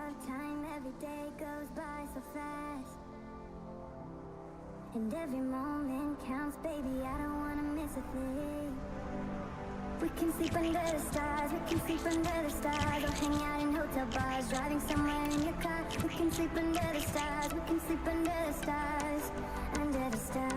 of time, every day goes by so fast. And every moment counts, baby, I don't wanna miss a thing. We can sleep under the stars, we can sleep under the stars, or hang out in hotel bars, driving somewhere in your car. We can sleep under the stars, we can sleep under the stars, under the stars.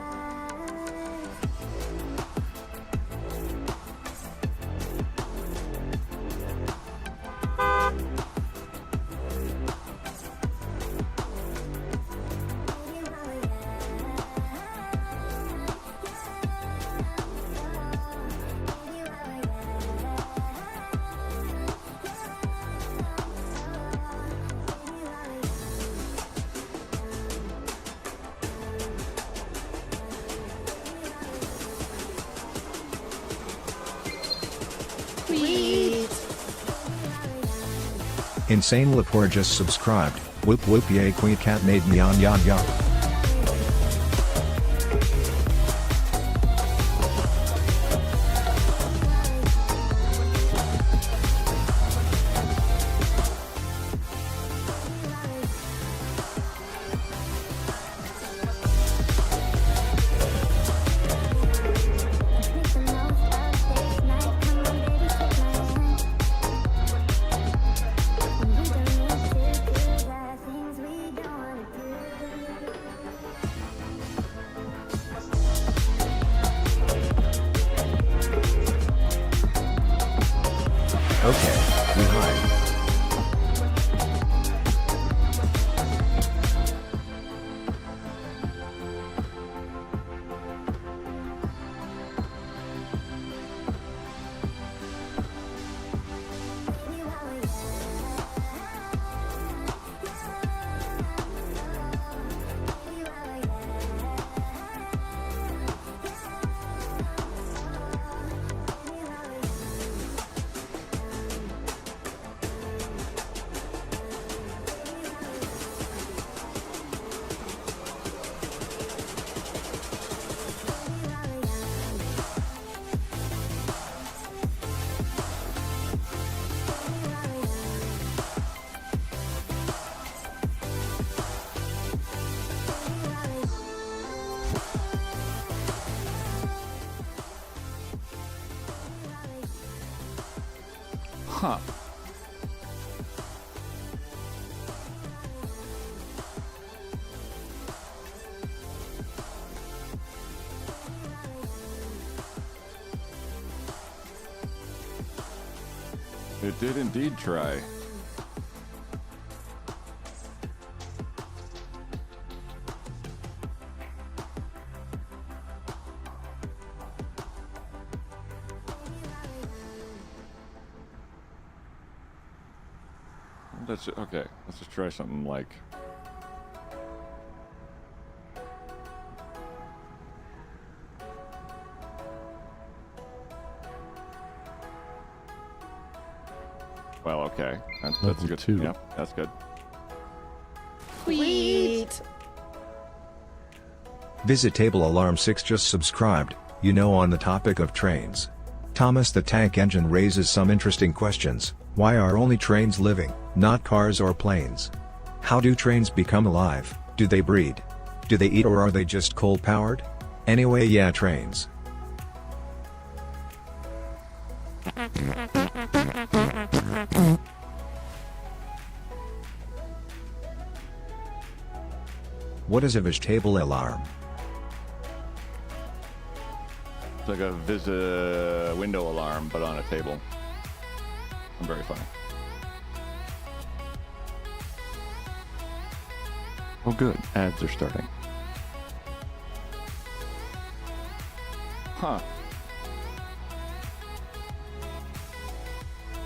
Insane Lepore just subscribed. Whoop whoop yay, Queen Cat made me on yon yon. Okay, we hide. Huh. It did indeed try. Okay, let's just try something like... Well, okay. That's good. Two. Yeah, that's good. Sweet. Visit Table Alarm 6 just subscribed, you know, on the topic of trains. Thomas the Tank Engine raises some interesting questions. Why are only trains living, not cars or planes? How do trains become alive? Do they breed? Do they eat, or are they just coal-powered? Anyway, yeah, trains. What is a vegetable alarm? It's like a window alarm, but on a table. Very funny. Oh good, ads are starting. Huh.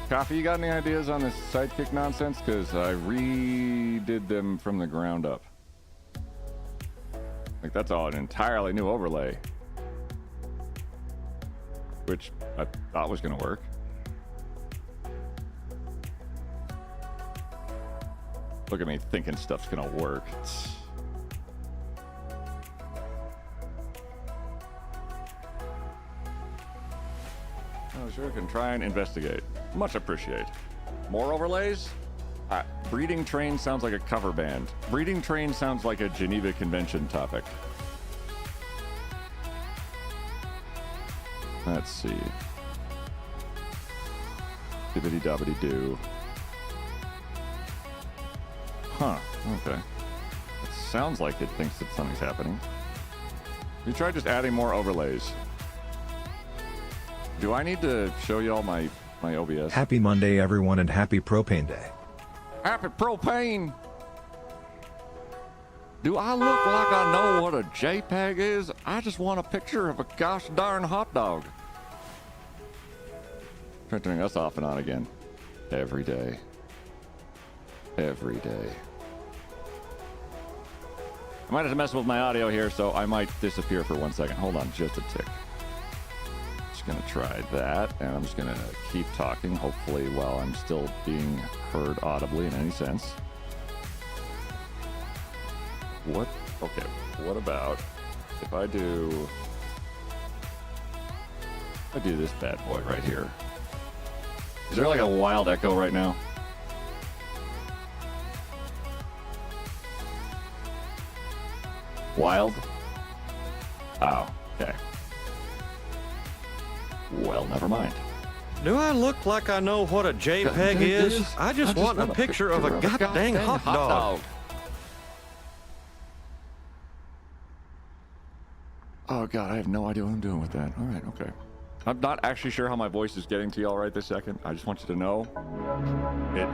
Coffee, you got any ideas on this sidekick nonsense? Because I redid them from the ground up. Like, that's all an entirely new overlay. Which I thought was going to work. Look at me thinking stuff's gonna work. Oh, sure can try and investigate. Much appreciate. More overlays? Breeding Train sounds like a cover band. Breeding Train sounds like a Geneva Convention topic. Let's see. Dibbity dobbity doo. Huh, okay. It sounds like it thinks that something's happening. You try just adding more overlays. Do I need to show y'all my OBS? Happy Monday everyone and happy Propane Day. Happy propane! Do I look like I know what a JPEG is? I just want a picture of a gosh darn hot dog. Try turning us off and on again. Every day. Every day. I might have to mess with my audio here, so I might disappear for 1 second. Hold on just a tick. Just gonna try that, and I'm just gonna keep talking, hopefully while I'm still being heard audibly in any sense. What? Okay, what about if I do this bad boy right here? Is there like a wild echo right now? Wild? Oh, okay. Well, never mind. Do I look like I know what a JPEG is? I just want a picture of a goddamn hot dog. Oh god, I have no idea what I'm doing with that. All right, okay. I'm not actually sure how my voice is getting to y'all right this second. I just want you to know it.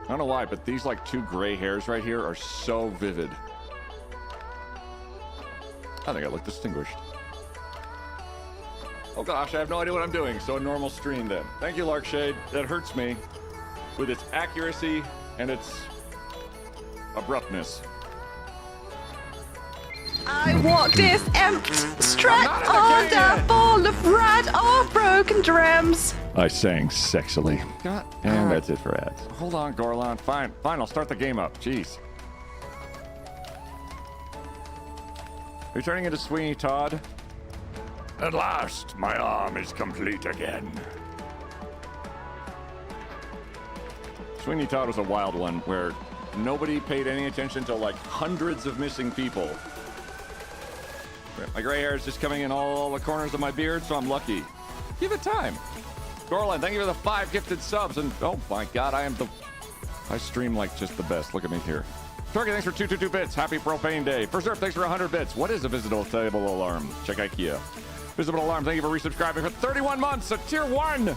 I don't know why, but these like two gray hairs right here are so vivid. I think I look distinguished. Oh gosh, I have no idea what I'm doing. So a normal stream then. Thank you, Larkshade. That hurts me with its accuracy and its abruptness. I walk this straight on the ball of red or broken drums. I sang sexily. And that's it for ads. Hold on, Gorlon. Fine, I'll start the game up. Jeez. Are you turning into Sweeney Todd? At last, my arm is complete again. Sweeney Todd was a wild one where nobody paid any attention to like hundreds of missing people. My gray hair is just coming in all the corners of my beard, so I'm lucky. Give it time. Gorlin, thank you for the 5 gifted subs, and oh my god, I stream like just the best. Look at me here. Turkey, thanks for 222 bits. Happy Propane Day. Berserk, thanks for 100 bits. What is a visitable table alarm? Check IKEA. Visible alarm, thank you for resubscribing for 31 months, so tier 1.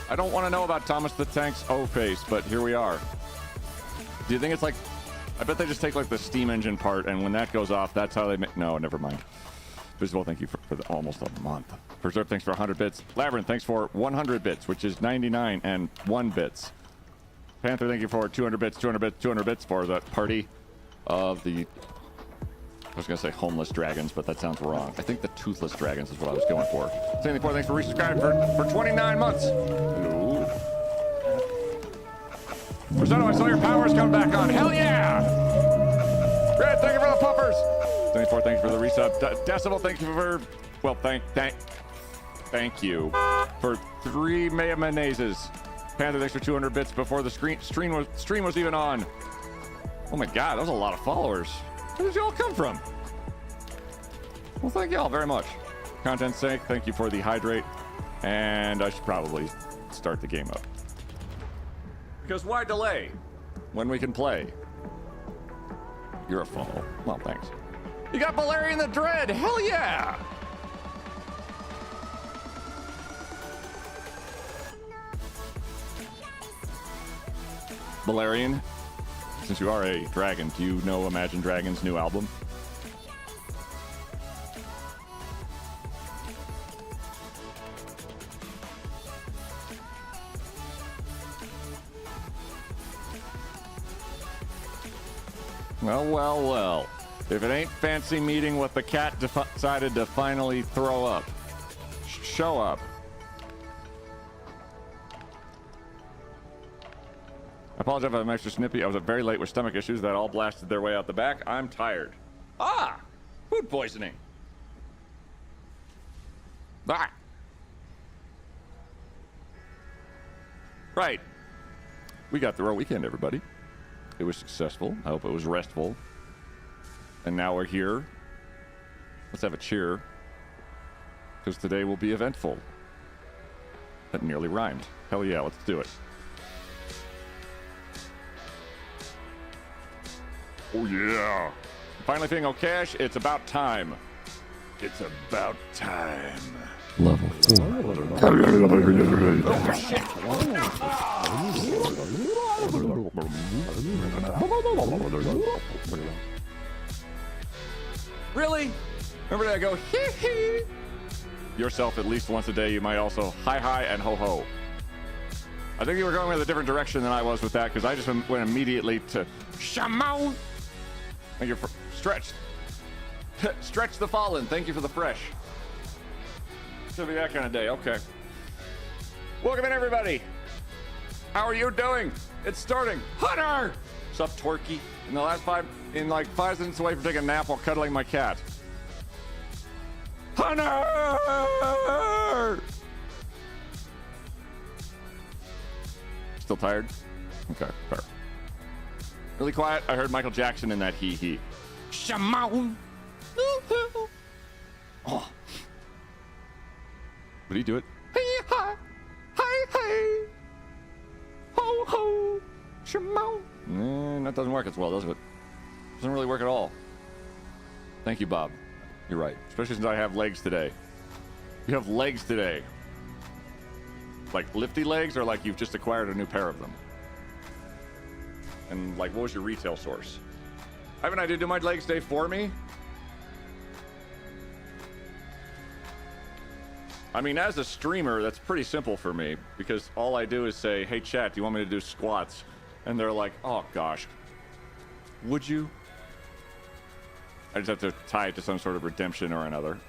I don't want to know about Thomas the Tank's O-face, but here we are. Do you think it's like, I bet they just take like the steam engine part, and when that goes off, that's how they make, no, never mind. Visible, thank you for almost a month. Preserve, thanks for 100 bits. Labyrinth, thanks for 100 bits, which is 99 and 1 bits. Panther, thank you for 200 bits, 200 bits, 200 bits for the party of the, I was going to say homeless dragons, but that sounds wrong. I think the toothless dragons is what I was going for. Sandy 4, thanks for resubscribing for 29 months. Hello. Rosetto, I saw your powers come back on. Hell yeah! Red, thank you for the puppers. 24, thank you for the resub. Decibel, thank you for, well, thank you for 3 mayonnaises. Panther, thanks for 200 bits before the stream was even on. Oh my god, that was a lot of followers. Where did y'all come from? Well, thank y'all very much. Content's sake, thank you for the hydrate. And I should probably start the game up. Because why delay when we can play? You're a fool. Well, thanks. You got Valerian the Dread! Hell yeah! Valerian, since you are a dragon, do you know Imagine Dragons' new album? Well. If it ain't fancy meeting with the cat decided to finally throw up. Show up. I apologize if I'm extra snippy. I was very late with stomach issues that all blasted their way out the back. I'm tired. Ah! Food poisoning. Ah! Right. We got through our weekend, everybody. It was successful. I hope it was restful. And now we're here. Let's have a cheer. Because today will be eventful. That nearly rhymed. Hell yeah, let's do it. Oh yeah. Finally feeling okayish. It's about time. It's about time. Level 4. Really? Remember that I go hee hee? Yourself at least once a day. You might also hi and ho ho. I think you were going with a different direction than I was with that because I just went immediately to Shamon. Thank you for stretched. Stretch the fallen. Thank you for the fresh. It's gonna be that kind of day. Okay. Welcome in, everybody. How are you doing? It's starting. Hunter! What's up, Twerky? In the last 5 minutes away from taking a nap while cuddling my cat. Hunter! Still tired? Okay, fair. Really quiet. I heard Michael Jackson in that hee hee. Shamon! Oh. What do you do it? Hey ha! Hey hey! Ho ho! Shamon! That doesn't work as well, does it? Doesn't really work at all. Thank you, Bob. You're right. Especially since I have legs today. You have legs today. Like lifty legs, or like you've just acquired a new pair of them? And like, what was your retail source? I have an idea. Do my legs stay for me? I mean, as a streamer, that's pretty simple for me because all I do is say, hey, chat, do you want me to do squats? And they're like, oh, gosh. Would you? I just have to tie it to some sort of redemption or another.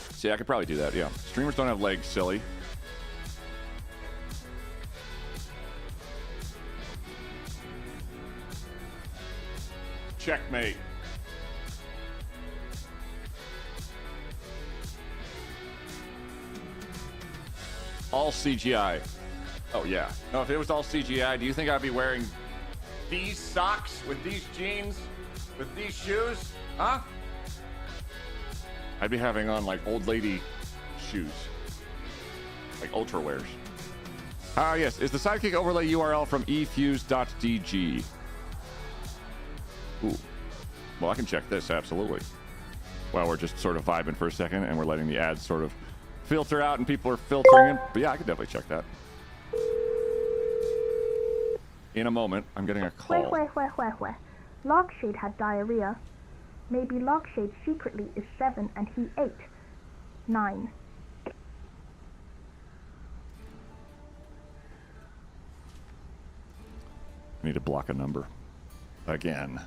See, I could probably do that, yeah. Streamers don't have legs, silly. Checkmate. All CGI. Oh, yeah. No, if it was all CGI, do you think I'd be wearing these socks with these jeans with these shoes? Huh? I'd be having on like old lady shoes. Like ultra wears. Yes. Is the Sidekick overlay URL from efuse.dg? Ooh. Well, I can check this, absolutely. While we're just sort of vibing for a second and we're letting the ads sort of filter out and people are filtering in. But yeah, I could definitely check that. In a moment, I'm getting a call. Where. Lockshade had diarrhea. Maybe Lockshade secretly is 7 and he 8. 9. I need to block a number. Again.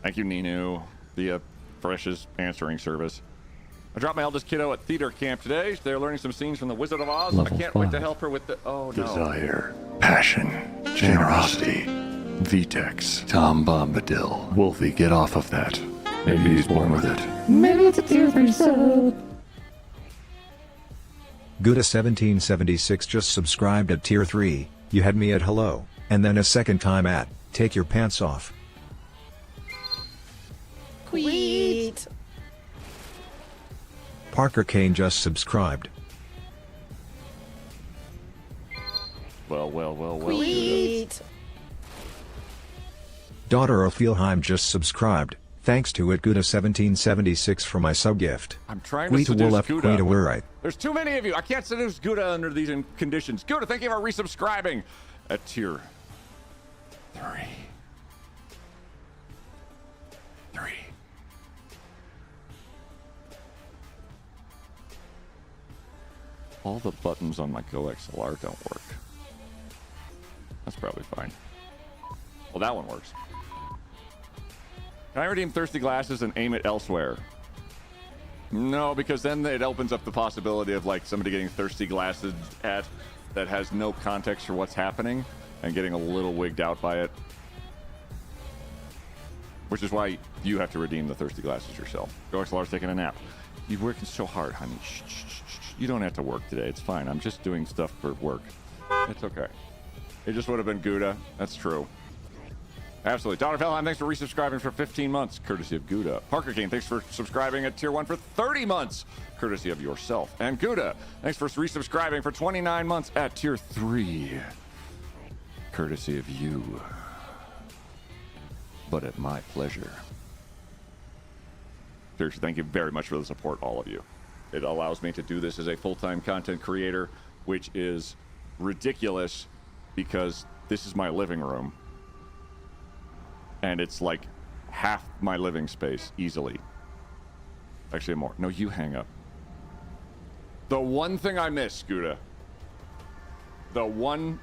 Thank you, Ninu, the freshest answering service. I dropped my eldest kiddo at theater camp today. They're learning some scenes from The Wizard of Oz. Level I can't 5. wait to help her with the... Oh, no. Desire, passion, generosity, Vitex, Tom Bombadil. Wolfie, get off of that. Maybe he's born with it. Maybe it's a tier 3 sub. Gouda1776 just subscribed at tier 3. You had me at hello, and then a second time at take your pants off. Tweet. Parker Kane just subscribed. Well. Tweet. Daughter Ophelheim just subscribed. Thanks to it Gouda1776 for my sub gift. I'm trying to seduce Gouda. Right. There's too many of you. I can't seduce Gouda under these conditions. Gouda, thank you for resubscribing at tier 3. All the buttons on my Go XLR don't work. That's probably fine. Well, that one works. Can I redeem thirsty glasses and aim it elsewhere? No, because then it opens up the possibility of like somebody getting thirsty glasses at that has no context for what's happening and getting a little wigged out by it. which is why you have to redeem the thirsty glasses yourself. Lars taking a nap. You're working so hard, honey. Shh, shh, shh, shh. You don't have to work today. It's fine. I'm just doing stuff for work. It's okay. It just would have been Gouda. That's true. Absolutely. Donald Felheim, thanks for resubscribing for 15 months, courtesy of Gouda. Parker King, thanks for subscribing at Tier 1 for 30 months, courtesy of yourself. And Gouda, thanks for resubscribing for 29 months at Tier 3, courtesy of you. But at my pleasure. Seriously, thank you very much for the support, all of you. It allows me to do this as a full-time content creator, which is ridiculous because this is my living room. And it's like half my living space, easily. Actually, more. No, you hang up. The one thing I miss, Gouda. The one...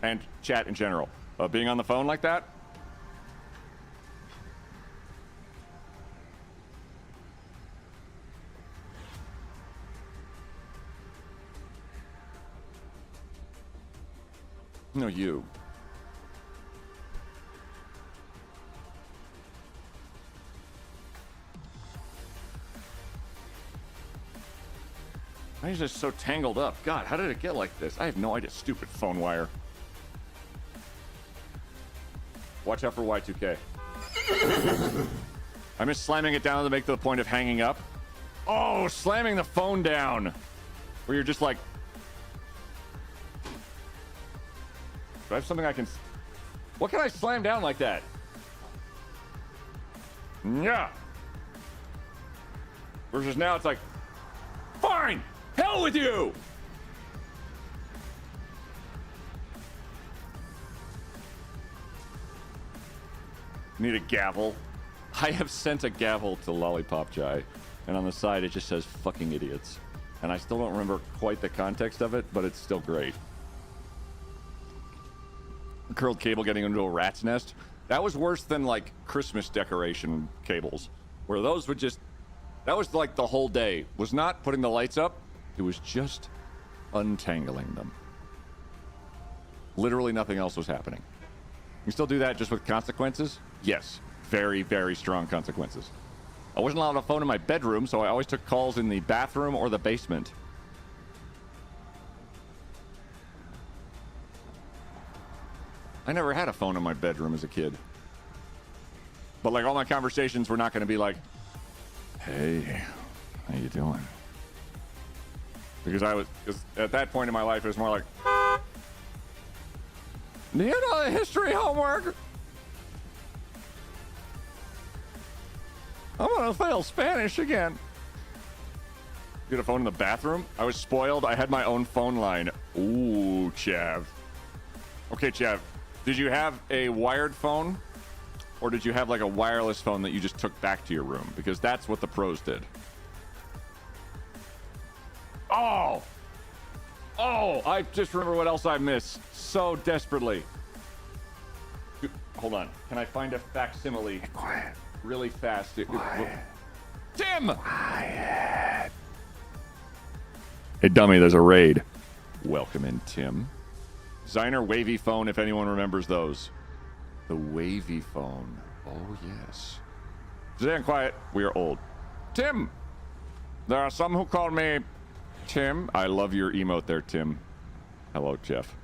And chat in general. Being on the phone like that. No, you. Why is this so tangled up? God, how did it get like this? I have no idea. Stupid phone wire. Watch out for Y2K. I miss slamming it down to make the point of hanging up. Oh, slamming the phone down. Where you're just like... Do I have something I can... What can I slam down like that? Yeah. Versus now it's like... Fine! Hell with you! Need a gavel. I have sent a gavel to Lollipop Jai, and on the side it just says fucking idiots. And I still don't remember quite the context of it, but it's still great. A curled cable getting into a rat's nest. That was worse than like Christmas decoration cables, where those would just... That was like the whole day. Was not putting the lights up. It was just untangling them. Literally nothing else was happening. You still do that just with consequences? Yes. Very, very strong consequences. I wasn't allowed a phone in my bedroom, so I always took calls in the bathroom or the basement. I never had a phone in my bedroom as a kid. But like all my conversations were not going to be like, hey, how you doing? Because at that point in my life, it was more like, do you know the history homework? I'm gonna fail Spanish again. Get a phone in the bathroom? I was spoiled. I had my own phone line. Ooh, Chav. Okay, Chav. Did you have a wired phone? Or did you have like a wireless phone that you just took back to your room? Because that's what the pros did. Oh! Oh, I just remember what else I missed so desperately. Hold on. Can I find a facsimile? Quiet. Really fast. Quiet. Tim! Quiet. Hey, dummy, there's a raid. Welcome in, Tim. Designer wavy phone, if anyone remembers those. The wavy phone. Oh, yes. Stay quiet. We are old. Tim! There are some who call me Tim. I love your emote there, Tim. Hello, Jeff.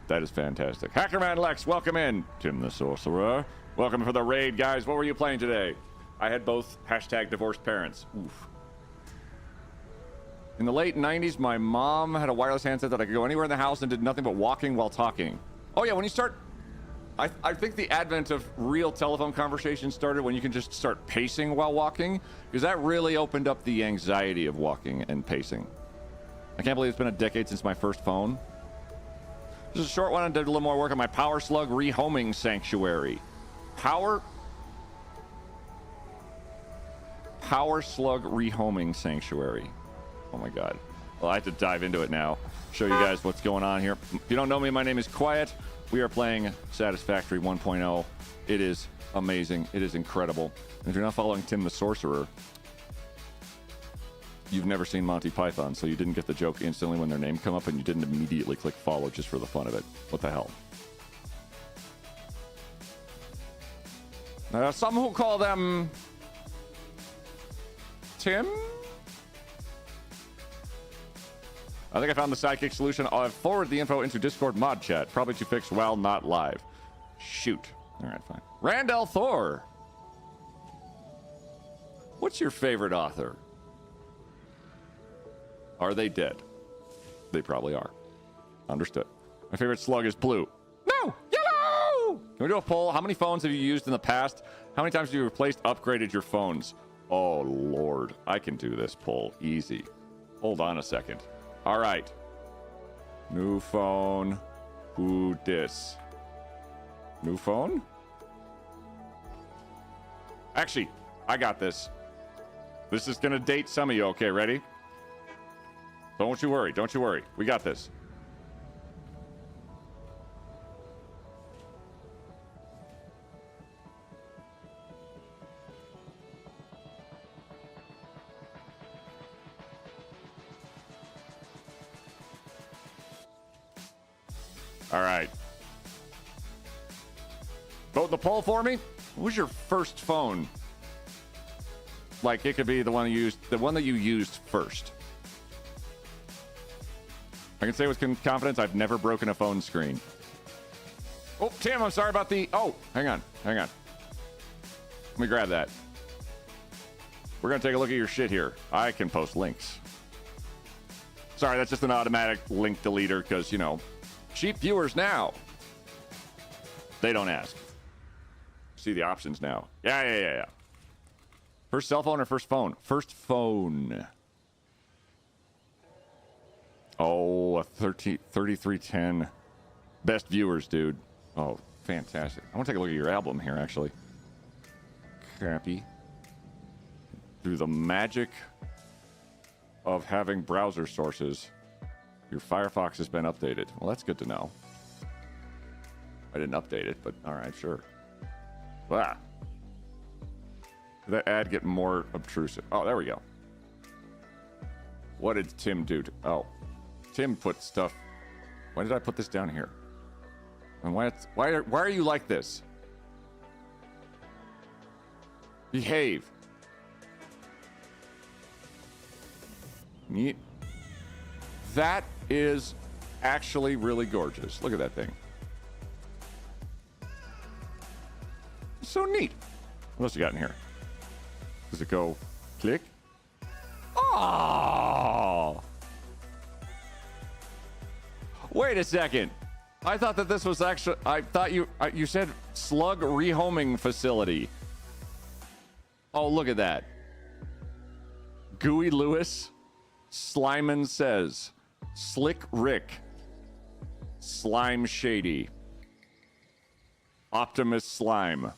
That is fantastic. Hackerman Lex, welcome in. Tim the Sorcerer. Welcome for the raid, guys. What were you playing today? I had both #divorced parents. Oof. In the late 90s, my mom had a wireless handset that I could go anywhere in the house and did nothing but walking while talking. Oh, yeah, when you start... I think the advent of real telephone conversations started when you can just start pacing while walking, because that really opened up the anxiety of walking and pacing. I can't believe it's been a decade since my first phone. This is a short one. I did a little more work on my Power Slug rehoming sanctuary. Power Slug rehoming sanctuary. Oh my god. Well, I have to dive into it now. Show you guys what's going on here. If you don't know me, my name is Quiet. We are playing Satisfactory 1.0. It is amazing. It is incredible. And if you're not following Tim the Sorcerer, you've never seen Monty Python, so you didn't get the joke instantly when their name come up and you didn't immediately click follow just for the fun of it. What the hell? Some who call them Tim. I think I found the sidekick solution. I'll forward the info into Discord mod chat. Probably to fix while not live. Shoot. All right, fine. Randall Thor. What's your favorite author? Are they dead? They probably are. Understood. My favorite slug is blue. No! Yellow! Can we do a poll? How many phones have you used in the past? How many times have you replaced, upgraded your phones? Oh, Lord. I can do this poll. Easy. Hold on a second. All right. New phone. Who dis? New phone? Actually, I got this. This is going to date some of you. Okay, ready? Don't you worry. Don't you worry. We got this. All right. Vote in the poll for me. What was your first phone? Like, it could be the one you used first. I can say with confidence, I've never broken a phone screen. Oh, Tim, I'm sorry about the... Oh, hang on. Let me grab that. We're going to take a look at your shit here. I can post links. Sorry, that's just an automatic link deleter because, you know, cheap viewers now. They don't ask. See the options now. Yeah. First cell phone or first phone? First phone. Oh, a 3310. Best viewers, dude. Oh, fantastic. I want to take a look at your album here, actually. Crappy. Through the magic of having browser sources, your Firefox has been updated. Well, that's good to know. I didn't update it, but all right, sure. Ah. Did that ad get more obtrusive? Oh, there we go. What did Tim do? Oh. Tim put stuff. Why did I put this down here? And why are you like this? Behave. Neat. That is actually really gorgeous. Look at that thing. So neat. What else you got in here? Does it go click? Oh! Wait a second. I thought that this was actually... I thought you said slug rehoming facility. Oh, look at that. Gooey Lewis. Sliman says. Slick Rick. Slime Shady. Optimus Slime.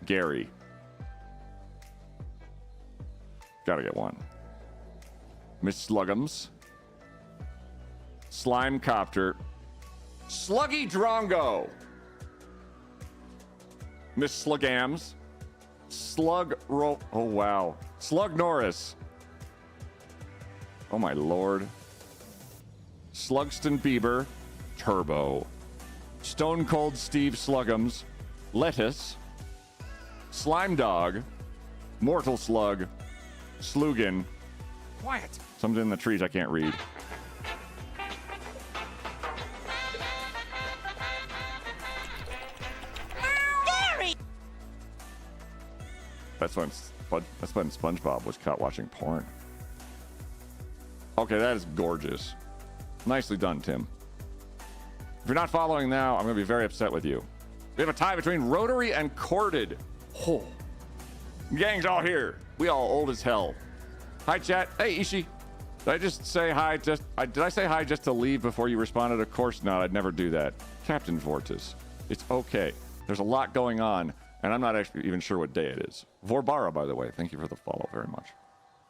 Gary. Gotta get one. Miss Sluggums. Slime Copter. Sluggy Drongo. Miss Slugams. Oh, wow. Slug Norris. Oh, my lord. Slugston Bieber. Turbo. Stone Cold Steve Sluggums. Lettuce. Slime Dog. Mortal Slug. Slugan. Quiet. Something in the trees I can't read. That's when SpongeBob was caught watching porn. Okay, that is gorgeous. Nicely done, Tim. If you're not following now, I'm going to be very upset with you. We have a tie between rotary and corded. Oh. Gang's all here. We all old as hell. Hi, chat. Hey, Ishi. Did I just say hi? Did I say hi just to leave before you responded? Of course not. I'd never do that. Captain Vortis. It's okay. There's a lot going on, and I'm not actually even sure what day it is. Vorbara, by the way. Thank you for the follow very much.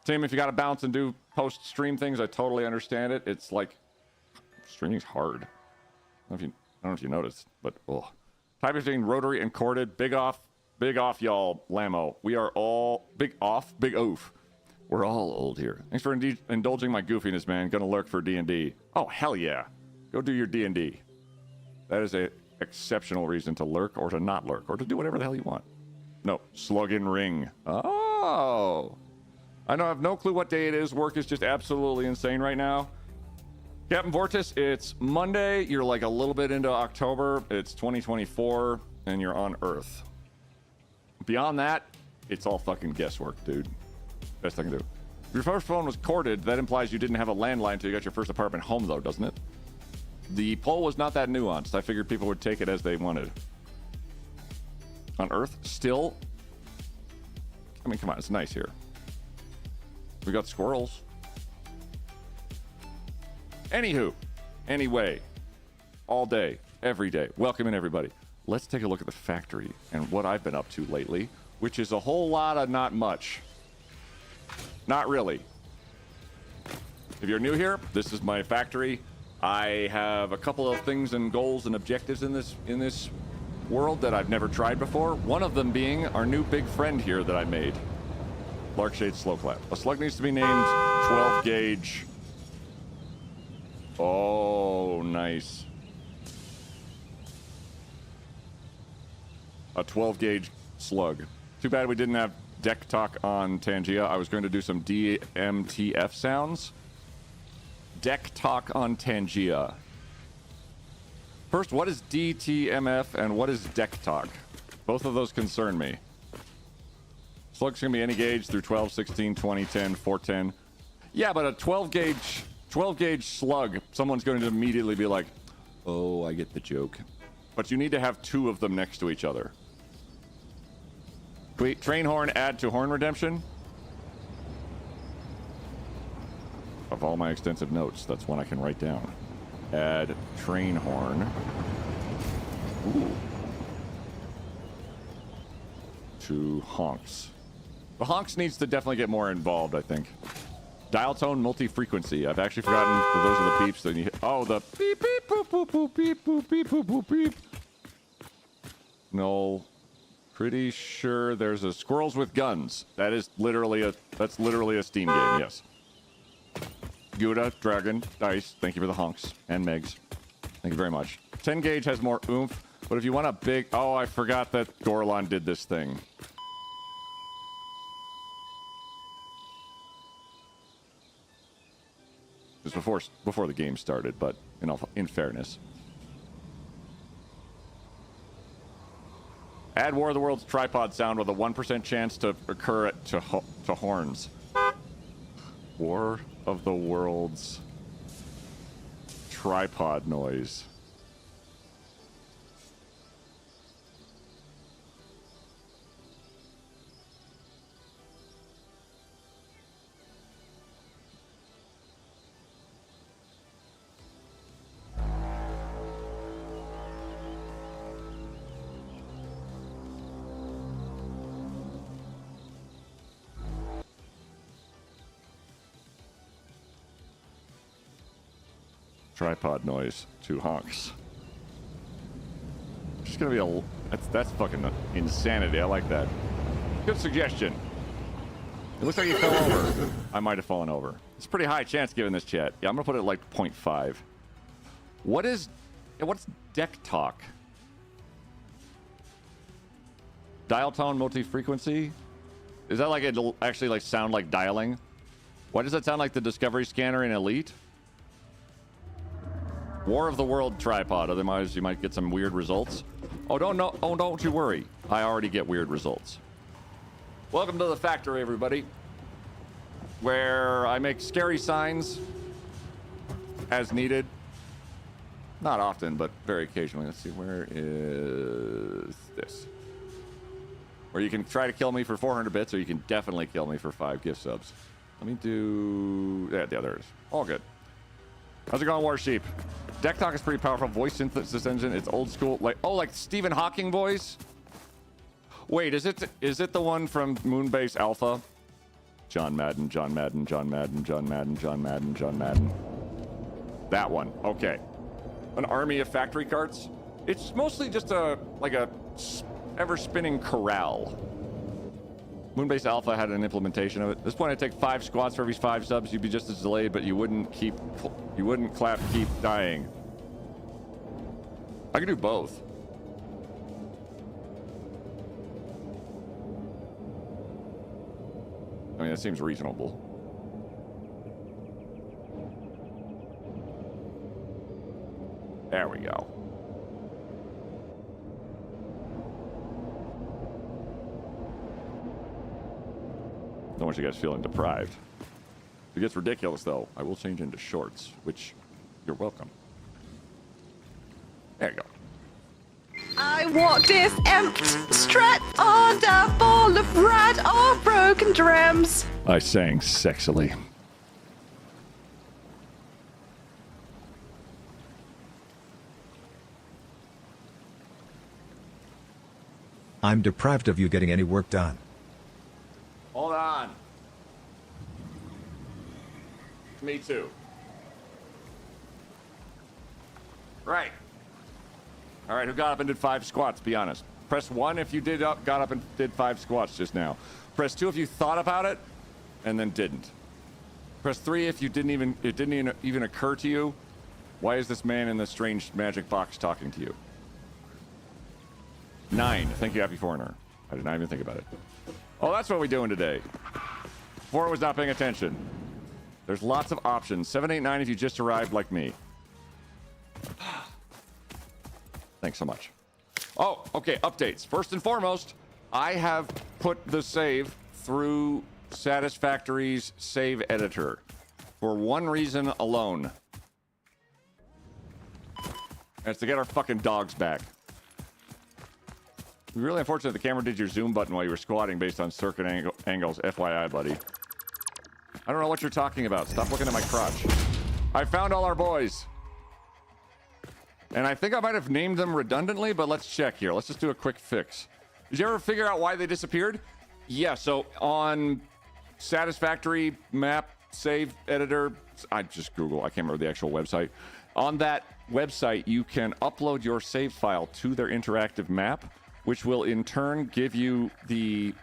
Tim, if you got to bounce and do post-stream things, I totally understand it. It's like, streaming's hard. I don't know if you noticed, but oh. Type between rotary and corded. Big off, y'all, Lamo. We are all big oof. We're all old here. Thanks for indulging my goofiness, man. Gonna lurk for D&D. Oh, hell yeah. Go do your D&D. That is a exceptional reason to lurk or to not lurk or to do whatever the hell you want. No, slug and ring. Oh. I know I have no clue what day it is. Work is just absolutely insane right now. Captain Vortis, it's Monday. You're like a little bit into October. It's 2024 and you're on Earth. Beyond that, it's all fucking guesswork, dude. Best I can do. If your first phone was corded, that implies you didn't have a landline until you got your first apartment home, though, doesn't it? The poll was not that nuanced. I figured people would take it as they wanted. On Earth, still? I mean, come on, it's nice here. We got squirrels. Anywho, anyway, all day, every day. Welcome in, everybody. Let's take a look at the factory and what I've been up to lately, which is a whole lot of not much. Not really. If you're new here, this is my factory. I have a couple of things and goals and objectives in this world that I've never tried before. One of them being our new big friend here that I made, Larkshade Slowclap. A slug needs to be named 12 gauge. Oh, nice. A 12 gauge slug. Too bad we didn't have deck talk on Tangia. I was going to do some DMTF sounds. Deck talk on Tangia. First, what is DTMF and what is deck talk? Both of those concern me. Slug's gonna be any gauge through 12, 16, 20, 10, 410. Yeah, but a 12 gauge slug, someone's going to immediately be like, oh, I get the joke. But you need to have two of them next to each other. Wait, train horn add to horn redemption? Of all my extensive notes, that's one I can write down. Add train horn. Ooh. To honks. The honks needs to definitely get more involved, I think. Dial tone multi-frequency. I've actually forgotten that those are the beeps that you... Oh, the beep, beep, boop, boop, boop, beep, boop, beep, boop, boop, beep. No. Pretty sure there's a squirrels with guns. That's literally a Steam game, yes. Gouda, Dragon, Dice, thank you for the honks. And Megs. Thank you very much. 10 gauge has more oomph, but if you want a big... Oh, I forgot that Gorlon did this thing. Just before the game started, but in fairness. Add War of the Worlds tripod sound with a 1% chance to occur to horns. War of the Worlds tripod noise. Tripod noise to honks. It's gonna be that's fucking insanity. I like that. Good suggestion. It looks like you fell over. I might have fallen over. It's a pretty high chance given this chat. Yeah, I'm gonna put it at like 0.5. What's deck talk? Dial tone multi-frequency? Is that like it'll actually like sound like dialing? Why does that sound like the Discovery Scanner in Elite? War of the World tripod, otherwise you might get some weird results. Oh, don't you worry. I already get weird results. Welcome to the factory, everybody. Where I make scary signs as needed. Not often, but very occasionally. Let's see, where is this? Where you can try to kill me for 400 bits, or you can definitely kill me for 5 gift subs. Let me do... Yeah, there it is. All good. How's it going, Warsheep? Deck Talk is pretty powerful. Voice synthesis engine. It's old school. Like Stephen Hawking voice? Wait, is it the one from Moonbase Alpha? John Madden, John Madden, John Madden, John Madden, John Madden, John Madden. That one. Okay. An army of factory carts. It's mostly just a ever-spinning corral. Moonbase Alpha had an implementation of it. At this point, I'd take 5 squats for every 5 subs. You'd be just as delayed, but you wouldn't clap, keep dying. I could do both. mean, it seems reasonable. There we go. Don't want you guys feeling deprived. If it gets ridiculous, though, I will change into shorts, which you're welcome. There you go. I walk this strut on a ball of red or broken drums. I sang sexily. I'm deprived of you getting any work done. Hold on. Me too. Right. All right, who got up and did 5 squats? Be honest. Press 1 if you got up and did 5 squats just now. Press 2 if you thought about it and then didn't. Press 3 if it didn't even occur to you. Why is this man in the strange magic box talking to you? 9. Thank you, Happy Foreigner. I did not even think about it. Oh, that's what we're doing today. 4 was not paying attention. There's lots of options. 7, 8, 9 if you just arrived like me. Thanks so much. Oh, okay, updates. First and foremost, I have put the save through Satisfactory's save editor for one reason alone. That's to get our fucking dogs back. Really unfortunate the camera did your zoom button while you were squatting based on circuit angles. FYI, buddy. I don't know what you're talking about. Stop looking at my crotch. I found all our boys. And I think I might have named them redundantly, but let's check here. Let's just do a quick fix. Did you ever figure out why they disappeared? Yeah, so on Satisfactory map save editor, I just Google, I can't remember the actual website. On that website, you can upload your save file to their interactive map, which will in turn give you the...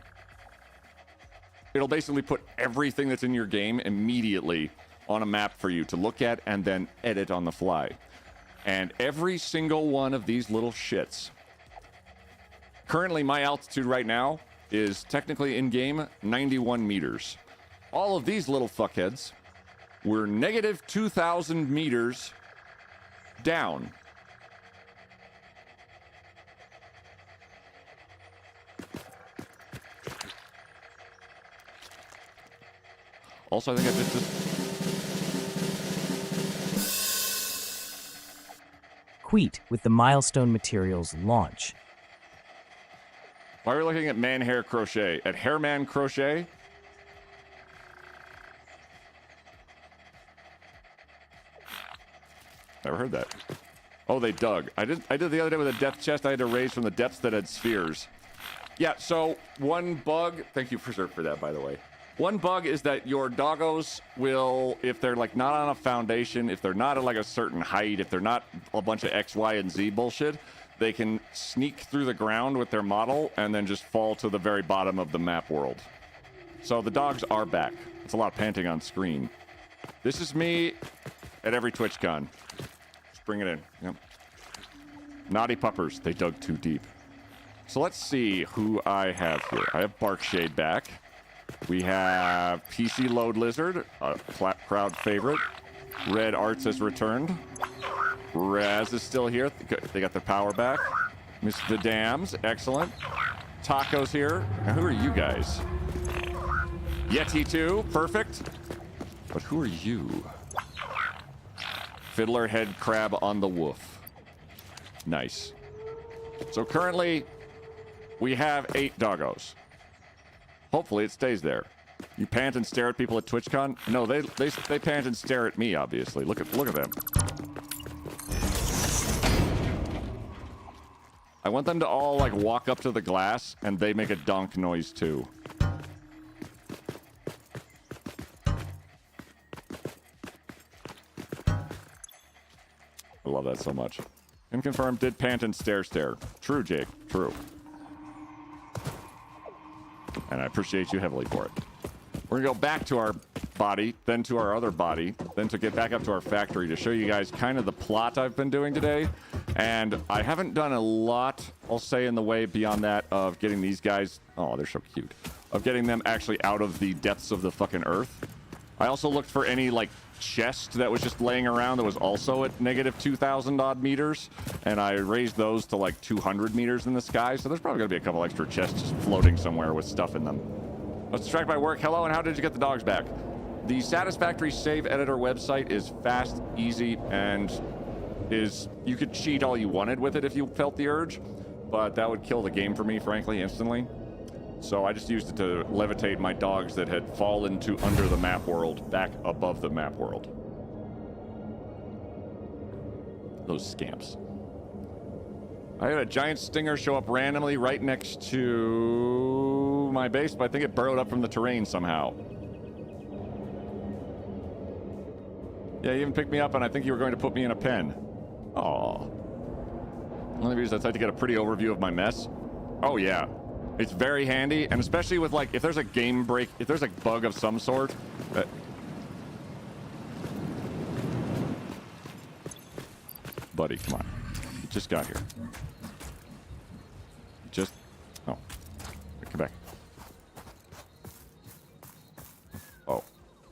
It'll basically put everything that's in your game immediately on a map for you to look at and then edit on the fly. And every single one of these little shits. Currently, my altitude right now is technically in-game 91 meters. All of these little fuckheads were negative 2,000 meters down. Also, I think I just... Queet with the Milestone Materials launch. Why are we looking at Man Hair Crochet? At Hairman Crochet? Never heard that. Oh, they dug. I did the other day with a death chest I had to raise from the depths that had spheres. Yeah, so one bug... Thank you for that, by the way. One bug is that your doggos will, if they're like not on a foundation, if they're not at like a certain height, if they're not a bunch of X, Y, and Z bullshit, they can sneak through the ground with their model and then just fall to the very bottom of the map world. So the dogs are back. It's a lot of panting on screen. This is me at every TwitchCon. Just bring it in. Yep. Naughty puppers. They dug too deep. So let's see who I have here. I have Barkshade back. We have PC Load Lizard, a crowd favorite. Red Arts has returned. Raz is still here. They got their power back. Mr. Dams, excellent. Taco's here. Now, who are you guys? Yeti 2, perfect. But who are you? Fiddler Head Crab on the Woof. Nice. So currently, we have 8 doggos. Hopefully it stays there. You pant and stare at people at TwitchCon? No, they pant and stare at me, obviously. Look at them. I want them to all like walk up to the glass and they make a donk noise too. I love that so much. Inconfirmed did pant and stare. True, Jake. True. And I appreciate you heavily for it. We're gonna go back to our body, then to our other body, then to get back up to our factory to show you guys kind of the plot I've been doing today. And I haven't done a lot, I'll say, in the way beyond that of getting these guys, oh, they're so cute, of getting them actually out of the depths of the fucking earth. I also looked for any, like, chest that was just laying around that was also at negative 2,000 odd meters, and I raised those to like 200 meters in the sky, so there's probably gonna be a couple extra chests just floating somewhere with stuff in them. I was distracted by work. Hello, and how did you get the dogs back? The Satisfactory save editor website is fast, easy, and you could cheat all you wanted with it if you felt the urge, but that would kill the game for me, frankly, instantly. So I just used it to levitate my dogs that had fallen to under the map world back above the map world. Those scamps. I had a giant stinger show up randomly right next to my base, but I think it burrowed up from the terrain somehow. Yeah, you even picked me up, and I think you were going to put me in a pen. Aww. Only reason I tried to get a pretty overview of my mess. Oh, yeah. It's very handy, and especially with, like, if there's a game break, if there's a bug of some sort. Buddy, come on. You just got here. Oh. Come back. Oh.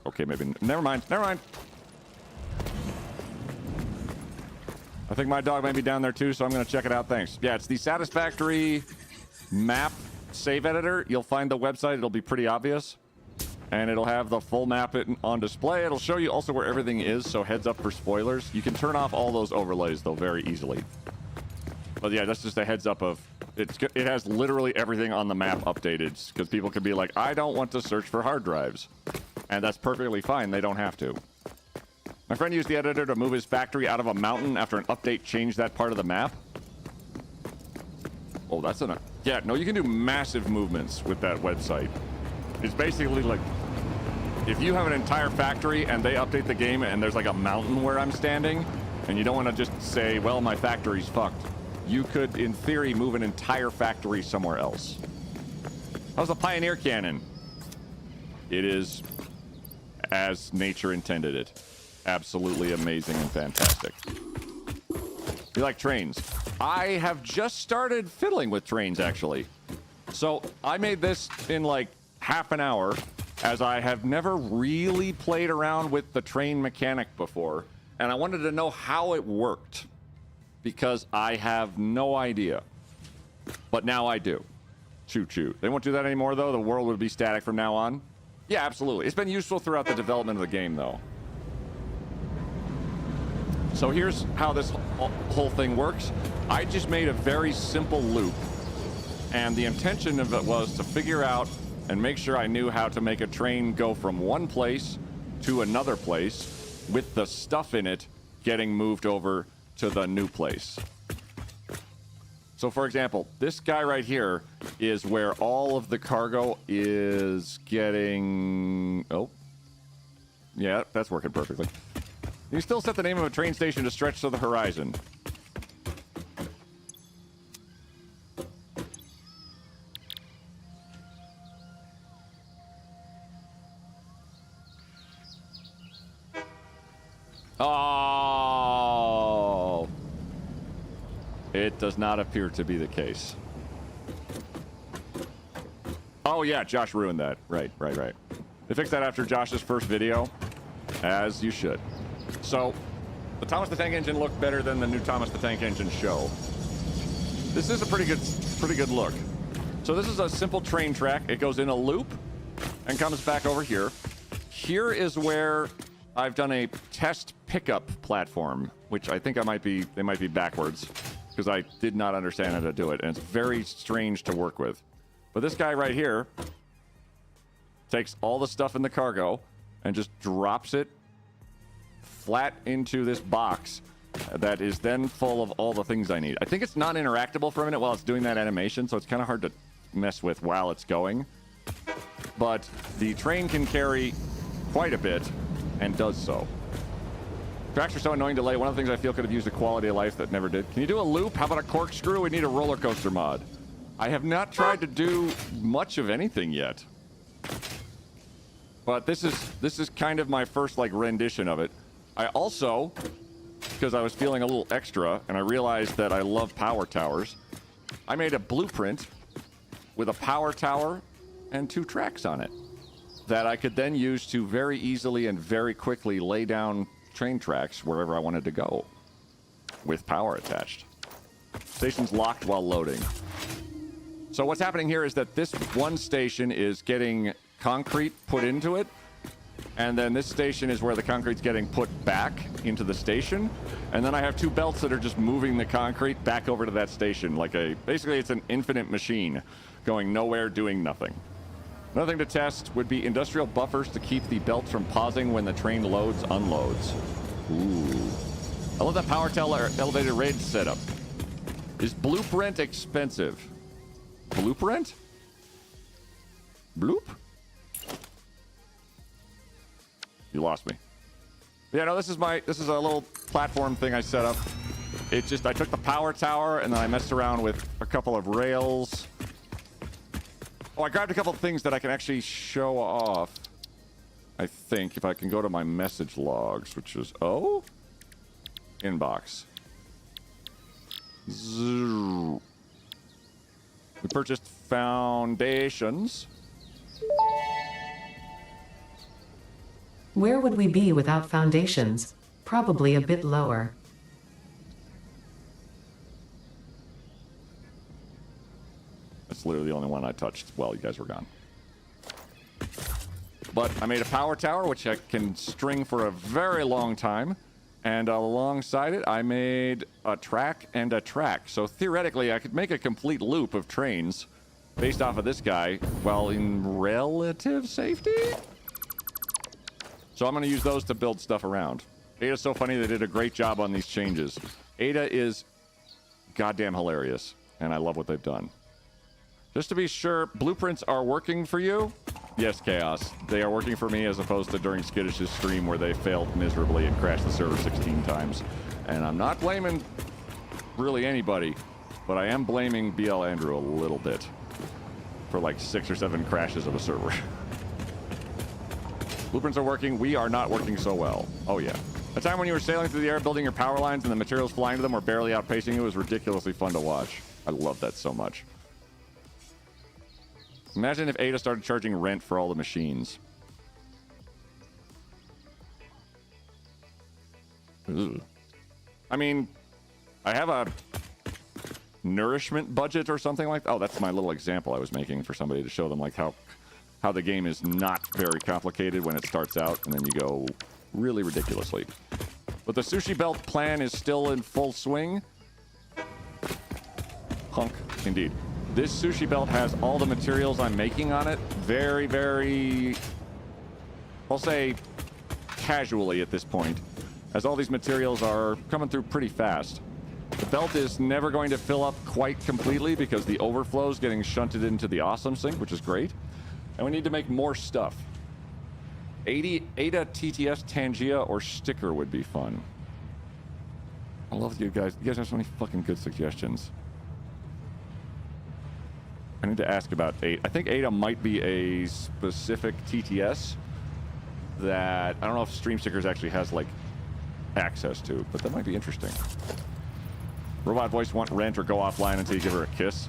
Okay, maybe. Never mind. Never mind. I think my dog might be down there, too, so I'm going to check it out. Thanks. Yeah, it's the Satisfactory map save editor. You'll find the website. It'll be pretty obvious, and it'll have the full map on display. It'll show you also where everything is, so heads up for spoilers. You can turn off all those overlays though very easily, but yeah, that's just a heads up of it has literally everything on the map updated, because people can be like, I don't want to search for hard drives, and that's perfectly fine. They don't have to. My friend used the editor to move his factory out of a mountain after an update changed that part of the map. Oh, that's enough. Yeah, no, you can do massive movements with that website. It's basically like, if you have an entire factory and they update the game and there's like a mountain where I'm standing, and you don't want to just say, well, my factory's fucked, you could, in theory, move an entire factory somewhere else. How's the Pioneer Cannon? It is as nature intended it. Absolutely amazing and fantastic. You like trains? I have just started fiddling with trains, actually. So I made this in like half an hour, as I have never really played around with the train mechanic before, and I wanted to know how it worked, because I have no idea. But now I do. Choo-choo. They won't do that anymore, though? The world would be static from now on? Yeah, absolutely. It's been useful throughout the development of the game, though. So here's how this whole thing works. I just made a very simple loop, and the intention of it was to figure out and make sure I knew how to make a train go from one place to another place with the stuff in it getting moved over to the new place. So for example, this guy right here is where all of the cargo is getting... Oh. Yeah, that's working perfectly. You still set the name of a train station to stretch to the horizon. Oh! It does not appear to be the case. Oh yeah, Josh ruined that. Right. They fixed that after Josh's first video, as you should. So, the Thomas the Tank Engine looked better than the new Thomas the Tank Engine show. This is a pretty good look. So this is a simple train track. It goes in a loop and comes back over here. Here is where I've done a test pickup platform, which I think they might be backwards, because I did not understand how to do it, and it's very strange to work with. But this guy right here takes all the stuff in the cargo and just drops it flat into this box that is then full of all the things I need. I think it's non-interactable for a minute while it's doing that animation, so it's kind of hard to mess with while it's going. But the train can carry quite a bit, and does so. Tracks are so annoying to lay. One of the things I feel could have used a quality of life that never did. Can you do a loop? How about a corkscrew? We need a roller coaster mod. I have not tried to do much of anything yet. But this is kind of my first like rendition of it. I also, because I was feeling a little extra and I realized that I love power towers, I made a blueprint with a power tower and 2 tracks on it that I could then use to very easily and very quickly lay down train tracks wherever I wanted to go with power attached. Station's locked while loading. So what's happening here is that this one station is getting concrete put into it, and then this station is where the concrete's getting put back into the station, and then I have 2 belts that are just moving the concrete back over to that station like basically it's an infinite machine going nowhere, doing nothing. Another thing to test would be industrial buffers to keep the belts from pausing when the train loads, unloads. Ooh. I love that power tower elevated raid setup. Is blueprint expensive? Blueprint? Bloop? You lost me. Yeah, no, this is a little platform thing I set up. It's just, I took the power tower and then I messed around with a couple of rails. Oh, I grabbed a couple of things that I can actually show off. I think if I can go to my message logs, which is, oh, inbox. Zzz. We purchased foundations. Where would we be without foundations? Probably a bit lower. That's literally the only one I touched while you guys were gone. But I made a power tower, which I can string for a very long time. And alongside it, I made a track and a track. So theoretically, I could make a complete loop of trains based off of this guy while in relative safety. So I'm going to use those to build stuff around. Ada's so funny. They did a great job on these changes. Ada is goddamn hilarious, and I love what they've done. Just to be sure, blueprints are working for you? Yes, Chaos. They are working for me as opposed to during Skiddish's stream where they failed miserably and crashed the server 16 times. And I'm not blaming really anybody, but I am blaming BL Andrew a little bit for like 6 or 7 crashes of a server. Blueprints are working. We are not working so well. Oh, yeah. A time when you were sailing through the air, building your power lines, and the materials flying to them were barely outpacing you was ridiculously fun to watch. I love that so much. Imagine if Ada started charging rent for all the machines. Ugh. I mean, I have a nourishment budget or something like that. Oh, that's my little example I was making for somebody to show them like how the game is not very complicated when it starts out, and then you go really ridiculously. But the sushi belt plan is still in full swing. Hunk, indeed. This sushi belt has all the materials I'm making on it very, very, I'll say, casually at this point, as all these materials are coming through pretty fast. The belt is never going to fill up quite completely because the overflow is getting shunted into the awesome sink, which is great. And we need to make more stuff. Ada TTS Tangia or sticker would be fun. I love you guys. You guys have so many fucking good suggestions. I need to ask about Ada. I think Ada might be a specific TTS that I don't know if Stream Stickers actually has like access to, but that might be interesting. Robot voice want rent or go offline until you give her a kiss.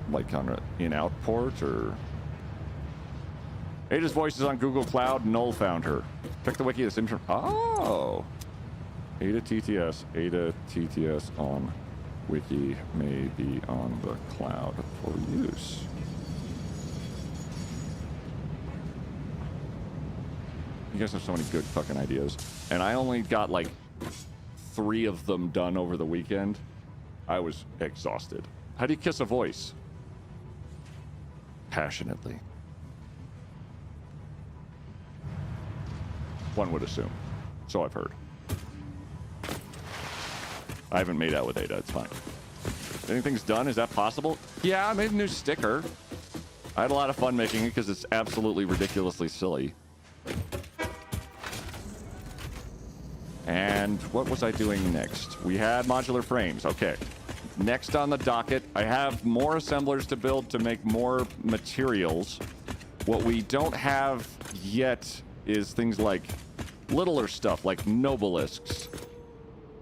Like on an in-out port or... Ada's voice is on Google Cloud. Null found her. Check the wiki. Oh! Ada TTS on wiki may be on the cloud for use. You guys have so many good fucking ideas. And I only got like 3 of them done over the weekend. I was exhausted. How do you kiss a voice? Passionately. One would assume. So I've heard. I haven't made out with Ada, it's fine. Anything's done? Is that possible? Yeah, I made a new sticker. I had a lot of fun making it because it's absolutely ridiculously silly. And what was I doing next? We had modular frames. Okay. Next on the docket, I have more assemblers to build to make more materials. What we don't have yet is things like littler stuff, like nobelisks.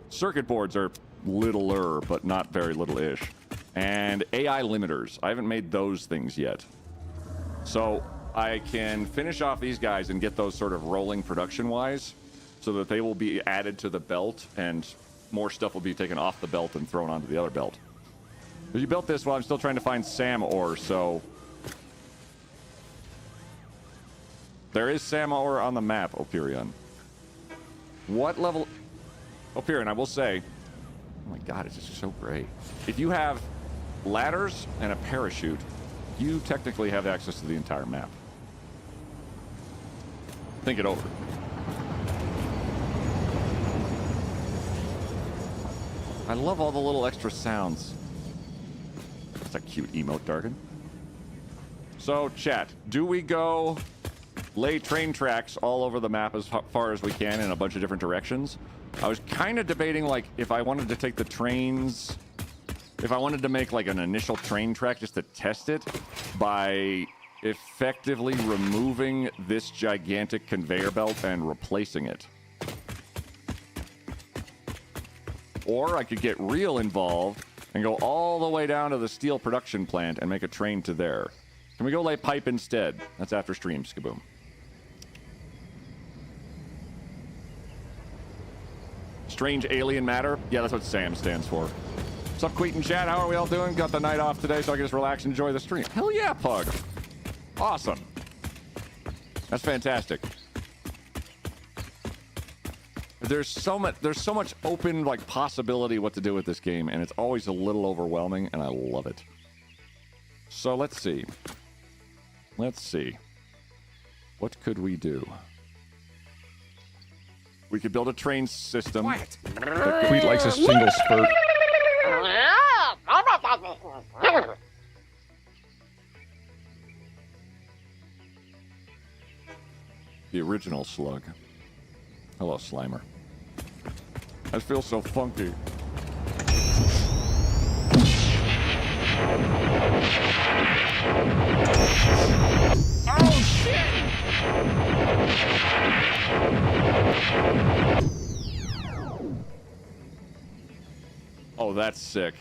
Circuit boards are littler, but not very little-ish. and AI limiters. I haven't made those things yet. So I can finish off these guys and get those sort of rolling production-wise so that they will be added to the belt and more stuff will be taken off the belt and thrown onto the other belt. But you built this while I'm still trying to find Sam ore, so... There is Sam ore on the map, Operion. What level... Operion, I will say... Oh my god, it's just so great. If you have ladders and a parachute, you technically have access to the entire map. Think it over. I love all the little extra sounds. That's a cute emote, Darkin. So, chat, do we go lay train tracks all over the map as far as we can in a bunch of different directions? I was kind of debating, like, if I wanted to take the trains... If I wanted to make, like, an initial train track just to test it by effectively removing this gigantic conveyor belt and replacing it. Or I could get real involved and go all the way down to the steel production plant and make a train to there. Can we go lay pipe instead? That's after stream, Skaboom. Strange alien matter? Yeah, that's what SAM stands for. What's up, Queet and chat? How are we all doing? Got the night off today so I can just relax and enjoy the stream. Hell yeah, Pug. Awesome. That's fantastic. There's so much open, like, possibility what to do with this game, and it's always a little overwhelming, and I love it. So let's see. Let's see. What could we do? We could build a train system. Quiet. Queet likes a single spurt. The original slug. Hello, Slimer. I feel so funky. Oh, shit! Oh, that's sick.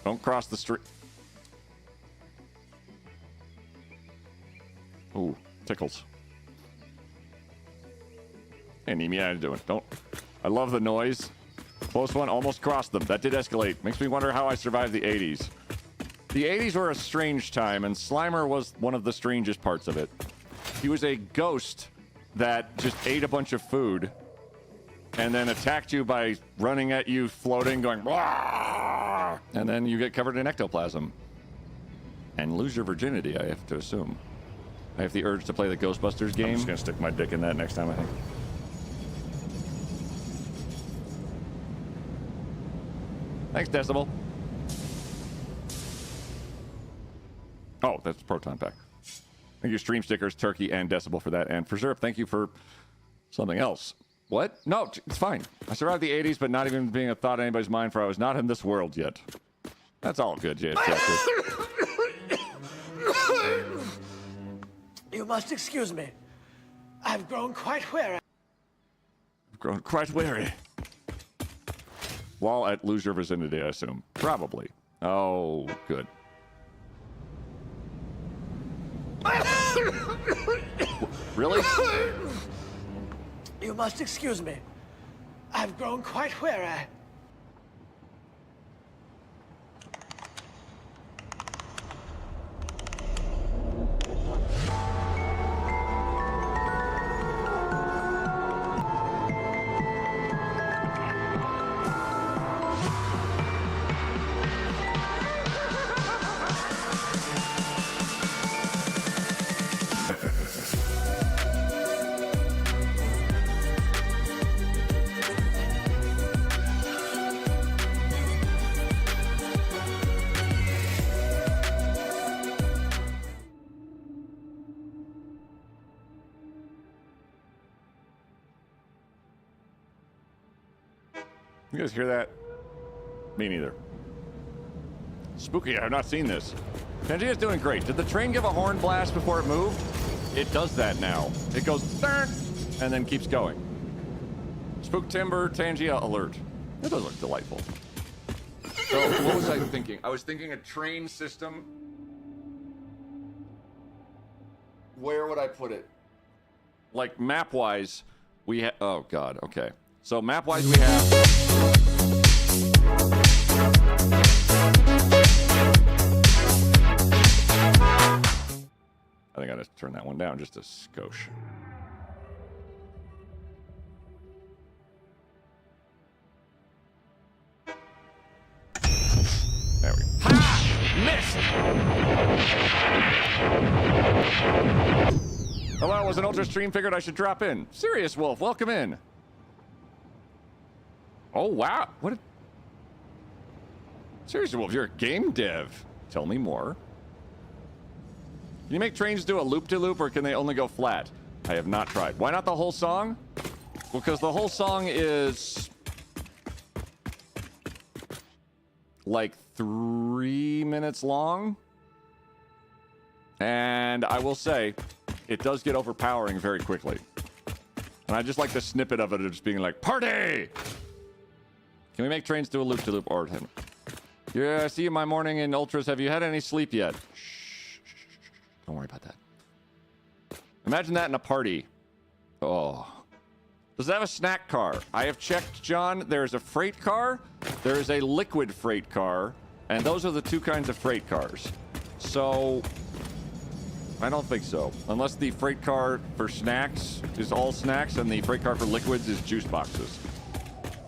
Don't cross the street. Ooh, tickles. Hey, Nemi, how you doing? Don't. I love the noise. Close one, almost crossed them. That did escalate. Makes me wonder how I survived the 80s. The 80s were a strange time, and Slimer was one of the strangest parts of it. He was a ghost that just ate a bunch of food and then attacked you by running at you, floating, going, "Wah!" And then you get covered in ectoplasm. And lose your virginity, I have to assume. I have the urge to play the Ghostbusters game. I'm just gonna stick my dick in that next time, I think. Thanks, Decibel. Oh, that's Proton Pack. Thank you, Stream Stickers, Turkey, and Decibel for that. And for Zerp, thank you for something else. What? No, it's fine. I survived the 80s, but not even being a thought in anybody's mind, for I was not in this world yet. That's all good, JS. You must excuse me. I've grown quite weary. I've grown quite weary. While at lose your virginity, I assume. Probably. Oh, good. Really? You must excuse me. I've grown quite weary. You guys hear that? Me neither. Spooky, I have not seen this. Tangia's doing great. Did the train give a horn blast before it moved? It does that now. It goes, "Third," and then keeps going. Spook Timber, Tangia alert. It does look delightful. So, what was I thinking? I was thinking a train system. Where would I put it? Like, map-wise, we have... Oh, God, okay. So, map-wise, we have... I think I gotta turn that one down just a skosh. There we go. Ha! Missed! Hello, was an ultra stream, figured I should drop in. Serious Wolf, welcome in. Oh, wow. What? Serious Wolf, you're a game dev. Tell me more. Can you make trains do a loop-de-loop, or can they only go flat? I have not tried. Why not the whole song? Because the whole song is... like 3 minutes long. And I will say, it does get overpowering very quickly. And I just like the snippet of it of just being like, party! Can we make trains do a loop-de-loop? Or... Yeah, I see you my morning in Ultras. Have you had any sleep yet? Shh. Don't worry about that. Imagine that in a party. Oh. Does it have a snack car? I have checked, John. There's a freight car. There is a liquid freight car. And those are the two kinds of freight cars. So... I don't think so. Unless the freight car for snacks is all snacks and the freight car for liquids is juice boxes.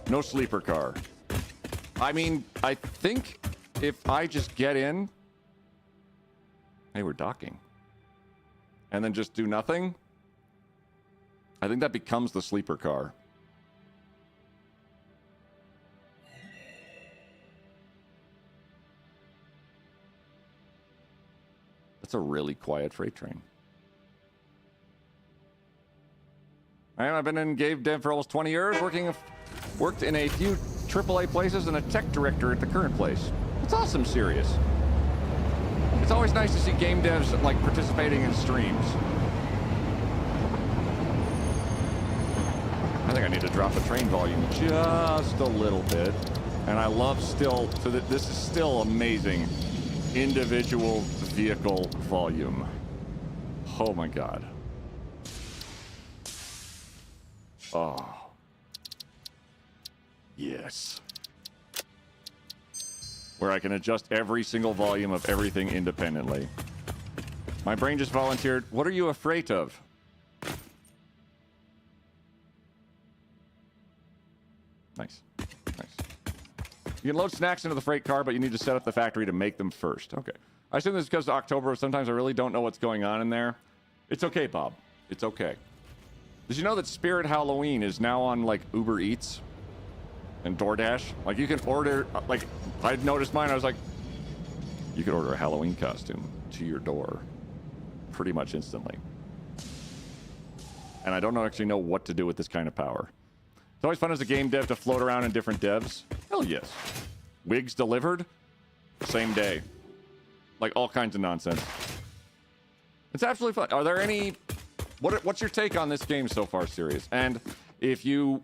No sleeper car. I mean, I think if I just get in... Hey, we're docking. And then just do nothing. I think that becomes the sleeper car. That's a really quiet freight train. I've been in game dev for almost 20 years, worked in a few AAA places and a tech director at the current place. It's awesome, serious. It's always nice to see game devs like participating in streams. I think I need to drop the train volume just a little bit. And I love still, so that this is still amazing individual vehicle volume. Oh my God. Oh. Yes. Where I can adjust every single volume of everything independently. My brain just volunteered, what are you afraid of? Nice. Nice. You can load snacks into the freight car, but you need to set up the factory to make them first. Okay. I assume this is because of October. Sometimes I really don't know what's going on in there. It's okay, Bob. It's okay. Did you know that Spirit Halloween is now on, like, Uber Eats and DoorDash? Like, you can order... Like, I noticed mine. I was like, you could order a Halloween costume to your door pretty much instantly. And I don't actually know what to do with this kind of power. It's always fun as a game dev to float around in different devs. Hell yes. Wigs delivered, same day. Like all kinds of nonsense. It's absolutely fun. Are there any... What's your take on this game so far, Sirius? And if you...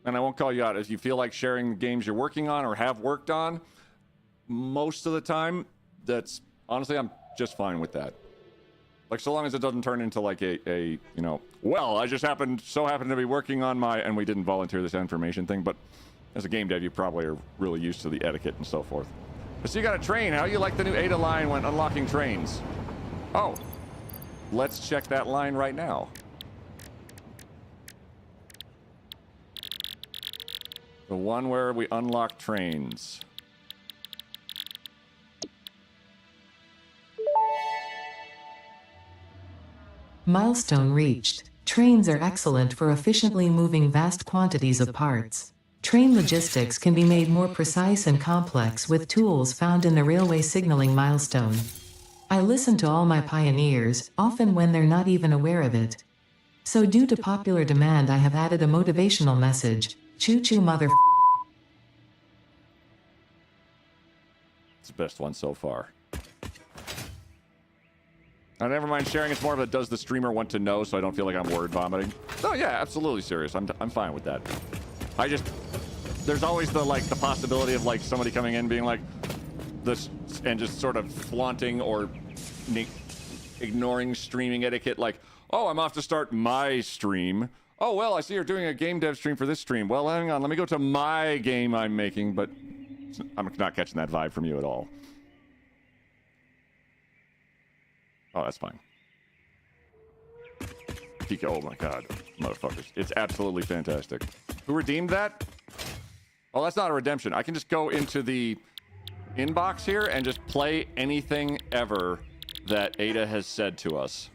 And I won't call you out. If you feel like sharing the games you're working on or have worked on, most of the time, that's... Honestly, I'm just fine with that. Like, so long as it doesn't turn into like a you know, well, I just happened to be working on my, and we didn't volunteer this information thing, but as a game dev, you probably are really used to the etiquette and so forth. So you got a train. How do you like the new Ada line when unlocking trains? Oh, let's check that line right now. The one where we unlock trains. Milestone reached. Trains are excellent for efficiently moving vast quantities of parts. Train logistics can be made more precise and complex with tools found in the railway signaling milestone. I listen to all my pioneers, often when they're not even aware of it. So due to popular demand, I have added a motivational message. Choo-choo mother... It's the best one so far. Oh, never mind sharing. It's more of a does the streamer want to know so I don't feel like I'm word vomiting. Oh, yeah, absolutely serious. I'm fine with that. I just... there's always the possibility of like somebody coming in being like this and just sort of flaunting or ignoring streaming etiquette, like, oh, I'm off to start my stream. Oh, well, I see you're doing a game dev stream for this stream. Well, hang on, let me go to my game I'm making, but I'm not catching that vibe from you at all. Oh, that's fine. PK, oh my god, motherfuckers. It's absolutely fantastic. Who redeemed that? Oh, that's not a redemption. I can just go into the inbox here and just play anything ever that Ada has said to us.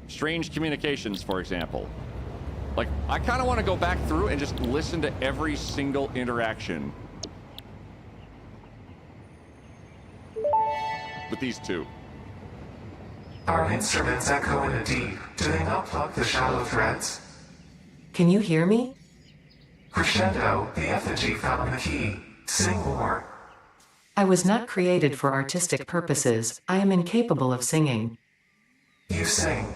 Strange communications, for example. Like, I kind of want to go back through and just listen to every single interaction with these two. Our instruments echo in the deep. Do they not plug the shallow threads? Can you hear me? Crescendo, the effigy found the key. Sing more. I was not created for artistic purposes. I am incapable of singing. You sing.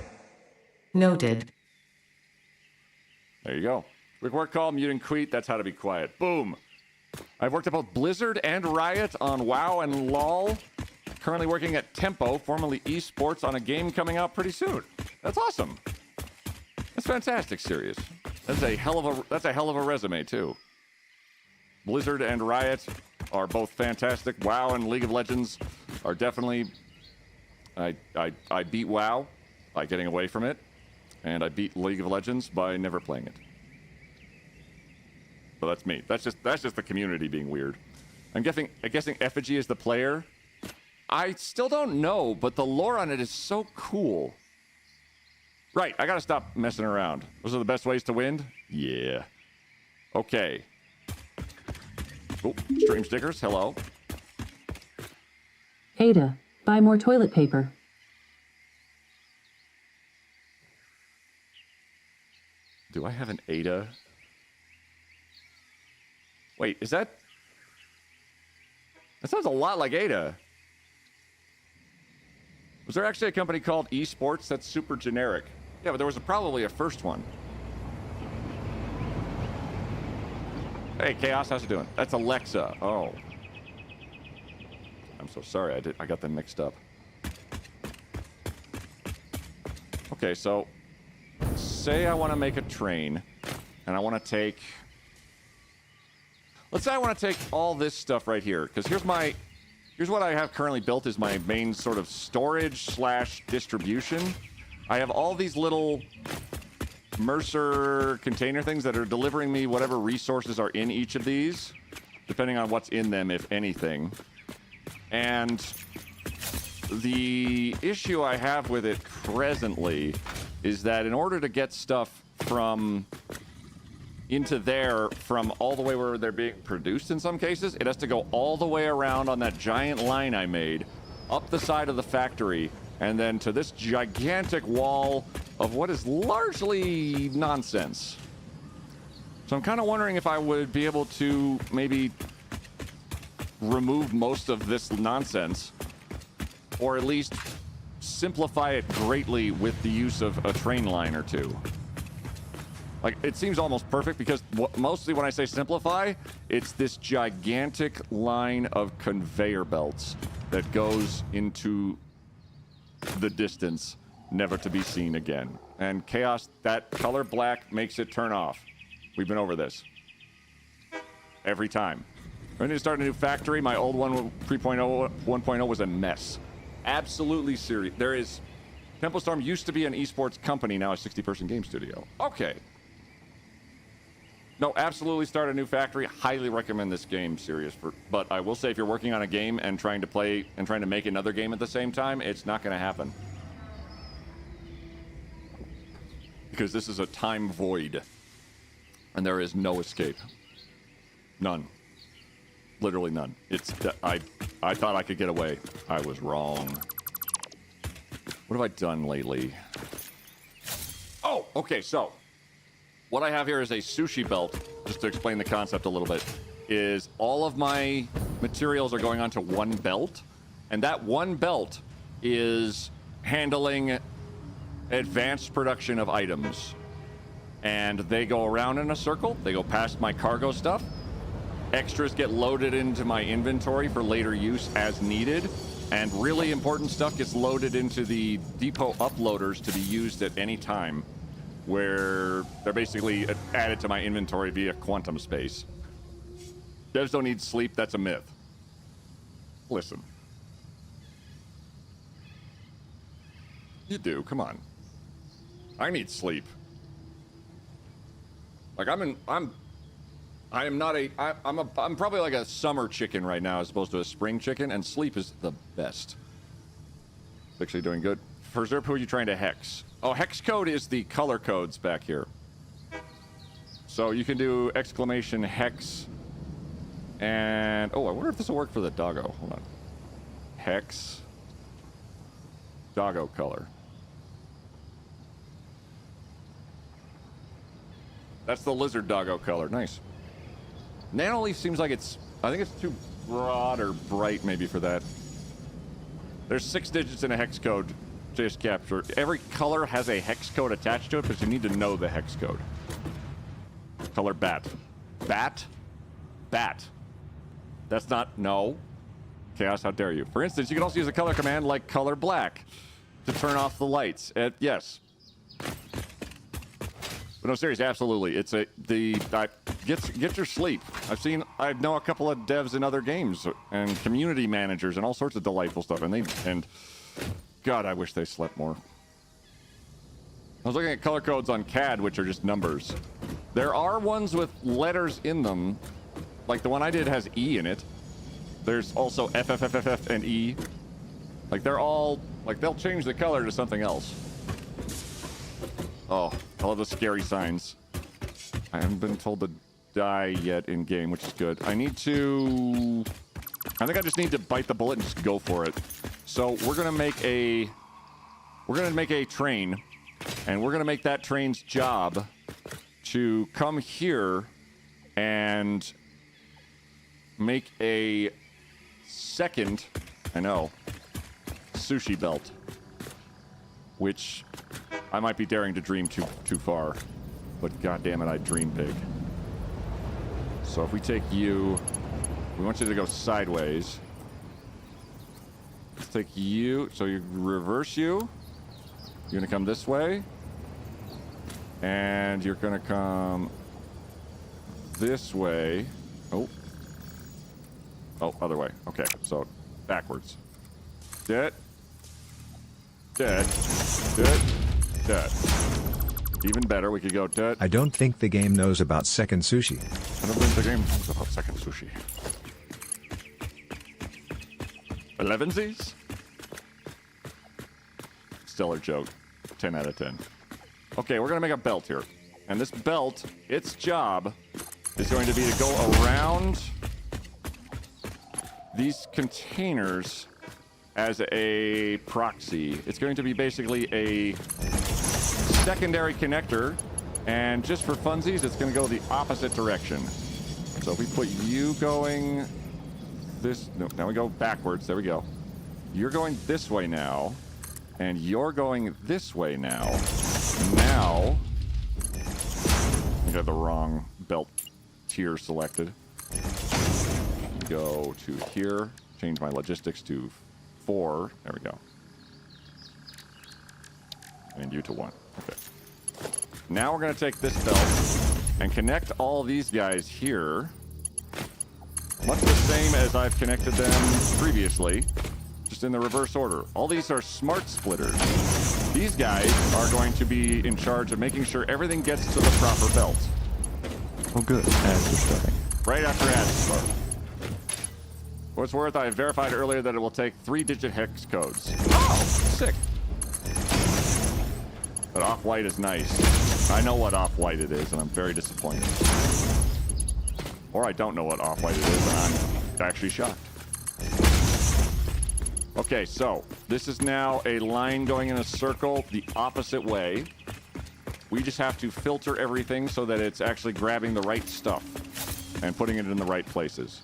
Noted. There you go. Quick work call, mute and tweet. That's how to be quiet. Boom. I've worked at both Blizzard and Riot on WoW and LOL. Currently working at Tempo, formerly esports, on a game coming out pretty soon. That's awesome. That's fantastic, Sirius. That's a hell of a resume too. Blizzard and Riot are both fantastic. WoW and League of Legends are definitely. I beat WoW by getting away from it, and I beat League of Legends by never playing it. So that's me. That's just the community being weird. I'm guessing Effigy is the player. I still don't know, but the lore on it is so cool. Right, I gotta stop messing around. Those are the best ways to win? Yeah. Okay. Oh, stream stickers, hello. Ada, buy more toilet paper. Do I have an Ada? Wait, is that... That sounds a lot like Ada. Was there actually a company called Esports? That's super generic. Yeah, but there was probably a first one. Hey, Chaos, how's it doing? That's Alexa. Oh. I'm so sorry. I got them mixed up. Okay, so say I want to make a train, and I want to take... Let's say I want to take all this stuff right here, because here's what I have currently built is my main sort of storage / distribution. I have all these little Mercer container things that are delivering me whatever resources are in each of these, depending on what's in them, if anything. And the issue I have with it presently is that in order to get stuff from into there from all the way where they're being produced in some cases, it has to go all the way around on that giant line I made, up the side of the factory, and then to this gigantic wall of what is largely nonsense. So I'm kind of wondering if I would be able to maybe remove most of this nonsense, or at least simplify it greatly with the use of a train line or two. Like, it seems almost perfect because mostly when I say simplify, it's this gigantic line of conveyor belts that goes into the distance, never to be seen again. And Chaos, that color black makes it turn off. We've been over this. Every time. I need to start a new factory. My old one, 3.0, 1.0 was a mess. Absolutely serious. There is... Temple Storm used to be an esports company, now a 60-person game studio. Okay. No, absolutely start a new factory. Highly recommend this game series. But I will say if you're working on a game and trying to play and trying to make another game at the same time, it's not going to happen. Because this is a time void. And there is no escape. None. Literally none. It's... I thought I could get away. I was wrong. What have I done lately? Oh, okay, so... What I have here is a sushi belt, just to explain the concept a little bit, is all of my materials are going onto one belt, and that one belt is handling advanced production of items. and they go around in a circle. They go past my cargo stuff. Extras get loaded into my inventory for later use as needed, and really important stuff gets loaded into the depot uploaders to be used at any time, where they're basically added to my inventory via quantum space. Devs don't need sleep. That's a myth. Listen. You do. Come on. I need sleep. Like I'm probably like a summer chicken right now as opposed to a spring chicken, and sleep is the best. Actually doing good. For Zerp, who are you trying to hex? Oh, hex code is the color codes back here. So you can do exclamation hex and... Oh, I wonder if this will work for the doggo. Hold on. Hex doggo color. That's the lizard doggo color. Nice. Nanoleaf seems like it's... I think it's too broad or bright maybe for that. There's 6 digits in a hex code. Just capture. Every color has a hex code attached to it, but you need to know the hex code. Color bat. Bat? Bat. That's not... No. Chaos, how dare you. For instance, you can also use a color command like color black to turn off the lights. Yes. But no, seriously, absolutely. It's get your sleep. I know a couple of devs in other games and community managers and all sorts of delightful stuff, and God, I wish they slept more. I was looking at color codes on CAD, which are just numbers. There are ones with letters in them, like the one I did has E in it. There's also F, F, F, F, F, and E. Like they're all like they'll change the color to something else. Oh, I love the scary signs. I haven't been told to die yet in game, which is good. I think I just need to bite the bullet and just go for it. So we're gonna make a train, and we're gonna make that train's job to come here and make a second, I know, sushi belt, which I might be daring to dream too far, but goddamn it, I dream big. So if we take you, we want you to go sideways. Let's take you, so you reverse you. You're gonna come this way, and you're gonna come this way. Oh, other way. Okay, so backwards. Dead. Dead. Dead. Dead. Even better, we could go dead. I don't think the game knows about second sushi. I don't think the game knows about second sushi. 11sies? Stellar joke. 10 out of 10. Okay, we're gonna make a belt here. And this belt, its job is going to be to go around these containers as a proxy. It's going to be basically a secondary connector, and just for funsies, it's going to go the opposite direction. So if we put you going this... No, now we go backwards. There we go. You're going this way now, and you're going this way now. Now... I got the wrong belt tier selected. Go to here. Change my logistics to 4. There we go. And you to 1. Okay. Now we're going to take this belt and connect all these guys here. Much the same as I've connected them previously, just in the reverse order. All these are smart splitters. These guys are going to be in charge of making sure everything gets to the proper belt. Oh good, ads are starting. Right after ads start. For what's worth, I verified earlier that it will take 3-digit hex codes. Oh, sick. But off-white is nice. I know what off-white it is, and I'm very disappointed. Or I don't know what off-white it is, and I'm actually shocked. Okay, so this is now a line going in a circle the opposite way. We just have to filter everything so that it's actually grabbing the right stuff and putting it in the right places.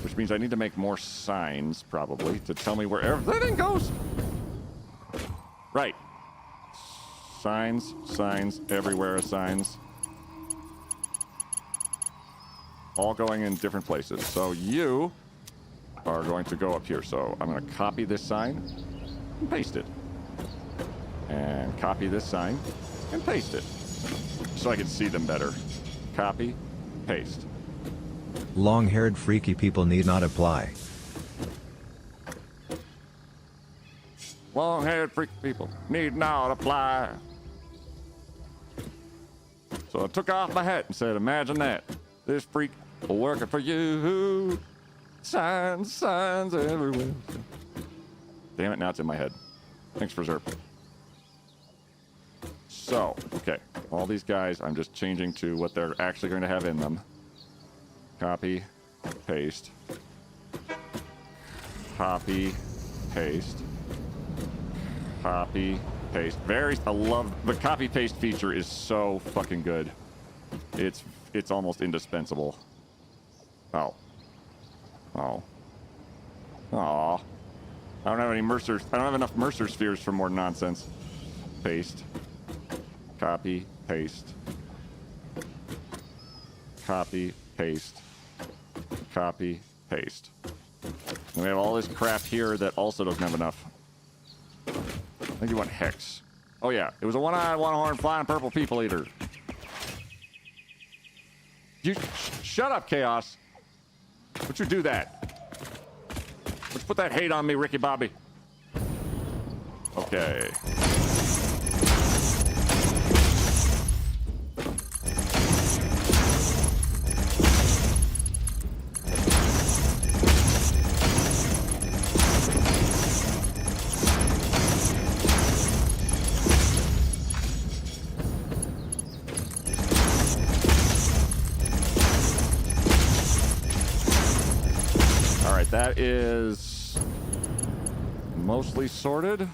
Which means I need to make more signs, probably, to tell me where everything goes. Right. Signs, signs, everywhere signs. All going in different places. So you are going to go up here. So I'm going to copy this sign and paste it. And copy this sign and paste it. So I can see them better. Copy, paste. Long-haired freaky people need not apply. Long-haired freaky people need not apply. So I took off my hat and said, imagine that. This freak working for you. Signs, signs everywhere. Damn it, now it's in my head. Thanks for Zerp. So, okay. All these guys, I'm just changing to what they're actually going to have in them. Copy, paste. Copy, paste. Copy, paste. I love the copy paste feature is so fucking good. It's almost indispensable. Oh. Oh. Aw. I don't have any Mercer. I don't have enough Mercer spheres for more nonsense. Paste. Copy, paste. Copy, paste. Copy, paste. And we have all this crap here that also doesn't have enough. I think you want hex. Oh yeah, it was a one-eyed, one-horned, flying purple people eater. You shut up, Chaos. Would you do that? Would you put that hate on me, Ricky Bobby? Okay. That is mostly sorted.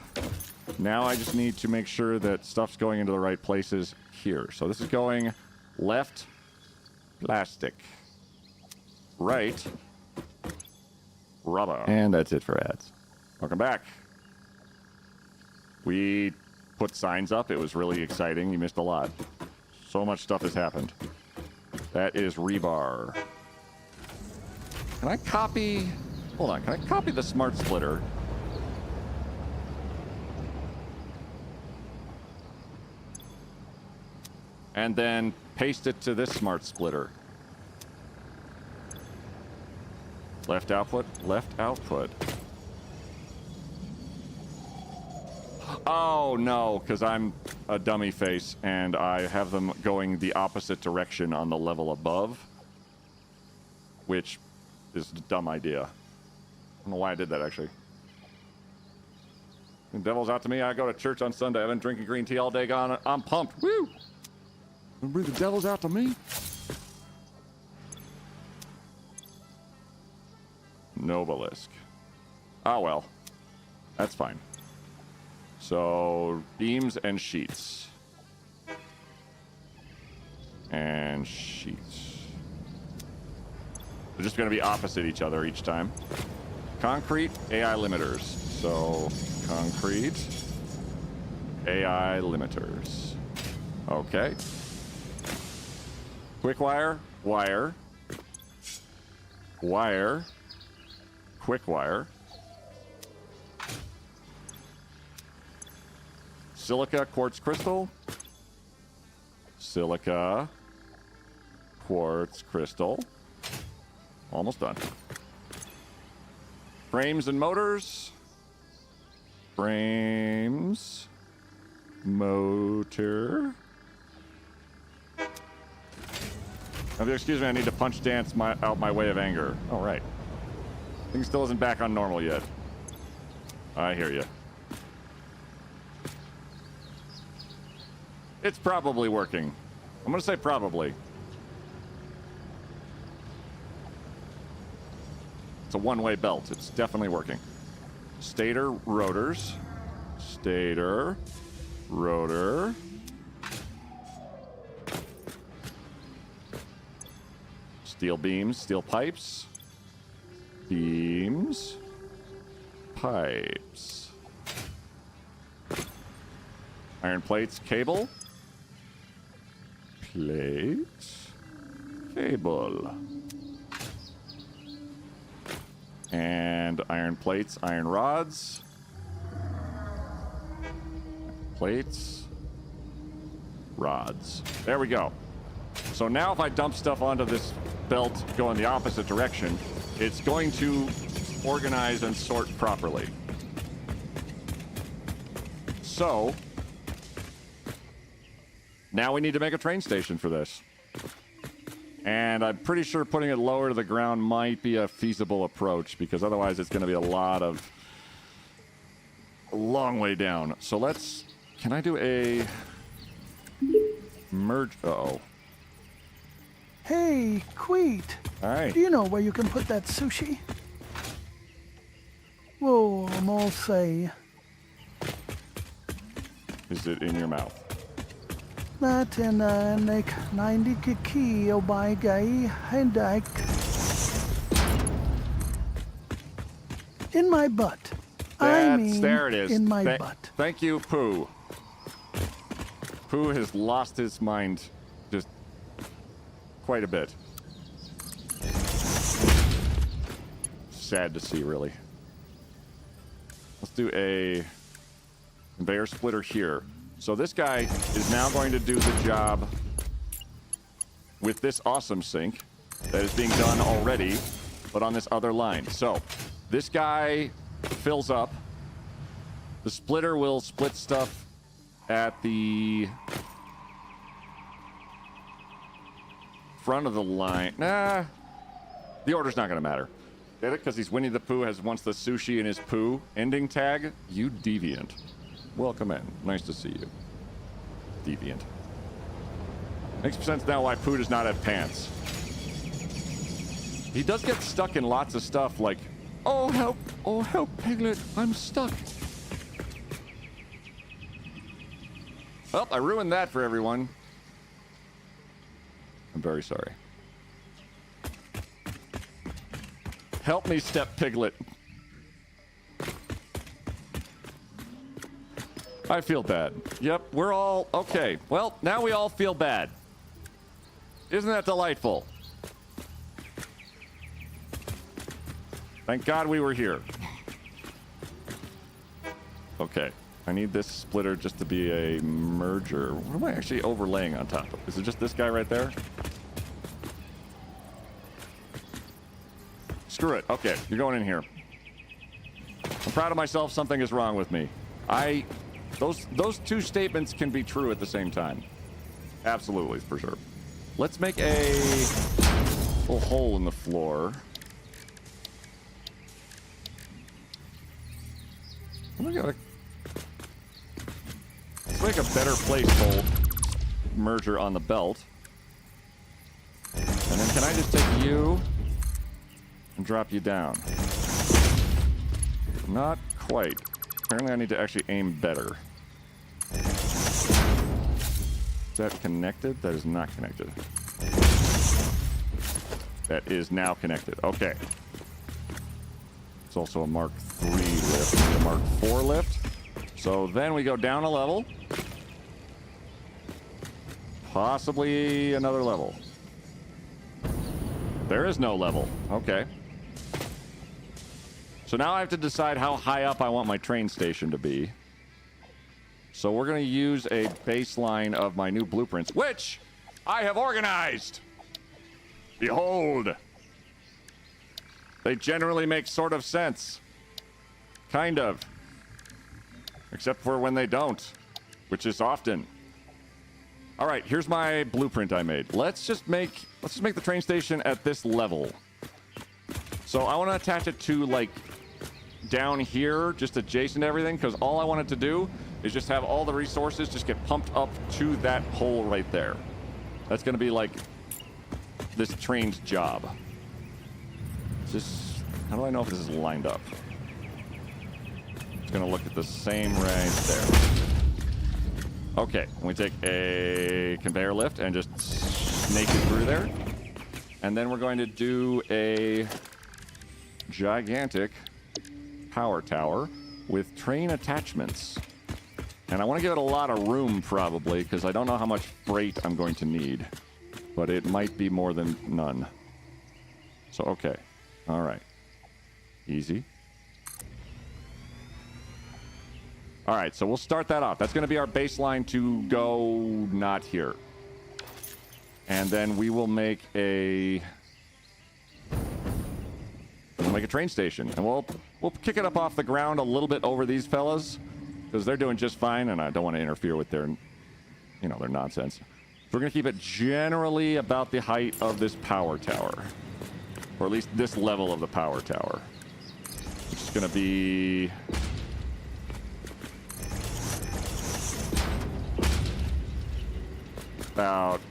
Now I just need to make sure that stuff's going into the right places here. So this is going left, plastic, right, rubber. And that's it for ads. Welcome back. We put signs up. It was really exciting. You missed a lot. So much stuff has happened. That is rebar. Can I copy... Hold on, can I copy the smart splitter? And then paste it to this smart splitter. Left output, left output. Oh no, because I'm a dummy face and I have them going the opposite direction on the level above, which is a dumb idea. I don't know why I did that, actually. The devil's out to me. I go to church on Sunday. I've been drinking green tea all day gone. I'm pumped. Woo! The devil's out to me? Nobelisk. Oh, well. That's fine. So, beams and sheets. And sheets. They're just going to be opposite each other each time. Concrete, AI limiters. So, concrete, AI limiters. Okay. Quick wire, wire, wire, quick wire. Silica, quartz crystal. Silica, quartz crystal. Almost done. Frames and motors. Frames. Motor. Now, if you excuse me, I need to punch dance out my way of anger. All right. Thing still isn't back on normal yet. I hear you. It's probably working. I'm going to say probably. It's a one-way belt. It's definitely working. Stator, rotors. Stator, rotor. Steel beams, steel pipes. Beams. Pipes. Iron plates, cable. Plates, cable. And iron plates, iron rods. Plates, rods. There we go. So now if I dump stuff onto this belt going the opposite direction, it's going to organize and sort properly. So now we need to make a train station for this. And I'm pretty sure putting it lower to the ground might be a feasible approach, because otherwise it's going to be a long way down. So let's, can I do a merge? Uh-oh. Hey, Queet. Hi. Do you know where you can put that sushi? Whoa, I'll say. Is it in your mouth? That and Nick 90 kiki oh by gay and in my butt. There it is. In my butt. Thank you, Pooh. Pooh has lost his mind just quite a bit. Sad to see, really. Let's do a conveyor splitter here. So this guy is now going to do the job with this awesome sink that is being done already, but on this other line. So this guy fills up. The splitter will split stuff at the front of the line. Nah, the order's not going to matter. Get it? Because he's Winnie the Pooh, wants the sushi in his poo. Ending tag, you deviant. Welcome in. Nice to see you. Deviant. Makes sense now why Pooh does not have pants. He does get stuck in lots of stuff like, oh help, Piglet, I'm stuck. Well, I ruined that for everyone. I'm very sorry. Help me, Step Piglet. I feel bad. Yep, we're all okay. Well, now we all feel bad. Isn't that delightful? Thank God we were here. Okay, I need this splitter just to be a merger. What am I actually overlaying on top of? Is it just this guy right there? Screw it. Okay, you're going in here. I'm proud of myself. Something is wrong with me. Those two statements can be true at the same time. Absolutely, for sure. Let's make a little hole in the floor. Let's make a better placeholder merger on the belt. And then can I just take you and drop you down? Not quite. Apparently I need to actually aim better. Is that connected? That is not connected. That is now connected. Okay. It's also a Mark III lift and a Mark IV lift. So then we go down a level. Possibly another level. There is no level. Okay. So now I have to decide how high up I want my train station to be. So we're going to use a baseline of my new blueprints, which I have organized. Behold. They generally make sort of sense. Kind of. Except for when they don't, which is often. All right, here's my blueprint I made. Let's just make the train station at this level. So I want to attach it to like down here, just adjacent to everything, because all I want it to do is just have all the resources just get pumped up to that hole right there. That's going to be like this train's job. Just, how do I know if this is lined up? It's going to look at the same right there. Okay, we take a conveyor lift and just snake it through there. And then we're going to do a gigantic power tower with train attachments. And I want to give it a lot of room, probably, because I don't know how much freight I'm going to need. But it might be more than none. So, okay. All right. Easy. All right, so we'll start that off. That's going to be our baseline to go not here. And then we will make a... We'll make a train station. And we'll kick it up off the ground a little bit over these fellas. Because they're doing just fine, and I don't want to interfere with their, you know, their nonsense. So we're going to keep it generally about the height of this power tower. Or at least this level of the power tower. Which is going to be... about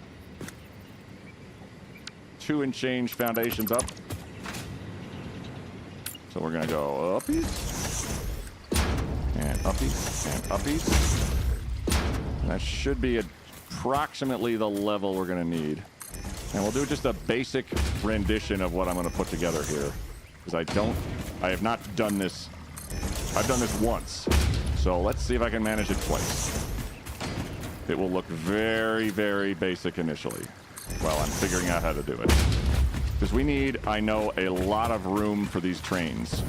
2 and change foundations up. So we're gonna go uppies and uppies and uppies. And that should be approximately the level we're gonna need. And we'll do just a basic rendition of what I'm gonna put together here. Because I have not done this. I've done this once. So let's see if I can manage it twice. It will look very, very basic initially while I'm figuring out how to do it. Because we need, I know, a lot of room for these trains.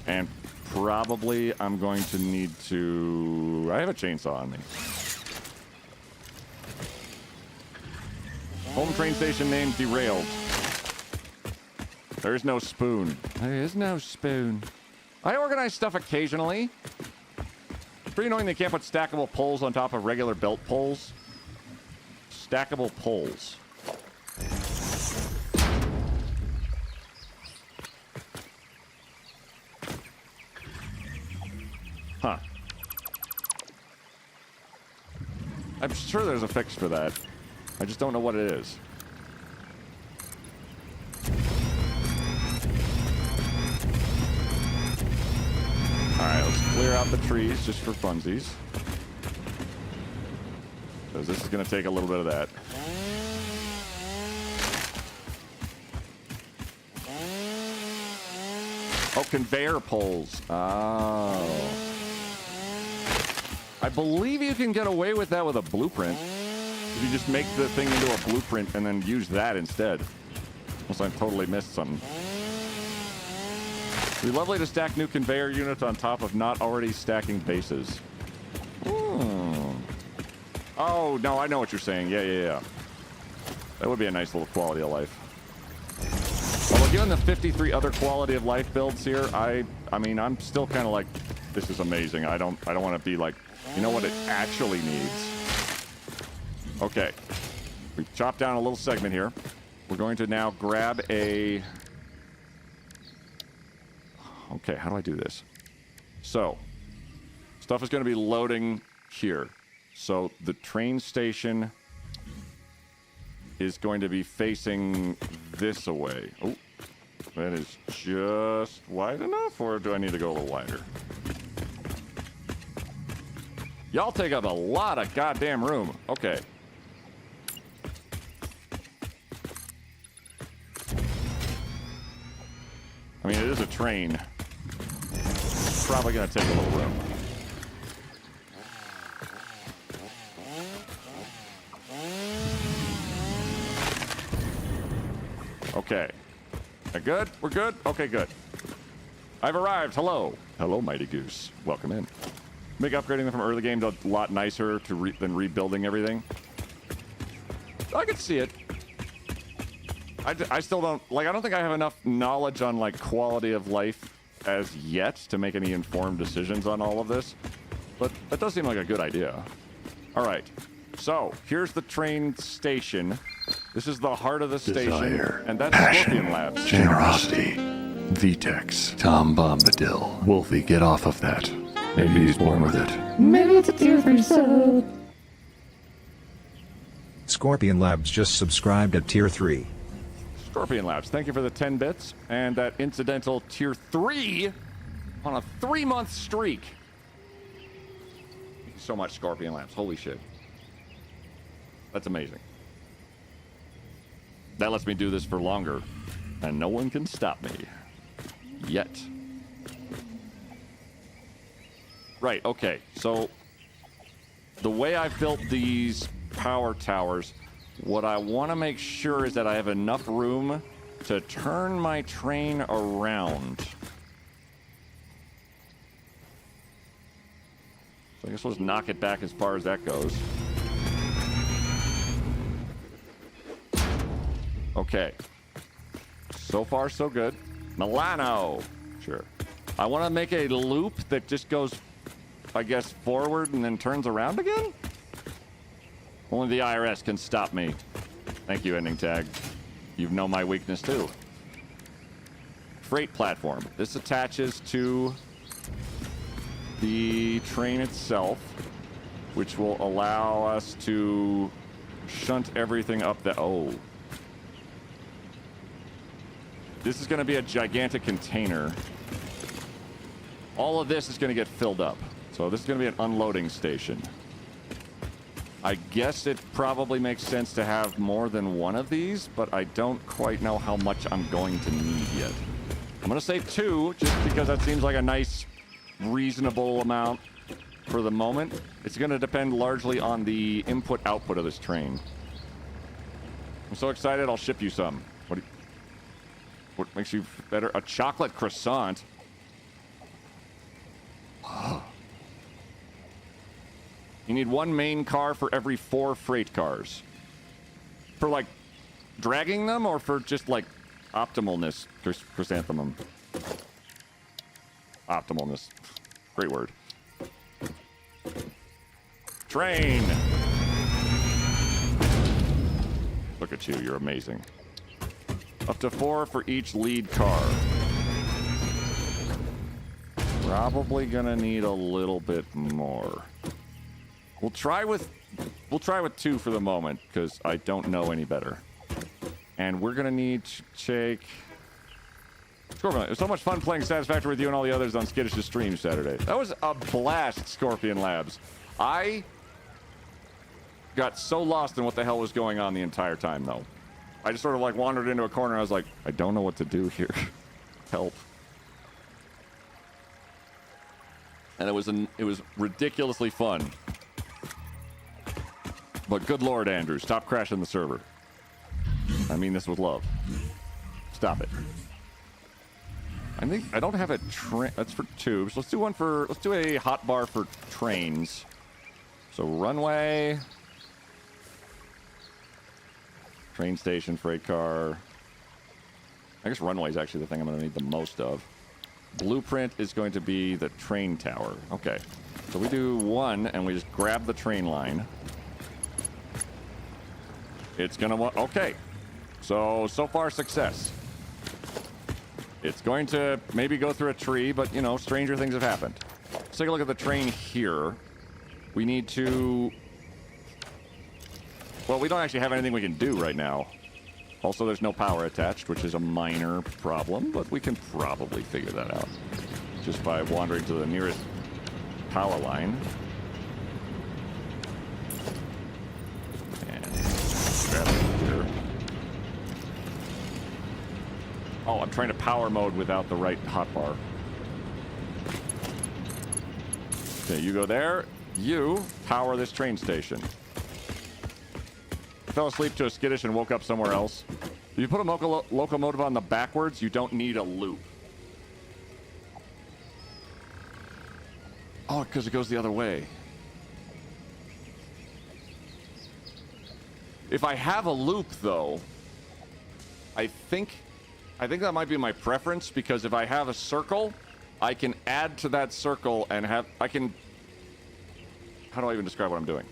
And probably I'm going to need to... I have a chainsaw on me. Home train station named Derailed. There's no spoon. There is no spoon. I organize stuff occasionally. Pretty annoying they can't put stackable poles on top of regular belt poles. Stackable poles. Huh. I'm sure there's a fix for that. I just don't know what it is. Alright, let's clear out the trees just for funsies. Because this is going to take a little bit of that. Oh, conveyor poles. Oh. I believe you can get away with that with a blueprint. If you just make the thing into a blueprint and then use that instead. Unless I've totally missed something. It'd be lovely to stack new conveyor units on top of not already stacking bases. Oh, no, I know what you're saying. Yeah. That would be a nice little quality of life. Although given the 53 other quality of life builds here, I mean, I'm still kind of like, this is amazing. I don't want to be like, you know what it actually needs. Okay. We've chopped down a little segment here. We're going to now grab a... Okay, how do I do this? So, stuff is going to be loading here. So, the train station is going to be facing this away. Oh, that is just wide enough, or do I need to go a little wider? Y'all take up a lot of goddamn room. Okay. I mean, it is a train. Probably going to take a little room. Okay. Are good? We're good? Okay, good. I've arrived. Hello. Hello, Mighty Goose. Welcome in. Make upgrading them from early game a lot nicer than rebuilding everything. I can see it. I still don't... Like, I don't think I have enough knowledge on, like, quality of life as yet to make any informed decisions on all of this. But that does seem like a good idea. All right. So, here's the train station. This is the heart of the station. Desire, And that's passion, Scorpion Labs. generosity. VTEX, Tom Bombadil. Wolfie, get off of that. Maybe he's born with it. Maybe it's a tier 3 sub. Scorpion Labs just subscribed at tier 3. Scorpion Labs, thank you for the 10 bits and that incidental tier 3 on a 3-month streak. Thank you so much, Scorpion Labs. Holy shit. That's amazing. That lets me do this for longer, and no one can stop me. Yet. Right, okay. So, the way I've built these power towers, what I want to make sure is that I have enough room to turn my train around. So I guess we'll just knock it back as far as that goes. Okay. So far, so good. Milano. Sure. I want to make a loop that just goes, I guess, forward and then turns around again? Only the IRS can stop me. Thank you, ending tag. You know my weakness, too. Freight platform. This attaches to the train itself, which will allow us to shunt everything up the... Oh. This is going to be a gigantic container. All of this is going to get filled up. So this is going to be an unloading station. I guess it probably makes sense to have more than one of these, but I don't quite know how much I'm going to need yet. I'm going to say 2, just because that seems like a nice, reasonable amount for the moment. It's going to depend largely on the input-output of this train. I'm so excited, I'll ship you some. What makes you better? A chocolate croissant? You need 1 main car for every 4 freight cars. For, like, dragging them, or for just, like, optimalness? Chrysanthemum. Optimalness. Great word. Train! Look at you, you're amazing. Up to 4 for each lead car. Probably gonna need a little bit more. We'll try with 2 for the moment, because I don't know any better. And we're gonna need to take... Scorpion, it was so much fun playing Satisfactory with you and all the others on Skiddish's stream Saturday. That was a blast, Scorpion Labs. I got so lost in what the hell was going on the entire time, though. I just sort of like wandered into a corner and I was like, I don't know what to do here. Help. And it was ridiculously fun. But good Lord, Andrew, stop crashing the server. I mean this with love. Stop it. I think I don't have a train. That's for tubes. Let's do a hot bar for trains. So runway, train station, freight car. I guess runway is actually the thing I'm going to need the most of. Blueprint is going to be the train tower. Okay. So we do 1 and we just grab the train line. It's going to... Okay. So far, success. It's going to maybe go through a tree, but, you know, stranger things have happened. Let's take a look at the train here. We need to... Well, we don't actually have anything we can do right now. Also, there's no power attached, which is a minor problem, but we can probably figure that out just by wandering to the nearest power line. And grab it here. Oh, I'm trying to power mode without the right hotbar. Okay, you go there. You power this train station. Fell asleep to a skittish and woke up somewhere else. If you put a locomotive on the backwards, you don't need a loop. Oh, because it goes the other way. If I have a loop, though, I think that might be my preference, because if I have a circle, I can add to that circle and have... I can... How do I even describe what I'm doing?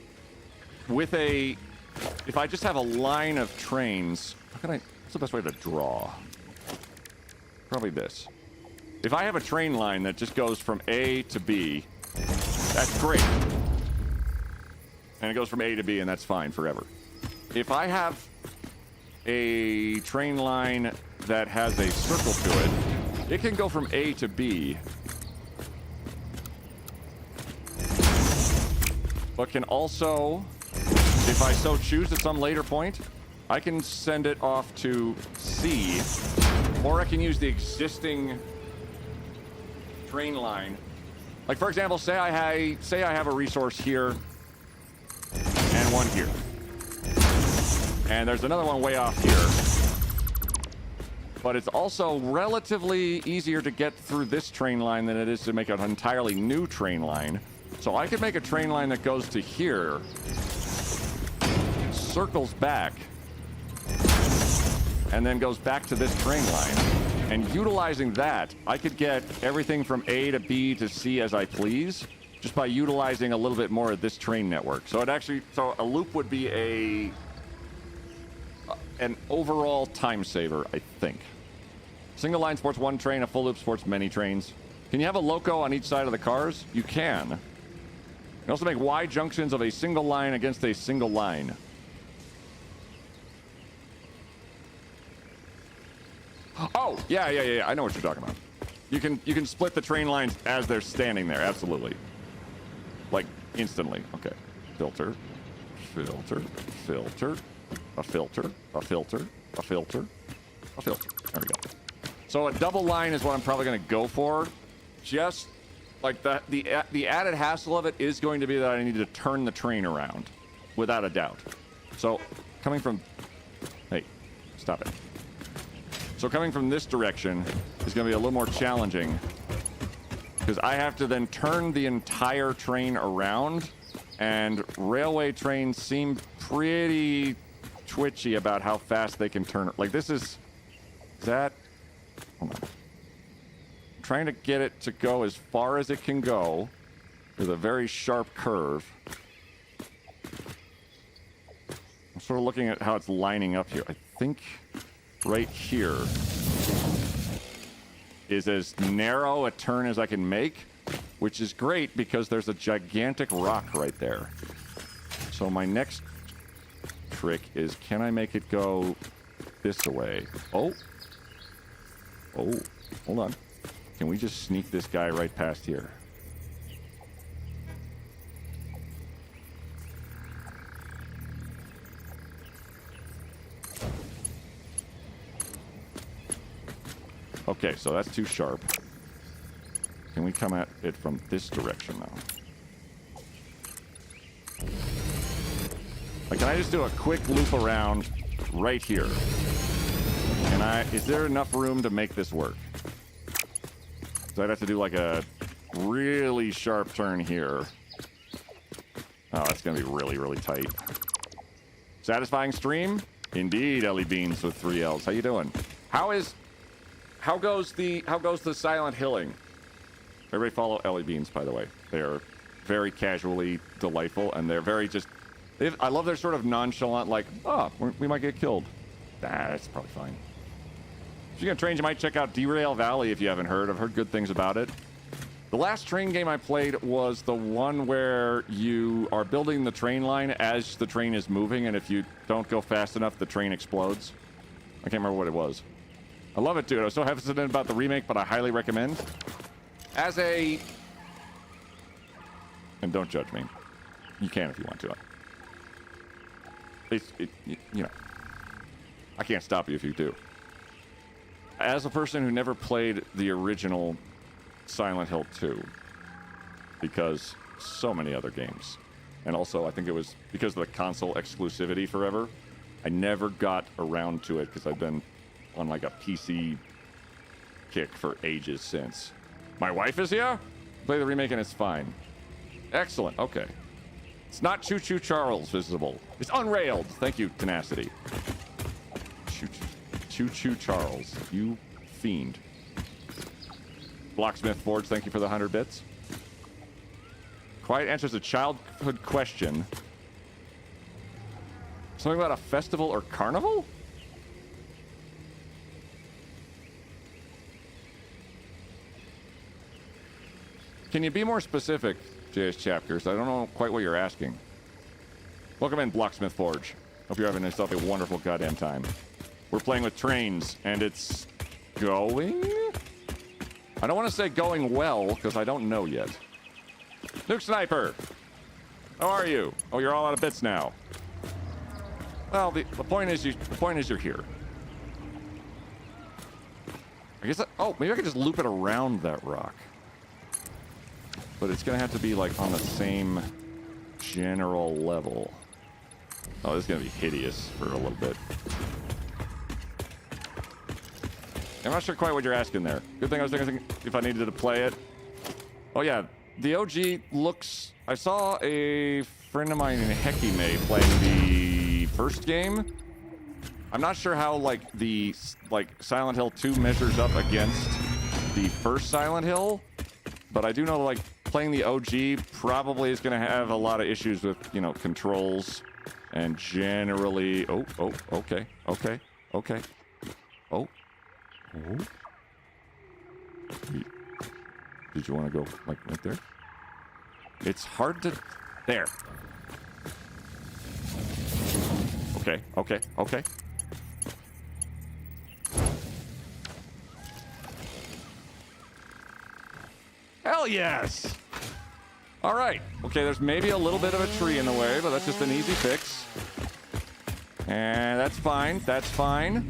With a... If I just have a line of trains... What's the best way to draw? Probably this. If I have a train line that just goes from A to B, that's great. And it goes from A to B, and that's fine forever. If I have a train line that has a circle to it, it can go from A to B, but can also, if I so choose at some later point, I can send it off to C, or I can use the existing train line. Like, for example, say I have a resource here and one here. And there's another one way off here. But it's also relatively easier to get through this train line than it is to make an entirely new train line. So I could make a train line that goes to here, circles back, and then goes back to this train line. And utilizing that, I could get everything from A to B to C as I please, just by utilizing a little bit more of this train network. So a loop would be an overall time saver, I think. Single line sports one train, a full loop sports many trains. Can you have a loco on each side of the cars? You can. You can also make Y junctions of a single line against a single line. Oh, yeah. I know what you're talking about. You can split the train lines as they're standing there. Absolutely. Like, instantly. Okay. Filter. Filter. Filter. A filter. A filter. A filter. A filter. There we go. So a double line is what I'm probably going to go for. Just, like, the added hassle of it is going to be that I need to turn the train around. Without a doubt. So, coming from... Hey, stop it. So coming from this direction is going to be a little more challenging because I have to then turn the entire train around, and railway trains seem pretty twitchy about how fast they can turn. Like, this is that. Hold on. I'm trying to get it to go as far as it can go with a very sharp curve. I'm sort of looking at how it's lining up here. I think right here is as narrow a turn as I can make, which is great because there's a gigantic rock right there. So my next trick is, can I make it go this way? Oh, hold on. Can we just sneak this guy right past here? Okay, so that's too sharp. Can we come at it from this direction now? Like, can I just do a quick loop around right here? Is there enough room to make this work? So I'd have to do like a really sharp turn here. Oh, that's gonna be really, really tight. Satisfying stream? Indeed, Ellie Beans with 3 L's. How you doing? How goes the silent hilling? Everybody follow Ellie Beans, by the way. They are very casually delightful, and they're very just... I love their sort of nonchalant, like, oh, we might get killed. That's probably fine. If you're gonna train, you might check out Derail Valley if you haven't heard. I've heard good things about it. The last train game I played was the one where you are building the train line as the train is moving, and if you don't go fast enough, the train explodes. I can't remember what it was. I love it, dude. I was so hesitant about the remake, but I highly recommend. And don't judge me. You can if you want to. You know, I can't stop you if you do. As a person who never played the original Silent Hill 2, because so many other games, and also I think it was because of the console exclusivity forever, I never got around to it because I've been on like a PC kick for ages since. My wife is here? Play the remake and it's fine. Excellent, okay. It's not Choo Choo Charles visible. It's unrailed. Thank you, Tenacity. Choo Choo Charles, you fiend. Blocksmith Forge, thank you for the 100 bits. Quiet answers a childhood question. Something about a festival or carnival? Can you be more specific, JS Chapters? I don't know quite what you're asking. Welcome in, Blocksmith Forge. Hope you're having yourself a wonderful goddamn time. We're playing with trains, and it's going? I don't want to say going well, because I don't know yet. Nuke Sniper! How are you? Oh, you're all out of bits now. Well, the point is you're here. I guess oh, maybe I could just loop it around that rock. but it's gonna have to be like on the same general level. Oh, this is gonna be hideous for a little bit. I'm not sure quite what you're asking there. Good thing I was thinking if I needed to play it. Oh yeah, the OG looks... I saw a friend of mine in Hekime playing the first game. I'm not sure how like the Silent Hill 2 measures up against the first Silent Hill, but I do know like playing the OG probably is going to have a lot of issues with, you know, controls and generally... Oh, okay. Oh. Did you want to go like right there? It's hard to... There. Okay. Hell yes! All right. Okay, there's maybe a little bit of a tree in the way, but that's just an easy fix. And that's fine. That's fine.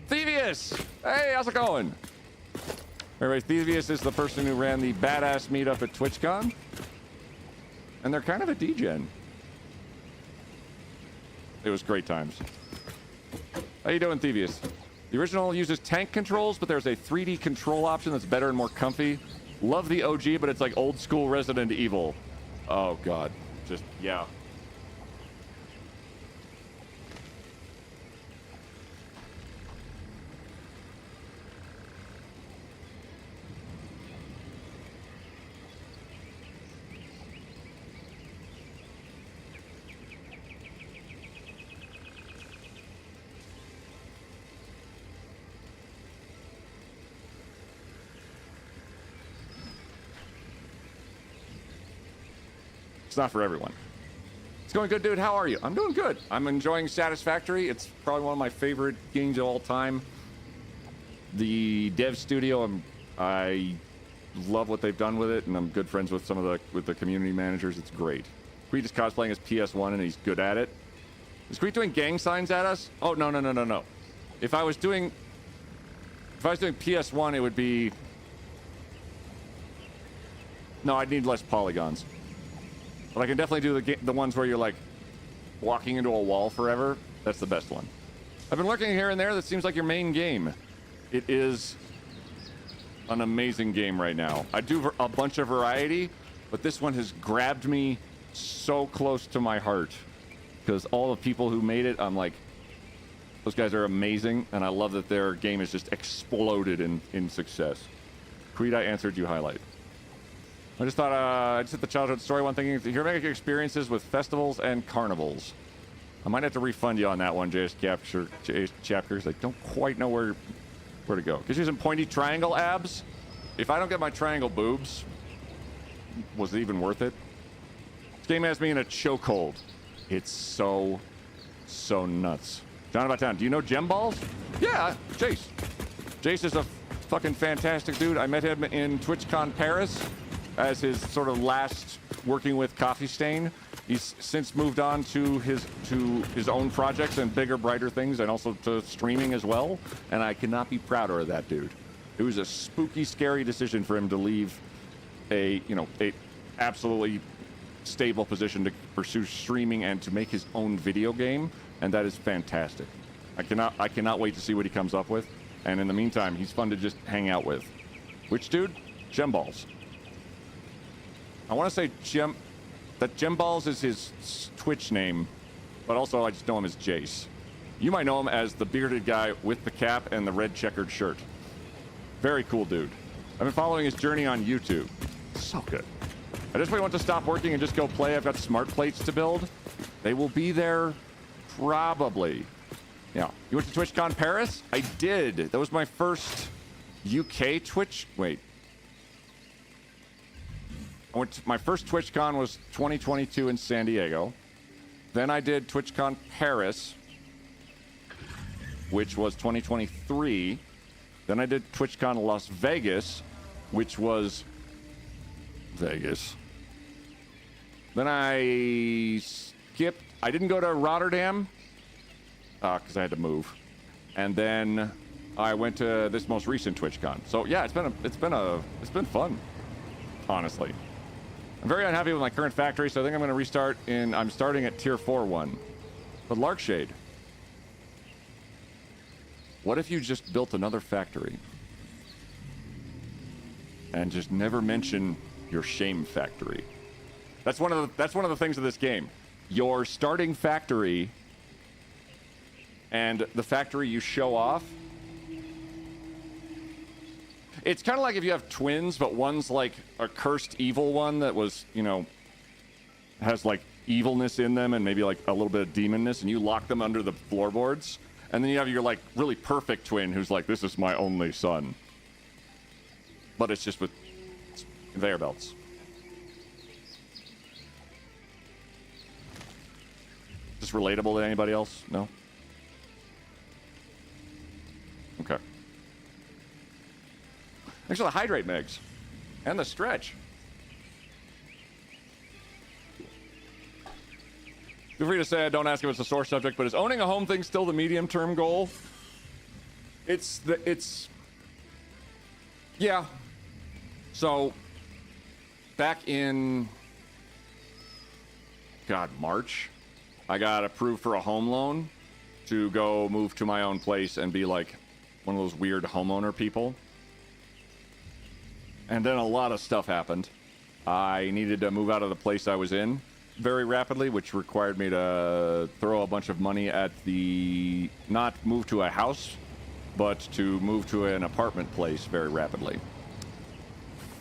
Thievius! Hey, how's it going? Anyway, Thievius is the person who ran the badass meetup at TwitchCon. And they're kind of a degen. It was great times. How you doing, Thievius? The original uses tank controls, but there's a 3D control option that's better and more comfy. Love the OG, but it's like old school Resident Evil. Oh, God. Just, yeah. It's not for everyone. It's going good, dude. How are you? I'm doing good. I'm enjoying Satisfactory. It's probably one of my favorite games of all time. The dev studio, I love what they've done with it, and I'm good friends with some of the community managers. It's great. Creed is cosplaying as PS1, and he's good at it. Is Creed doing gang signs at us? Oh, no. If I was doing PS1, it would be... No, I'd need less polygons. But I can definitely do the ones where you're like walking into a wall forever. That's the best one. I've been lurking here and there. That seems like your main game. It is an amazing game right now. I do a bunch of variety, but this one has grabbed me so close to my heart because all the people who made it, I'm like, those guys are amazing, and I love that their game has just exploded in success. Creed, I answered you, highlight. I just thought, I just hit the childhood story one thinking, your mega experiences with festivals and carnivals. I might have to refund you on that one, JS Chapters. I don't quite know where to go. Because using pointy triangle abs, if I don't get my triangle boobs, was it even worth it? This game has me in a chokehold. It's so nuts. John about town, do you know Gem Balls? Yeah, Jace. Jace is a fucking fantastic dude. I met him in TwitchCon Paris as his sort of last working with Coffee Stain. He's since moved on to his own projects and bigger, brighter things, and also to streaming as well. And I cannot be prouder of that dude. It was a spooky, scary decision for him to leave a absolutely stable position to pursue streaming and to make his own video game, and that is fantastic. I cannot wait to see what he comes up with. And in the meantime, he's fun to just hang out with. Which dude? Gem Balls. I want to say Gem Balls is his Twitch name, but also I just know him as Jace. You might know him as the bearded guy with the cap and the red checkered shirt. Very cool dude. I've been following his journey on YouTube. So good. I just really want to stop working and just go play. I've got smart plates to build. They will be there probably. Yeah. You went to TwitchCon Paris? I did. That was my first UK Twitch. Wait. My first TwitchCon was 2022 in San Diego. Then I did TwitchCon Paris, which was 2023. Then I did TwitchCon Las Vegas, which was Vegas. Then I skipped. I didn't go to Rotterdam because I had to move. And then I went to this most recent TwitchCon. So yeah, it's been fun, honestly. I'm very unhappy with my current factory, so I think I'm going to restart I'm starting at tier 4 one. But Larkshade, what if you just built another factory? And just never mention your shame factory. That's one of the things of this game. Your starting factory and the factory you show off. It's kind of like if you have twins, but one's like a cursed evil one that was, you know, has like evilness in them and maybe like a little bit of demonness, and you lock them under the floorboards. And then you have your like really perfect twin who's like, this is my only son. But it's just with conveyor belts. Is this relatable to anybody else? No? Okay. Thanks for the hydrate, Megs. And the stretch. Feel free to say, don't ask if it's a sore subject, but is owning a home thing still the medium-term goal? Yeah. So, back in, March, I got approved for a home loan to go move to my own place and be like one of those weird homeowner people. And then a lot of stuff happened. I needed to move out of the place I was in very rapidly, which required me to throw a bunch of money at not move to a house, but to move to an apartment place very rapidly.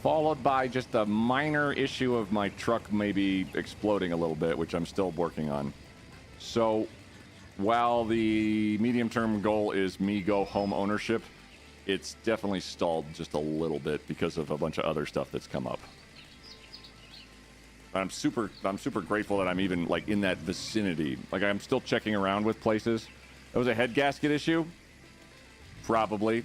Followed by just a minor issue of my truck maybe exploding a little bit, which I'm still working on. So while the medium-term goal is me go home ownership, it's definitely stalled just a little bit because of a bunch of other stuff that's come up. I'm super grateful that I'm even like in that vicinity. Like I'm still checking around with places. That was a head gasket issue. Probably.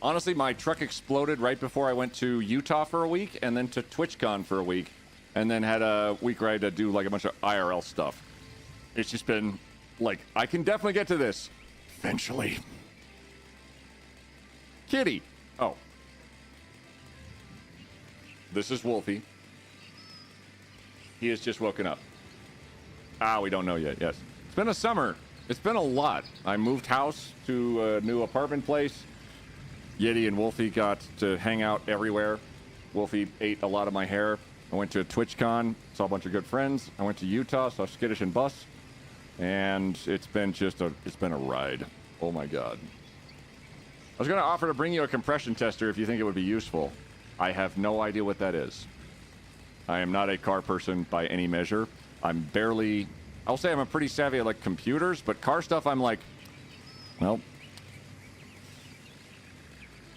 Honestly, my truck exploded right before I went to Utah for a week and then to TwitchCon for a week and then had a week where I had to do like a bunch of IRL stuff. It's just been like, I can definitely get to this eventually. Kitty. Oh. This is Wolfie. He has just woken up. We don't know yet. Yes. It's been a summer. It's been a lot. I moved house to a new apartment place. Yeti and Wolfie got to hang out everywhere. Wolfie ate a lot of my hair. I went to a TwitchCon, saw a bunch of good friends. I went to Utah, saw Skittish and Bus. And it's been a ride. Oh my God. I was going to offer to bring you a compression tester if you think it would be useful. I have no idea what that is. I am not a car person by any measure. I'll say I'm a pretty savvy at like computers, but car stuff I'm like, well,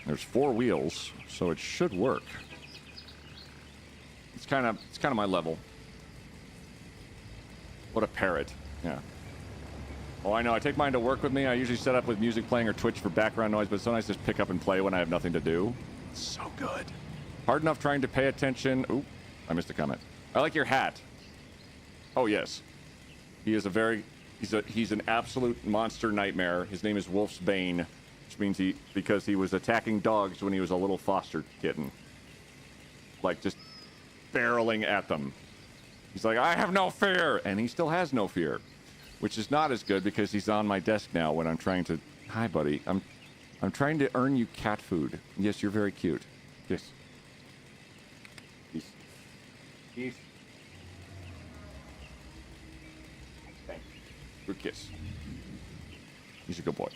there's 4 wheels, so it should work. It's kind of my level. What a parrot. Yeah. Oh, I know. I take mine to work with me. I usually set up with music playing or Twitch for background noise, but it's so nice to just pick up and play when I have nothing to do. It's so good. Hard enough trying to pay attention. Oop, I missed a comment. I like your hat. Oh, yes. He is he's an absolute monster nightmare. His name is Wolf's Bane, which means because he was attacking dogs when he was a little foster kitten. Like, just barreling at them. He's like, I have no fear! And he still has no fear. Which is not as good because he's on my desk now when I'm trying to... Hi, buddy. I'm trying to earn you cat food. Yes, you're very cute. Yes. Peace. Peace. Thanks. Good kiss. He's a good boy.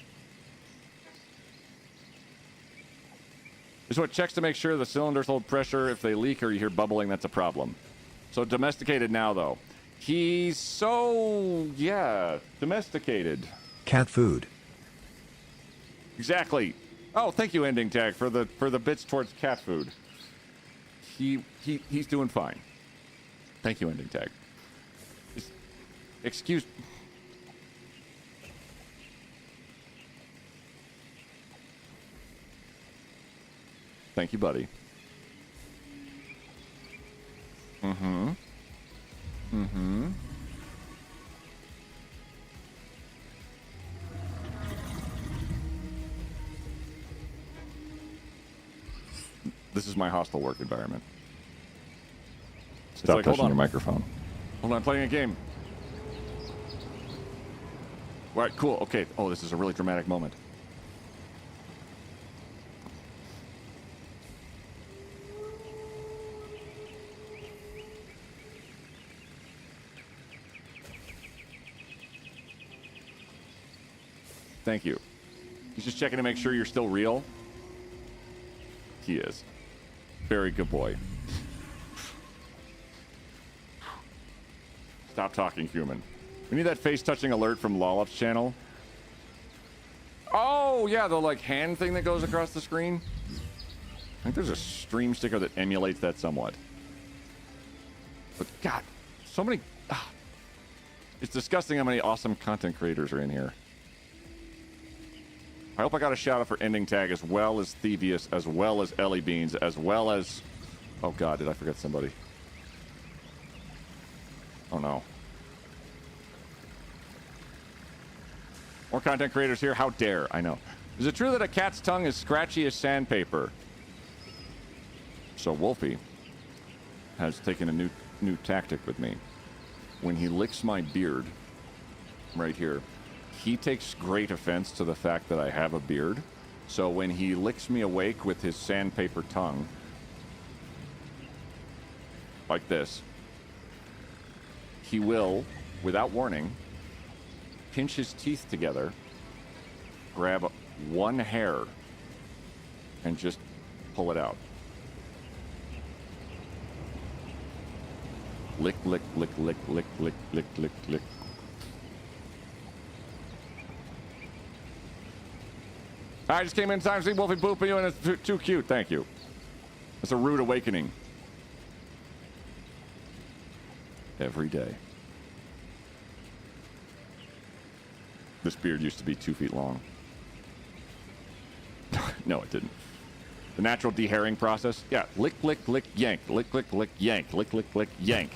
This is what checks to make sure the cylinders hold pressure. If they leak or you hear bubbling, that's a problem. So domesticated now, though. He's domesticated. Cat food. Exactly. Oh, thank you, Ending Tag, for the bits towards cat food. He's doing fine. Thank you, Ending Tag. Excuse. Thank you, buddy. Mm-hmm. Mm-hmm. is my hostile work environment. Stop like, touching hold on. your microphone. Hold on, I'm playing a game. All right, cool. Okay. Oh, this is a really dramatic moment. Thank you. He's just checking to make sure you're still real. He is. Very good boy. Stop talking, human. We need that face-touching alert from Lollop's channel. Oh, yeah, the, like, hand thing that goes across the screen. I think there's a stream sticker that emulates that somewhat. But, God, so many... It's disgusting how many awesome content creators are in here. I hope I got a shout out for Ending Tag, as well as Thievius, as well as Ellie Beans, as well as... Oh, God, did I forget somebody? Oh, no. More content creators here. How dare. I know. Is it true that a cat's tongue is scratchy as sandpaper? So Wolfie has taken a new tactic with me. When he licks my beard, right here, he takes great offense to the fact that I have a beard. So when he licks me awake with his sandpaper tongue, like this, he will, without warning, pinch his teeth together, grab one hair, and just pull it out. Lick, lick, lick, lick, lick, lick, lick, lick, lick. I just came in time to see Wolfie booping you, and it's too cute. Thank you. It's a rude awakening. Every day. This beard used to be 2 feet long. No, it didn't. The natural dehairing process? Yeah. Lick, lick, lick, yank. Lick, lick, lick, yank. Lick, lick, lick, yank.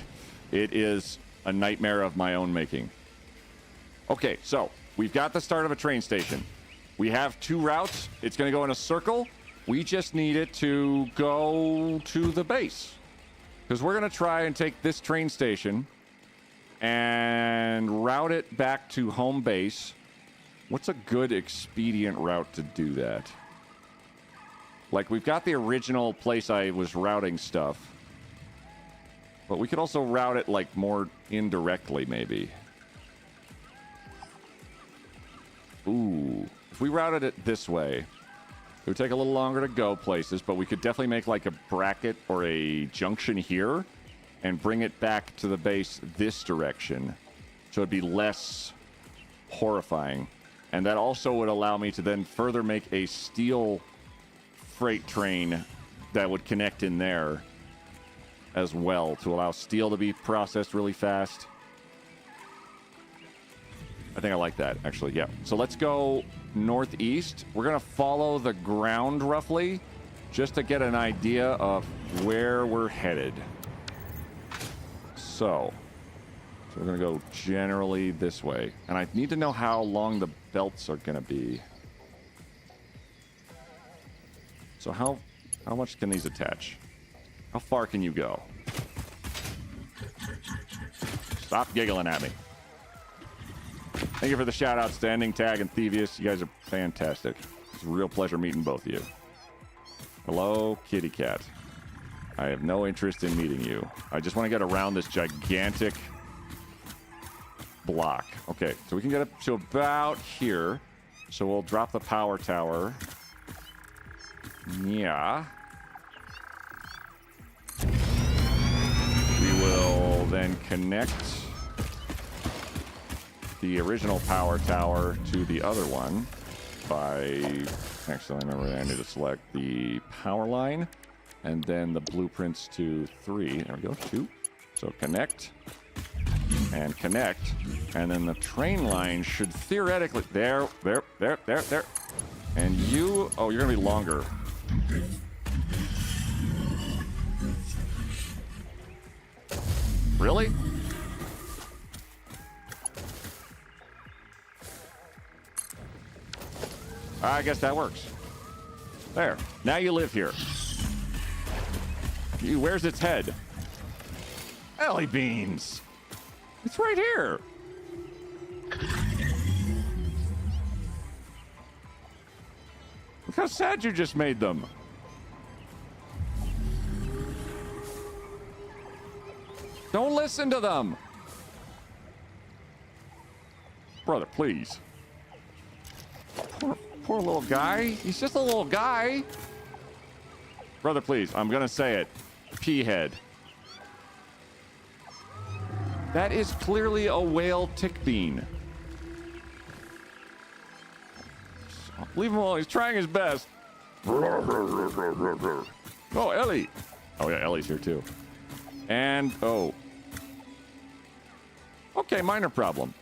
It is a nightmare of my own making. Okay, so we've got the start of a train station. We have 2 routes. It's going to go in a circle. We just need it to go to the base. Because we're going to try and take this train station and route it back to home base. What's a good expedient route to do that? Like, we've got the original place I was routing stuff. But we could also route it, like, more indirectly, maybe. Ooh. If we routed it this way, it would take a little longer to go places, but we could definitely make, like, a bracket or a junction here and bring it back to the base this direction. So it'd be less horrifying. And that also would allow me to then further make a steel freight train that would connect in there as well to allow steel to be processed really fast. I think I like that, actually, yeah. So let's go northeast. We're going to follow the ground roughly just to get an idea of where we're headed. So we're going to go generally this way. And I need to know how long the belts are going to be. So how much can these attach? How far can you go? Stop giggling at me. Thank you for the shout-outs to Ending Tag and Thievius. You guys are fantastic. It's a real pleasure meeting both of you. Hello, kitty cat. I have no interest in meeting you. I just want to get around this gigantic block. Okay, so we can get up to about here. So we'll drop the power tower. Yeah. We will then connect the original power tower to the other one by... Actually, I remember I need to select the power line and then the blueprints to 3. There we go, 2. So connect and connect. And then the train line should theoretically... There. And you... Oh, you're going to be longer. Really? I guess that works. There. Now you live here. Where's its head? Ellie beans. It's right here. Look how sad you just made them. Don't listen to them. Brother, please. Poor little guy. He's just a little guy. Brother, please. I'm gonna say it. Pea head. That is clearly a whale tick bean. Leave him alone. He's trying his best. Oh, Ellie. Oh, yeah, Ellie's here too. And, oh. Okay, minor problem.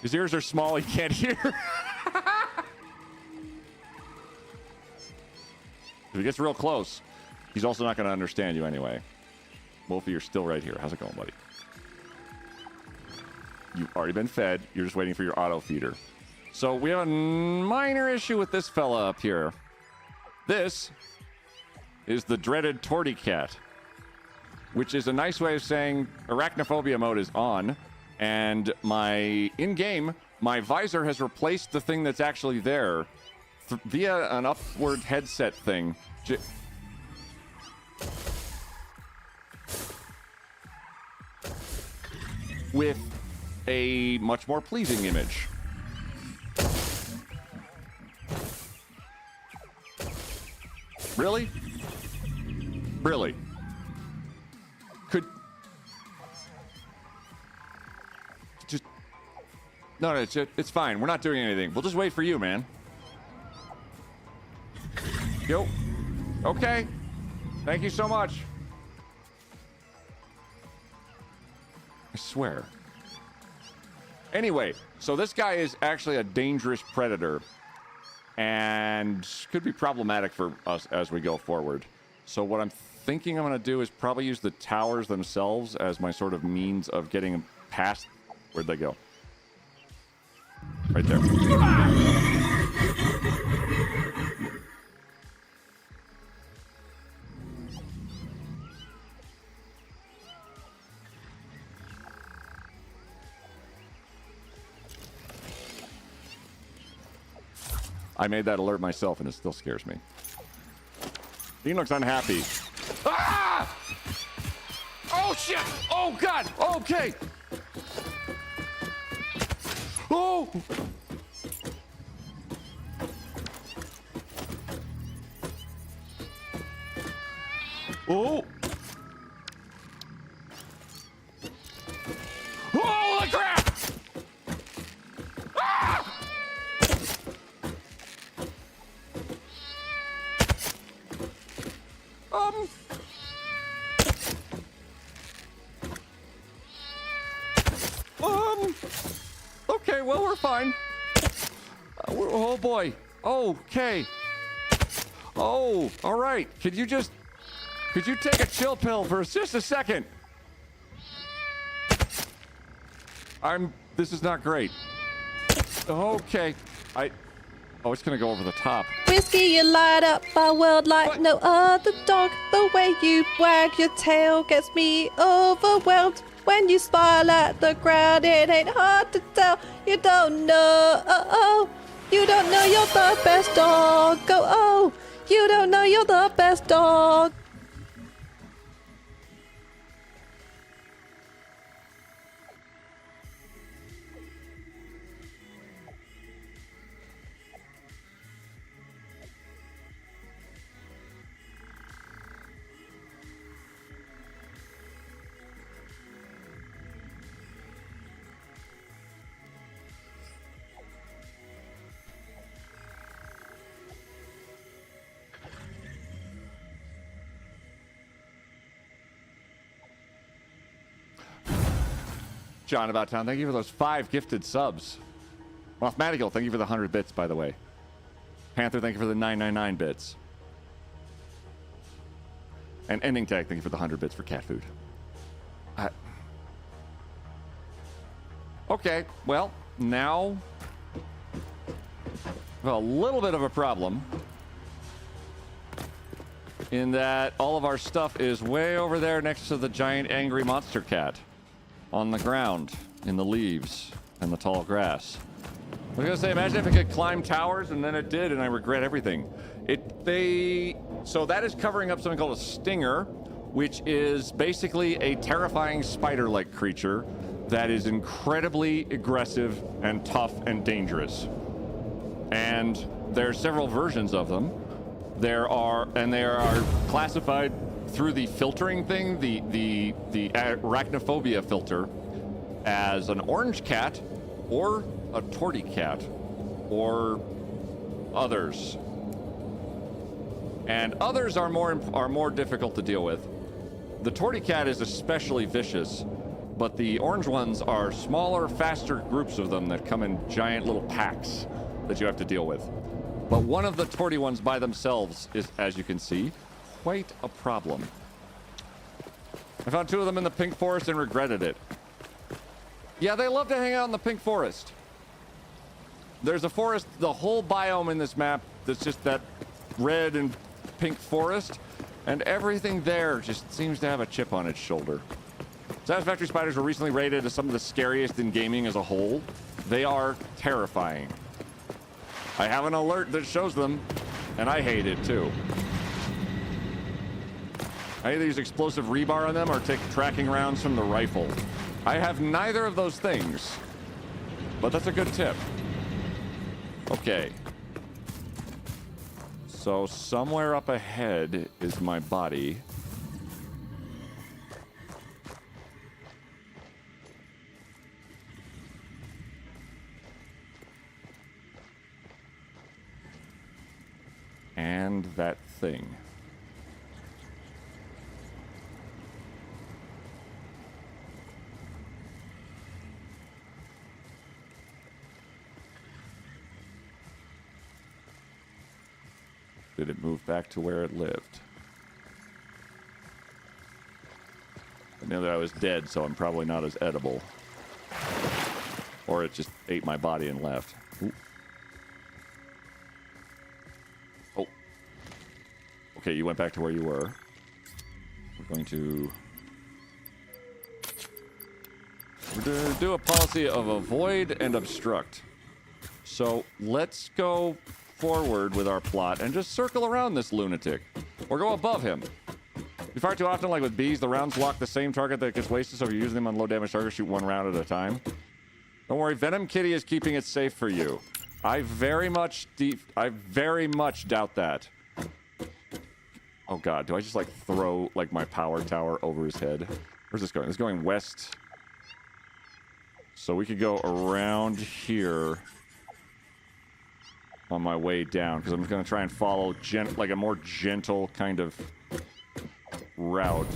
His ears are small. He can't hear. If he gets real close, he's also not going to understand you anyway. Wolfie, you're still right here. How's it going, buddy? You've already been fed. You're just waiting for your auto feeder. So we have a minor issue with this fella up here. This is the dreaded Torty Cat, which is a nice way of saying arachnophobia mode is on. And my in-game, my visor has replaced the thing that's actually there via an upward headset thing. With a much more pleasing image. Really? Really? Just... No, it's fine. We're not doing anything. We'll just wait for you, man. Yo. Okay. Thank you so much. I swear. Anyway, so this guy is actually a dangerous predator and could be problematic for us as we go forward. So what I'm thinking I'm going to do is probably use the towers themselves as my sort of means of getting past... Where'd they go? Right there. I made that alert myself, and it still scares me. Dean looks unhappy. Ah! Oh, shit! Oh, God! Okay! Oh! Oh! Holy crap! Ah! Okay, well, we're fine. Oh, boy. Okay. Oh, all right. Could you take a chill pill for just a second? This is not great. Okay. Oh, it's gonna go over the top. Whiskey, you light up my world like no other dog. The way you wag your tail gets me overwhelmed. When you smile at the ground, it ain't hard to tell. You don't know, you don't know you're the best dog. Oh, you don't know you're the best dog. John About Town, thank you for those 5 gifted subs. Mothmatical, thank you for the 100 bits, by the way. Panther, thank you for the 999 bits. And Ending Tag, thank you for the 100 bits for cat food. Okay, well, now a little bit of a problem. in that all of our stuff is way over there next to the giant angry monster cat on the ground, in the leaves and the tall grass. I was gonna say, imagine if it could climb towers, and then it did, and I regret everything. So that is covering up something called a stinger, which is basically a terrifying spider-like creature that is incredibly aggressive and tough and dangerous. And there are several versions of them. They are classified through the filtering thing, the arachnophobia filter, as an orange cat or a torty cat or others. And others are more difficult to deal with. The torty cat is especially vicious, but the orange ones are smaller, faster groups of them that come in giant little packs that you have to deal with. But one of the torty ones by themselves is, as you can see, quite a problem. I found 2 of them in the pink forest and regretted it. Yeah, they love to hang out in the pink forest. There's a forest, the whole biome in this map that's just that red and pink forest, and everything there just seems to have a chip on its shoulder. Satisfactory spiders were recently rated as some of the scariest in gaming as a whole. They are terrifying. I have an alert that shows them, and I hate it too. I either use explosive rebar on them or take tracking rounds from the rifle. I have neither of those things, but that's a good tip. Okay. So somewhere up ahead is my body. And that thing. Did it move back to where it lived? I know that I was dead, so I'm probably not as edible. Or it just ate my body and left. Ooh. Oh. Okay, you went back to where you were. We're going to do a policy of avoid and obstruct. So let's go forward with our plot and just circle around this lunatic. Or go above him. If you fire too often, like with bees, the rounds lock the same target that gets wasted, so if you're using them on low damage targets, shoot 1 round at a time. Don't worry, Venom Kitty is keeping it safe for you. I very much doubt that. Oh god, do I just like throw like my power tower over his head? Where's this going? It's going west. So we could go around here on my way down, because I'm going to try and follow like a more gentle kind of route.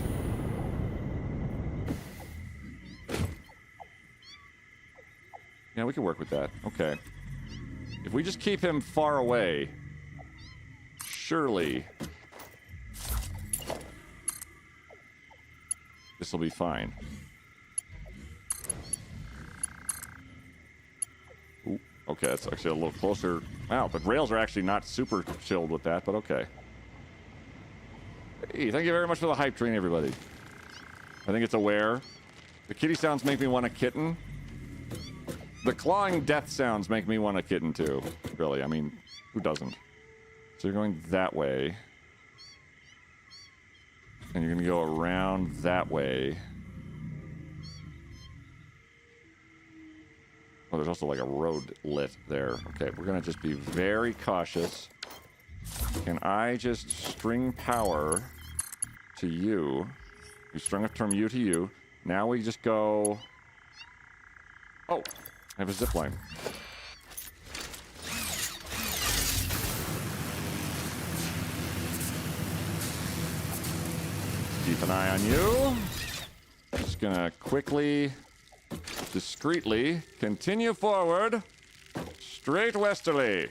Yeah, we can work with that. Okay. If we just keep him far away, surely this will be fine. Ooh, okay, that's actually a little closer. Wow, but rails are actually not super chilled with that, but okay. Hey, thank you very much for the hype train, everybody. I think it's aware. The kitty sounds make me want a kitten. The clawing death sounds make me want a kitten, too. Really, I mean, who doesn't? So you're going that way. And you're going to go around that way. Oh, there's also like a road lit there. Okay, we're gonna just be very cautious. Can I just string power to you? We strung it from you to you. Now we just go... Oh, I have a zip line. Keep an eye on you. Just gonna quickly... discreetly continue forward, straight westerly.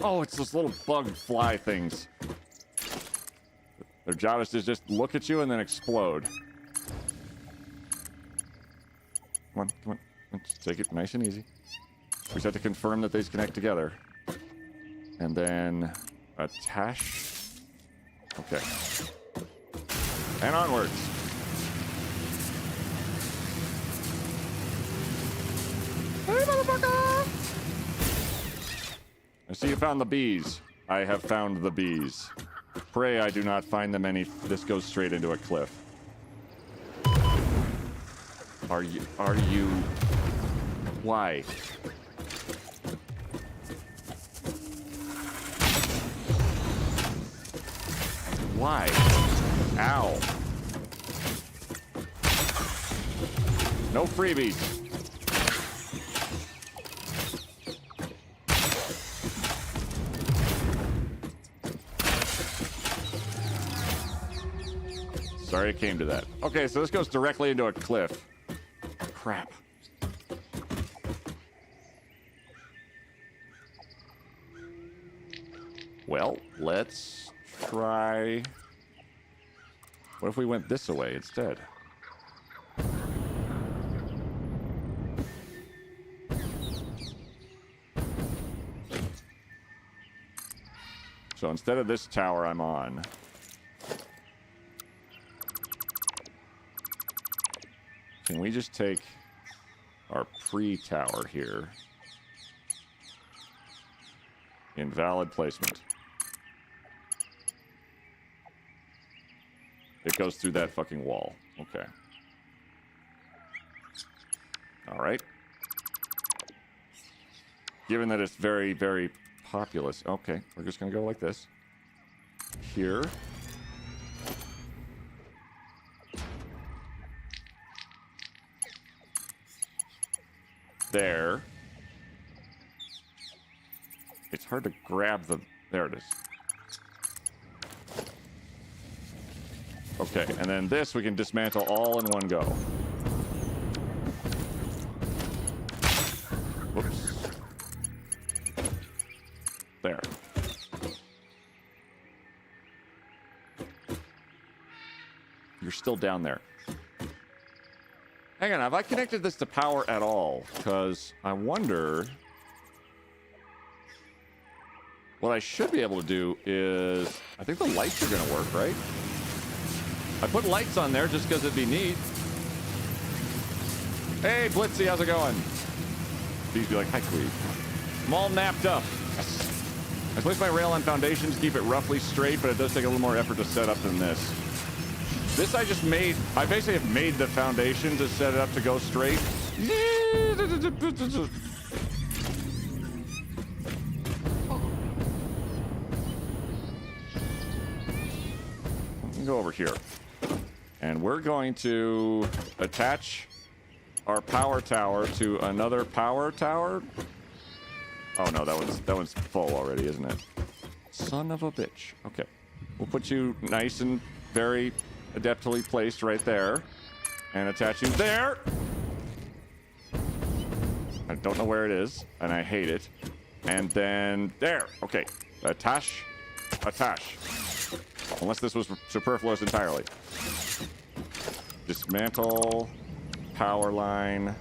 Oh, it's those little bug fly things. Their job is to just look at you and then explode. Come on, come on. Let's take it nice and easy. We just have to confirm that these connect together. And then attach. Okay. And onwards. Hey, motherfucker! I see you found the bees. I have found the bees. Pray I do not find them any. This goes straight into a cliff. Are you... Why? Why? Ow. No freebies. Sorry it came to that. Okay, so this goes directly into a cliff. Crap. Well, let's try... What if we went this way instead? So instead of this tower I'm on... Can we just take our pre-tower here? Invalid placement. It goes through that fucking wall. Okay. Alright. Given that it's very, very populous. Okay, we're just gonna go like this. Here. There. It's hard to grab the... There it is. Okay, and then this we can dismantle all in one go. Whoops. There. You're still down there. Hang on, have I connected this to power at all? Because I wonder... What I should be able to do is... I think the lights are going to work, right? I put lights on there just because it'd be neat. Hey, Blitzy, how's it going? These be like, hi, Queen. I'm all napped up. Yes. I placed my rail on foundations to keep it roughly straight, but it does take a little more effort to set up than this. This I just made... I basically have made the foundation to set it up to go straight. Go over here. And we're going to attach our power tower to another power tower. Oh no, that one's full already, isn't it? Son of a bitch. Okay. We'll put you nice and very adeptly placed right there. And attach you there. I don't know where it is, and I hate it. And then there. Okay. Attach. Attach. Unless this was superfluous entirely. Dismantle. Power line.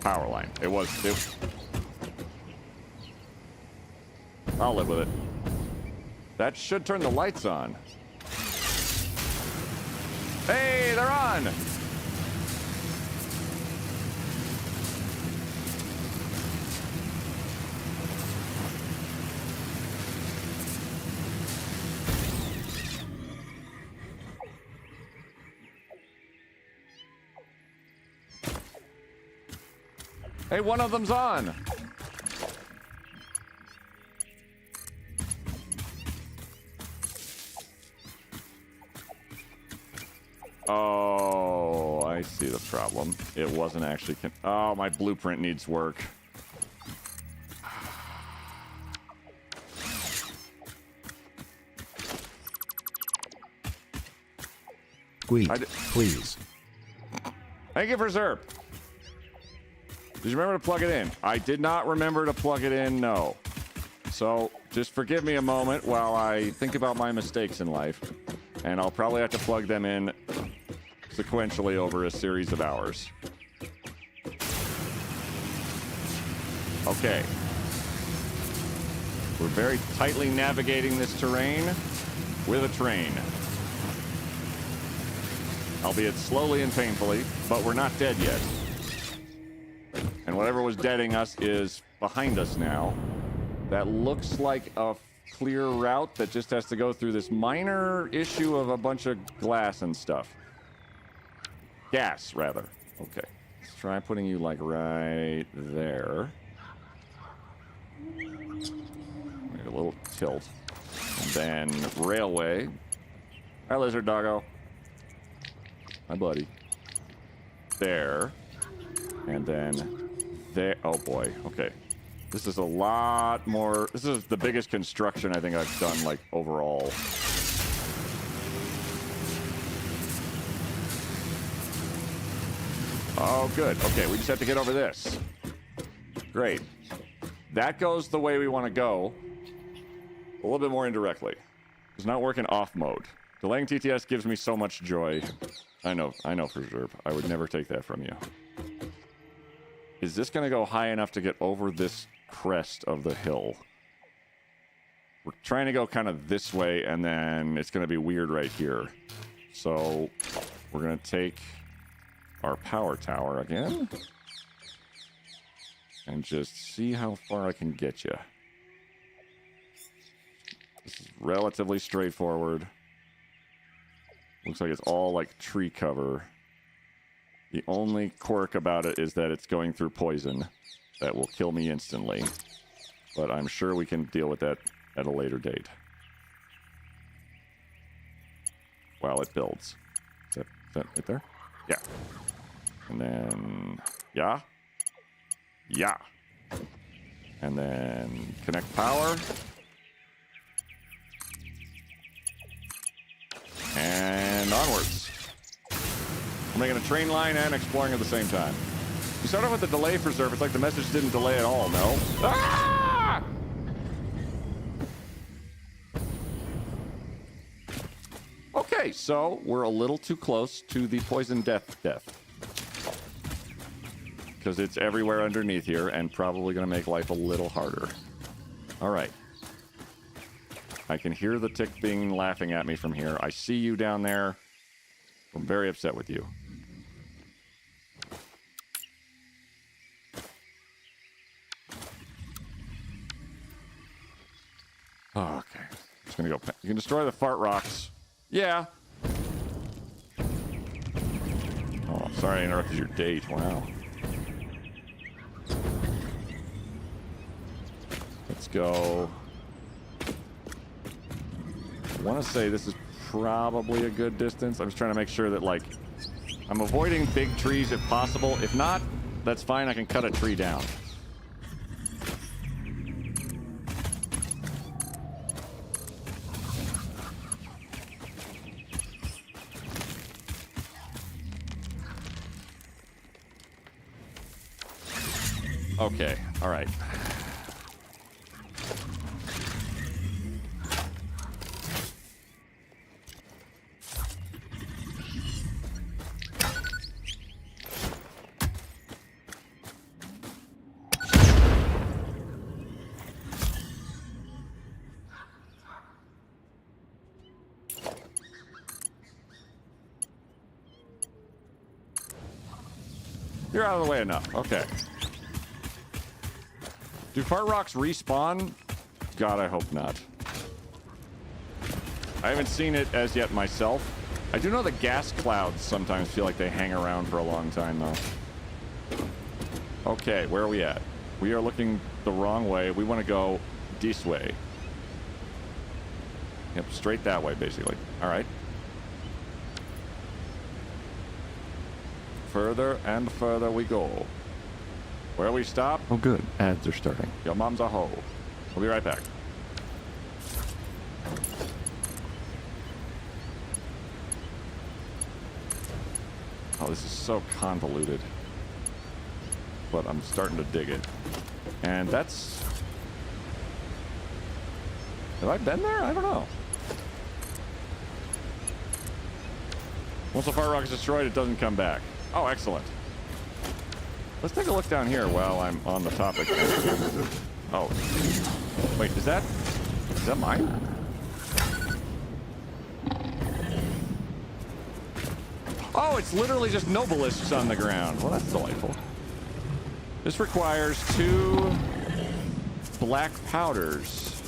Power line. It was... I'll live with it. That should turn the lights on. Hey, they're on! Hey, one of them's on. Oh, I see the problem. It wasn't actually... Oh, my blueprint needs work. Squeak, please. Thank you for Zerp. Did you remember to plug it in? I did not remember to plug it in, no. So, just forgive me a moment while I think about my mistakes in life. And I'll probably have to plug them in sequentially over a series of hours. Okay. We're very tightly navigating this terrain with a train. Albeit slowly and painfully, but we're not dead yet. And whatever was deading us is behind us now. That looks like a clear route that just has to go through this minor issue of a bunch of glass and stuff. Gas, rather. Okay. Let's try putting you, like, right there. Maybe a little tilt. And then railway. Hi, lizard doggo. My buddy. There. And then there. Oh, boy. Okay. This is a lot more. This is the biggest construction I think I've done, like, overall. Oh, good. Okay, we just have to get over this. Great. That goes the way we want to go. A little bit more indirectly. It's not working off mode. Delaying TTS gives me so much joy. I know for sure. I would never take that from you. Is this going to go high enough to get over this crest of the hill? We're trying to go kind of this way, and then it's going to be weird right here. So we're going to take our power tower again and just see how far I can get you. This is relatively straightforward. Looks like it's all like tree cover. The only quirk about it is that it's going through poison that will kill me instantly. But I'm sure we can deal with that at a later date. While it builds. Is that right there? Yeah. And then, yeah. Yeah. And then connect power. And onwards. We're making a train line and exploring at the same time. You start off with the delay preserve. It's like the message didn't delay at all, no? Ah! Okay, so we're a little too close to the poison death. Because it's everywhere underneath here and probably going to make life a little harder. All right. I can hear the tick being laughing at me from here. I see you down there. I'm very upset with you. Oh, okay. Just going to go. You can destroy the fart rocks. Yeah. Oh, sorry I interrupted your date. Wow. Let's go. I want to say this is probably a good distance. I'm just trying to make sure that, like, I'm avoiding big trees if possible. If not, that's fine. I can cut a tree down. Okay, all right. You're out of the way enough. Okay. Do fart rocks respawn? God, I hope not. I haven't seen it as yet myself. I do know that gas clouds sometimes feel like they hang around for a long time, though. Okay, where are we at? We are looking the wrong way. We want to go this way. Yep, straight that way, basically. All right. Further and further we go. Where we stop? Oh, good. Ads are starting. Your mom's a hoe. We'll be right back. Oh, this is so convoluted. But I'm starting to dig it. And that's... Have I been there? I don't know. Once the fire rock is destroyed, it doesn't come back. Oh, excellent. Let's take a look down here while I'm on the topic. Oh. Wait, is that mine? Oh, it's literally just nobelisks on the ground. Well, that's delightful. This requires 2 black powders.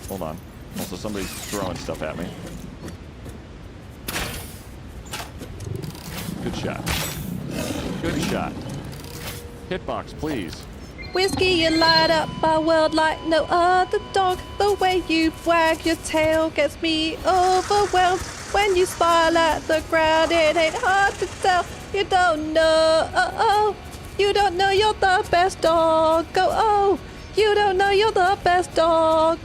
Hold on. Also, somebody's throwing stuff at me. Good shot. Good shot. Hitbox, please. Whiskey, you light up my world like no other dog. The way you wag your tail gets me overwhelmed. When you smile at the ground, it ain't hard to tell. You don't know, you don't know you're the best dog. Oh, you don't know you're the best dog.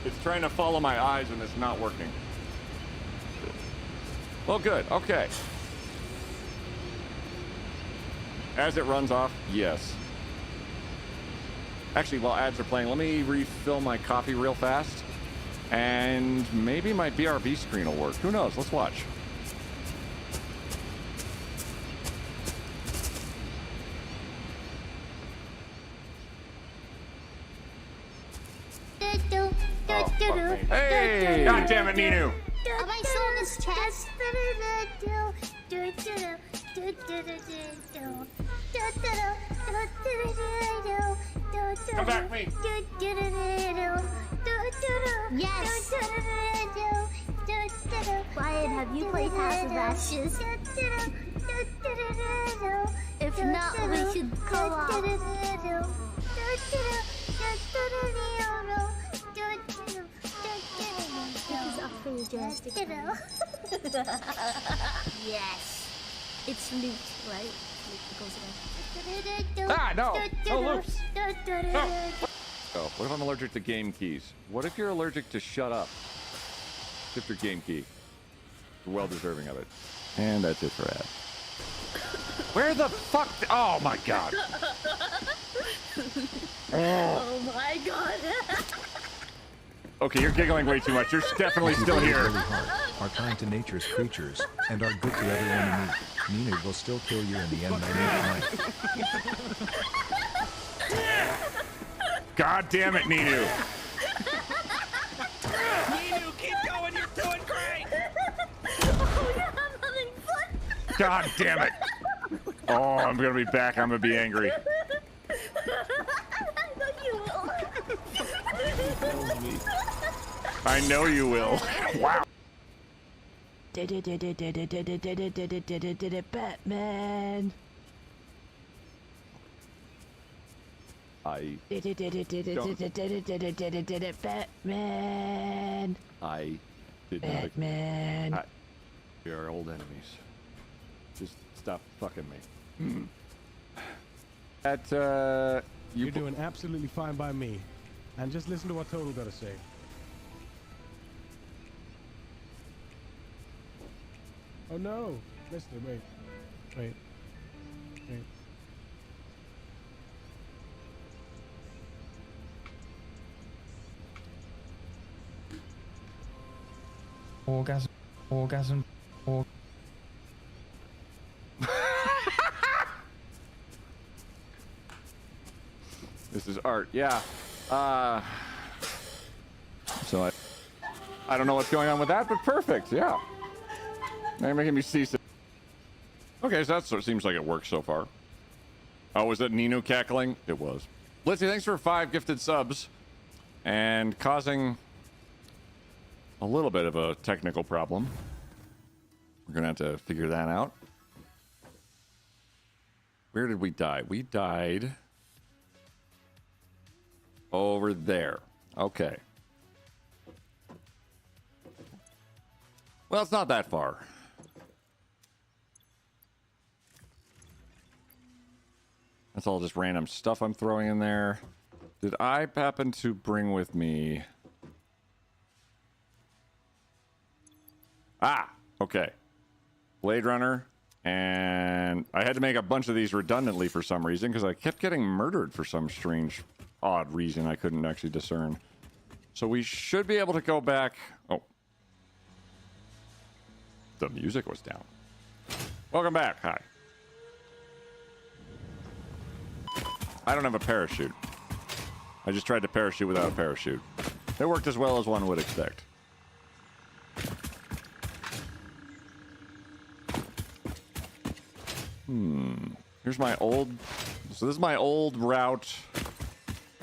It's trying to follow my eyes and it's not working. Well, good. Okay. As it runs off, yes. Actually, while ads are playing, let me refill my coffee real fast. And maybe my BRB screen will work. Who knows? Let's watch. Hey! God damn it, Ninu! Am I still in this chest? Come back, me! Yes! Wyatt, have you played House of Ashes? If not, we should co-op. Yes. It's loot, right? Ah, no! No loops! No. Oh, what if I'm allergic to game keys? What if you're allergic to shut up? Shift your game key. You're well deserving of it. And that's it for ads. Where the fuck? Oh my god. Oh my god. Okay, you're giggling way too much. You're definitely still here. Really hard, are kind to nature's creatures, and are good to everyone you meet. Nina will still kill you in the end. God damn it, Ninu. Ninu, keep going. You're doing great. Oh, yeah, I'm having fun. God damn it. Oh, I'm gonna be back. I'm gonna be angry. I know you will. Wow. Batman. I Batman. I did Batman. not. We are old enemies. Just stop fucking me. You're doing absolutely fine by me. And just listen to what Total gotta say. Oh no! Listen, wait. Wait. Wait. Orgasm. Orgasm. Or. This is art. Yeah. So I don't know what's going on with that, but perfect. Yeah. They're making me see. Okay, so that seems like it works so far. Oh, was that Nino cackling? It was. Lizzie, thanks for 5 gifted subs and causing a little bit of a technical problem. We're gonna have to figure that out. Where did we die? We died over there. Okay. Well, it's not that far. That's all just random stuff I'm throwing in there. Did I happen to bring with me... Ah, okay. Blade Runner, and I had to make a bunch of these redundantly for some reason because I kept getting murdered for some strange, odd reason I couldn't actually discern. So we should be able to go back... Oh. The music was down. Welcome back. Hi. I don't have a parachute. I just tried to parachute without a parachute. It worked as well as one would expect. Here's my old... So this is my old route.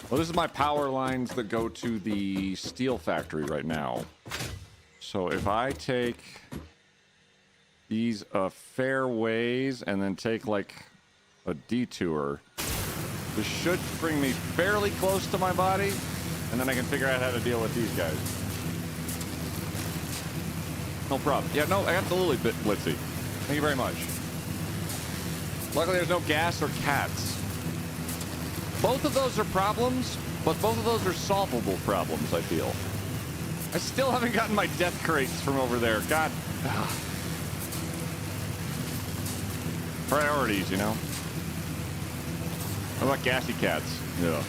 Well, this is my power lines that go to the steel factory right now. So if I take these fair ways and then take like a detour, this should bring me fairly close to my body, and then I can figure out how to deal with these guys. No problem. Yeah, no, absolutely, Blitzy. Thank you very much. Luckily, there's no gas or cats. Both of those are problems, but both of those are solvable problems, I feel. I still haven't gotten my death crates from over there. God. Priorities, you know? How about gassy cats? Yeah.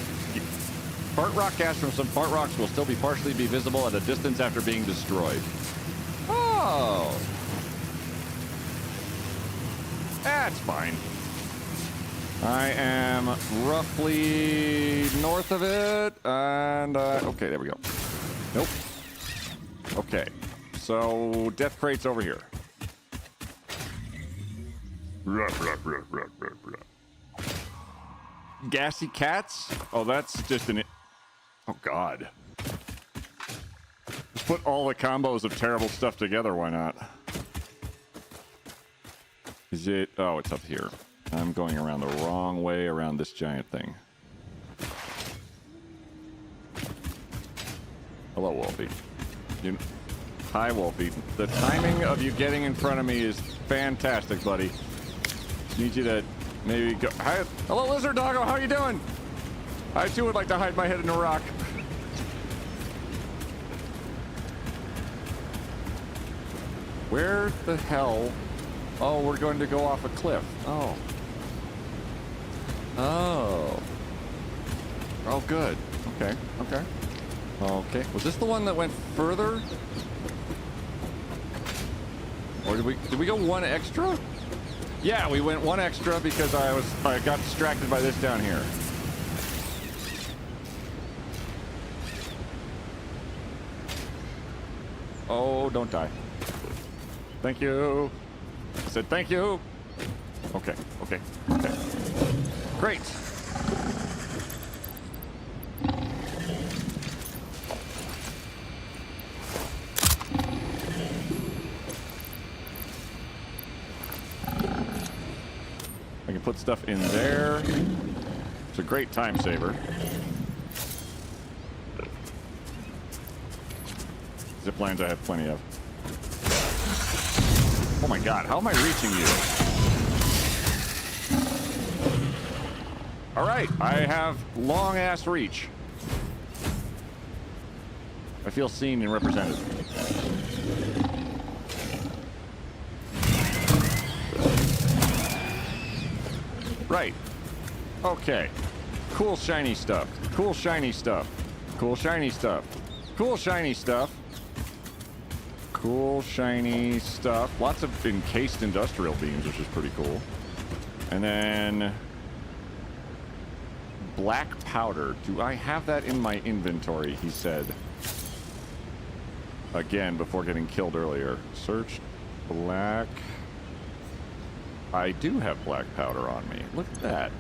Fart rock gas from some fart rocks will still be partially visible at a distance after being destroyed. Oh. That's fine. I am roughly north of it, and, okay, there we go. Nope. Okay, so death crate's over here. Gassy cats? Oh, that's just an... Oh, God. Just put all the combos of terrible stuff together, why not? Is it... Oh, it's up here. I'm going around the wrong way around this giant thing. Hello, Wolfie. Hi, Wolfie. The timing of you getting in front of me is fantastic, buddy. Need you to maybe go... Hi. Hello, Lizard Doggo. How you doing? I, too, would like to hide my head in a rock. Where the hell... Oh, we're going to go off a cliff. Oh. Oh. Oh, good. Okay. Okay. Okay. Was this the one that went further? Or did we go one extra? Yeah, we went one extra because I got distracted by this down here. Oh, don't die. Thank you. I said thank you. Okay, okay, okay. Great. I can put stuff in there. It's a great time saver. Zip lines I have plenty of. Oh my God, how am I reaching you? All right, I have long-ass reach. I feel seen and represented. Right. Okay. Cool shiny stuff. Cool shiny stuff. Cool shiny stuff. Cool shiny stuff. Cool shiny stuff. Lots of encased industrial beams, which is pretty cool. And then black powder. Do I have that in my inventory? He said. Again, before getting killed earlier. Search black. I do have black powder on me. Look at that.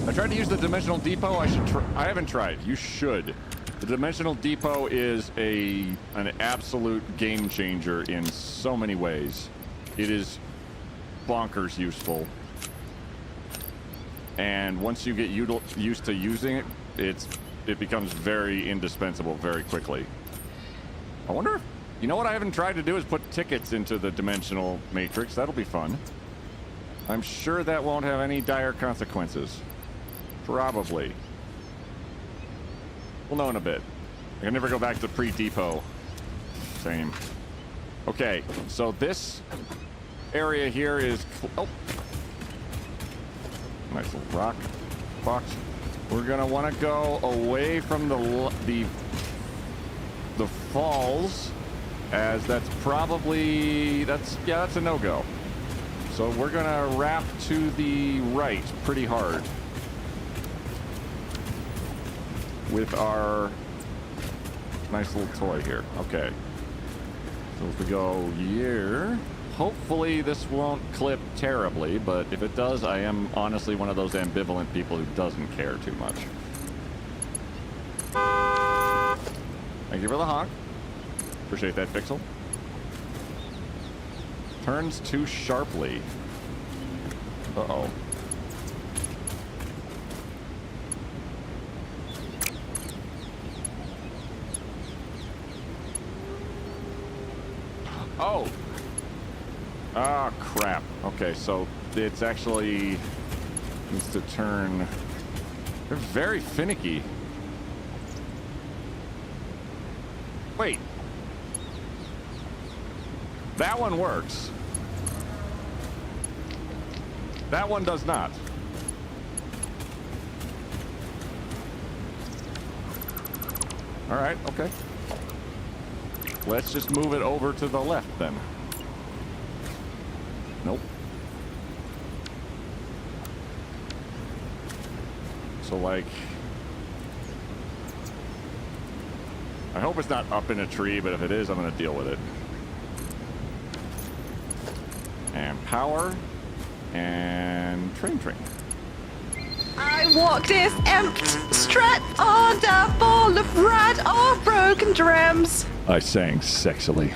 I tried to use the Dimensional Depot. I haven't tried. You should. The Dimensional Depot is an absolute game changer in so many ways. It is bonkers useful. And once you get used to using it, it becomes very indispensable very quickly. I wonder if... You know what I haven't tried to do is put tickets into the Dimensional Matrix. That'll be fun. I'm sure that won't have any dire consequences. Probably. We'll know in a bit. I can never go back to pre-depot. Same. Okay, so this area here is... Oh! Nice little rock box. We're gonna want to go away from the falls, as that's probably... that's a no-go. So we're gonna wrap to the right pretty hard with our nice little toy here. Okay. So if we go here, hopefully this won't clip terribly, but if it does, I am honestly one of those ambivalent people who doesn't care too much. Thank you for the honk. Appreciate that, Pixel. Turns too sharply. Uh-oh. Oh! Ah, crap. Okay, so it's actually needs to turn... They're very finicky. Wait. That one works. That one does not. All right, okay. Let's just move it over to the left then. Nope. So like... I hope it's not up in a tree, but if it is, I'm gonna deal with it. And power. And train. I walk this empty stretch on a ball of red or broken drums. I sang sexily.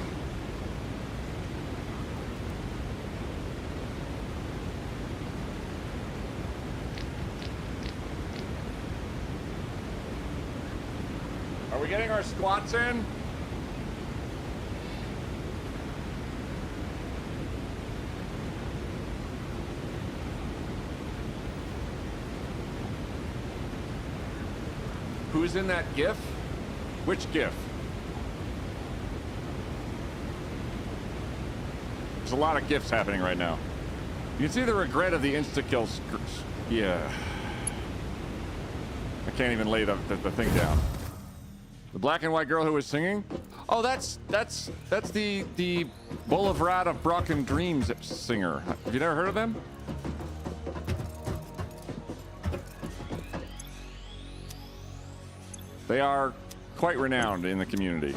Are we getting our squats in? Who's in that GIF? Which GIF? There's a lot of GIFs happening right now. You can see the regret of the instakill. Yeah. I can't even lay the thing down. The black and white girl who was singing? Oh, that's the Boulevard of Broken Dreams singer. Have you never heard of them? They are quite renowned in the community.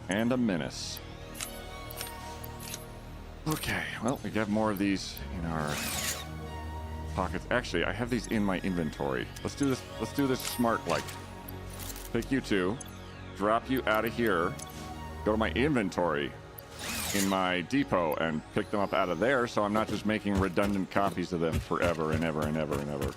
And a menace. Okay, well, we have more of these in our pockets. Actually, I have these in my inventory. Let's do this. Let's do this smart, like. Pick you two, drop you out of here, go to my inventory in my depot and pick them up out of there, so I'm not just making redundant copies of them forever and ever and ever and ever.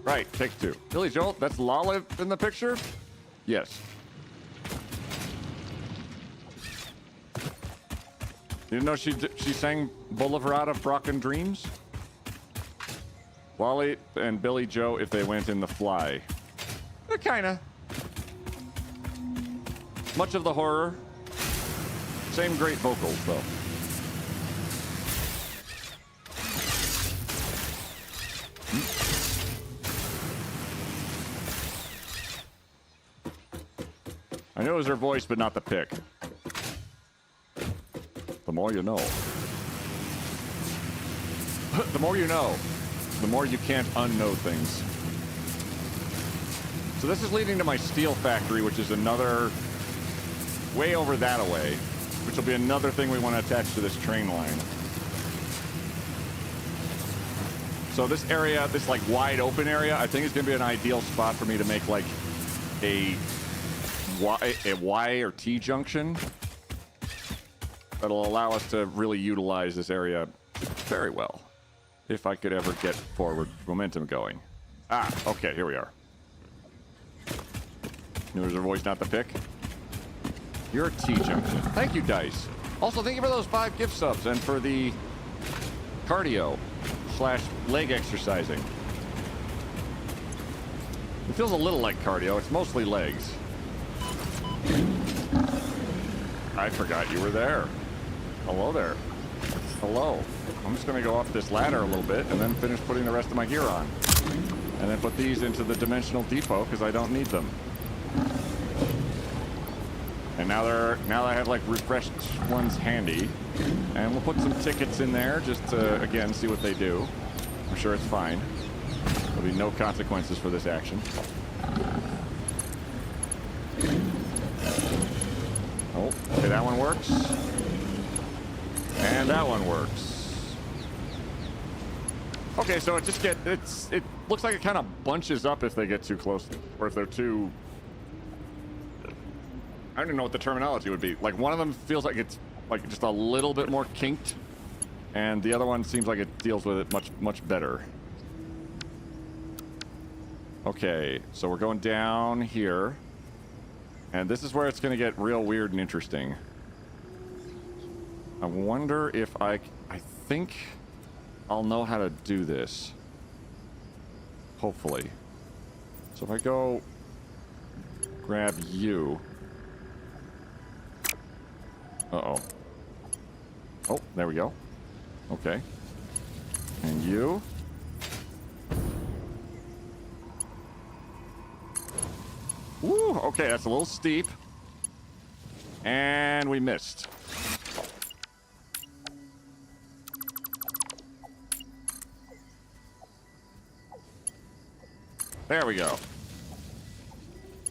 Right, take two. Billy Joel, that's Lala in the picture? Yes. You didn't know she sang Boulevard of Broken Dreams? Wally and Billy Joe if they went in the fly. Kinda. Much of the horror. Same great vocals, though. I knew it was her voice, but not the pick. The more you know. The more you know, the more you can't unknow things. So this is leading to my steel factory, which is another way over that away, which will be another thing we want to attach to this train line. So this area, this like wide open area, I think is going to be an ideal spot for me to make like a Y or T junction that'll allow us to really utilize this area very well. If I could ever get forward momentum going. Ah, okay, here we are. Knew it was her voice, not the pick. You're a T-junction. Thank you, Dice. Also, thank you for those 5 gift subs and for the cardio / leg exercising. It feels a little like cardio. It's mostly legs. I forgot you were there. Hello there. Hello. I'm just going to go up this ladder a little bit and then finish putting the rest of my gear on. And then put these into the dimensional depot because I don't need them. And now I have like refreshed ones handy. And we'll put some tickets in there just to, again, see what they do. I'm sure it's fine. There'll be no consequences for this action. Oh, okay, that one works. And that one works. Okay, so it looks like it kind of bunches up if they get too close, or if they're too... I don't even know what the terminology would be. Like, one of them feels like it's like just a little bit more kinked, and the other one seems like it deals with it much better. Okay, so we're going down here, and this is where it's going to get real weird and interesting. I wonder if I think I'll know how to do this. Hopefully. So if I go grab you. Uh-oh. Oh, there we go. Okay. And you. Woo, okay, that's a little steep. And we missed. There we go.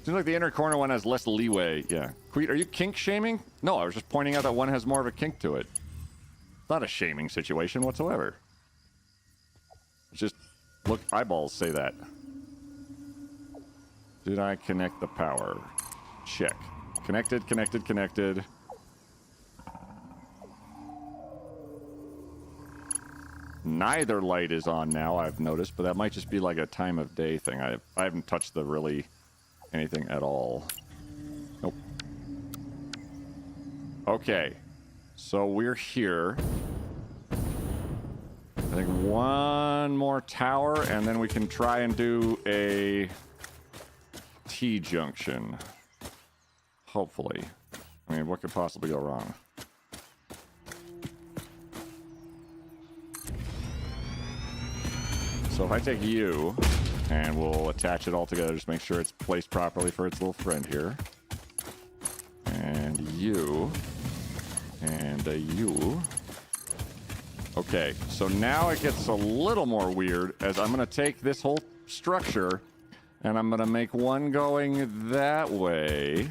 Seems like the inner corner one has less leeway. Yeah. Queet, are you kink shaming? No, I was just pointing out that one has more of a kink to it. Not a shaming situation whatsoever. It's just, look, eyeballs say that. Did I connect the power? Check. Connected, connected, connected. Neither light is on now, I've noticed, but that might just be like a time of day thing. I haven't touched the really anything at all. Nope. Okay. So we're here. I think one more tower, and then we can try and do a T-junction. Hopefully. I mean, what could possibly go wrong? So if I take you, and we'll attach it all together, just make sure it's placed properly for its little friend here. And you. And you. Okay, so now it gets a little more weird, as I'm going to take this whole structure, and I'm going to make one going that way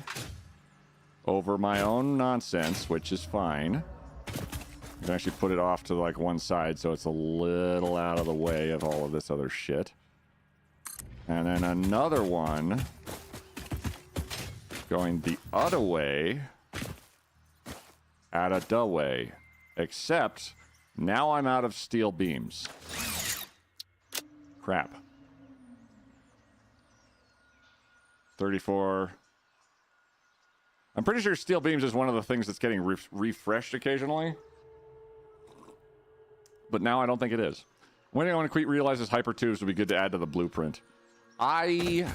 over my own nonsense, which is fine. I can actually put it off to like one side so it's a little out of the way of all of this other shit. And then another one going the other way out of the way. Except now I'm out of steel beams. Crap. 34. I'm pretty sure steel beams is one of the things that's getting refreshed occasionally. But now I don't think it is. When Queet realizes hyper tubes would be good to add to the blueprint. I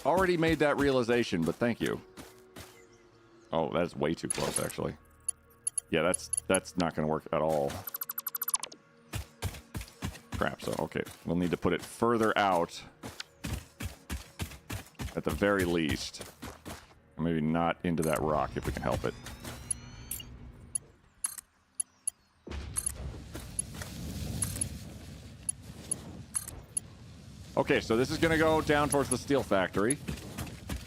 already made that realization, but thank you. Oh, that's way too close, actually. Yeah, that's not going to work at all. Crap, so, okay. We'll need to put it further out. At the very least. Or maybe not into that rock, if we can help it. Okay, so this is going to go down towards the steel factory.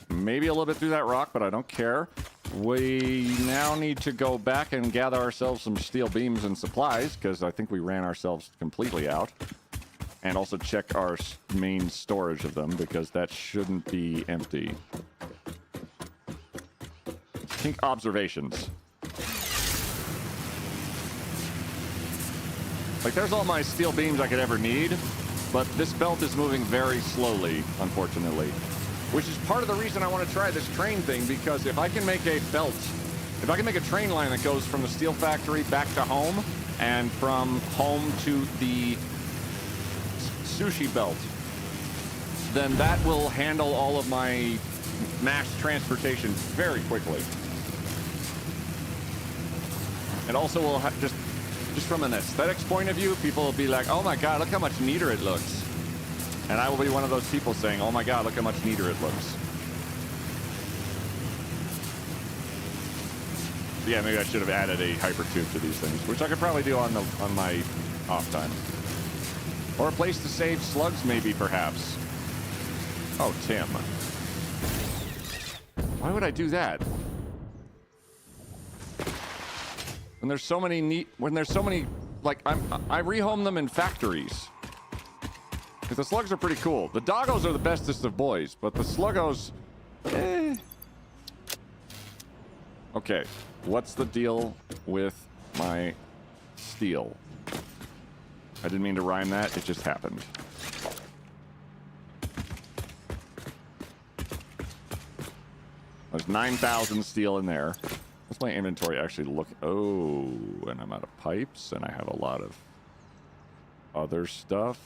Maybe a little bit through that rock, but I don't care. We now need to go back and gather ourselves some steel beams and supplies, because I think we ran ourselves completely out. And also check our main storage of them, because that shouldn't be empty. Kink observations. Like, there's all my steel beams I could ever need. But this belt is moving very slowly, unfortunately. which is part of the reason I want to try this train thing, because if I can make a belt, if I can make a train line that goes from the steel factory back to home and from home to the sushi belt, then that will handle all of my mass transportation very quickly. It also will just from an aesthetics point of view, people will be like, oh my god, look how much neater it looks. And I will be one of those people saying, oh my god, look how much neater it looks. Yeah, maybe I should have added a hypertube to these things, which I could probably do on my off time. Or a place to save slugs, maybe, perhaps. Oh, Tim. Why would I do that? When there's so many like, I rehome them in factories. Because the slugs are pretty cool. The doggos are the bestest of boys, but the sluggos, eh. Okay, what's the deal with my steel? I didn't mean to rhyme that, it just happened. There's 9,000 steel in there. What's my inventory actually look? Oh, and I'm out of pipes, and I have a lot of other stuff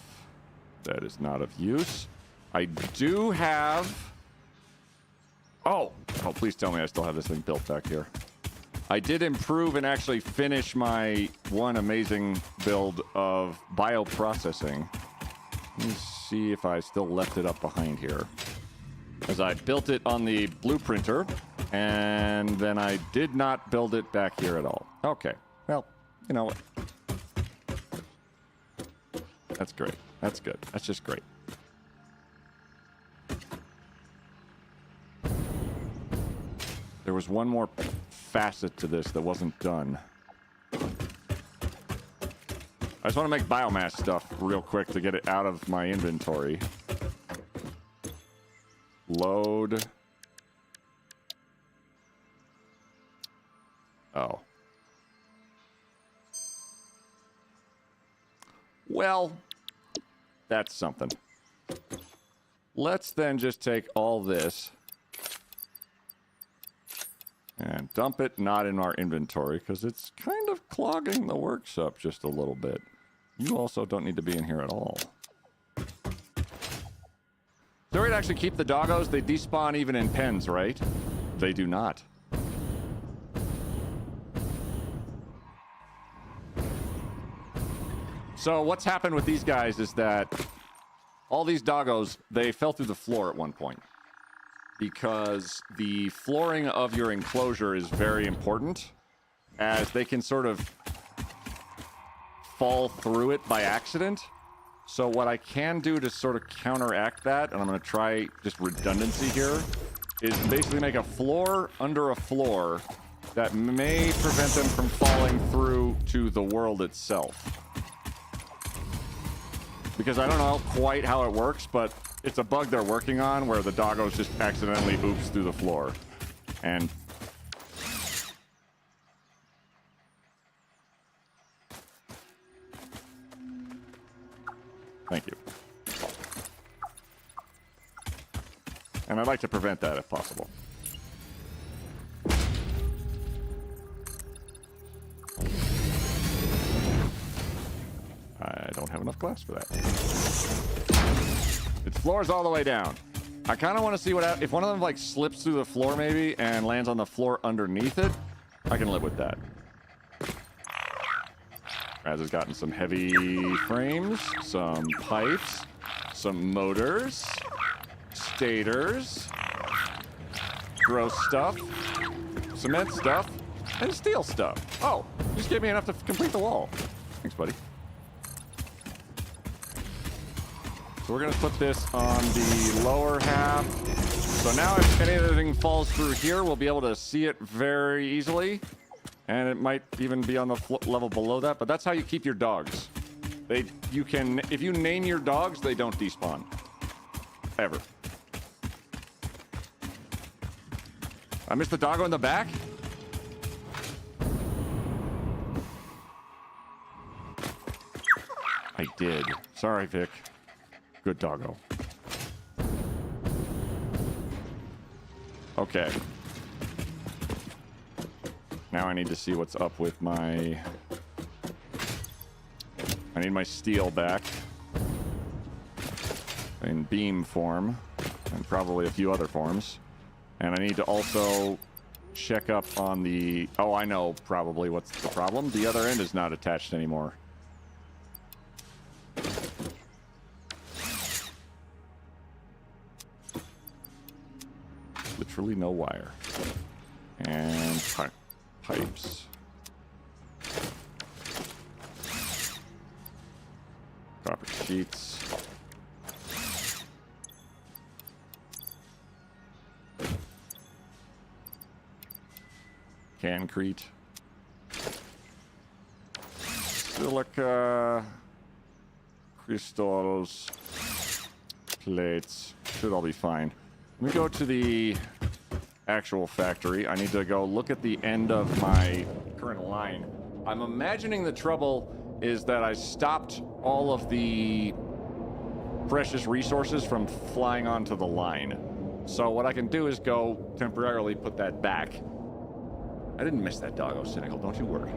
that is not of use. I do have... Oh, please tell me I still have this thing built back here. I did improve and actually finish my one amazing build of bioprocessing. Let me see if I still left it up behind here. As I built it on the blueprinter, and then I did not build it back here at all. Okay, well, you know what? That's great. That's good. That's just great. There was one more facet to this that wasn't done. I just want to make biomass stuff real quick to get it out of my inventory. Load. Oh. Well, that's something. Let's then just take all this and dump it not in our inventory, because it's kind of clogging the works up just a little bit. You also don't need to be in here at all. So we're gonna actually keep the doggos. They despawn even in pens, right? They do not. So what's happened with these guys is that all these doggos, they fell through the floor at one point, because the flooring of your enclosure is very important, as they can sort of fall through it by accident. So what I can do to sort of counteract that, and I'm going to try just redundancy here, is basically make a floor under a floor that may prevent them from falling through to the world itself. Because I don't know quite how it works, but it's a bug they're working on where the doggos just accidentally oops through the floor. And thank you. And I'd like to prevent that if possible. I don't have enough glass for that. Its floor's all the way down. I kind of want to see what if one of them like slips through the floor maybe and lands on the floor underneath it. I can live with that. Raz has gotten some heavy frames, some pipes, some motors, stators, gross stuff, cement stuff, and steel stuff. Oh, just gave me enough to complete the wall. Thanks, buddy. So we're going to put this on the lower half. So now if anything falls through here, we'll be able to see it very easily. And it might even be on the level below that, but that's how you keep your dogs. You can, if you name your dogs, they don't despawn. Ever. I missed the doggo in the back? I did. Sorry, Vic. Good doggo. Okay. Now I need to see what's up with my... I need my steel back. In beam form. And probably a few other forms. And I need to also check up on the... Oh, I know probably what's the problem. The other end is not attached anymore. Literally no wire. And pipes. Copper sheets. Concrete. Silica. Crystals. Plates. Should all be fine. Let me go to the actual factory. I need to go look at the end of my current line. I'm imagining the trouble is that I stopped all of the precious resources from flying onto the line. So what I can do is go temporarily put that back. I didn't miss that doggo cynical, don't you worry.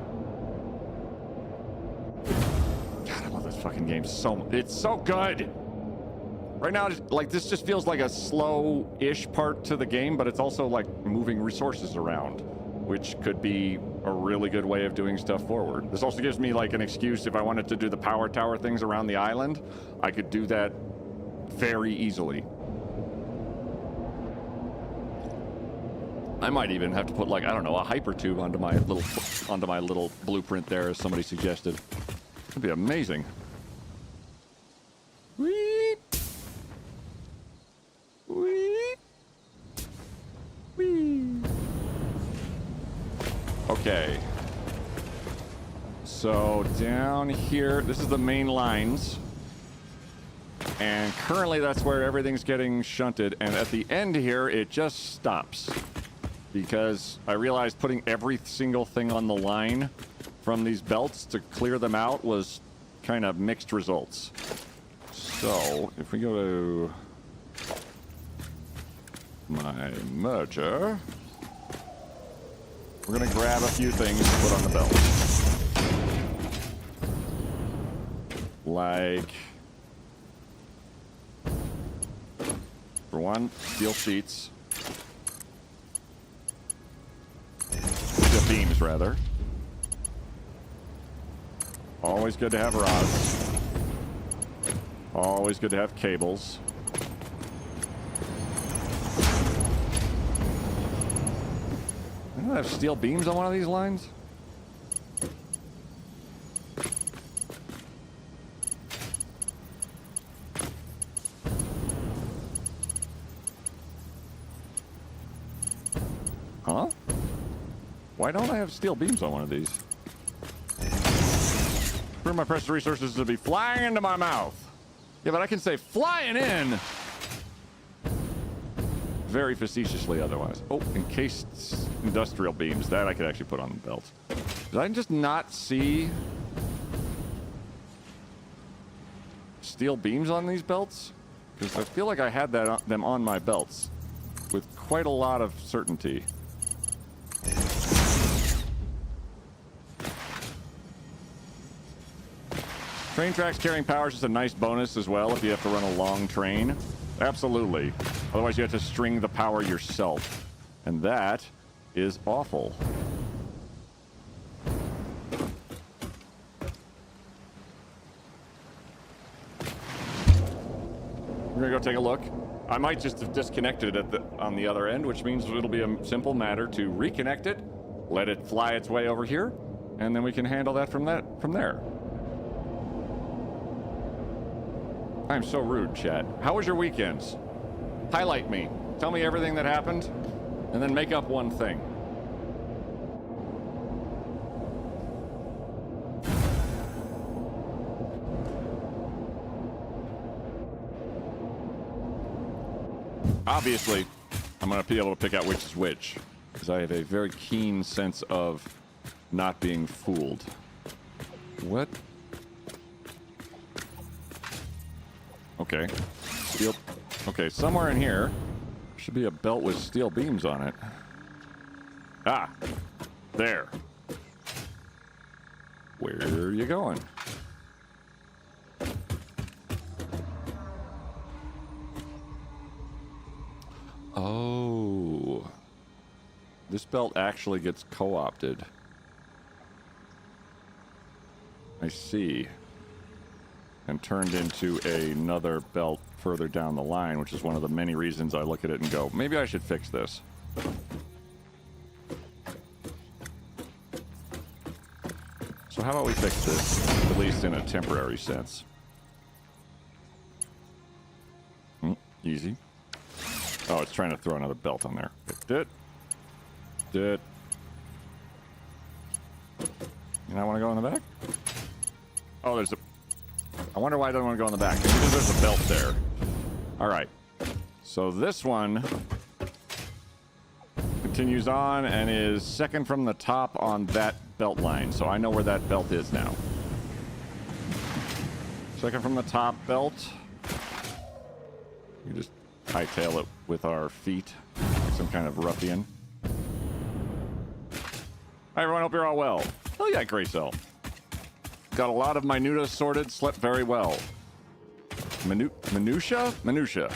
God, I love this fucking game so much. It's so good! Right now, like, this just feels like a slow-ish part to the game, but it's also like moving resources around, which could be a really good way of doing stuff forward. This also gives me like an excuse if I wanted to do the power tower things around the island. I could do that very easily. I might even have to put, like, I don't know, a hyper tube onto my little blueprint there, as somebody suggested. It'd be amazing. Whee! Whee! Whee! Okay. So down here, this is the main lines. And currently that's where everything's getting shunted. And at the end here, it just stops. Because I realized putting every single thing on the line from these belts to clear them out was kind of mixed results. So if we go to my merger, we're gonna grab a few things to put on the belt. Like, for one, steel sheets. Steel beams, rather. Always good to have rods. Always good to have cables. I don't have steel beams on one of these lines. Huh? Why don't I have steel beams on one of these? For my precious resources to be flying into my mouth. Yeah, but I can say flying in very facetiously otherwise. Oh, encased industrial beams. That I could actually put on the belt. Did I just not see steel beams on these belts? Because I feel like I had them on my belts with quite a lot of certainty. Train tracks carrying power is just a nice bonus as well if you have to run a long train. Absolutely. Otherwise you have to string the power yourself. And that is awful. We're gonna go take a look. I might just have disconnected it on the other end, which means it'll be a simple matter to reconnect it, let it fly its way over here, and then we can handle that from there. I'm so rude, chat. How was your weekends? Highlight me. Tell me everything that happened, and then make up one thing. Obviously, I'm going to be able to pick out which is which, because I have a very keen sense of not being fooled. What? Okay. Steel. Okay, somewhere in here, Should be a belt with steel beams on it. Ah, there. Where are you going? Oh. This belt actually gets co-opted. I see. And turned into another belt further down the line, which is one of the many reasons I look at it and go, maybe I should fix this. So how about we fix this, at least in a temporary sense. Easy. Oh, it's trying to throw another belt on there. Did. You not want to go in the back? Oh, there's a... I wonder why I don't want to go in the back. Because there's a belt there. Alright. So this one continues on and is second from the top on that belt line. So I know where that belt is now. Second from the top belt. We just hightail it with our feet. Like some kind of ruffian. Hi everyone, hope you're all well. Oh yeah, Graycell. Got a lot of minutia sorted, slept very well. Minutia? Minutia.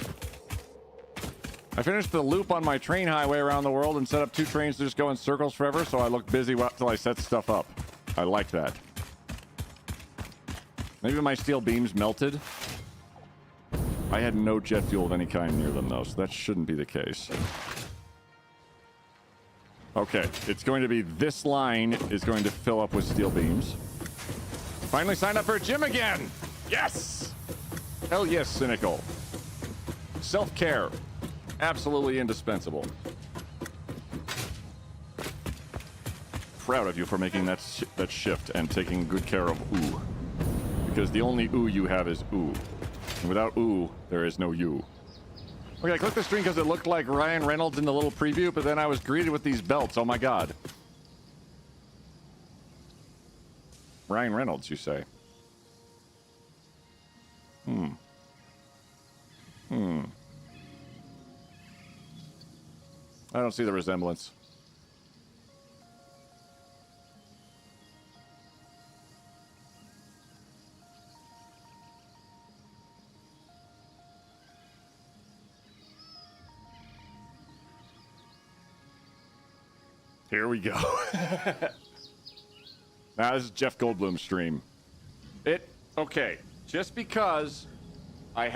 I finished the loop on my train highway around the world and set up 2 trains to just go in circles forever, so I looked busy till I set stuff up. I like that. Maybe my steel beams melted. I had no jet fuel of any kind near them, though, so that shouldn't be the case. Okay, it's going to be this line is going to fill up with steel beams. Finally signed up for a gym again! Yes! Hell yes, Cynical. Self-care. Absolutely indispensable. Proud of you for making that shift and taking good care of ooh. Because the only ooh you have is ooh. And without ooh, there is no you. Okay, I clicked the stream because it looked like Ryan Reynolds in the little preview, but then I was greeted with these belts. Oh my god. Ryan Reynolds, you say? I don't see the resemblance. Here we go. Now, this is Jeff Goldblum's stream. Okay, just because I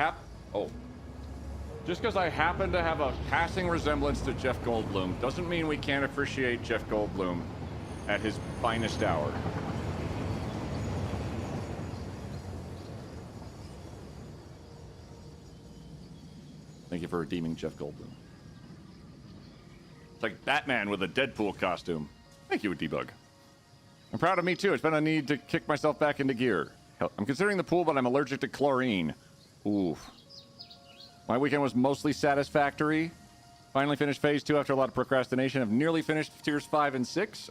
just because I happen to have a passing resemblance to Jeff Goldblum doesn't mean we can't appreciate Jeff Goldblum at his finest hour. Thank you for redeeming Jeff Goldblum. It's like Batman with a Deadpool costume. Thank you, Debug. I'm proud of me, too. It's been a need to kick myself back into gear. I'm considering the pool, but I'm allergic to chlorine. Oof. My weekend was mostly satisfactory. Finally finished Phase 2 after a lot of procrastination. I've nearly finished Tiers 5 and 6.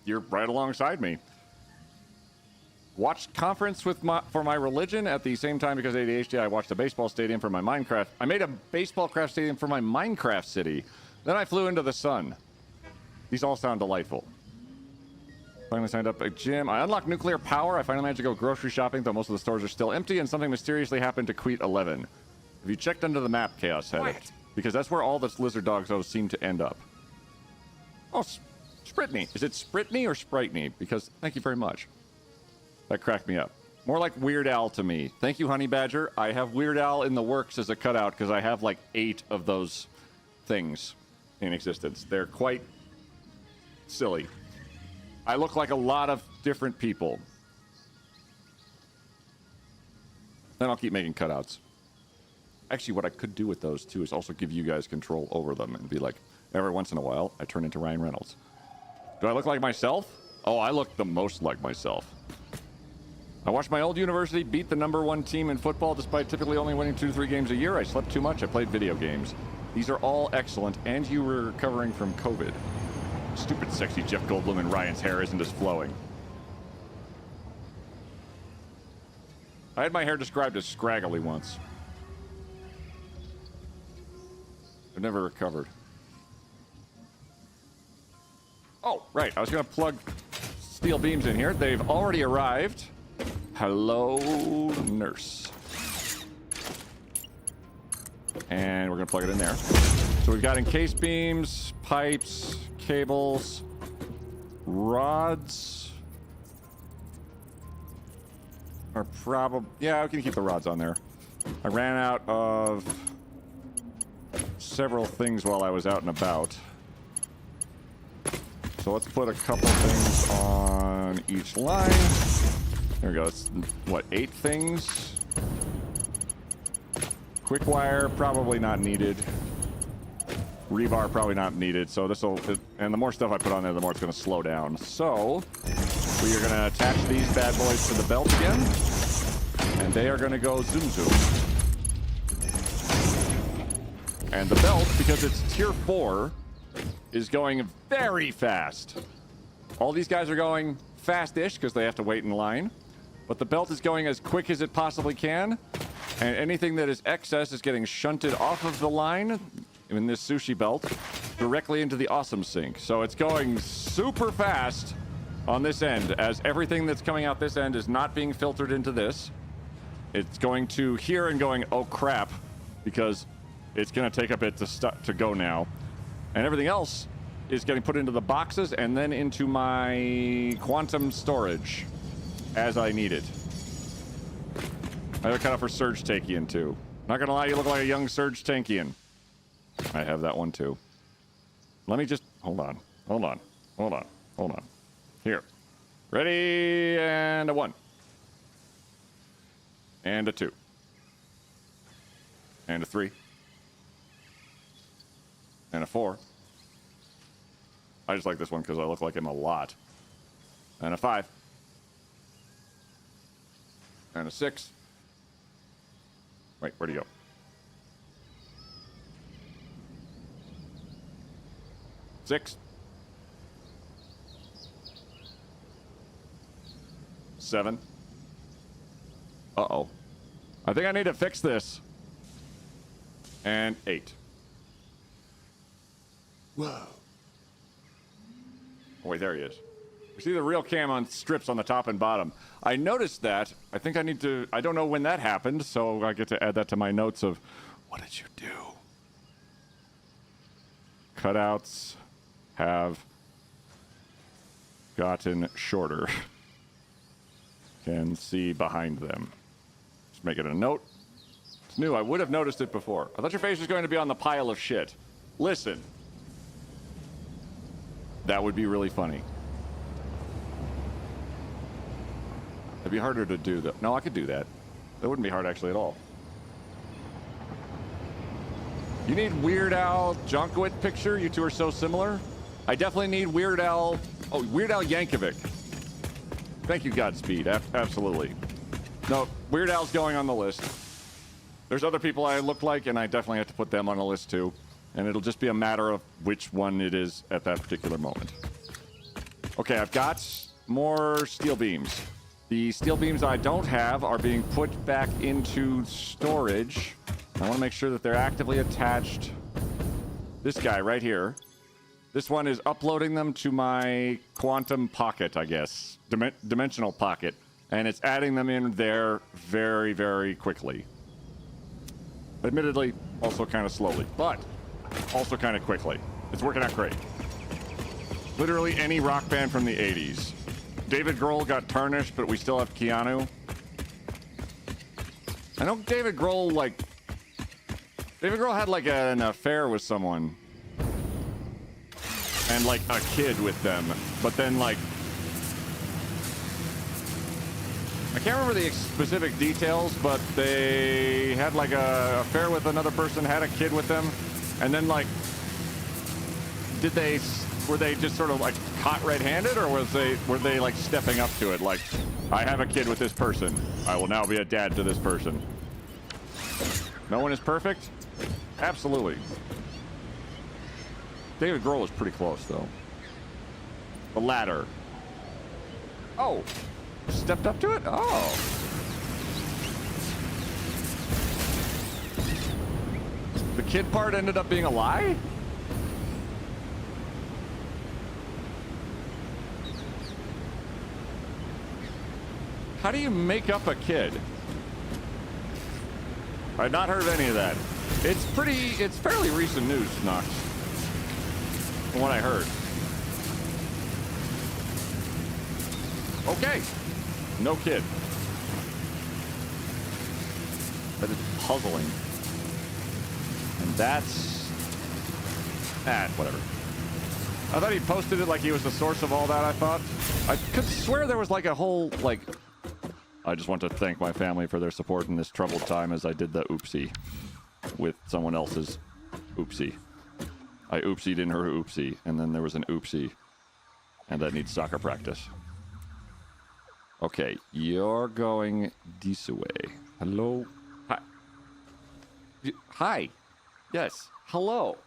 You're right alongside me. Watched Conference for my religion at the same time because of ADHD. I watched a baseball stadium for my Minecraft. I made a baseball craft stadium for my Minecraft city. Then I flew into the sun. These all sound delightful. Finally signed up a gym. I unlocked nuclear power. I finally managed to go grocery shopping, though most of the stores are still empty, and something mysteriously happened to Queet 11. Have you checked under the map, Chaos had it? Because that's where all the lizard dogs seem to end up. Oh, Spritney. Is it Spritney or Spritney? Because thank you very much. That cracked me up. More like Weird Al to me. Thank you, Honey Badger. I have Weird Al in the works as a cutout because I have like 8 of those things in existence. They're quite silly. I look like a lot of different people. Then I'll keep making cutouts. Actually, what I could do with those, too, is also give you guys control over them and be like, every once in a while, I turn into Ryan Reynolds. Do I look like myself? Oh, I look the most like myself. I watched my old university beat the #1 team in football despite typically only winning 2 to 3 games a year. I slept too much. I played video games. These are all excellent, and you were recovering from COVID. Stupid, sexy Jeff Goldblum and Ryan's hair isn't as flowing. I had my hair described as scraggly once. I've never recovered. Oh, right. I was going to plug steel beams in here. They've already arrived. Hello, nurse. And we're going to plug it in there. So we've got encased beams, pipes, cables, rods. Are probably... Yeah, we can keep the rods on there. I ran out of several things while I was out and about. So let's put a couple things on each line. There we go. It's, what, 8 things? Quick wire, probably not needed. Rebar, probably not needed. So this will... And the more stuff I put on there, the more it's going to slow down. So we are going to attach these bad boys to the belt again. And they are going to go zoom zoom. And the belt, because it's tier 4, is going very fast. All these guys are going fast-ish because they have to wait in line. But the belt is going as quick as it possibly can. And anything that is excess is getting shunted off of the line in this sushi belt directly into the awesome sink. So it's going super fast on this end, as everything that's coming out this end is not being filtered into this. It's going to here and going, oh crap, because it's going to take a bit to go now. And everything else is getting put into the boxes and then into my quantum storage as I need it. I have it cut out for Surge Tankian too. Not going to lie, you look like a young Surge Tankian. I have that one too. Let me just... Hold on. Hold on. Hold on. Hold on. Here. Ready, and a 1. And a 2. And a 3. And a 4. I just like this one because I look like him a lot. And a 5. And a 6. Wait, where'd he go? 6. 7. Uh-oh. I think I need to fix this. And 8. Whoa. Oh, wait, there he is. You see the real cam on strips on the top and bottom. I noticed that. I think I need to... I don't know when that happened, so I get to add that to my notes of... What did you do? Cutouts have gotten shorter. Can see behind them. Just make it a note. It's new. I would have noticed it before. I thought your face was going to be on the pile of shit. Listen. That would be really funny. It'd be harder to do, though. No, I could do that. That wouldn't be hard, actually, at all. You need Weird Al Jankovic picture? You two are so similar. I definitely need Weird Al... Oh, Weird Al Yankovic. Thank you, Godspeed. Absolutely. No, Weird Al's going on the list. There's other people I look like, and I definitely have to put them on the list, too. And it'll just be a matter of which one it is at that particular moment. Okay, I've got more steel beams. The steel beams I don't have are being put back into storage. I want to make sure that they're actively attached. This guy right here. This one is uploading them to my quantum pocket, I guess. Dimensional pocket. And it's adding them in there very, very quickly. Admittedly, also kind of slowly, but also kind of quickly. It's working out great. Literally any rock band from the 80s. David Grohl got tarnished, but we still have Keanu. I know David Grohl, David Grohl had, an affair with someone. And, a kid with them. But then, I can't remember the specific details, but they had, a affair with another person, had a kid with them. And then, were they just sort of, caught red-handed, or were they, stepping up to it? I have a kid with this person. I will now be a dad to this person. No one is perfect? Absolutely. David Grohl is pretty close, though. The ladder. Oh. Stepped up to it? Oh. The kid part ended up being a lie? How do you make up a kid? I've not heard of any of that. It's fairly recent news, Knox. From what I heard. Okay. No kid. That is puzzling. And that's... whatever. I thought he posted it like he was the source of all that, I thought. I could swear there was like a whole, like... I just want to thank my family for their support in this troubled time as I did the oopsie with someone else's oopsie. I oopsied in her oopsie, and then there was an oopsie. And that needs soccer practice. Okay, you're going this way. Hello? Hi. Hi. Yes. Hello.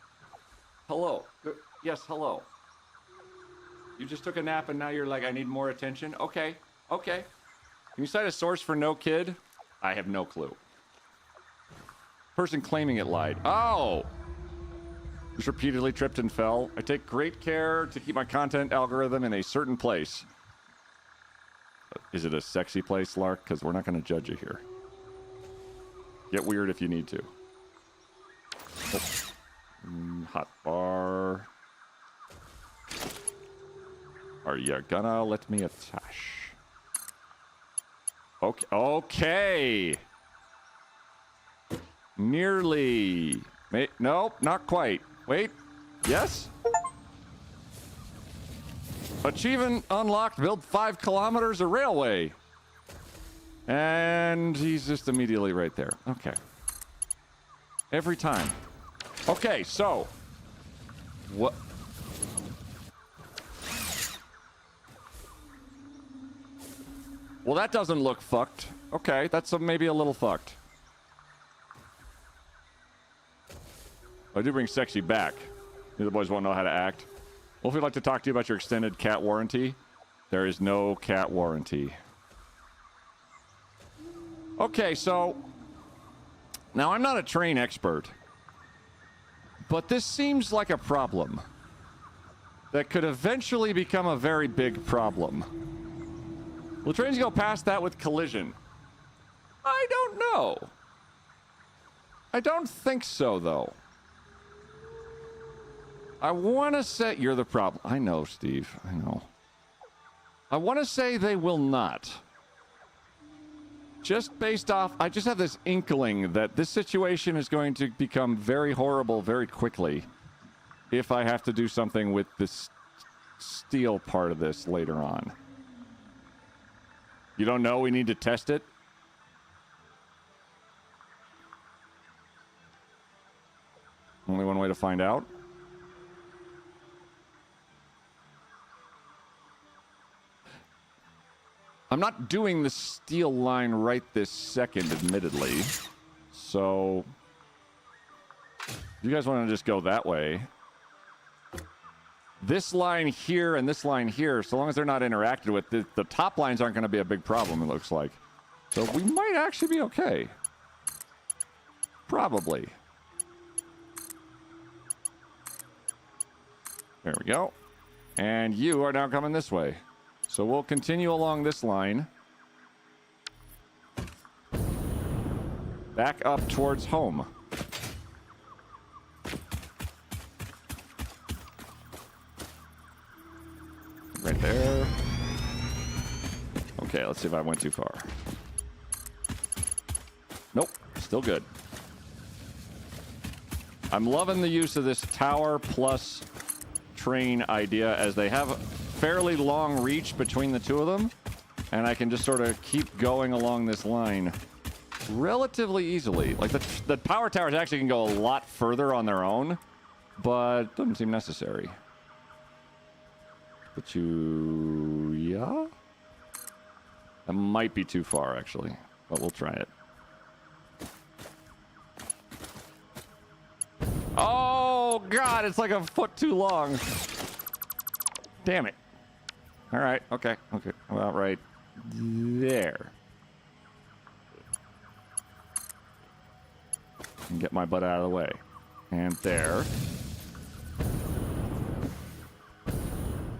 Hello. Yes, hello. You just took a nap and now you're like, I need more attention? Okay. Okay. Can you cite a source for no kid? I have no clue. Person claiming it lied. Oh! Just repeatedly tripped and fell. I take great care to keep my content algorithm in a certain place. Is it a sexy place, Lark? Because we're not going to judge you here. Get weird if you need to. Oh. Hot bar. Are you gonna let me attach? Okay. Okay. Nearly. Nope, not quite. Wait. Yes? Achievement unlocked. Build 5 kilometers of railway. And he's just immediately right there. Okay. Every time. Okay, so. What? Well, that doesn't look fucked. Okay, that's maybe a little fucked. I do bring sexy back. The boys won't know how to act. Wolfie would like to talk to you about your extended cat warranty. There is no cat warranty. Okay, so... Now, I'm not a train expert. But this seems like a problem. That could eventually become a very big problem. Will trains go past that with collision? I don't know. I don't think so, though. I want to say... You're the problem. I know, Steve. I know. I want to say they will not. Just based off... I just have this inkling that this situation is going to become very horrible very quickly if I have to do something with this steel part of this later on. You don't know we need to test it? Only one way to find out? I'm not doing the steel line right this second, admittedly. So... you guys want to just go that way. This line here and this line here, so long as they're not interacted with, the top lines aren't going to be a big problem, it looks like. So we might actually be okay. Probably. There we go. And you are now coming this way. So we'll continue along this line. Back up towards home. Right there. Okay, let's see if I went too far. Nope, still good. I'm loving the use of this tower plus train idea as they have fairly long reach between the two of them, and I can just sort of keep going along this line relatively easily. Like the power towers actually can go a lot further on their own, but doesn't seem necessary. But yeah? That might be too far, actually, but we'll try it. Oh, God, it's like a foot too long. Damn it. All right, okay. About right there. And get my butt out of the way. And there.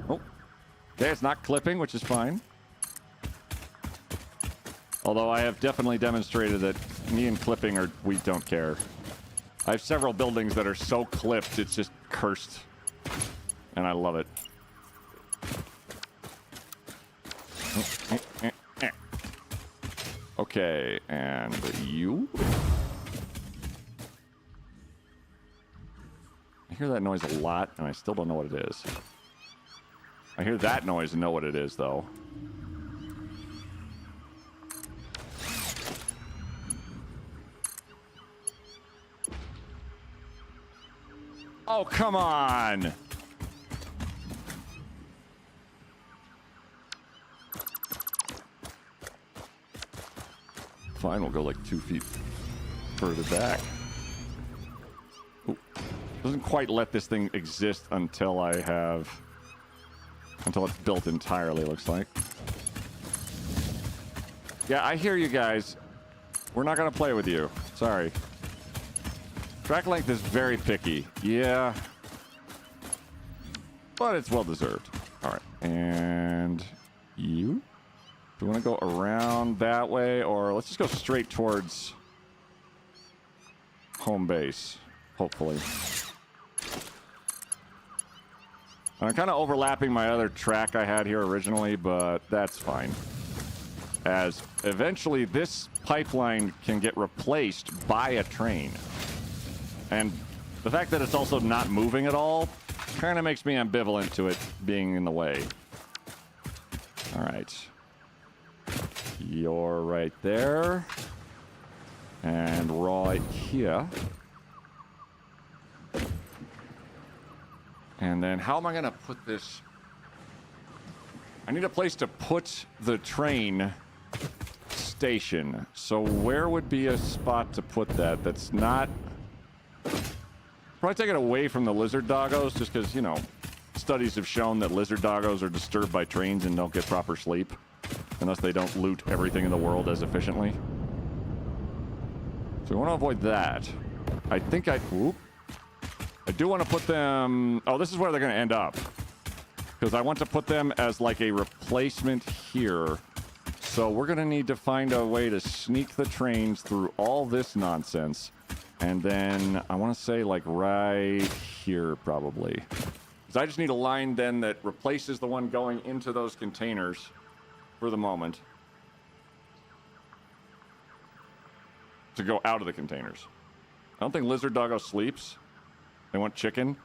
Oh. Okay, it's not clipping, which is fine. Although I have definitely demonstrated that me and clipping we don't care. I have several buildings that are so clipped, it's just cursed. And I love it. Okay, and you? I hear that noise a lot, and I still don't know what it is. I hear that noise and know what it is, though. Oh, come on! Fine, we'll go like 2 feet further back. Ooh. Doesn't quite let this thing exist until it's built entirely, looks like. Yeah, I hear you guys. We're not gonna play with you. Sorry. Track length is very picky. Yeah. But it's well deserved. Alright. And you? Do we want to go around that way, or let's just go straight towards home base, hopefully. And I'm kind of overlapping my other track I had here originally, but that's fine. As eventually this pipeline can get replaced by a train. And the fact that it's also not moving at all kind of makes me ambivalent to it being in the way. All right. You're right there. And right here. And then how am I going to put this? I need a place to put the train station. So where would be a spot to put that that's not... Probably take it away from the lizard doggos, just because, you know, studies have shown that lizard doggos are disturbed by trains and don't get proper sleep. Unless they don't loot everything in the world as efficiently. So we want to avoid that. I think I do want to put them... Oh, this is where they're going to end up. Because I want to put them as like a replacement here. So we're going to need to find a way to sneak the trains through all this nonsense. And then I want to say like right here probably. Because I just need a line then that replaces the one going into those containers for the moment. To go out of the containers. I don't think Lizard Doggo sleeps. They want chicken.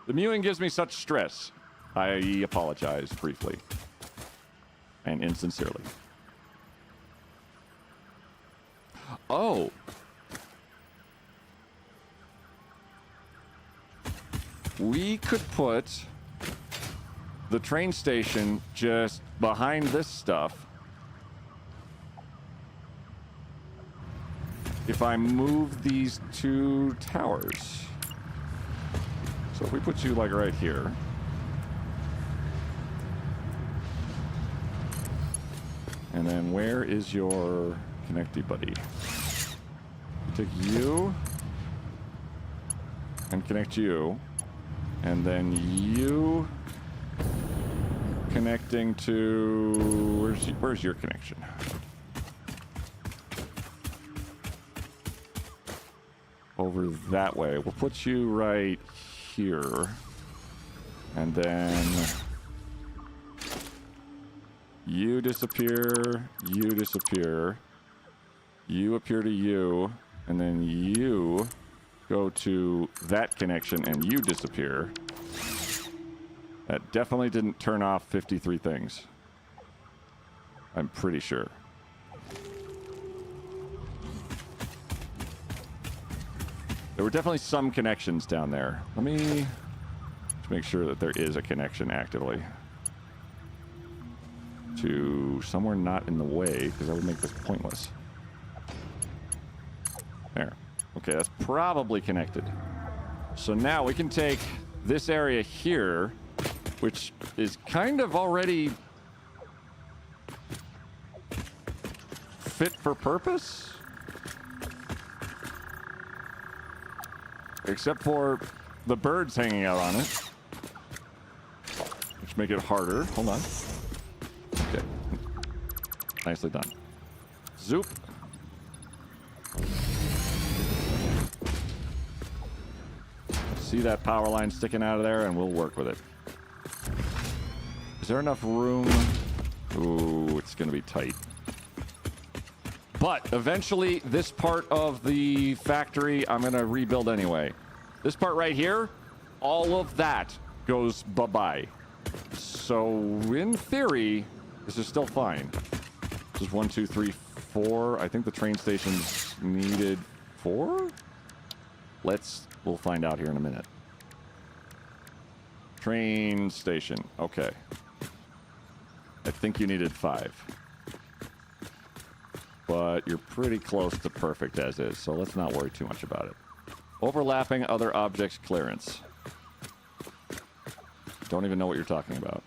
The mewing gives me such stress. I apologize briefly. And insincerely. Oh. We could put the train station just behind this stuff. If I move these two towers. So if we put you like right here. And then where is your connecty buddy? Take you and connect you. And then you connecting to... Where's your connection? Over that way. We'll put you right here. And then you disappear, you disappear. You appear to you, and then you go to that connection and you disappear. That definitely didn't turn off 53 things. I'm pretty sure. There were definitely some connections down there. Let me just make sure that there is a connection actively. To somewhere not in the way, because that would make this pointless. There. Okay, that's probably connected. So now we can take this area here, which is kind of already fit for purpose. except for the birds hanging out on it, which make it harder. Hold on. Okay. Nicely done. Zoop. See that power line sticking out of there, and we'll work with it. Is there enough room? Ooh, it's going to be tight. But eventually, this part of the factory, I'm going to rebuild anyway. This part right here, all of that goes bye-bye. So, in theory, this is still fine. This is 1, 2, 3, 4. I think the train station's needed 4? We'll find out here in a minute. Train station. Okay. I think you needed 5. But you're pretty close to perfect as is, so let's not worry too much about it. Overlapping other objects clearance. Don't even know what you're talking about.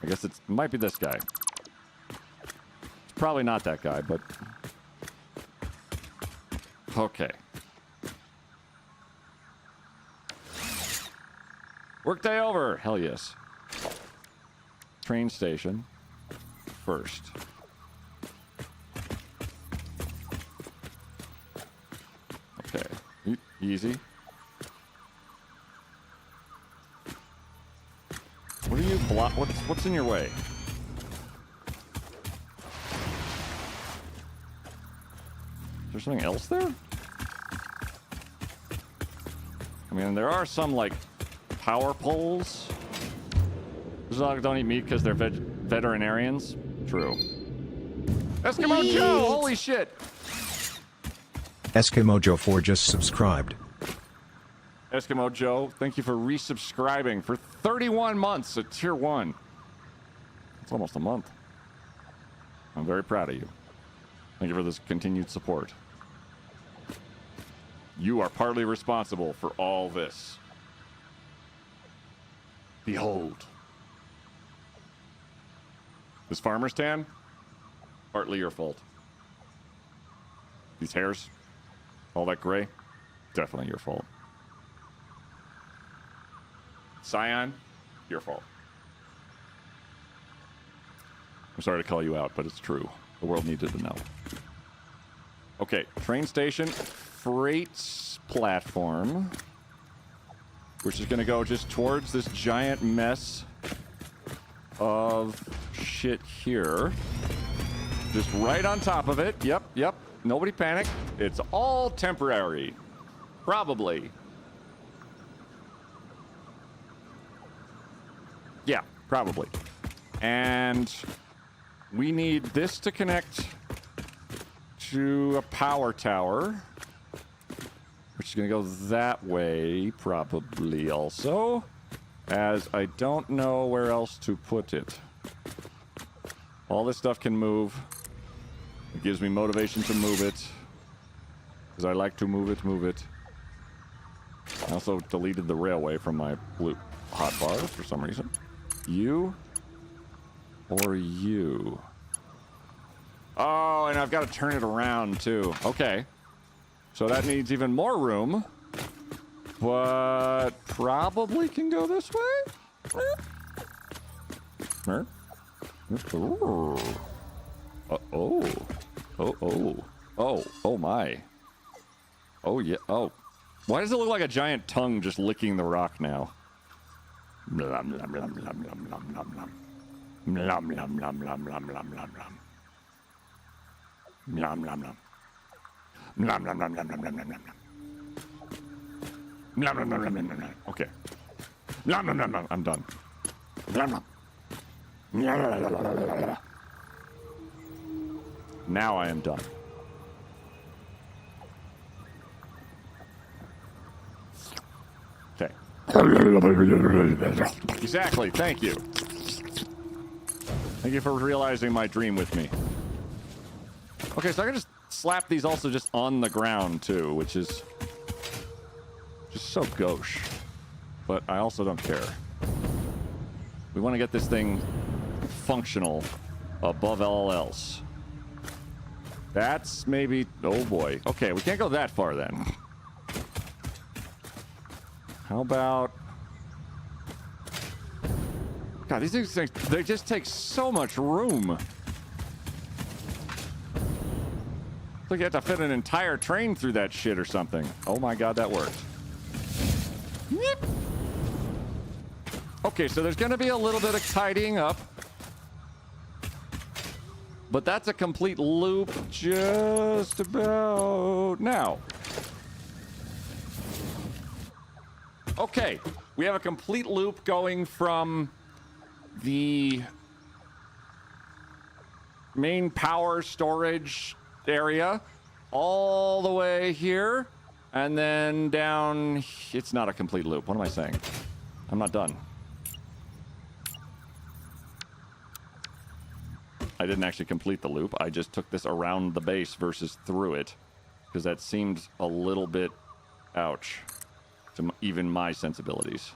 I guess it might be this guy. It's probably not that guy, but... Okay. Workday over! Hell yes. Train station. First. Okay. Easy. What are you what's in your way? Is there something else there? I mean, there are some, like, power poles. Those dogs don't eat meat because they're veterinarians. True. Eskimo Joe! Holy shit! Eskimo Joe 4 just subscribed. Eskimo Joe, thank you for resubscribing for 31 months at Tier 1. It's almost a month. I'm very proud of you. Thank you for this continued support. You are partly responsible for all this. Behold. This farmer's tan? Partly your fault. These hairs? All that gray? Definitely your fault. Cyan? Your fault. I'm sorry to call you out, but it's true. The world needed to know. Okay, train station, freight platform, which is going to go just towards this giant mess of shit here. Just right on top of it. Yep. Nobody panic. It's all temporary. Probably. Yeah, probably. And we need this to connect to a power tower, which is going to go that way, probably also, as I don't know where else to put it. All this stuff can move. It gives me motivation to move it, because I like to move it. I also deleted the railway from my blue hotbar for some reason. You or you? Oh, and I've got to turn it around too. Okay. So that needs even more room, but probably can go this way? Ooh. Oh my. Oh yeah. Oh. Why does it look like a giant tongue just licking the rock now? Blum, blum, blum, blum, blum, blum, blum, blum. Blum, blum, blum, blum, blum, blum, blum, blum. Blum, blum, blum. Blum, blum, blum, blum, blum, blum, blum, blum. Blum, blum, blum, blum, blum, blum. Okay. Blum, blum, blum, blum. I'm done. Blum, blum. Now I am done. Okay. Exactly. Thank you. Thank you for realizing my dream with me. Okay, so I can just slap these also just on the ground too, which is just so gauche. But I also don't care. We want to get this thing functional above all else. That's maybe... Oh boy. Okay, we can't go that far then. How about... God, these things, they just take so much room. It's like you have to fit an entire train through that shit or something. Oh my god, that worked. Okay, so there's going to be a little bit of tidying up. But that's a complete loop just about now. Okay, we have a complete loop going from the main power storage area all the way here and then down. It's not a complete loop. What am I saying? I'm not done. I didn't actually complete the loop. I just took this around the base versus through it because that seemed a little bit ouch to even my sensibilities.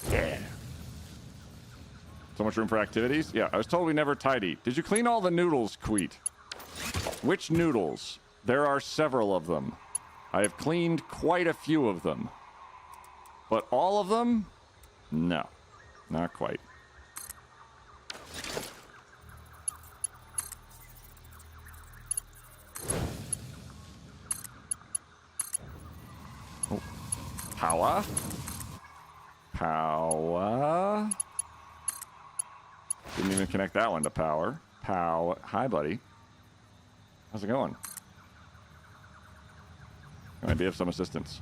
Yeah. So much room for activities? Yeah, I was told we never tidy. Did you clean all the noodles, Queet? Which noodles? There are several of them. I have cleaned quite a few of them. But all of them? No, not quite. Oh. Power? Power? Didn't even connect that one to power. Power. Hi, buddy. How's it going? I do have some assistance.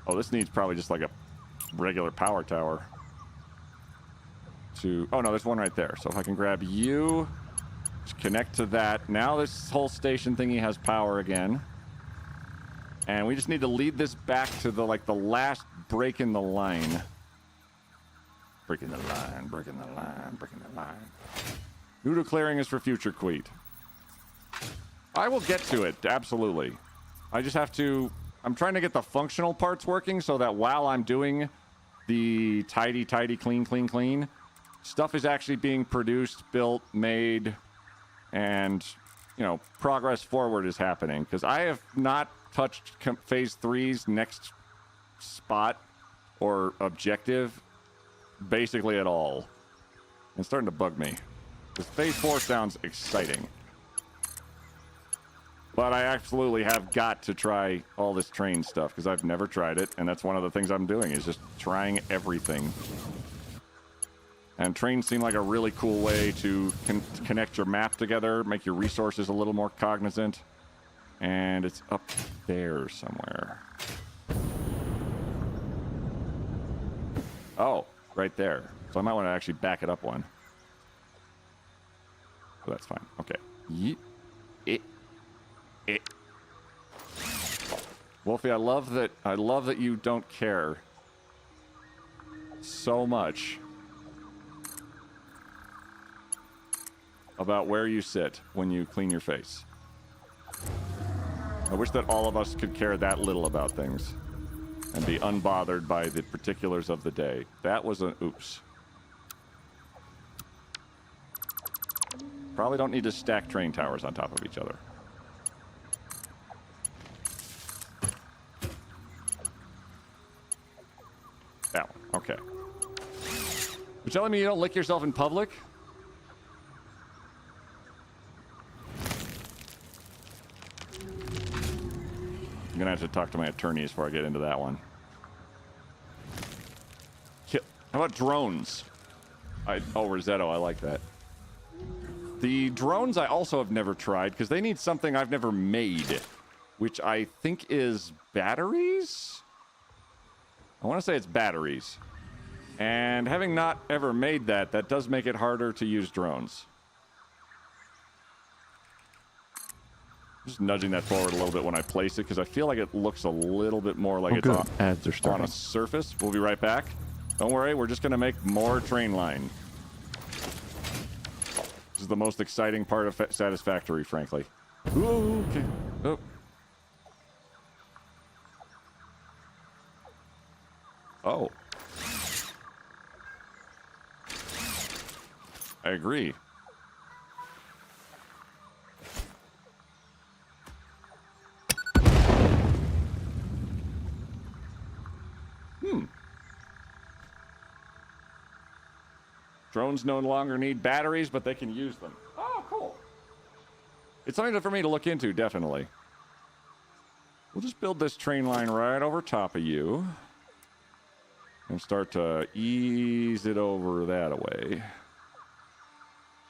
Oh, this needs probably just like a regular power tower. Oh, no, there's one right there. So if I can grab you, just connect to that. Now this whole station thingy has power again. And we just need to lead this back to the, like, the last break in the line. Breaking the line, breaking the line, breaking the line. Noodle clearing is for future Queet. I will get to it, absolutely. I just have to... I'm trying to get the functional parts working so that while I'm doing the tidy, clean, clean, stuff is actually being produced, built, made, and, you know, progress forward is happening. Because I have not touched Phase 3's next spot or objective basically at all. It's starting to bug me. Because Phase 4 sounds exciting. But I absolutely have got to try all this train stuff, because I've never tried it, and that's one of the things I'm doing, is just trying everything. And trains seem like a really cool way to connect your map together, make your resources a little more cognizant. And it's up there somewhere. Oh, right there. So I might want to actually back it up one. Oh, that's fine. Okay. Yeet. Wolfie, I love that you don't care so much about where you sit when you clean your face. I wish that all of us could care that little about things and be unbothered by the particulars of the day. That was an oops. Probably don't need to stack train towers on top of each other. That one. Okay. You're telling me you don't lick yourself in public? I'm gonna have to talk to my attorneys before I get into that one. How about drones? Oh, Rosetto, I like that. The drones I also have never tried, because they need something I've never made, which I think is batteries? I want to say it's batteries. And having not ever made that, that does make it harder to use drones. Just nudging that forward a little bit when I place it, because I feel like it looks a little bit more like it's on a surface. We'll be right back. Don't worry, we're just going to make more train line. This is the most exciting part of Satisfactory, frankly. Ooh, okay. Oh. Oh. I agree. Drones no longer need batteries, but they can use them. Oh, cool. It's something for me to look into, definitely. We'll just build this train line right over top of you. And start to ease it over that away.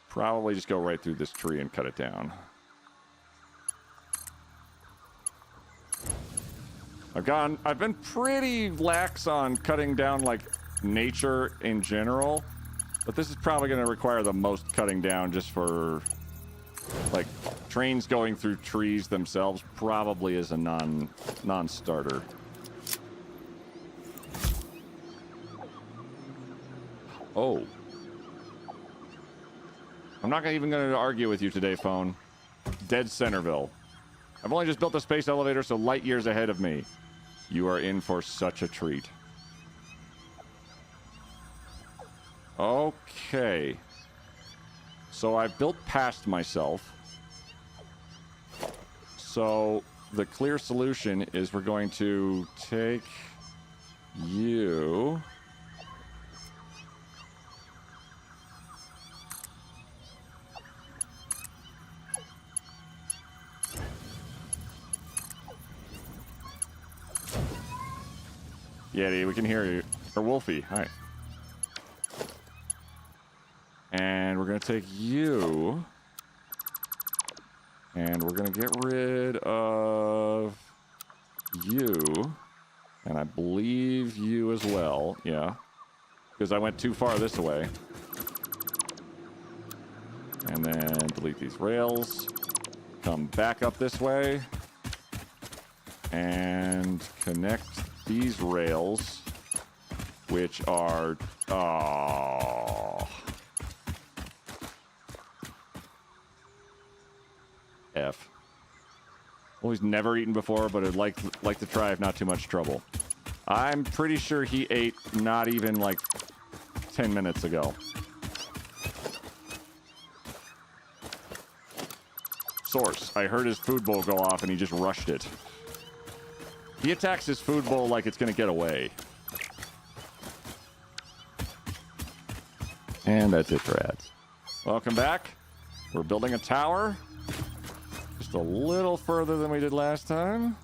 Probably just go right through this tree and cut it down. I've been pretty lax on cutting down, like, nature in general. But this is probably going to require the most cutting down just for, like, trains going through trees themselves probably is a non-starter. Oh. I'm not even going to argue with you today, phone. Dead Centerville. I've only just built a space elevator, so light years ahead of me. You are in for such a treat. Okay. So I've built past myself. So the clear solution is we're going to take you. Yeti, we can hear you. Or Wolfie, hi. And we're going to take you. And we're going to get rid of you. And I believe you as well. Yeah. Because I went too far this way. And then delete these rails. Come back up this way. And connect these rails. Which are... Oh... F. Well, he's never eaten before, but I'd like to try if not too much trouble. I'm pretty sure he ate not even like 10 minutes ago. Source. I heard his food bowl go off and he just rushed it. He attacks his food bowl like it's gonna get away. And that's it for ads. Welcome back. We're building a tower. Just a little further than we did last time.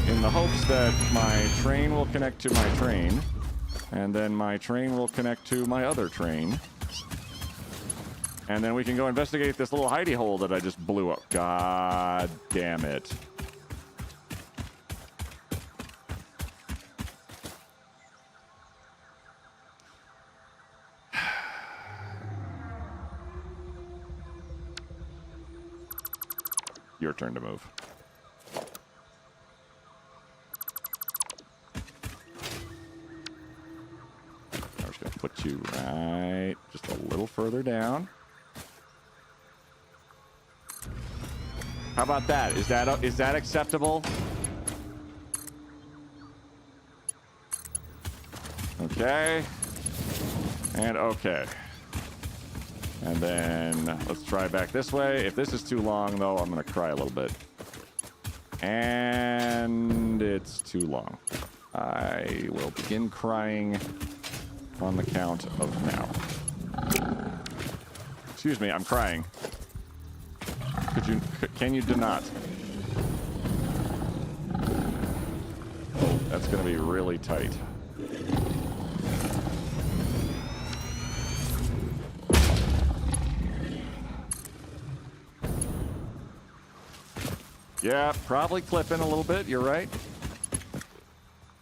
In the hopes that my train will connect to my train. And then my train will connect to my other train. And then we can go investigate this little hidey hole that I just blew up. God damn it. Your turn to move. I'm just going to put you right just a little further down. How about that? Is that acceptable? Okay. And okay. And then let's try back this way. If this is too long, though, I'm going to cry a little bit. And it's too long. I will begin crying on the count of now. Excuse me, I'm crying. Can you do not? That's going to be really tight. Yeah, probably clipping a little bit, you're right.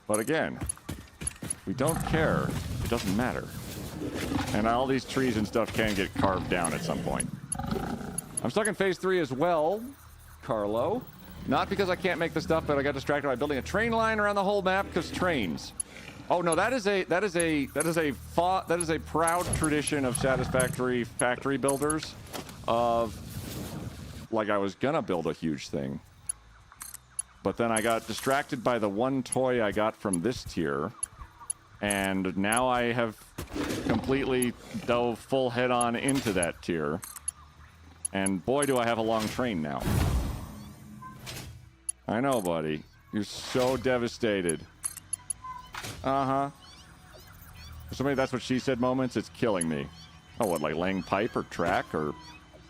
But again, we don't care. It doesn't matter. And all these trees and stuff can get carved down at some point. I'm stuck in phase 3 as well, Carlo. Not because I can't make the stuff, but I got distracted by building a train line around the whole map because trains. Oh no, that is a proud tradition of Satisfactory factory builders. Of like I was gonna build a huge thing, but then I got distracted by the one toy I got from this tier, and now I have completely completely dove full head on into that tier. And boy, do I have a long train now. I know, buddy. You're so devastated. Uh-huh. Somebody, that's what she said moments, it's killing me. Oh, what, like laying pipe or track or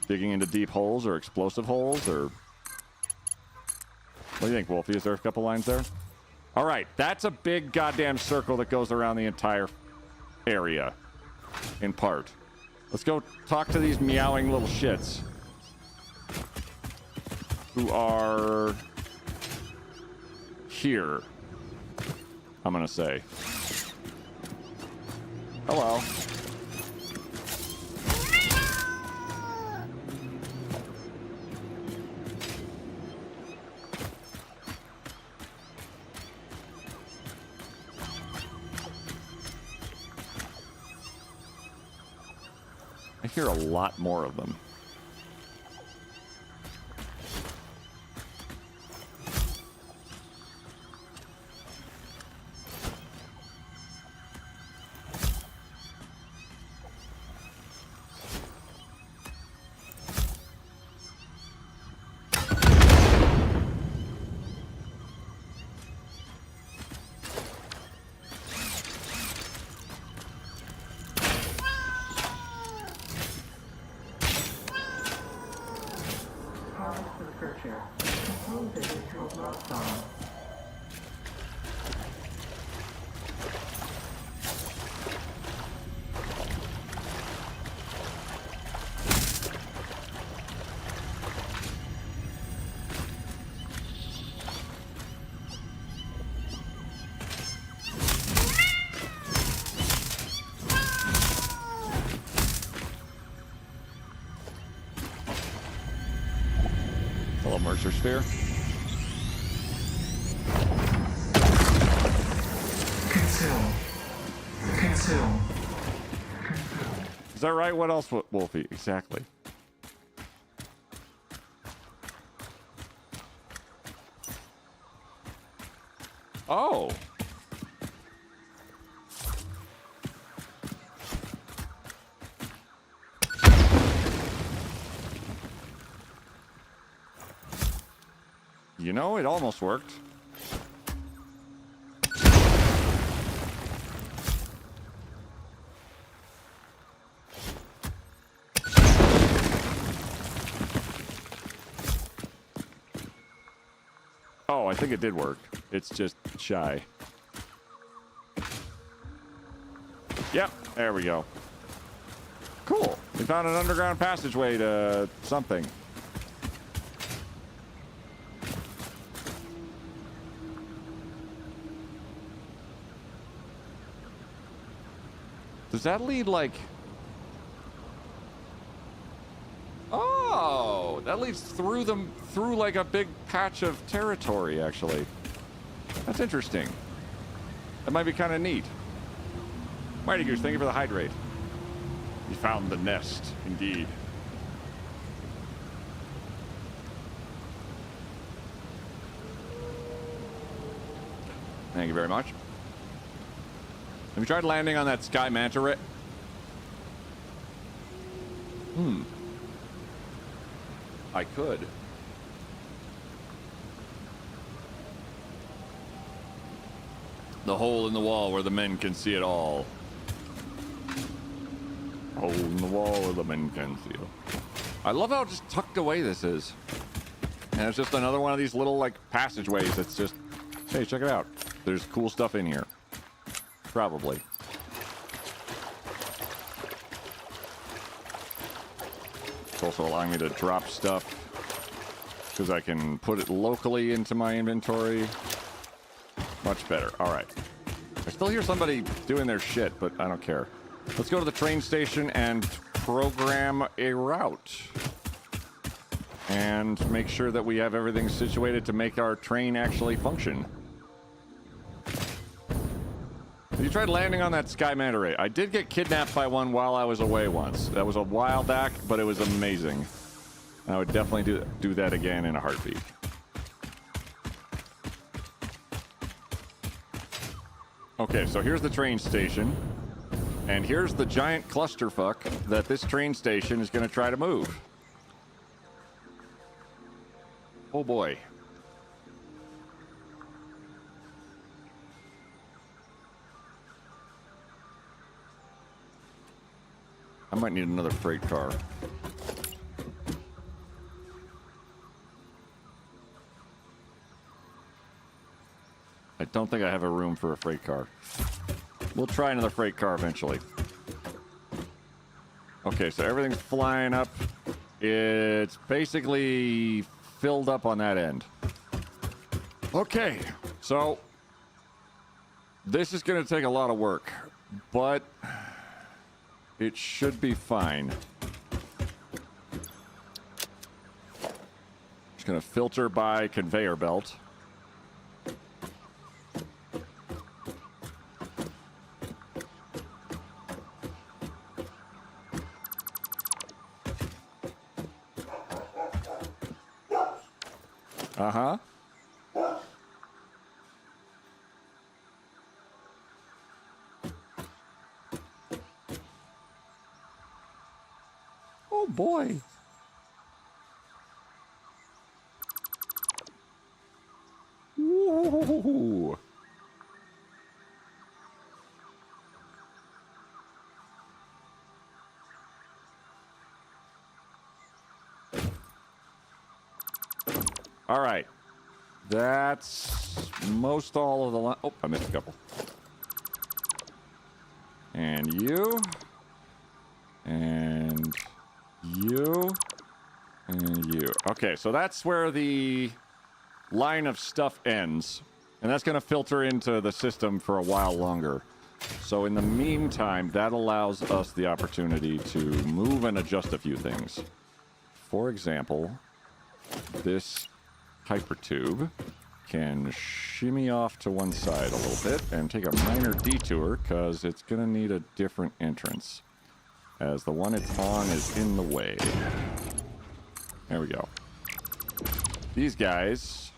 digging into deep holes or explosive holes or... What do you think, Wolfie? Is there a couple lines there? All right, that's a big goddamn circle that goes around the entire area, in part. Let's go talk to these meowing little shits. Who are... here, I'm gonna say. Hello. I hear a lot more of them. Hello, Mercer Sphere. Consume. Consume. Is that right? What else, Wolfie? Exactly. Oh. You know, it almost worked. Oh, I think it did work. It's just shy. Yep, there we go. Cool. We found an underground passageway to something. Does that lead like... Oh, that leads through them, through like a big patch of territory, actually. That's interesting. That might be kind of neat. Mighty Goose, thank you for the hydrate. You found the nest, indeed. Thank you very much. Have you tried landing on that sky manta ray? I could. The hole in the wall where the men can see it all. Hole in the wall where the men can see it. I love how just tucked away this is. And it's just another one of these little, like, passageways that's just... Hey, check it out. There's cool stuff in here. Probably. It's also allowing me to drop stuff because I can put it locally into my inventory. Much better. All right. I still hear somebody doing their shit, but I don't care. Let's go to the train station and program a route. And make sure that we have everything situated to make our train actually function. You tried landing on that sky manta ray. I did get kidnapped by one while I was away once. That was a while back, but it was amazing. And I would definitely do that again in a heartbeat. Okay, so here's the train station. And here's the giant clusterfuck that this train station is going to try to move. Oh boy. I might need another freight car. I don't think I have a room for a freight car. We'll try another freight car eventually. Okay, so everything's flying up. It's basically filled up on that end. Okay, so this is going to take a lot of work, but it should be fine. Just going to filter by conveyor belt. Uh-huh. Oh boy. Whoa. All right. That's most all of the line. Oh, I missed a couple. And you. And you. And you. Okay, so that's where the line of stuff ends. And that's going to filter into the system for a while longer. So in the meantime, that allows us the opportunity to move and adjust a few things. For example, this hypertube can shimmy off to one side a little bit and take a minor detour because it's going to need a different entrance, as the one it's on is in the way. There we go. These guys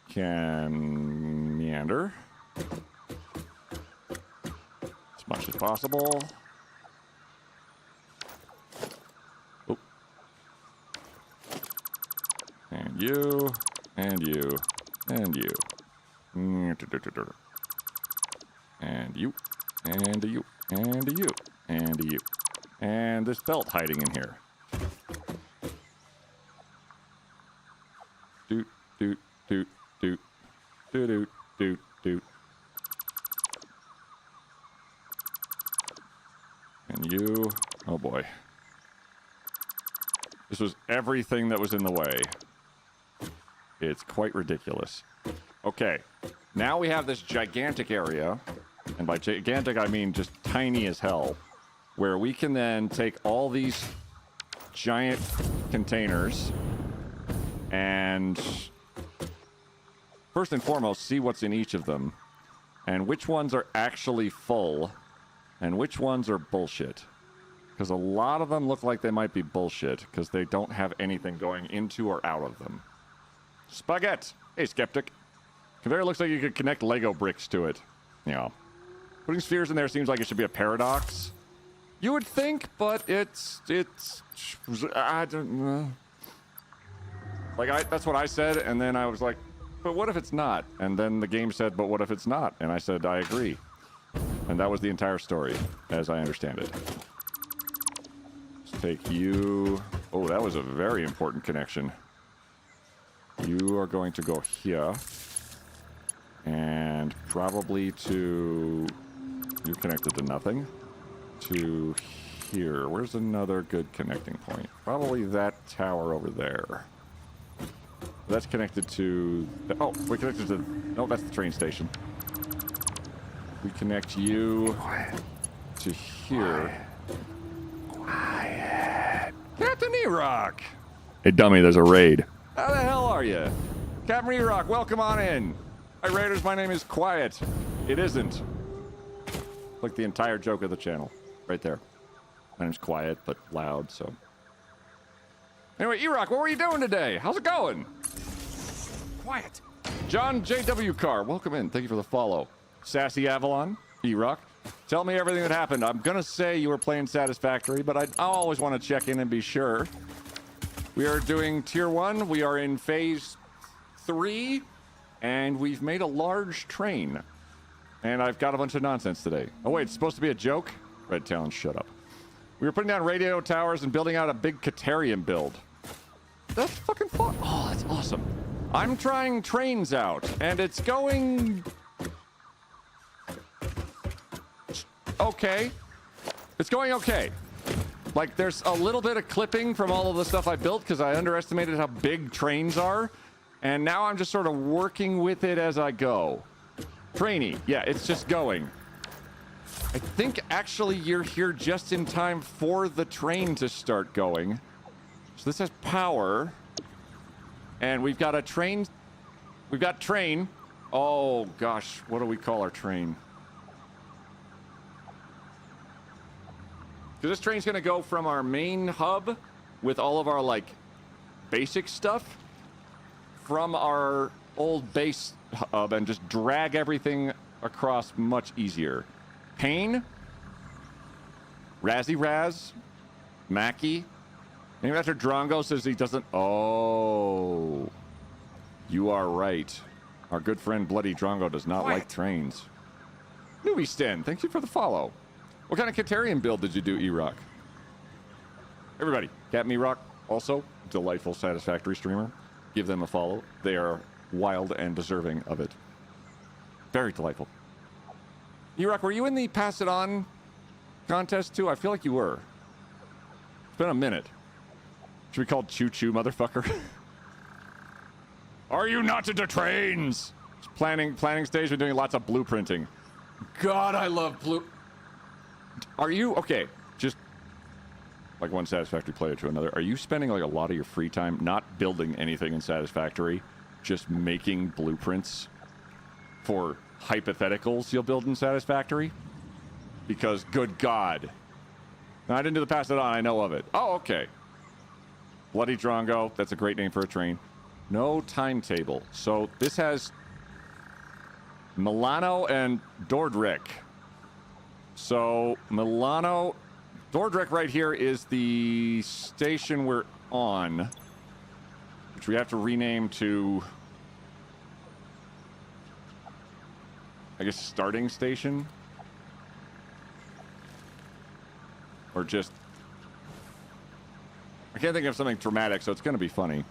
can meander as much as possible. Oop. And you, and you, and you. And you, and you, and you, and you. And this belt hiding in here. Doot, doot, doot, doot, doot, doot, doot, doot. And you, oh boy. This was everything that was in the way. It's quite ridiculous. Okay, now we have this gigantic area, and by gigantic I mean just tiny as hell, where we can then take all these giant containers and first and foremost see what's in each of them and which ones are actually full and which ones are bullshit. Because a lot of them look like they might be bullshit because they don't have anything going into or out of them. Spaghetti! Hey, skeptic. Conveyor looks like you could connect Lego bricks to it. Yeah. Putting spheres in there seems like it should be a paradox. You would think, but it's I don't know. Like, that's what I said, and then I was like, but what if it's not? And then the game said, but what if it's not? And I said, I agree. And that was the entire story, as I understand it. Let's take you. Oh, that was a very important connection. You are going to go here. And probably to... You're connected to nothing. To here. Where's another good connecting point? Probably that tower over there. That's connected to... Oh, we're connected to... No, that's the train station. We connect you to here. Quiet. Captain E-Rock! Hey, dummy, there's a raid. How the hell are you? Captain E-Rock, welcome on in. Hi, Raiders, my name is Quiet. It isn't. Like the entire joke of the channel. Right there. My name's Quiet, but loud, so... Anyway, E-Rock, what were you doing today? How's it going? Quiet. John J.W. Carr, welcome in. Thank you for the follow. Sassy Avalon, E-Rock. Tell me everything that happened. I'm gonna say you were playing Satisfactory, but I always want to check in and be sure. We are doing Tier 1. We are in Phase 3, and we've made a large train. And I've got a bunch of nonsense today. Oh, wait, it's supposed to be a joke? Red Talon, shut up. We were putting down radio towers and building out a big Katarian build. That's fucking fun. Oh, that's awesome. I'm trying trains out, and it's going... okay. It's going okay. Like, there's a little bit of clipping from all of the stuff I built because I underestimated how big trains are. And now I'm just sort of working with it as I go. Trainy. Yeah, it's just going. I think actually you're here just in time for the train to start going. So this has power. And we've got a train. We've got train. Oh, gosh. What do we call our train? Because this train's going to go from our main hub with all of our, like, basic stuff from our old base hub and just drag everything across much easier. Pain? Razzie Raz? Mackie? Maybe after Drongo says he doesn't... Oh. You are right. Our good friend Bloody Drongo does not like trains. Newbie Sten, thank you for the follow. What kind of Katarian build did you do, E-Rock? Everybody, Captain E-Rock, also delightful Satisfactory streamer. Give them a follow. They are wild and deserving of it. Very delightful. E-Rock, were you in the Pass It On contest too? I feel like you were. It's been a minute. Should we call Choo Choo, motherfucker? Are you not into trains? Planning stage, we're doing lots of blueprinting. God, I love blue... Are you... Okay, just... Like one Satisfactory player to another. Are you spending like a lot of your free time not building anything in Satisfactory, just making blueprints for hypotheticals you'll build in Satisfactory? Because, good God. No, I didn't do the Pass It On, I know of it. Oh, okay. Bloody Drongo, that's a great name for a train. No timetable. So this has Milano and Dordrecht. So Milano, Dordrecht right here is the station we're on, which we have to rename to, I guess, starting station? Or just... I can't think of something dramatic, so it's going to be funny.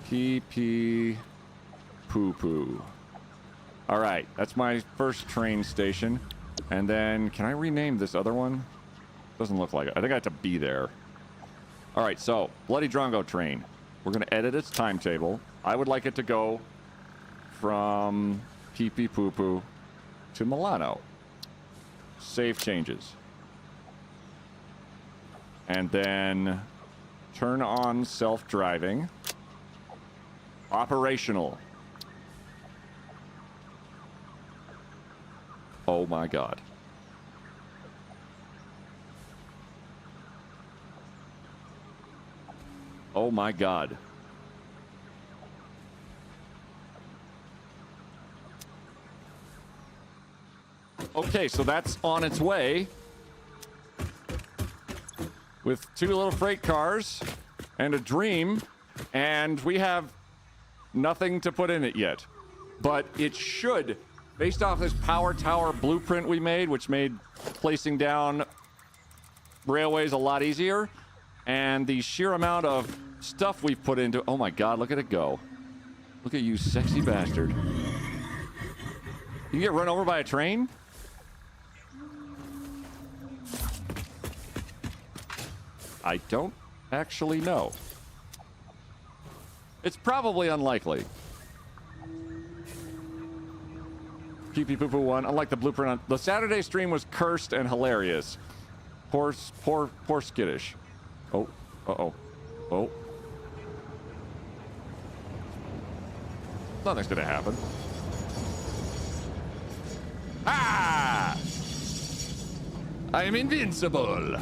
Pee-pee poo-poo. All right, that's my first train station. And then, can I rename this other one? Doesn't look like it. I think I have to be there. All right, so, Bloody Drongo train. We're going to edit its timetable. I would like it to go from pee-pee poo-poo to Milano. Save changes. And then turn on self-driving. Operational. Oh my God. Oh my God. Okay, so that's on its way. With 2 little freight cars and a dream, and we have nothing to put in it yet. But it should, based off this power tower blueprint we made, which made placing down railways a lot easier, and the sheer amount of stuff we've put into... Oh my God, look at it go. Look at you, sexy bastard. You can get run over by a train? I don't actually know. It's probably unlikely. Pee-pee poo-poo 1. Unlike the blueprint on... The Saturday stream was cursed and hilarious. Poor skittish. Oh. Uh-oh. Oh. Nothing's gonna happen. Ah! I am invincible!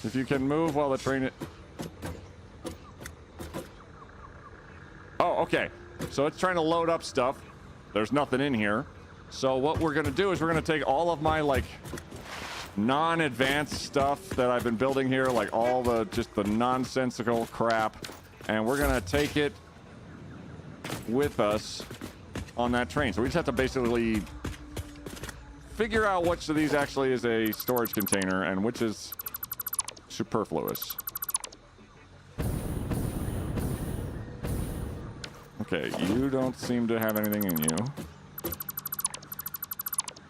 If you can move while the train... Oh, okay. So it's trying to load up stuff. there's nothing in here. So what we're gonna do is we're gonna take all of my like non-advanced stuff that I've been building here, like all the just the nonsensical crap, and we're gonna take it with us on that train. So we just have to basically figure out which of these actually is a storage container and which is superfluous. Okay, you don't seem to have anything in you.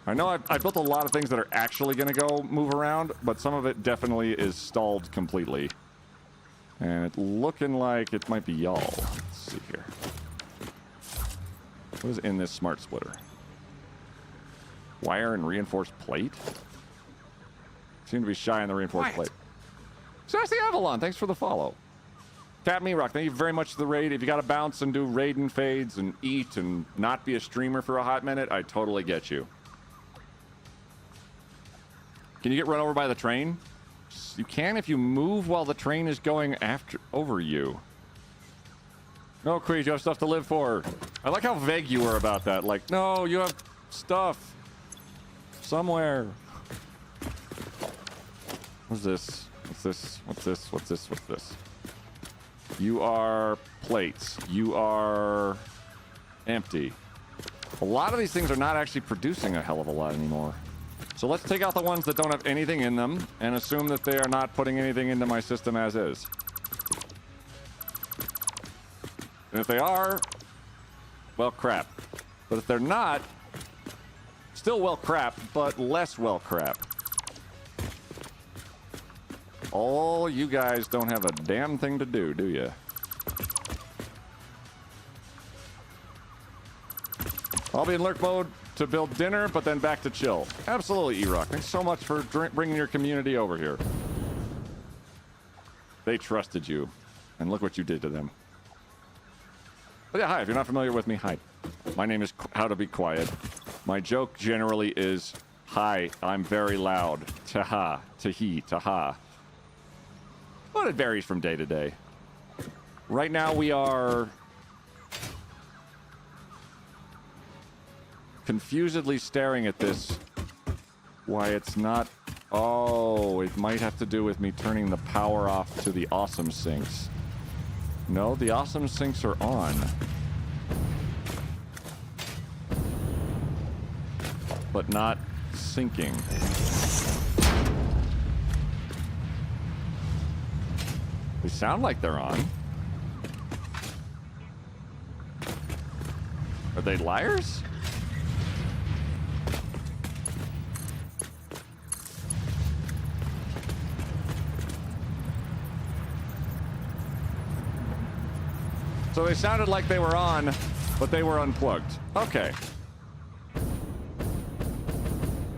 I know I built a lot of things that are actually going to go move around, but some of it definitely is stalled completely. And it's looking like it might be y'all. Let's see here. What is in this smart splitter? Wire and reinforced plate? Seem to be shy on the reinforced plate. Sassy Avalon, thanks for the follow. Tap Me Rock, thank you very much for the raid. If you got to bounce and do raid and fades and eat and not be a streamer for a hot minute, I totally get you. Can you get run over by the train? You can if you move while the train is going over you. No, Creed, you have stuff to live for. I like how vague you were about that. Like, no, you have stuff somewhere. What's this? What's this? What's this? What's this? What's this? You are plates. You are empty. A lot of these things are not actually producing a hell of a lot anymore. So let's take out the ones that don't have anything in them and assume that they are not putting anything into my system as is. And if they are, well, crap. But if they're not, still well crap, but less well crap. Oh, you guys don't have a damn thing to do you? I'll be in lurk mode to build dinner, but then back to chill. Absolutely, E-Rock. Thanks so much for bringing your community over here. They trusted you, and look what you did to them. But yeah, hi. If you're not familiar with me, hi. My name is How to Be Quiet. My joke generally is, hi, I'm very loud. Ta-ha, ta-he, ta-ha. But it varies from day to day. Right now we are confusedly staring at this. Why it's not... Oh, it might have to do with me turning the power off to the awesome sinks. No, the awesome sinks are on. But not sinking. They sound like they're on. Are they liars? So they sounded like they were on, but they were unplugged. Okay.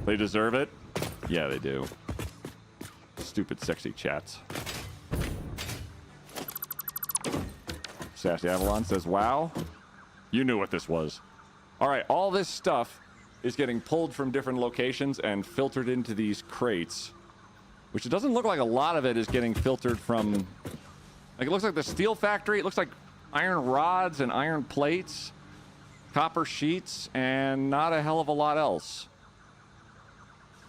They deserve it? Yeah, they do. Stupid, sexy chats. Sassy Avalon says, wow, you knew what this was. All right, all this stuff is getting pulled from different locations and filtered into these crates, which it doesn't look like a lot of it is getting filtered from... Like, it looks like the steel factory. It looks like iron rods and iron plates, copper sheets, and not a hell of a lot else.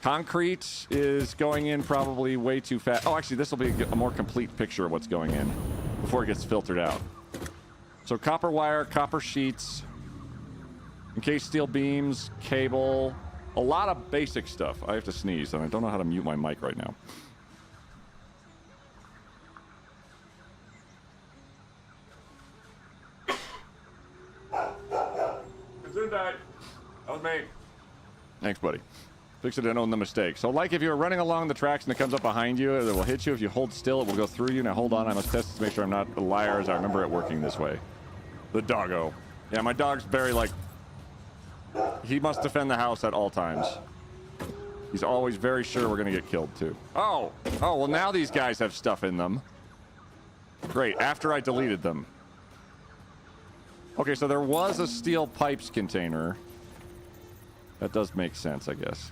Concrete is going in probably way too fast. Oh, actually, this will be a more complete picture of what's going in before it gets filtered out. So copper wire, copper sheets, encased steel beams, cable, a lot of basic stuff. I have to sneeze, and I don't know how to mute my mic right now. That was me. Thanks, buddy. Fix it and own the mistake. So, like if you're running along the tracks and it comes up behind you, it will hit you. If you hold still, it will go through you. Now, hold on. I must test to make sure I'm not a liar, as I remember it working this way. The doggo. Yeah, my dog's very, like... He must defend the house at all times. He's always very sure we're going to get killed, too. Oh! Oh, well, now these guys have stuff in them. Great. After I deleted them. Okay, so there was a steel pipes container. That does make sense, I guess.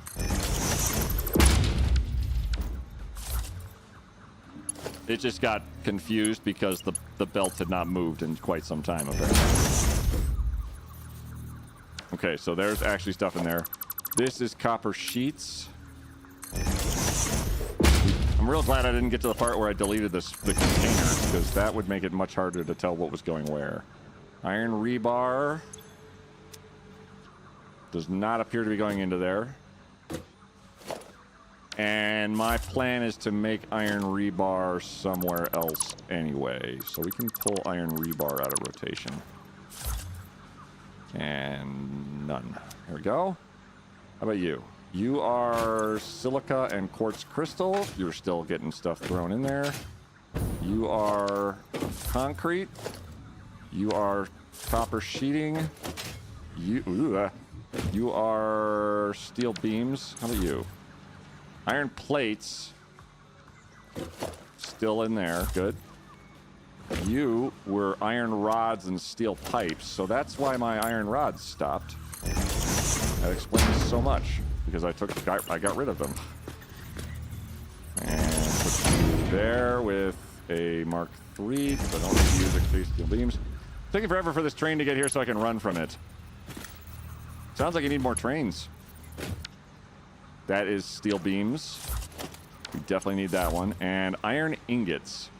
It just got confused because the belt had not moved in quite some time. Okay. Okay, so there's actually stuff in there. This is copper sheets. I'm real glad I didn't get to the part where I deleted the containers, because that would make it much harder to tell what was going where. Iron rebar does not appear to be going into there. And my plan is to make iron rebar somewhere else anyway. So we can pull iron rebar out of rotation. And none. There we go. How about you? You are silica and quartz crystal. You're still getting stuff thrown in there. You are concrete. You are copper sheeting. You are steel beams. How about you? Iron plates. Still in there. Good. You were iron rods and steel pipes, so that's why my iron rods stopped. That explains so much, because I got rid of them. And put you there with a Mark III, because I don't need to use extreme steel beams. It's taking forever for this train to get here so I can run from it. Sounds like you need more trains. That is steel beams. We definitely need that one. And iron ingots.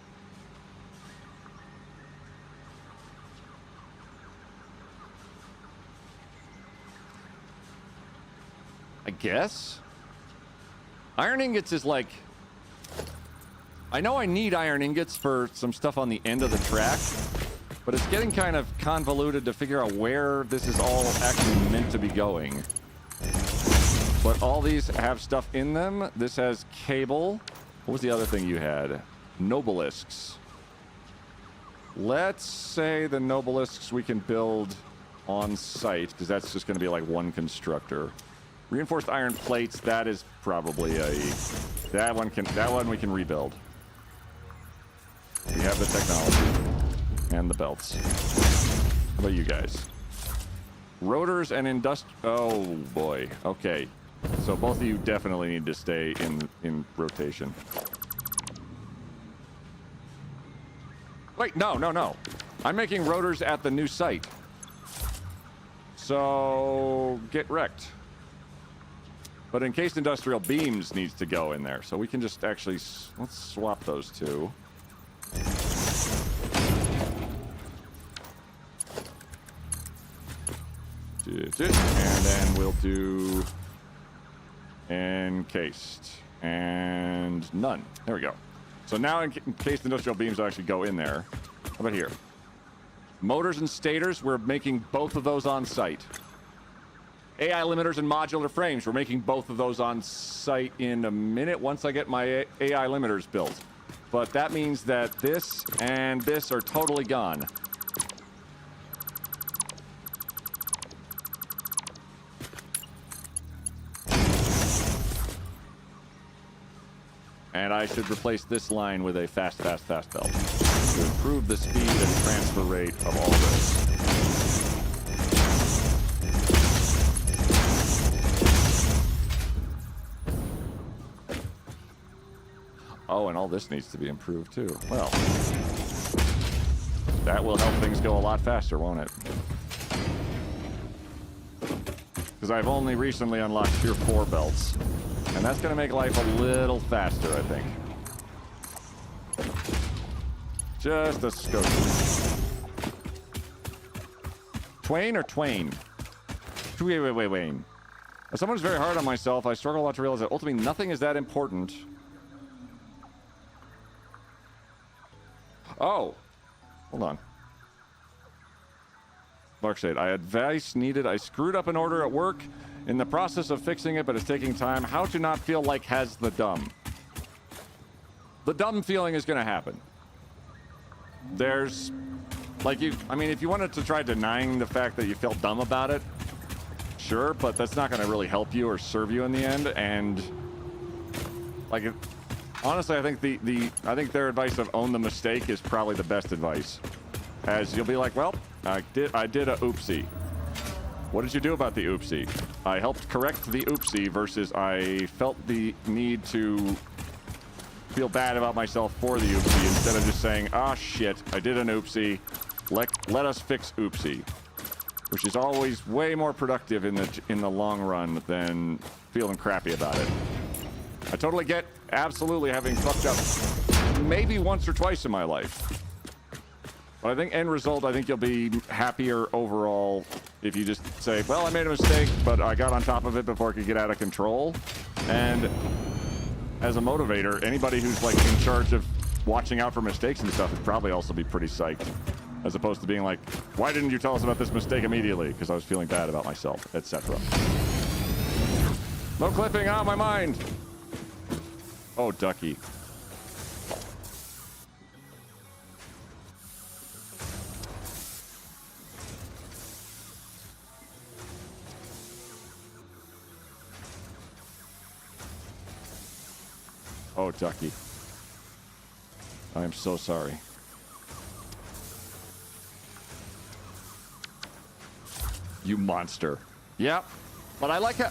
I guess? Iron ingots is like... I know I need iron ingots for some stuff on the end of the track, but it's getting kind of convoluted to figure out where this is all actually meant to be going. But all these have stuff in them. This has cable. What was the other thing you had? Nobelisks. Let's say the Nobelisks we can build on site, because that's just going to be like one constructor. Reinforced iron plates, that is probably a... That one we can rebuild. We have the technology. And the belts. How about you guys? Rotors and oh boy. Okay. So both of you definitely need to stay in rotation. Wait, no. I'm making rotors at the new site. So get wrecked. But encased industrial beams needs to go in there. So we can just actually, let's swap those two. And then we'll do encased and none. There we go. So now encased industrial beams will actually go in there. How about here? Motors and stators, we're making both of those on site. AI limiters and modular frames, we're making both of those on site in a minute once I get my AI limiters built. But that means that this and this are totally gone. And I should replace this line with a fast belt to improve the speed and transfer rate of all this. Oh, and all this needs to be improved too. Well, that will help things go a lot faster, won't it? Because I've only recently unlocked Tier 4 belts. And that's going to make life a little faster, I think. Just a skosh. Twain or Twain? Wait. As someone who's very hard on myself, I struggle a lot to realize that ultimately nothing is that important. Oh. Hold on. Larkshade, I advice needed. I screwed up an order at work. In the process of fixing it, but it's taking time. How to not feel like has the dumb. The dumb feeling is going to happen. There's, like I mean, if you wanted to try denying the fact that you felt dumb about it, sure, but that's not going to really help you or serve you in the end. And like, honestly, I think I think their advice of own the mistake is probably the best advice. As you'll be like, well, I did a oopsie. What did you do about the oopsie? I helped correct the oopsie versus I felt the need to feel bad about myself for the oopsie instead of just saying, ah, shit, I did an oopsie. Let us fix oopsie. which is always way more productive in the long run than feeling crappy about it. I totally get absolutely having fucked up maybe once or twice in my life. But I think end result, I think you'll be happier overall if you just say, well, I made a mistake, but I got on top of it before it could get out of control. And as a motivator, anybody who's like in charge of watching out for mistakes and stuff would probably also be pretty psyched. As opposed to being like, why didn't you tell us about this mistake immediately? Because I was feeling bad about myself, etc. No clipping on my mind. Oh, Ducky. Oh, Ducky. I am so sorry. You monster. Yep. But I like how...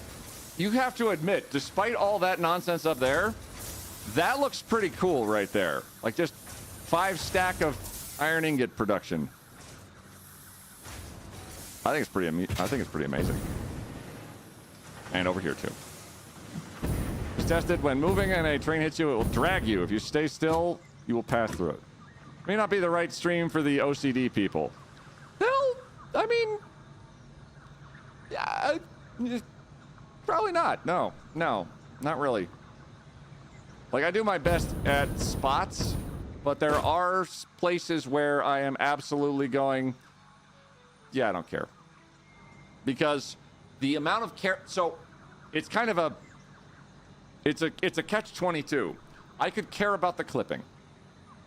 You have to admit, despite all that nonsense up there, that looks pretty cool right there. Like just 5 stack of iron ingot production. I think it's pretty amazing. And over here too. It's tested when moving and a train hits you, it will drag you. If you stay still, you will pass through it. May not be the right stream for the OCD people. Well, I mean, yeah, probably not. No, not really. Like, I do my best at spots, but there are places where I am absolutely going, yeah, I don't care. Because the amount of care... So, it's kind of a... It's a catch-22. I could care about the clipping.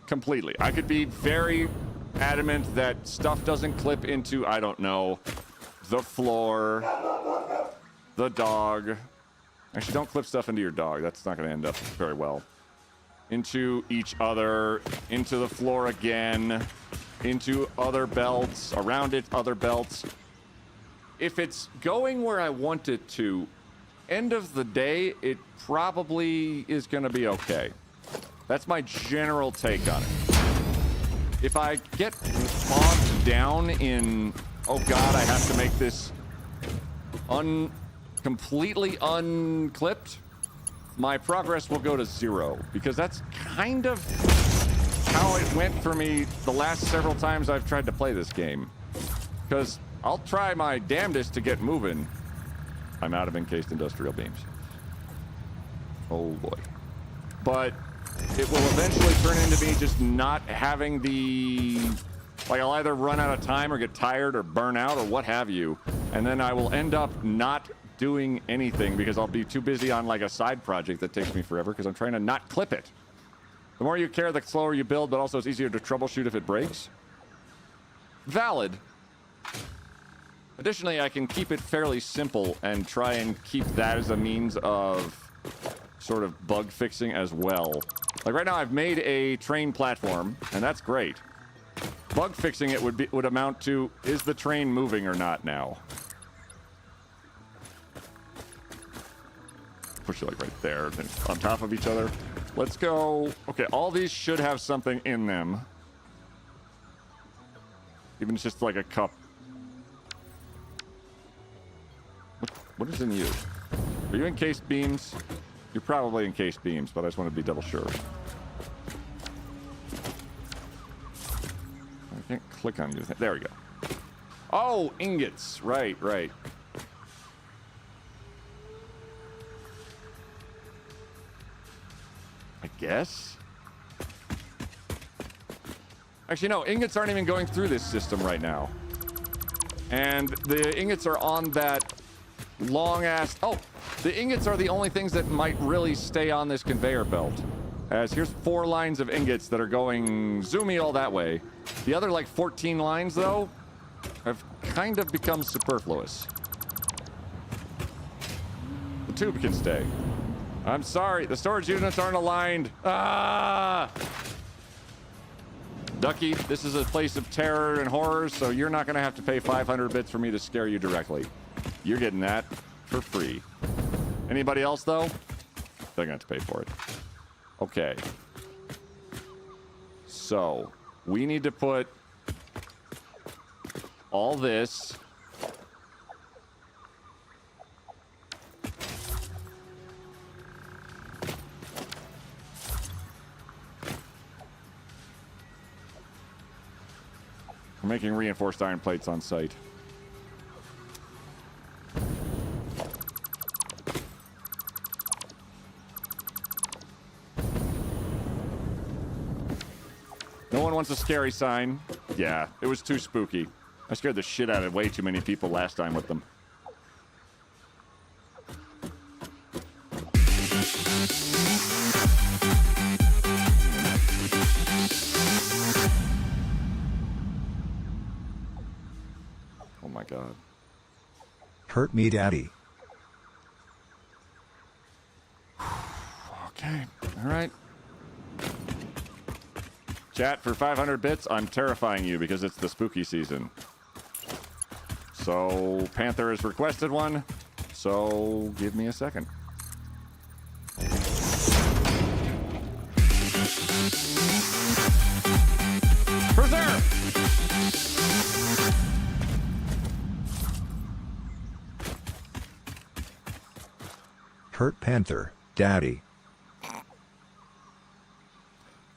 Completely. I could be very adamant that stuff doesn't clip into, I don't know, the floor, the dog. Actually, don't clip stuff into your dog. That's not going to end up very well. Into each other, into the floor again, into other belts, around it, other belts. If it's going where I want it to, end of the day, it probably is going to be okay. That's my general take on it. If I get bogged down in, oh god, I have to make this completely unclipped, my progress will go to 0. Because that's kind of how it went for me the last several times I've tried to play this game. Because I'll try my damnedest to get moving. I'm out of encased industrial beams. Oh boy. But it will eventually turn into me just not having the... Like, I'll either run out of time or get tired or burn out or what have you. And then I will end up not doing anything because I'll be too busy on, like, a side project that takes me forever because I'm trying to not clip it. The more you care, the slower you build, but also it's easier to troubleshoot if it breaks. Valid. Additionally, I can keep it fairly simple and try and keep that as a means of sort of bug fixing as well. Like right now, I've made a train platform, and that's great. Bug fixing it would amount to, is the train moving or not now? Push it like right there, then on top of each other. Let's go. Okay, all these should have something in them. Even if it's just like a cup. What is in you? Are you encased beams? You're probably encased beams, but I just want to be double sure. I can't click on you. There we go. Oh, ingots. Right. I guess? Actually, no. Ingots aren't even going through this system right now. And the ingots are on that long-ass... Oh, the ingots are the only things that might really stay on this conveyor belt. As here's 4 lines of ingots that are going zoomy all that way. The other, like, 14 lines, though, have kind of become superfluous. The tube can stay. I'm sorry, the storage units aren't aligned. Ah! Ducky, this is a place of terror and horror, so you're not going to have to pay 500 bits for me to scare you directly. You're getting that for free. Anybody else, though? They're going to have to pay for it. Okay. So, we need to put all this I'm making reinforced iron plates on site. No one wants a scary sign. Yeah, it was too spooky. I scared the shit out of way too many people last time with them. Oh my god. Hurt me, Daddy. Okay, all right. Chat, for 500 bits, I'm terrifying you because it's the spooky season. So, Panther has requested one, so give me a second. Preserve! Hurt Panther, Daddy.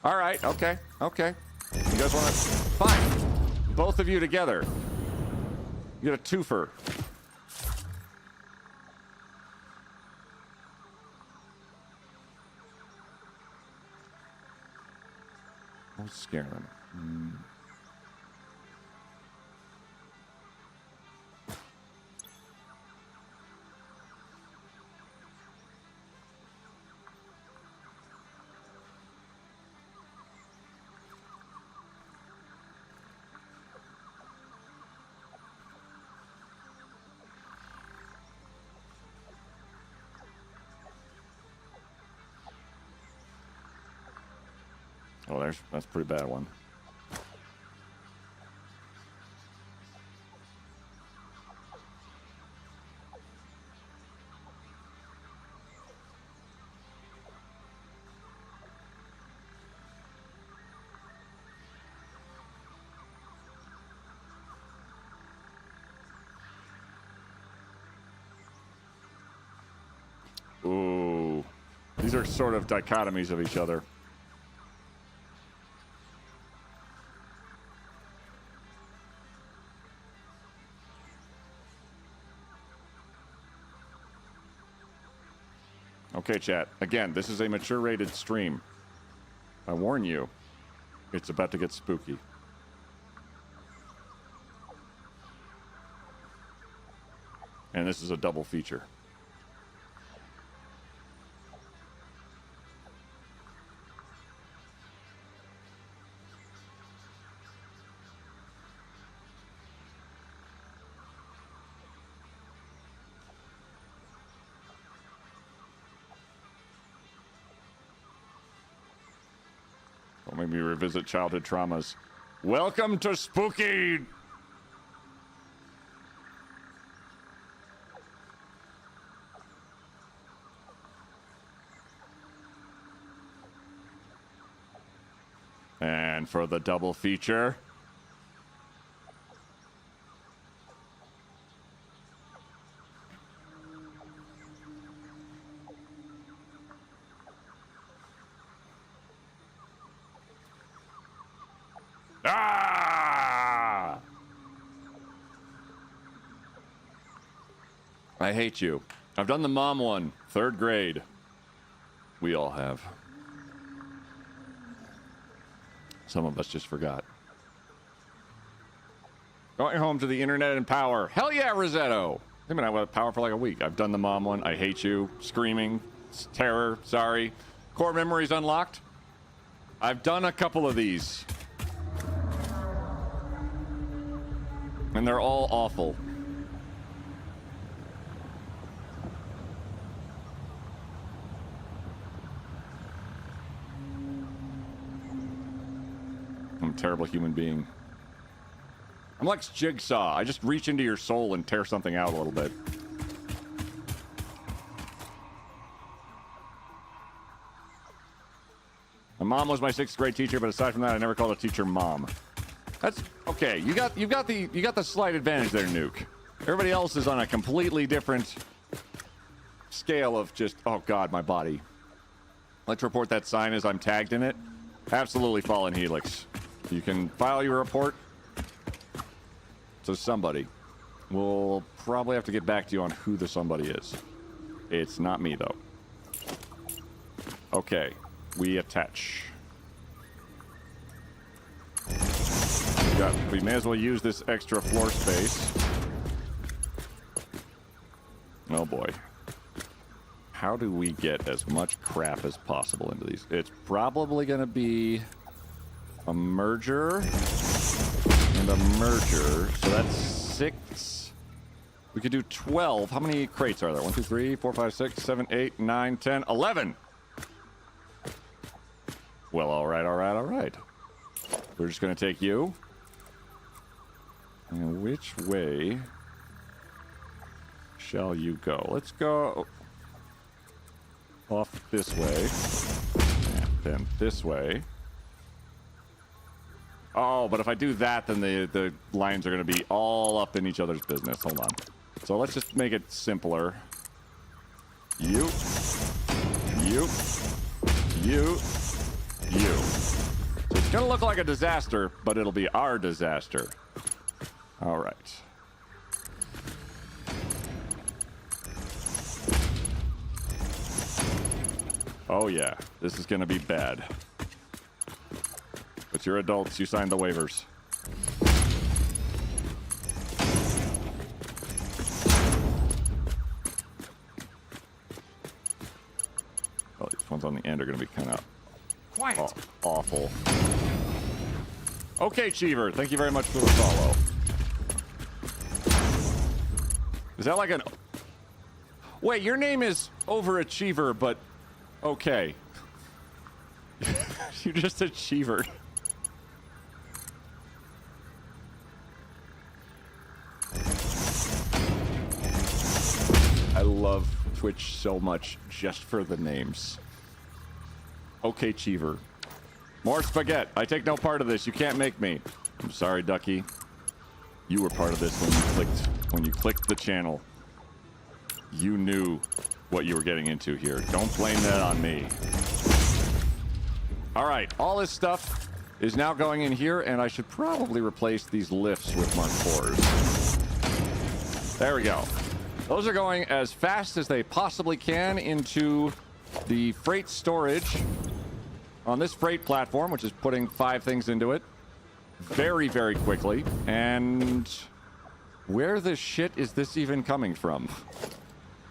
All right, okay, okay. You guys want to... Fine. Both of you together. You get a twofer. I'll scare them. Oh, that's a pretty bad one. Ooh. These are sort of dichotomies of each other. Okay, chat. Again, this is a mature-rated stream. I warn you, it's about to get spooky. And this is a double feature. Well, maybe revisit childhood traumas. Welcome to Spooky! And for the double feature... Ah! I hate you. I've done the mom one, 3rd grade. We all have. Some of us just forgot. Going home to the internet and power. Hell yeah, Rosetto! I've been out with power for like a week. I've done the mom one. I hate you. Screaming. Terror. Sorry. Core memories unlocked. I've done a couple of these. And they're all awful. I'm a terrible human being. I'm like Jigsaw. I just reach into your soul and tear something out a little bit. My mom was my 6th grade teacher, but aside from that, I never called a teacher mom. That's okay. You've got the slight advantage there, Nuke. Everybody else is on a completely different scale of just, oh god, my body. Let's report that sign as I'm tagged in it. Absolutely fallen helix. You can file your report. So somebody. We'll probably have to get back to you on who the somebody is. It's not me, though. Okay. We attach. We may as well use this extra floor space. Oh, boy. How do we get as much crap as possible into these? It's probably going to be a merger and a merger. So that's 6. We could do 12. How many crates are there? 1, 2, 3, 4, 5, 6, 7, 8, 9, 10, 11. Well, all right, all right, all right. We're just going to take you. And which way shall you go? Let's go off this way. And then this way. Oh, but if I do that, then the lines are going to be all up in each other's business. Hold on. So let's just make it simpler. You. You. You. You. So it's going to look like a disaster, but it'll be our disaster. All right. Oh, yeah. This is going to be bad. But you're adults. You signed the waivers. Well, these ones on the end are going to be kind of awful. Okay, Cheever. Thank you very much for the follow. Is that like an... Wait, your name is Overachiever, but... Okay. You're just Achiever. I love Twitch so much just for the names. Okay, Cheever. More spaghetti. I take no part of this. You can't make me. I'm sorry, Ducky. You were part of this when you clicked the channel. You knew what you were getting into here. Don't blame that on me. All right, all this stuff is now going in here, and I should probably replace these lifts with Mark IVs. There we go. Those are going as fast as they possibly can into the freight storage on this freight platform, which is putting 5 things into it very, very quickly. And where the shit is this even coming from?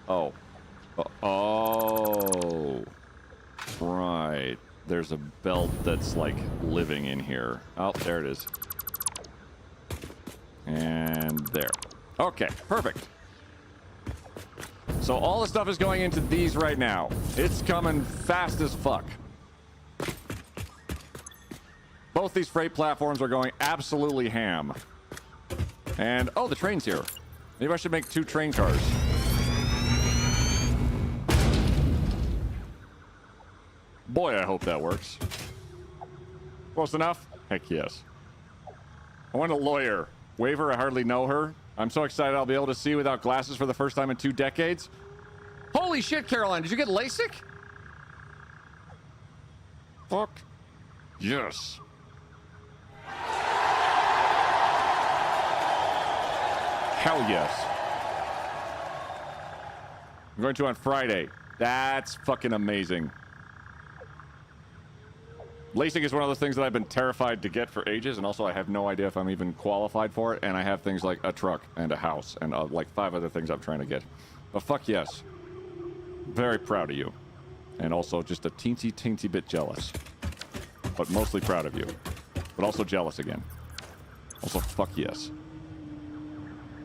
Oh. Oh. Right. There's a belt that's, like, living in here. Oh, there it is. And there. Okay, perfect. So all the stuff is going into these right now. It's coming fast as fuck. Both these freight platforms are going absolutely ham. And, oh, the train's here. Maybe I should make 2 train cars. Boy, I hope that works. Close enough? Heck yes. I want a lawyer. Waiver, I hardly know her. I'm so excited I'll be able to see without glasses for the first time in 2 decades. Holy shit, Caroline, did you get LASIK? Fuck. Yes. Hell yes. I'm going to on Friday. That's fucking amazing. LASIK is one of those things that I've been terrified to get for ages, and also I have no idea if I'm even qualified for it, and I have things like a truck and a house and like 5 other things I'm trying to get. But fuck yes. Very proud of you. And also just a teensy bit jealous. But mostly proud of you. But also jealous again. Also fuck yes.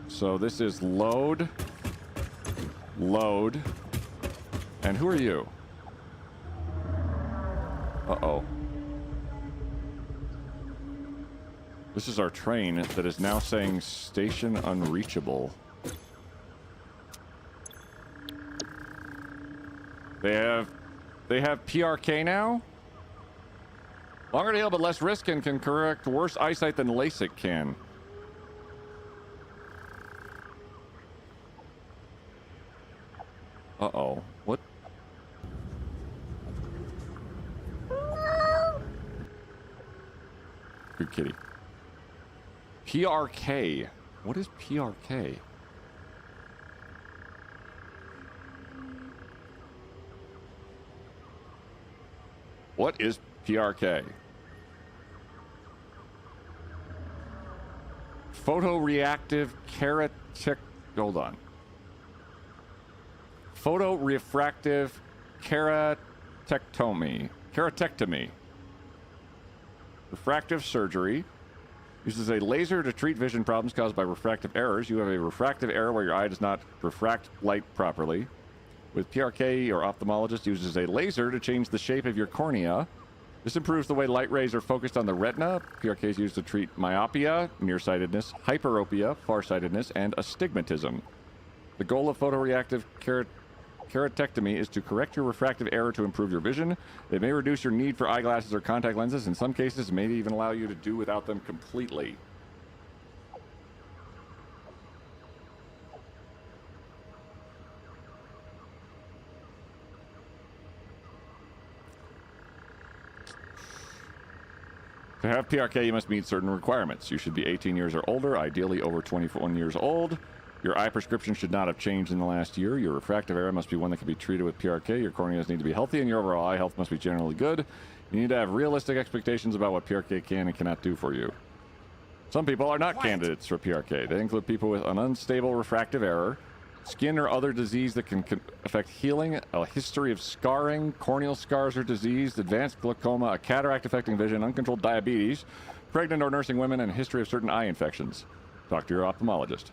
So this is load. Load. And who are you? Uh-oh. This is our train that is now saying station unreachable. They have PRK now? Longer to heal but less risk and can correct worse eyesight than LASIK can. Uh-oh. What? Good kitty. PRK. What is PRK? What is PRK? Photoreactive keratic... Hold on. Photorefractive keratectomy. Keratectomy. Refractive surgery. Uses a laser to treat vision problems caused by refractive errors. You have a refractive error where your eye does not refract light properly. With PRK, your ophthalmologist uses a laser to change the shape of your cornea. This improves the way light rays are focused on the retina. PRK is used to treat myopia, nearsightedness, hyperopia, farsightedness, and astigmatism. The goal of photoreactive keratectomy is to correct your refractive error to improve your vision. It may reduce your need for eyeglasses or contact lenses. In some cases, it may even allow you to do without them completely. To have PRK, you must meet certain requirements. You should be 18 years or older, ideally over 21 years old. Your eye prescription should not have changed in the last year. Your refractive error must be one that can be treated with PRK. Your corneas need to be healthy, and your overall eye health must be generally good. You need to have realistic expectations about what PRK can and cannot do for you. Some people are not candidates for PRK. They include people with an unstable refractive error, skin or other disease that can affect healing, a history of scarring, corneal scars or disease, advanced glaucoma, a cataract affecting vision, uncontrolled diabetes, pregnant or nursing women, and a history of certain eye infections. Talk to your ophthalmologist.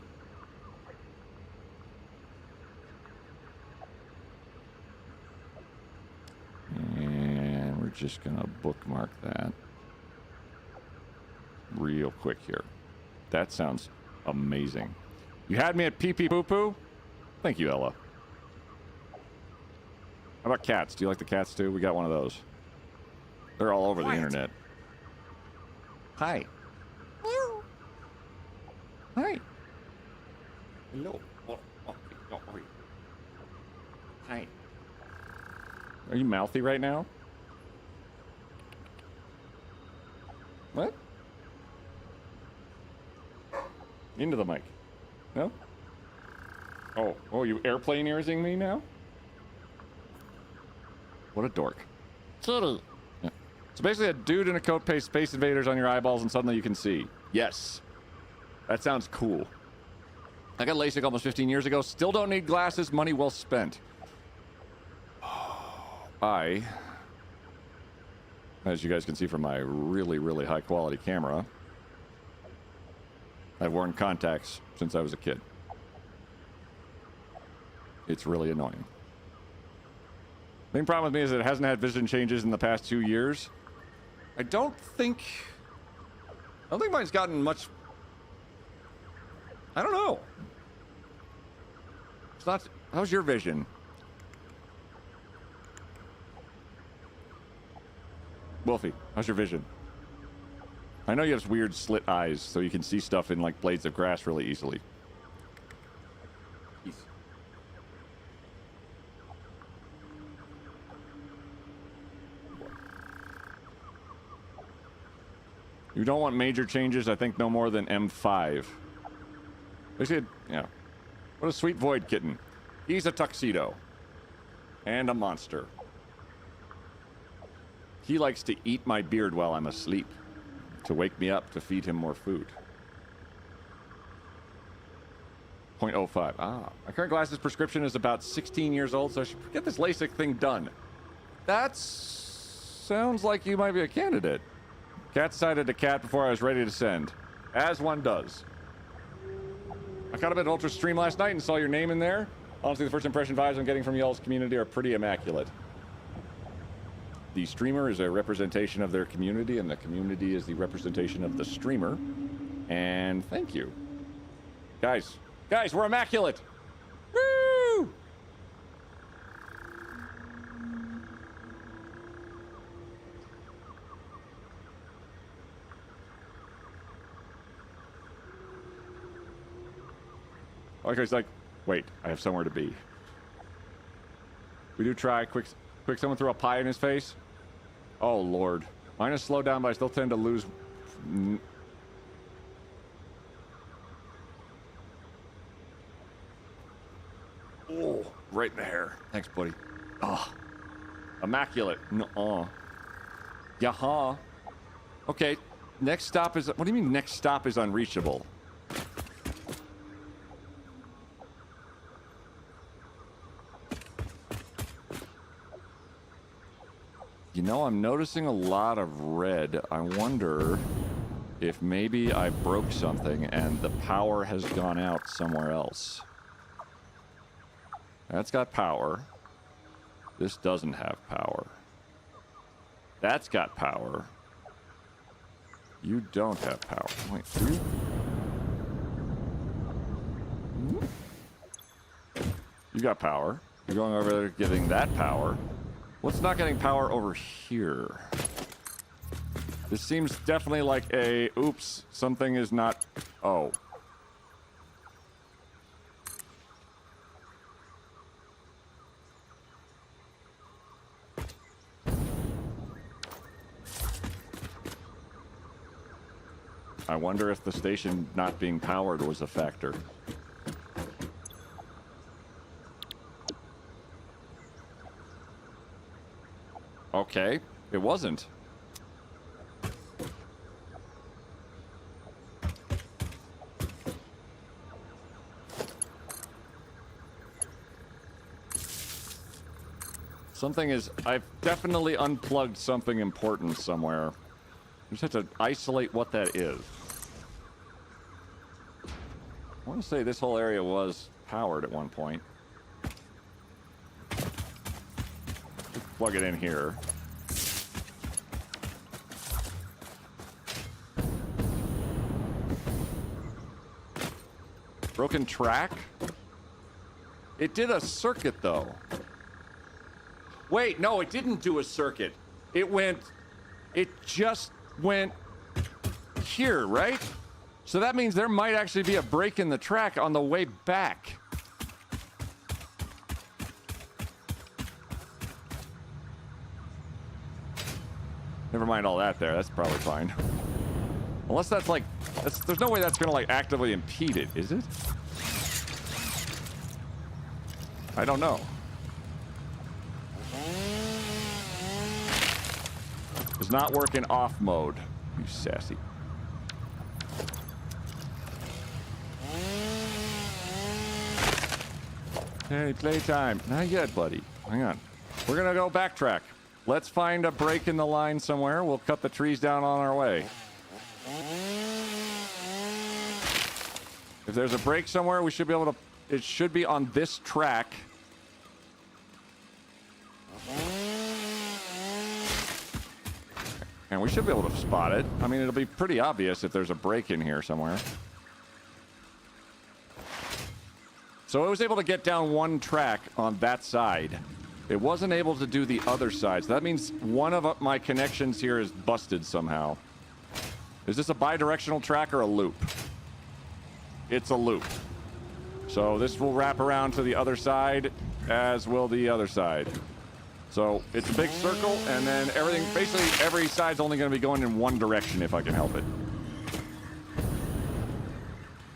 And we're just going to bookmark that real quick here. That sounds amazing. You had me at pee-pee poo-poo? Thank you, Ella. How about cats? Do you like the cats too? We got one of those. They're all over the internet. Hi. Hello. Hi. Hello. Hi. Are you mouthy right now? What? Into the mic. No? Oh, you airplane earsing me now? What a dork. Kitty. Yeah. So basically a dude in a coat pastes Space Invaders on your eyeballs and suddenly you can see. Yes. That sounds cool. I got LASIK almost 15 years ago. Still don't need glasses. Money well spent. I, as you guys can see from my really, really high quality camera, I've worn contacts since I was a kid. It's really annoying. Main problem with me is that it hasn't had vision changes in the past 2 years. I don't think mine's gotten much. I don't know. It's not. How's your vision? Wolfie, how's your vision? I know you have weird slit eyes, so you can see stuff in like blades of grass really easily. You don't want major changes, I think no more than M5. They said, yeah. What a sweet void kitten. He's a tuxedo. And a monster. He likes to eat my beard while I'm asleep. To wake me up to feed him more food. 0.05. Ah. My current glasses prescription is about 16 years old, so I should get this LASIK thing done. That sounds like you might be a candidate. Cat decided to cat before I was ready to send. As one does. I caught up at Ultra Stream last night and saw your name in there. Honestly, the first impression vibes I'm getting from y'all's community are pretty immaculate. The streamer is a representation of their community, and the community is the representation of the streamer. And thank you. Guys, we're immaculate! Woo! Okay, it's like, wait, I have somewhere to be. We do try. Quick, someone threw a pie in his face. Oh, Lord. Mine is slowed down, but I still tend to lose. Oh, right in the hair. Thanks, buddy. Oh, immaculate. Nuh-uh. Yaha. Okay, next stop is... What do you mean next stop is unreachable? You know, I'm noticing a lot of red. I wonder if maybe I broke something and the power has gone out somewhere else. That's got power. This doesn't have power. That's got power. You don't have power. Wait, do you? You got power. You're going over there getting that power. What's not getting power over here? This seems definitely like a, oops, something is not, oh. I wonder if the station not being powered was a factor. Okay, it wasn't. Something is... I've definitely unplugged something important somewhere. I just have to isolate what that is. I want to say this whole area was powered at one point. Just plug it in here. Broken track? It did a circuit, though. Wait, no, it didn't do a circuit. It went... It just went here, right? So that means there might actually be a break in the track on the way back. Never mind all that there. That's probably fine. Unless that's like... there's no way that's going to like actively impede it, is it? I don't know. Does not work in off mode. You sassy. Hey, playtime. Not yet, buddy. Hang on. We're gonna go backtrack. Let's find a break in the line somewhere. We'll cut the trees down on our way. If there's a break somewhere, we should be able to... It should be on this track. And we should be able to spot it. I mean, it'll be pretty obvious if there's a break in here somewhere. So it was able to get down one track on that side. It wasn't able to do the other side. So that means one of my connections here is busted somehow. Is this a bi-directional track or a loop? It's a loop. So this will wrap around to the other side, as will the other side. So it's a big circle, and then everything, basically every side's only going to be going in one direction if I can help it.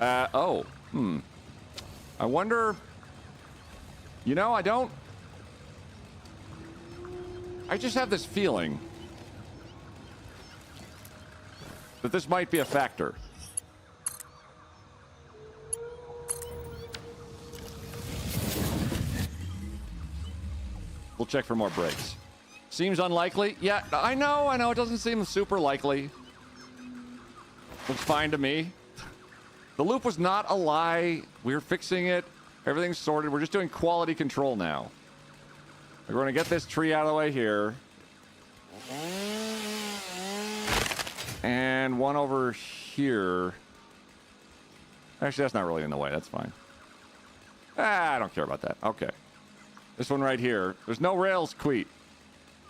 I wonder... You know, I just have this feeling that this might be a factor. We'll check for more breaks. Seems unlikely. Yeah, I know. It doesn't seem super likely. Looks fine to me. The loop was not a lie. We're fixing it. Everything's sorted. We're just doing quality control now. We're going to get this tree out of the way here. And one over here. Actually, that's not really in the way. That's fine. I don't care about that. Okay. This one right here. There's no rails, Queet.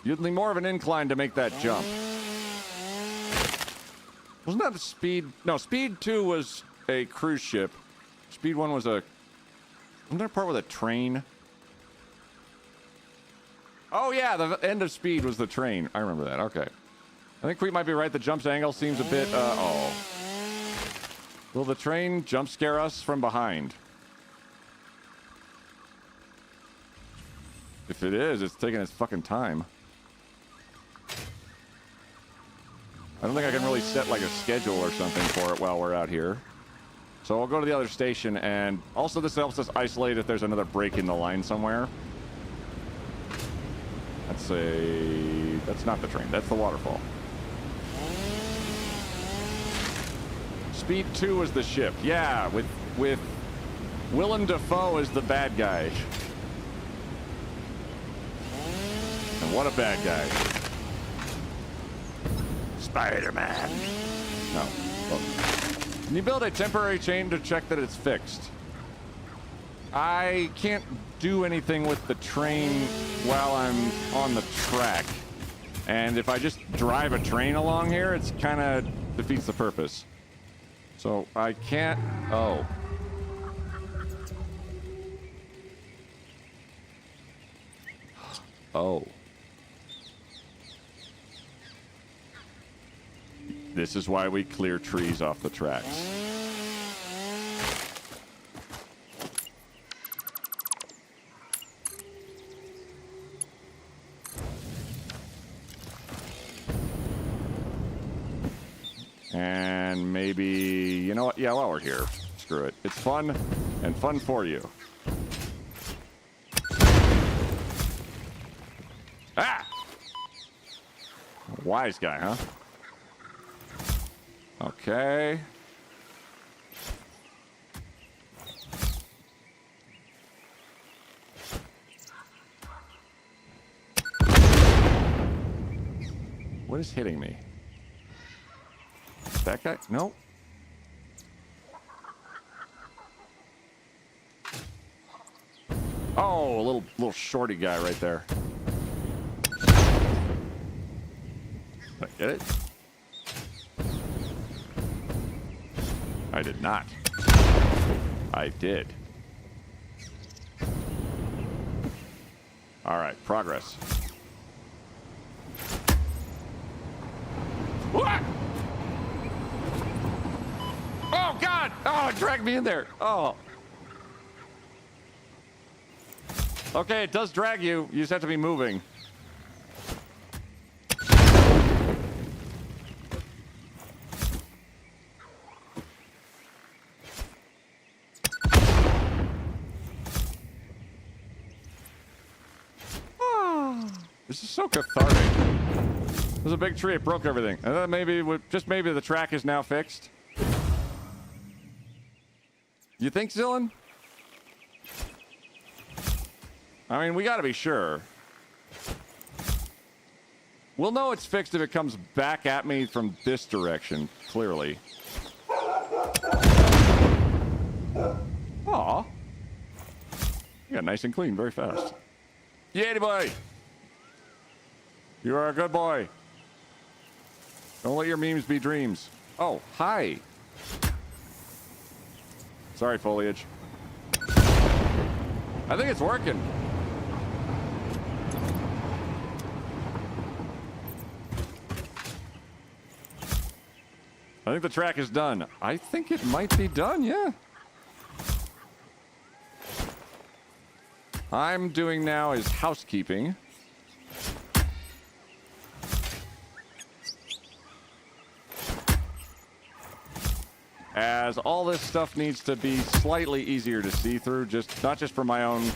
You'd need more of an incline to make that jump. Wasn't that a speed? No, speed 2 was a cruise ship. Speed 1 was a... Wasn't there a part with a train? Oh, yeah, the end of speed was the train. I remember that. Okay. I think Queet might be right. The jump's angle seems a bit... oh. Will the train jump scare us from behind? If it is, it's taking its fucking time. I don't think I can really set like a schedule or something for it while we're out here. So I'll go to the other station, and also this helps us isolate if there's another break in the line somewhere. That's not the train, that's the waterfall. Speed 2 is the ship. Yeah, with Willem Dafoe as the bad guy. And what a bad guy. Spider-Man. No. Oh. Can you build a temporary chain to check that it's fixed? I can't do anything with the train while I'm on the track. And if I just drive a train along here, it's kind of defeats the purpose. So I can't... Oh. Oh. This is why we clear trees off the tracks. And maybe, you know what? Yeah, while we're here, screw it. It's fun and fun for you. Ah! Wise guy, huh? Okay. What is hitting me? That guy? No. Oh, a little shorty guy right there. Did I get it? I did not. I did. All right, progress. What? Oh, God! Oh, it dragged me in there. Oh. Okay, it does drag you. You just have to be moving. This is so cathartic. There's a big tree. It broke everything. And then maybe the track is now fixed. You think, Zillin? I mean, we gotta be sure. We'll know it's fixed if it comes back at me from this direction, clearly. Aw. You got nice and clean very fast. Yay, boy! You are a good boy. Don't let your memes be dreams. Oh, hi. Sorry, foliage. I think it's working. I think the track is done. I think it might be done, yeah. I'm doing now is housekeeping. As all this stuff needs to be slightly easier to see through, not just for my own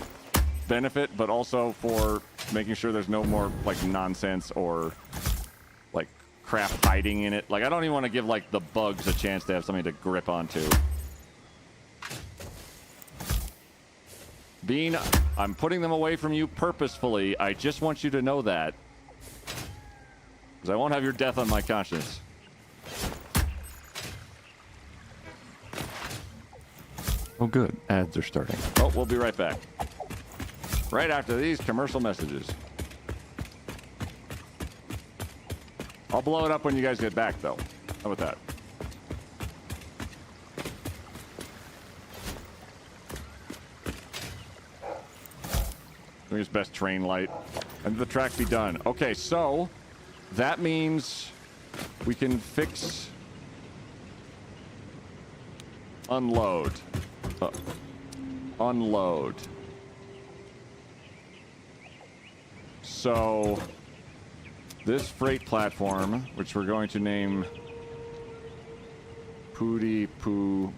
benefit, but also for making sure there's no more like nonsense or like crap hiding in it. Like I don't even want to give like the bugs a chance to have something to grip onto. Bean, I'm putting them away from you purposefully. I just want you to know that. Because I won't have your death on my conscience. Oh, good. Ads are starting. Oh, we'll be right back. Right after these commercial messages. I'll blow it up when you guys get back, though. How about that? I think it's best train light. And the track be done. Okay, so that means we can fix... Unload. Unload. So this freight platform, which we're going to name Pooty Poo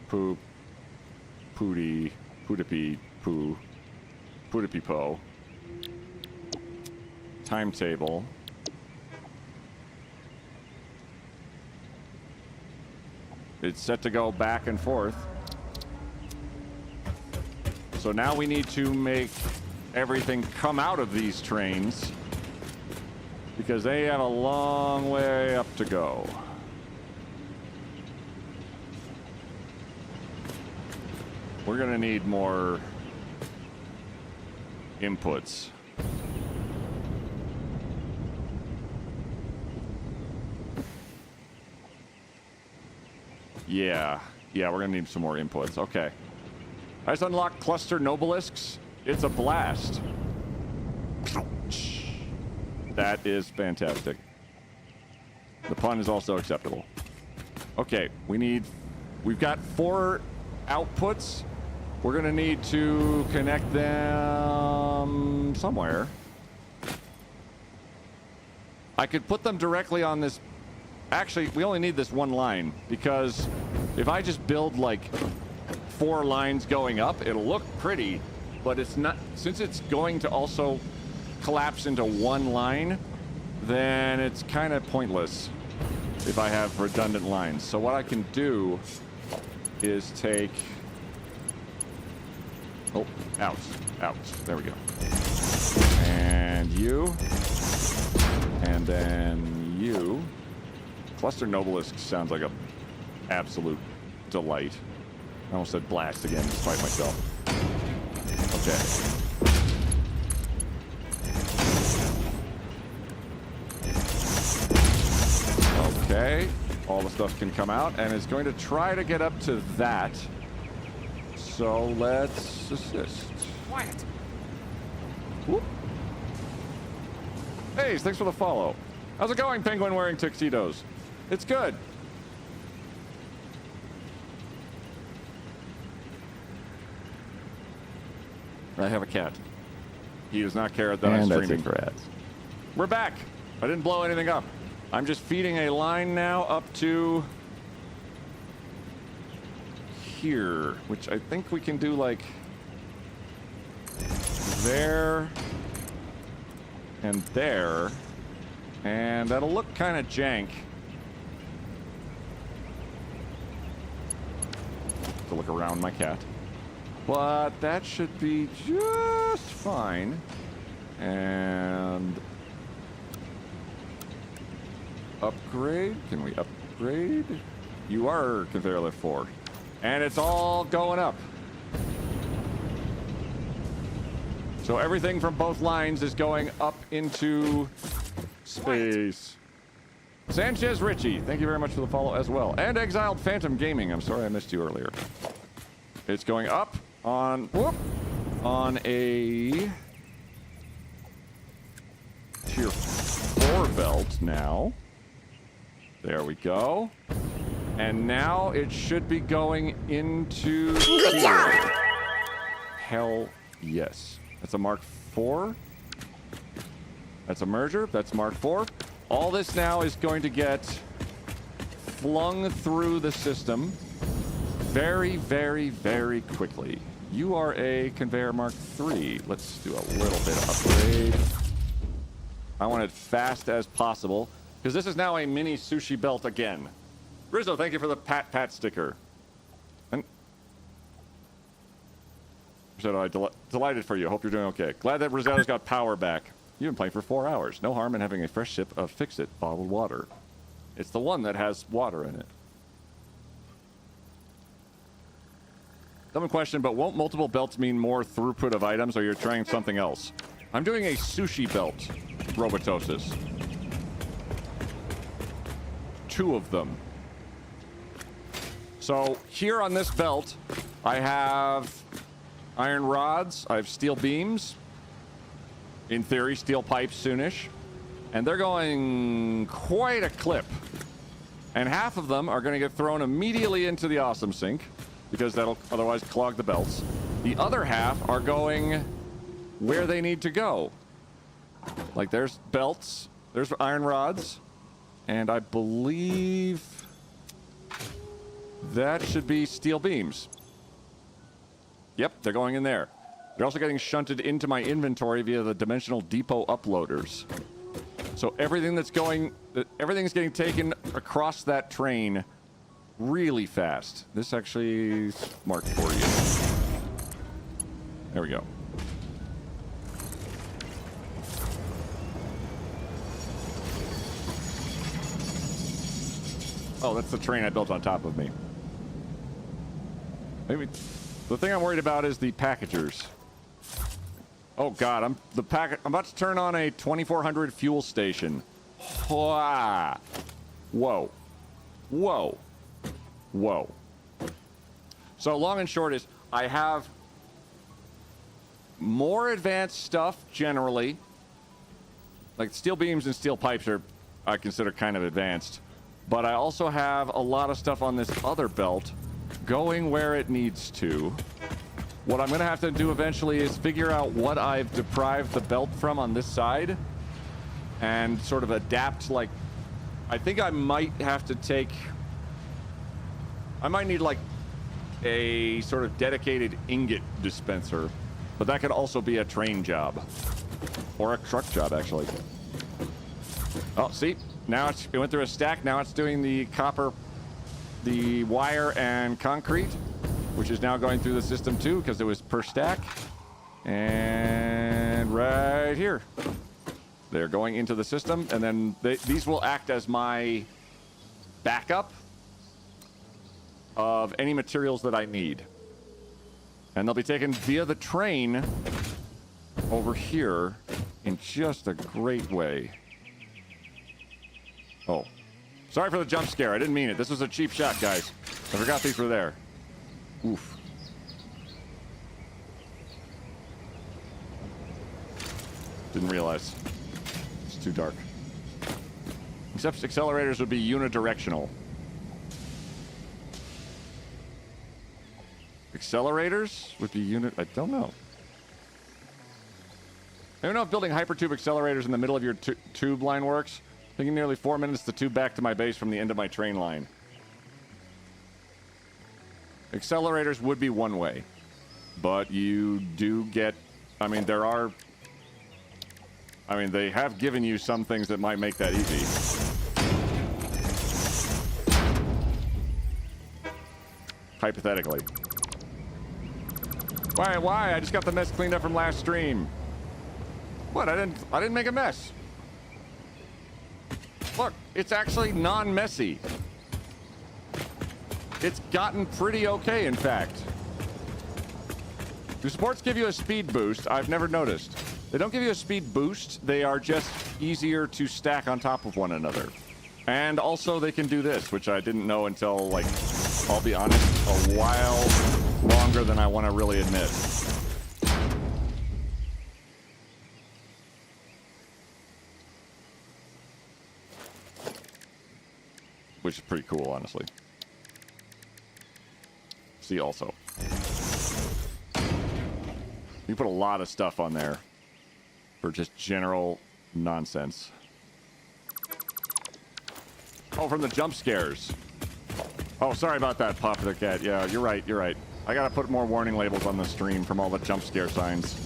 Poo Pooty Pootipee Poo Pootipee Po. Timetable. It's set to go back and forth. So now we need to make everything come out of these trains because they have a long way up to go. We're gonna need more inputs. Yeah, we're gonna need some more inputs. Okay. I just unlocked cluster nobelisks. It's a blast. That is fantastic. The pun is also acceptable. Okay, we've got 4 outputs. We're gonna need to connect them somewhere. I could put them directly on this. Actually, we only need this one line because if I just build like 4 lines going up, it'll look pretty, but it's not, since it's going to also collapse into one line, then it's kind of pointless if I have redundant lines. So what I can do is take, oh, ouch, there we go. And you, and then you. Cluster Nobelisk sounds like a absolute delight. I almost said blast again, despite myself. Okay. Okay, all the stuff can come out, and it's going to try to get up to that. So let's assist. Quiet. Whoop. Hey, thanks for the follow. How's it going, penguin wearing tuxedos? It's good. I have a cat. He does not care that I'm streaming. For ads. We're back. I didn't blow anything up. I'm just feeding a line now up to here, which I think we can do like there and there, and that'll look kind of jank. To look around my cat. But that should be just fine. And upgrade? Can we upgrade? You are conveyor lift 4. And it's all going up. So everything from both lines is going up into space. Sanchez Richie, thank you very much for the follow as well. And Exiled Phantom Gaming, I'm sorry I missed you earlier. It's going up on, whoop, on a tier 4 belt now. There we go. And now it should be going into Good job. Hell yes. That's a Mark 4. That's a merger. That's Mark 4. All this now is going to get flung through the system very, very, very quickly. You are a conveyor Mark 3. Let's do a little bit of upgrade. I want it fast as possible because this is now a mini sushi belt again. Rizzo, thank you for the pat sticker. And Rosetta, delighted for you. Hope you're doing okay. Glad that Rosetta's got power back. You've been playing for 4 hours. No harm in having a fresh sip of Fix-It bottled water. It's the one that has water in it. Dumb question, but won't multiple belts mean more throughput of items, or you're trying something else? I'm doing a sushi belt, Robotosis. 2 of them. So here on this belt, I have iron rods, I have steel beams, in theory, steel pipes soonish, and they're going quite a clip. And half of them are going to get thrown immediately into the awesome sink, because that'll otherwise clog the belts. The other half are going where they need to go. Like, there's belts, there's iron rods, and I believe that should be steel beams. Yep, they're going in there. They're also getting shunted into my inventory via the dimensional depot uploaders. So everything's getting taken across that train really fast. This actually is marked for you. There we go. Oh, that's the train I built on top of me. Maybe the thing I'm worried about is the packagers. Oh God, I'm about to turn on a 2400 fuel station. Whoa. Whoa. Whoa. Whoa. So long and short is I have more advanced stuff generally. Like steel beams and steel pipes are I consider kind of advanced. But I also have a lot of stuff on this other belt going where it needs to. What I'm going to have to do eventually is figure out what I've deprived the belt from on this side and sort of adapt. Like, I think I might have to take... I might need like a sort of dedicated ingot dispenser, but that could also be a train job or a truck job, actually. Oh, see, now it went through a stack. Now it's doing the copper, the wire and concrete, which is now going through the system too because it was per stack. And right here, they're going into the system, and then these will act as my backup of any materials that I need. And they'll be taken via the train over here in just a great way. Oh, sorry for the jump scare. I didn't mean it. This was a cheap shot, guys. I forgot these were there. Oof. Didn't realize. It's too dark. Except accelerators would be unidirectional. Accelerators would be I don't know. I don't know if building hypertube accelerators in the middle of your tube line works. Taking nearly 4 minutes to tube back to my base from the end of my train line. Accelerators would be one way, but you do get, I mean, they have given you some things that might make that easy. Hypothetically. Why? I just got the mess cleaned up from last stream. What? I didn't make a mess. Look, it's actually non-messy. It's gotten pretty okay, in fact. Do supports give you a speed boost? I've never noticed. They don't give you a speed boost. They are just easier to stack on top of one another. And also they can do this, which I didn't know until, like, I'll be honest, a while longer than I want to really admit. Which is pretty cool, honestly. See also. You put a lot of stuff on there for just general nonsense. Oh, from the jump scares. Oh, sorry about that, Pop the Cat. Yeah, you're right, you're right. I gotta put more warning labels on the stream from all the jump scare signs.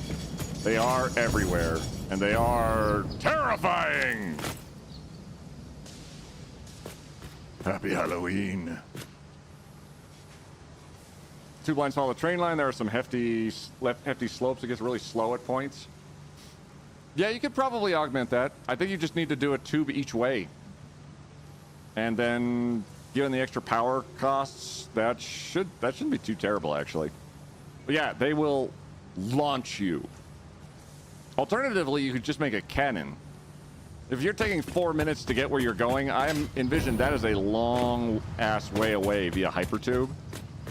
They are everywhere, and they are terrifying! Happy Halloween. Tube lines follow the train line. There are some hefty slopes. It gets really slow at points. Yeah, you could probably augment that. I think you just need to do a tube each way. And then, given the extra power costs, that shouldn't be too terrible, actually. But yeah, they will launch you. Alternatively, you could just make a cannon. If you're taking 4 minutes to get where you're going, I envision that as a long-ass way away via hypertube.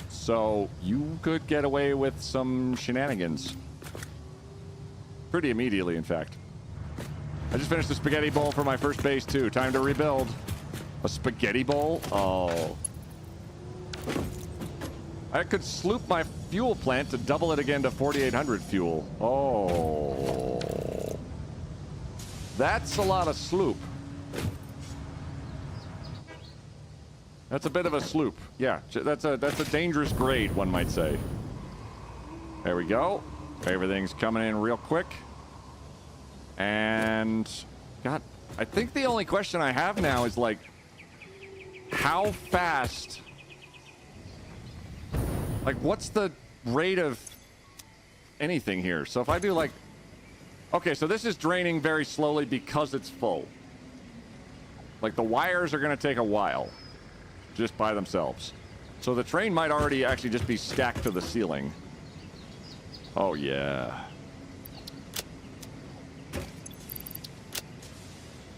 So you could get away with some shenanigans. Pretty immediately, in fact. I just finished the spaghetti bowl for my first base, too. Time to rebuild. A spaghetti bowl? Oh. I could sloop my fuel plant to double it again to 4,800 fuel. Oh. That's a lot of sloop. That's a bit of a sloop. Yeah, that's a dangerous grade, one might say. There we go. Everything's coming in real quick. And God, I think the only question I have now is like, how fast? Like, what's the rate of anything here? So if I do like, okay, so this is draining very slowly because it's full. Like the wires are going to take a while. Just by themselves. So the train might already actually just be stacked to the ceiling. Oh, yeah.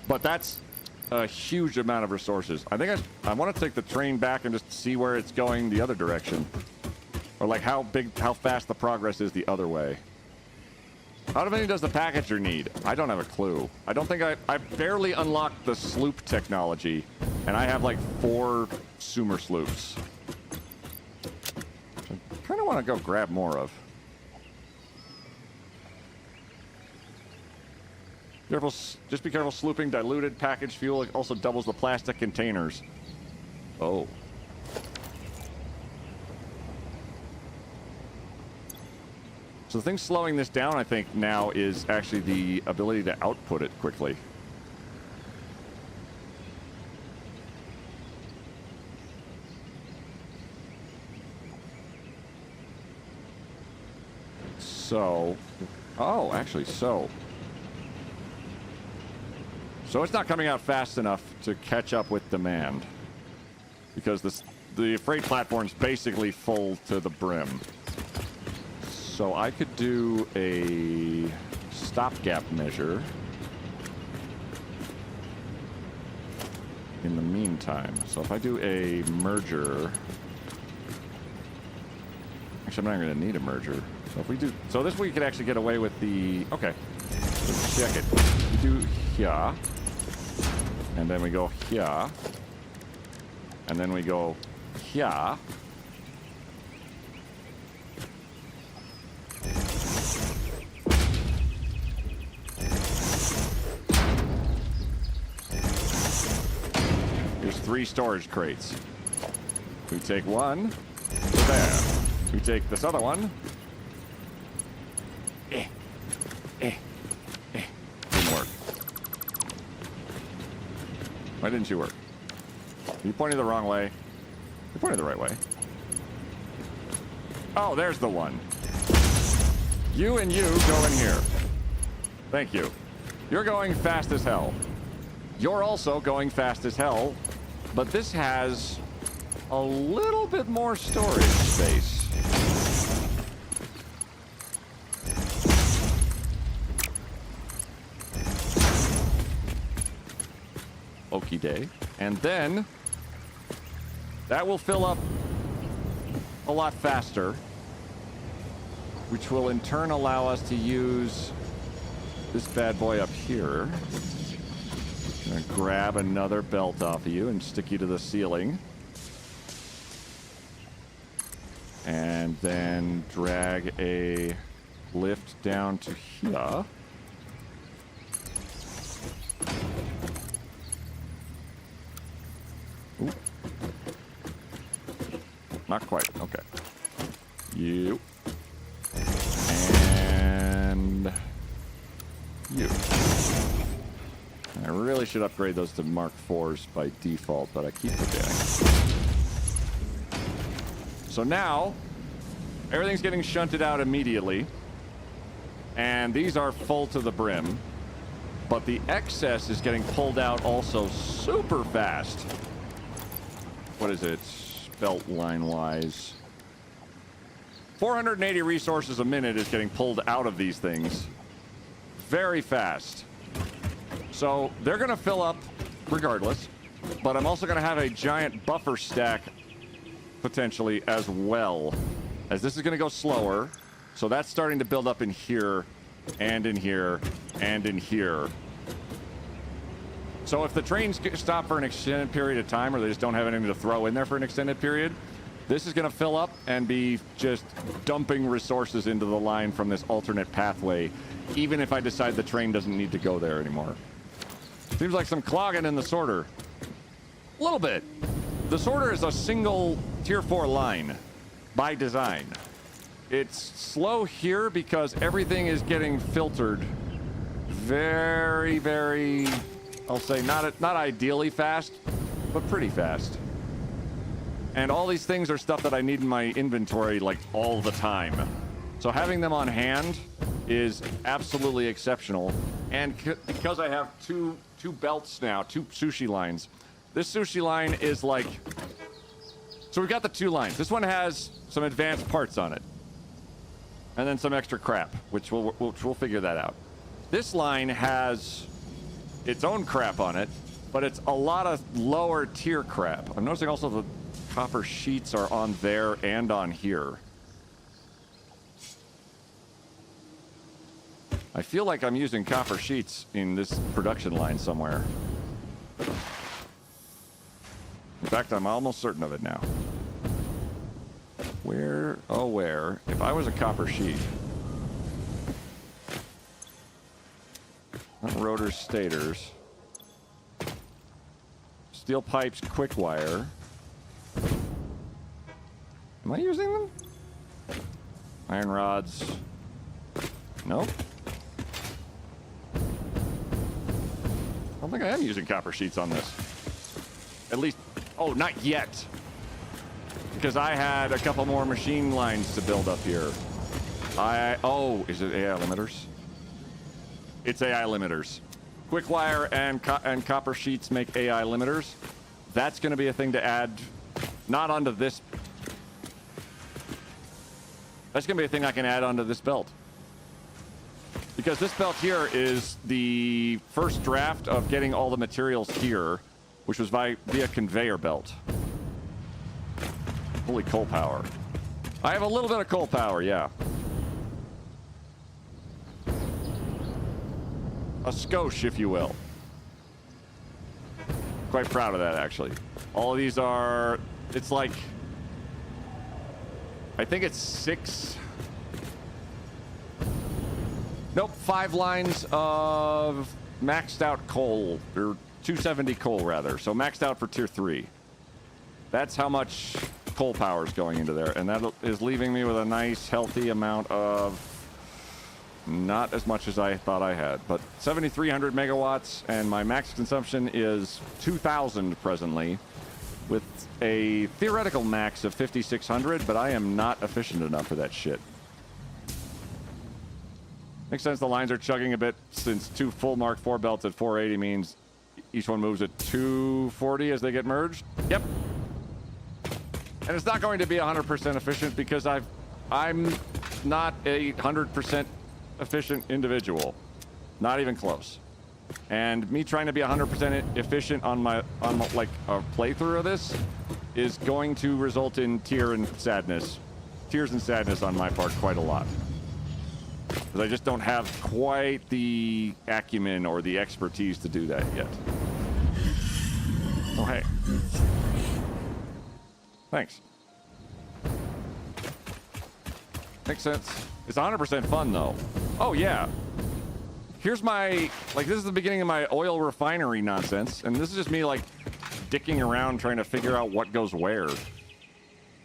But that's a huge amount of resources. I think I want to take the train back and just see where it's going the other direction. Or like how fast the progress is the other way. How many does the packager need? I don't have a clue. I don't think I barely unlocked the sloop technology. And I have like 4 Sumer sloops. I kind of want to go grab more of. Careful, just be careful slooping diluted package fuel. It also doubles the plastic containers. Oh. So the thing slowing this down, I think, now is actually the ability to output it quickly. So, oh, actually, so it's not coming out fast enough to catch up with demand because the freight platform's basically full to the brim. So I could do a stopgap measure in the meantime. So if I do a merger, actually, I'm not going to need a merger. So if we do, so this we could actually get away with the, okay, let's check it. We do here, and then we go here, and then we go here. Here's 3 storage crates. We take one to there. We take this other one. Didn't work. Why didn't you work? You pointed the wrong way. You pointed the right way. Oh, there's the one. You and you go in here. Thank you. You're going fast as hell. You're also going fast as hell, but this has a little bit more storage space. Okie day. And then that will fill up a lot faster, which will in turn allow us to use this bad boy up here. I'm gonna grab another belt off of you and stick you to the ceiling. And then drag a lift down to here. Ooh. Not quite. Okay. You. And you. I really should upgrade those to Mark IVs by default, but I keep forgetting. So now, everything's getting shunted out immediately. And these are full to the brim. But the excess is getting pulled out also super fast. What is it? Belt line wise. 480 resources a minute is getting pulled out of these things. Very fast. So they're going to fill up regardless. But I'm also going to have a giant buffer stack potentially as well. As this is going to go slower. So that's starting to build up in here and in here and in here. So if the trains stop for an extended period of time or they just don't have anything to throw in there for an extended period, this is going to fill up and be just dumping resources into the line from this alternate pathway, even if I decide the train doesn't need to go there anymore. Seems like some clogging in the sorter. A little bit. The sorter is a single tier 4 line by design. It's slow here because everything is getting filtered very, very, I'll say not ideally fast, but pretty fast. And all these things are stuff that I need in my inventory like all the time. So having them on hand is absolutely exceptional. And because I have two belts now, 2 sushi lines, this sushi line is like, so we've got the 2 lines. This one has some advanced parts on it. And then some extra crap, which we'll figure that out. This line has its own crap on it, but it's a lot of lower tier crap. I'm noticing also the copper sheets are on there and on here. I feel like I'm using copper sheets in this production line somewhere. In fact, I'm almost certain of it now. Where, oh where, if I was a copper sheet. Not rotors, stators. Steel pipes, quick wire. Am I using them? Iron rods. Nope. I don't think I am using copper sheets on this. At least, oh, not yet. Because I had a couple more machine lines to build up here. Oh, is it AI limiters? It's AI limiters. Quick wire and copper sheets make AI limiters. That's going to be a thing to add, not onto this. That's going to be a thing I can add onto this belt. Because this belt here is the first draft of getting all the materials here, which was via conveyor belt. Holy coal power. I have a little bit of coal power, yeah. A skosh, if you will. Quite proud of that, actually. All of these are, it's like, I think it's 6. Nope, 5 lines of maxed out coal, or 270 coal rather. So maxed out for tier 3. That's how much coal power is going into there, and that is leaving me with a nice healthy amount of, not as much as I thought I had, but 7,300 megawatts, and my max consumption is 2,000 presently, with a theoretical max of 5,600, but I am not efficient enough for that shit. Makes sense the lines are chugging a bit, since 2 full Mark IV belts at 480 means each one moves at 240 as they get merged. Yep. And it's not going to be 100% efficient because I'm not a 100% efficient individual. Not even close. And me trying to be 100% efficient on like a playthrough of this is going to result in tears and sadness on my part quite a lot. Because I just don't have quite the acumen or the expertise to do that yet. Oh, hey. Thanks. Makes sense. It's 100% fun, though. Oh, yeah. Here's my, like, this is the beginning of my oil refinery nonsense. And this is just me, like, dicking around trying to figure out what goes where.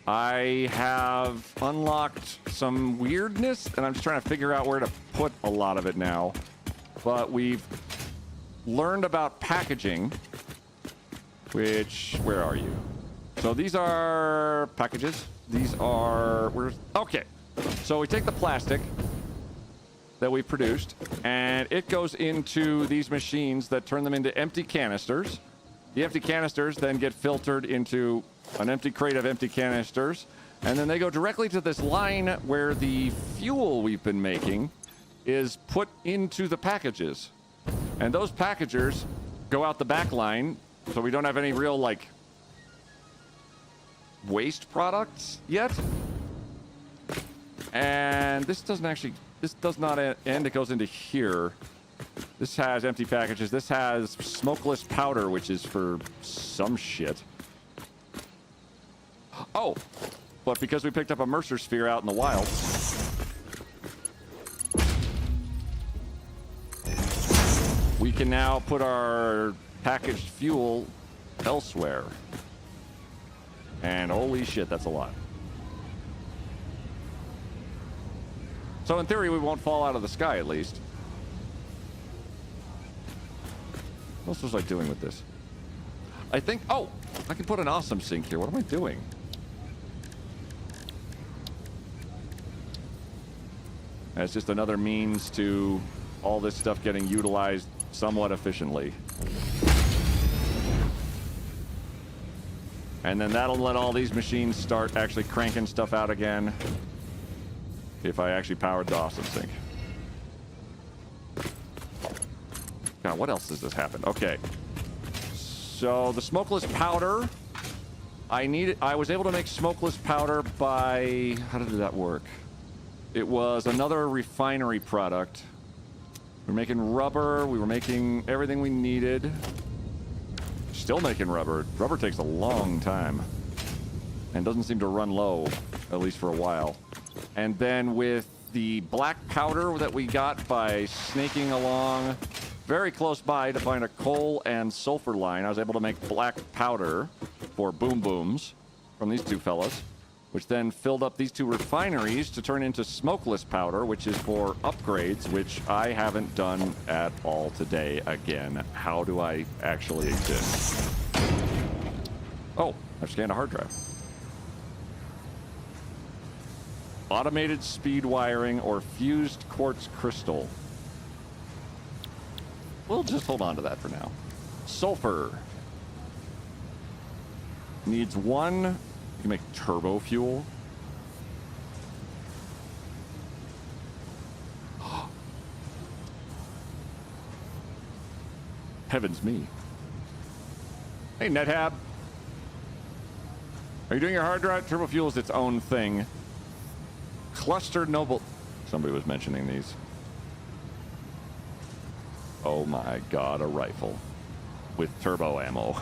I have unlocked some weirdness, and I'm just trying to figure out where to put a lot of it now. But we've learned about packaging, which, where are you? So these are packages. These are, okay. So we take the plastic that we produced, and it goes into these machines that turn them into empty canisters. The empty canisters then get filtered into an empty crate of empty canisters, and then they go directly to this line where the fuel we've been making is put into the packages. And those packagers go out the back line, so we don't have any real, like, waste products yet. And this doesn't actually, this does not end, it goes into here. This has empty packages. This has smokeless powder, which is for some shit. Oh, but because we picked up a Mercer sphere out in the wild, we can now put our packaged fuel elsewhere. And holy shit, that's a lot. So in theory, we won't fall out of the sky, at least. What else was I doing with this? I think... Oh! I can put an awesome sink here. What am I doing? That's just another means to all this stuff getting utilized somewhat efficiently. And then that'll let all these machines start actually cranking stuff out again. If I actually powered the awesome sink. God, what else does this happen? Okay. So the smokeless powder. I was able to make smokeless powder by... How did that work? It was another refinery product. We were making rubber. We were making everything we needed. Still making rubber. Rubber takes a long time. And doesn't seem to run low, at least for a while. And then with the black powder that we got by snaking along very close by to find a coal and sulfur line, I was able to make black powder for boom booms from these two fellas, which then filled up these two refineries to turn into smokeless powder, which is for upgrades, which I haven't done at all today. Again, how do I actually exist? Oh, I've scanned a hard drive. Automated speed wiring or fused quartz crystal. We'll just hold on to that for now. Sulfur. Needs one. You can make turbo fuel. Heavens me. Hey, NetHab. Are you doing your hard drive? Turbo fuel is its own thing. Clustered noble... Somebody was mentioning these. Oh my god, a rifle. With turbo ammo.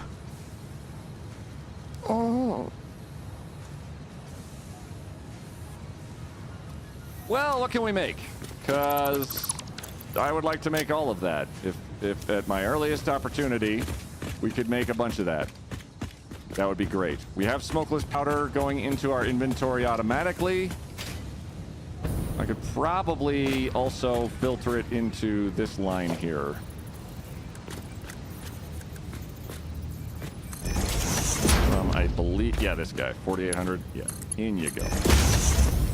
Oh. Well, what can we make? Because I would like to make all of that. If at my earliest opportunity, we could make a bunch of that. That would be great. We have smokeless powder going into our inventory automatically. I could probably also filter it into this line here. I believe, yeah, this guy, 4,800. Yeah, in you go.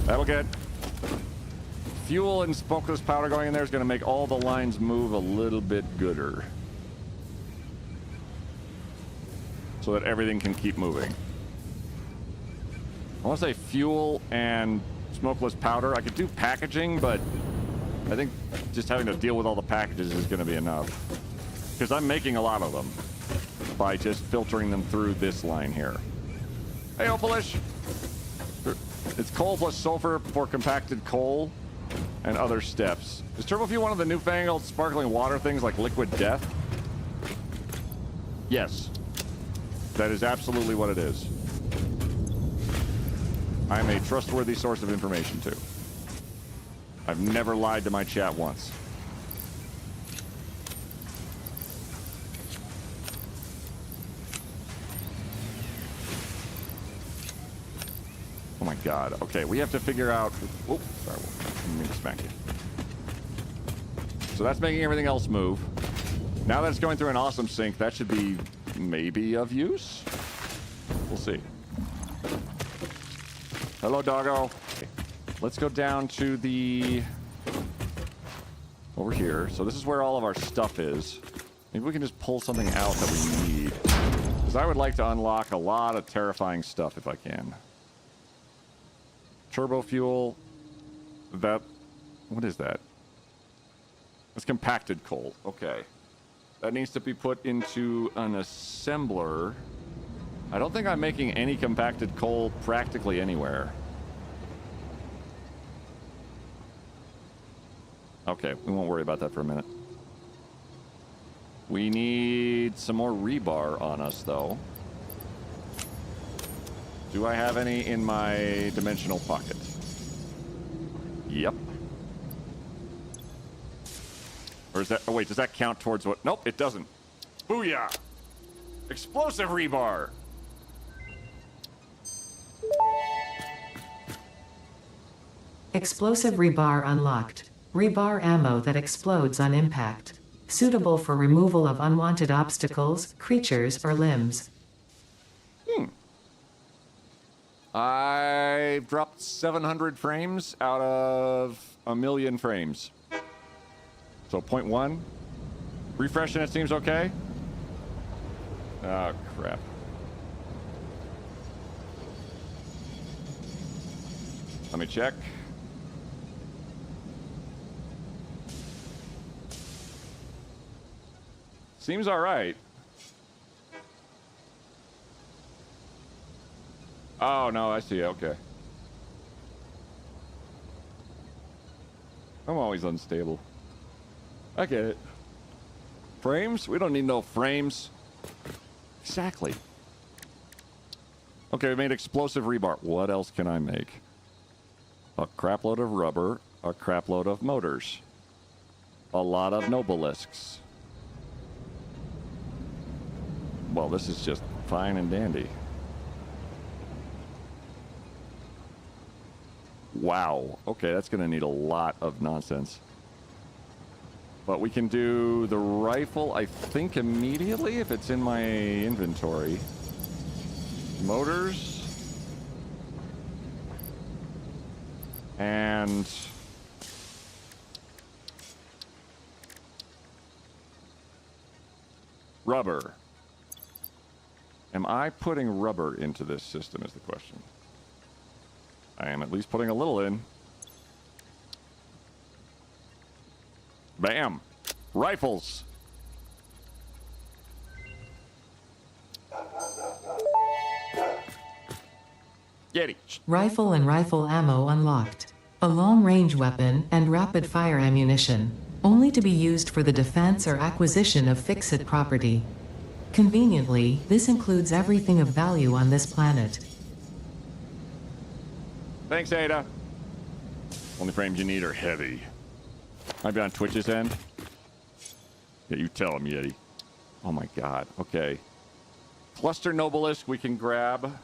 That'll get fuel and smokeless powder going in there is going to make all the lines move a little bit gooder. So that everything can keep moving. I want to say fuel and smokeless powder. I could do packaging, but I think just having to deal with all the packages is going to be enough. Because I'm making a lot of them by just filtering them through this line here. Hey, Opalish! It's coal plus sulfur for compacted coal and other steps. Is turbo fuel one of the newfangled sparkling water things like liquid death? Yes. That is absolutely what it is. I'm a trustworthy source of information, too. I've never lied to my chat once. Oh my god. Okay, we have to figure out... Oh, sorry. I didn't mean to smack you. So that's making everything else move. Now that it's going through an awesome sink, that should be maybe of use? We'll see. Hello, doggo. Let's go down to the... over here. So this is where all of our stuff is. Maybe we can just pull something out that we need. Because I would like to unlock a lot of terrifying stuff if I can. Turbo fuel. That... what is that? It's compacted coal. Okay. That needs to be put into an assembler. I don't think I'm making any compacted coal practically anywhere. Okay, we won't worry about that for a minute. We need some more rebar on us, though. Do I have any in my dimensional pocket? Yep. Or is that... Oh, wait, does that count towards what... Nope, it doesn't. Booyah! Explosive rebar! Explosive rebar unlocked. Rebar ammo that explodes on impact. Suitable for removal of unwanted obstacles, creatures, or limbs. I've dropped 700 frames out of 1,000,000 frames. So 0.1. Refreshing it seems okay. Oh, crap. Let me check. Seems all right. Oh, no, I see. Okay. I'm always unstable. I get it. Frames? We don't need no frames. Exactly. Okay, we made explosive rebar. What else can I make? A crapload of rubber, a crapload of motors, a lot of nobelisks. Well, this is just fine and dandy. Wow. Okay, that's going to need a lot of nonsense. But we can do the rifle, I think, immediately if it's in my inventory. Motors. And... rubber. Am I putting rubber into this system is the question. I am at least putting a little in. Bam! Rifles! Yeti. Rifle and rifle ammo unlocked. A long-range weapon and rapid-fire ammunition, only to be used for the defense or acquisition of fixed property. Conveniently, this includes everything of value on this planet. Thanks, Ada. Only frames you need are heavy. Might be on Twitch's end. Yeah, you tell him, Yeti. Oh my god. Okay. Cluster Noblisk we can grab.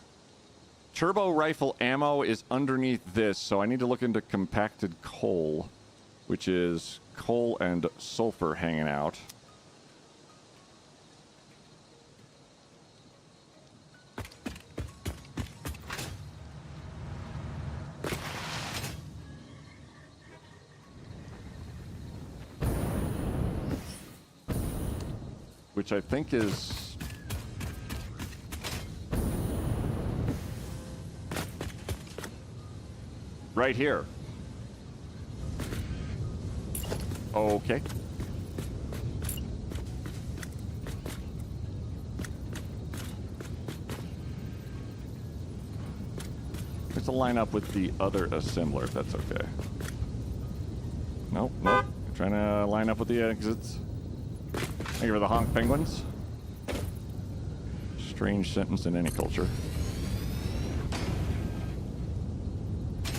Turbo rifle ammo is underneath this, so I need to look into compacted coal, which is coal and sulfur hanging out. Which I think is... right here. Okay. Let's line up with the other assembler, if that's okay. Nope, nope. I'm trying to line up with the exits. Thank you for the honk penguins. Strange sentence in any culture.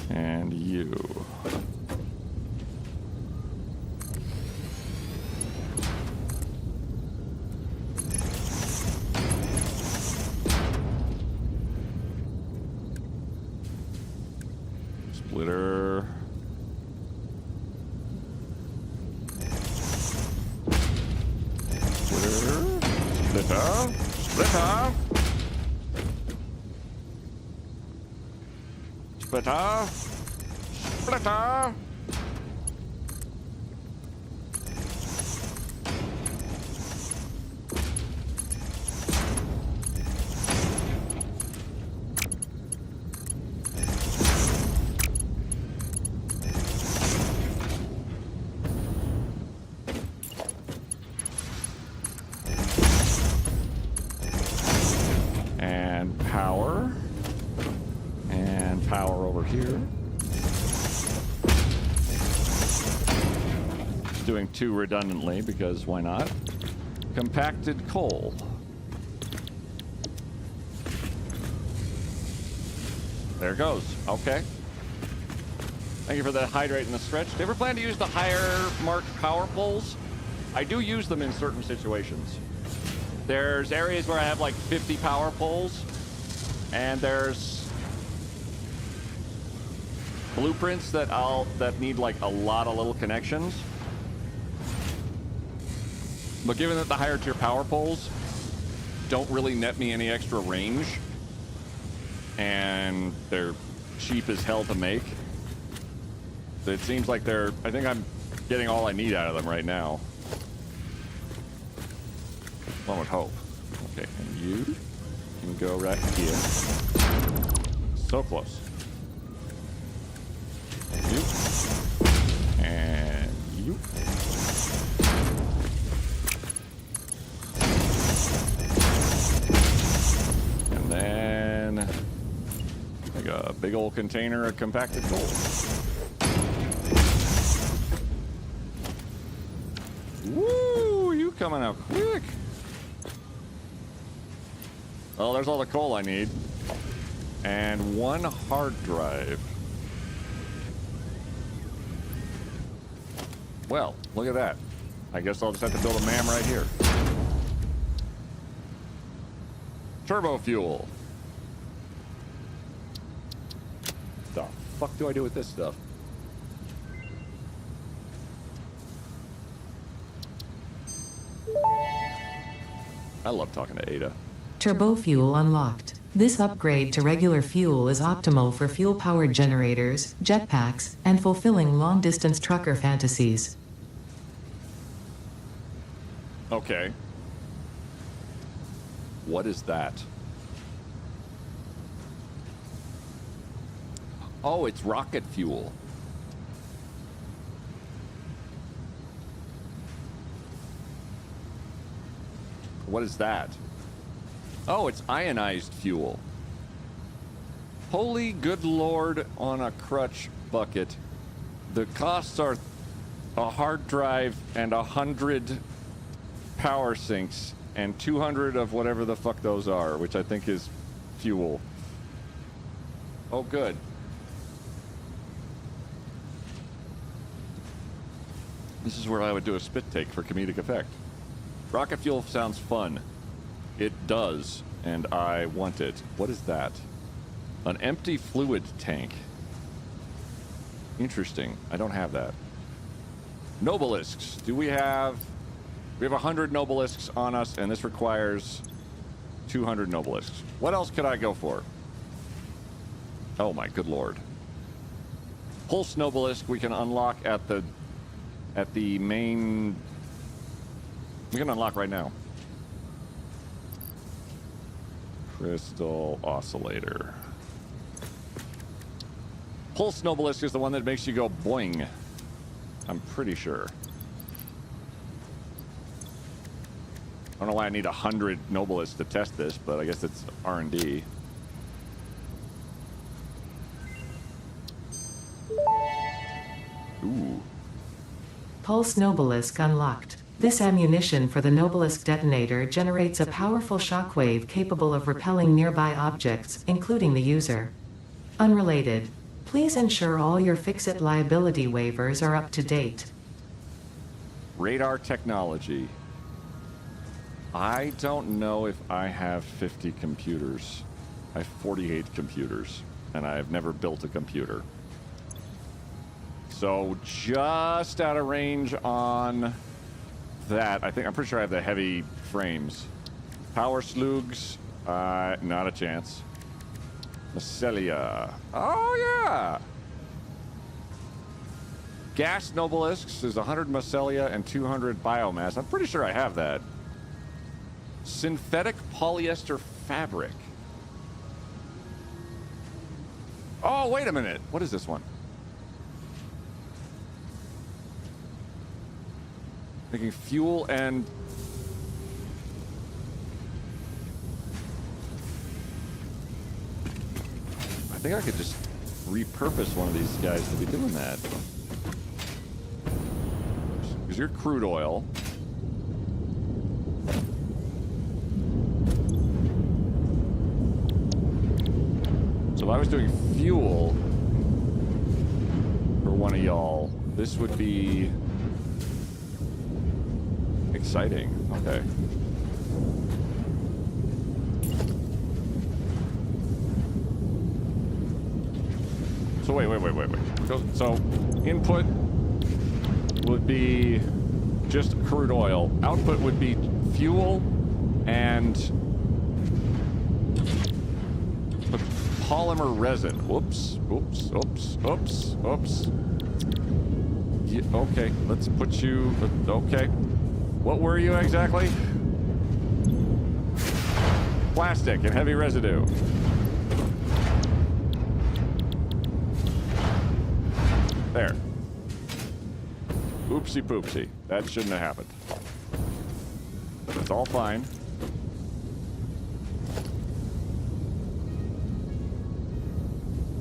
And you. Splitter. Splitter. Splitter. Splitter. Splitter. And power. And power over here. Doing two redundantly because why not? Compacted coal. There it goes. Okay. Thank you for the hydrate and the stretch. Do you ever plan to use the higher marked power poles I do use them in certain situations. There's areas where I have like 50 power poles, and there's blueprints that need like a lot of little connections. But given that the higher tier power poles don't really net me any extra range, and they're cheap as hell to make, it seems like I think I'm getting all I need out of them right now. One would hope. Okay, and you can go right here. So close. You. And you. And then like a big old container of compacted gold. Woo! You coming out quick. Well, there's all the coal I need. And one hard drive. Well, look at that. I guess I'll just have to build a MAM right here. Turbo fuel. The fuck do I do with this stuff? I love talking to Ada. Turbo fuel unlocked. This upgrade to regular fuel is optimal for fuel-powered generators, jetpacks, and fulfilling long-distance trucker fantasies. Okay. What is that? Oh, it's rocket fuel. What is that? Oh, it's ionized fuel. Holy good lord on a crutch bucket. The costs are a hard drive and 100 power sinks and 200 of whatever the fuck those are, which I think is fuel. Oh, good. This is where I would do a spit take for comedic effect. Rocket fuel sounds fun. It does, and I want it. What is that? An empty fluid tank. Interesting. I don't have that. Nobelisks. Do we have... We have 100 Nobelisks on us, and this requires 200 Nobelisks. What else could I go for? Oh my good lord. Pulse Nobelisk we can unlock at the main... We can unlock right now. Crystal Oscillator. Pulse Nobelisk is the one that makes you go boing. I'm pretty sure. I don't know why I need 100 Nobelisks to test this, but I guess it's R&D. Ooh. Pulse Nobelisk unlocked. This ammunition for the Nobelisk detonator generates a powerful shockwave capable of repelling nearby objects, including the user. Unrelated. Please ensure all your Fix-It liability waivers are up to date. Radar technology. I don't know if I have 50 computers. I have 48 computers, and I've never built a computer. So just out of range on that. I'm pretty sure I have the heavy frames. Power slugs, not a chance. Mycelia. Oh yeah! Gas Nobelisks is 100 mycelia and 200 biomass. I'm pretty sure I have that. Synthetic polyester fabric. Oh, wait a minute. What is this one? Making fuel and... I think I could just repurpose one of these guys to be doing that. Because you're crude oil. So if I was doing fuel for one of y'all, this would be Exciting. Okay. So wait. So input would be just crude oil. Output would be fuel and polymer resin. Whoops. Yeah, okay, let's put you... Okay. What were you exactly? Plastic and heavy residue. There. Oopsie poopsie. That shouldn't have happened. It's all fine.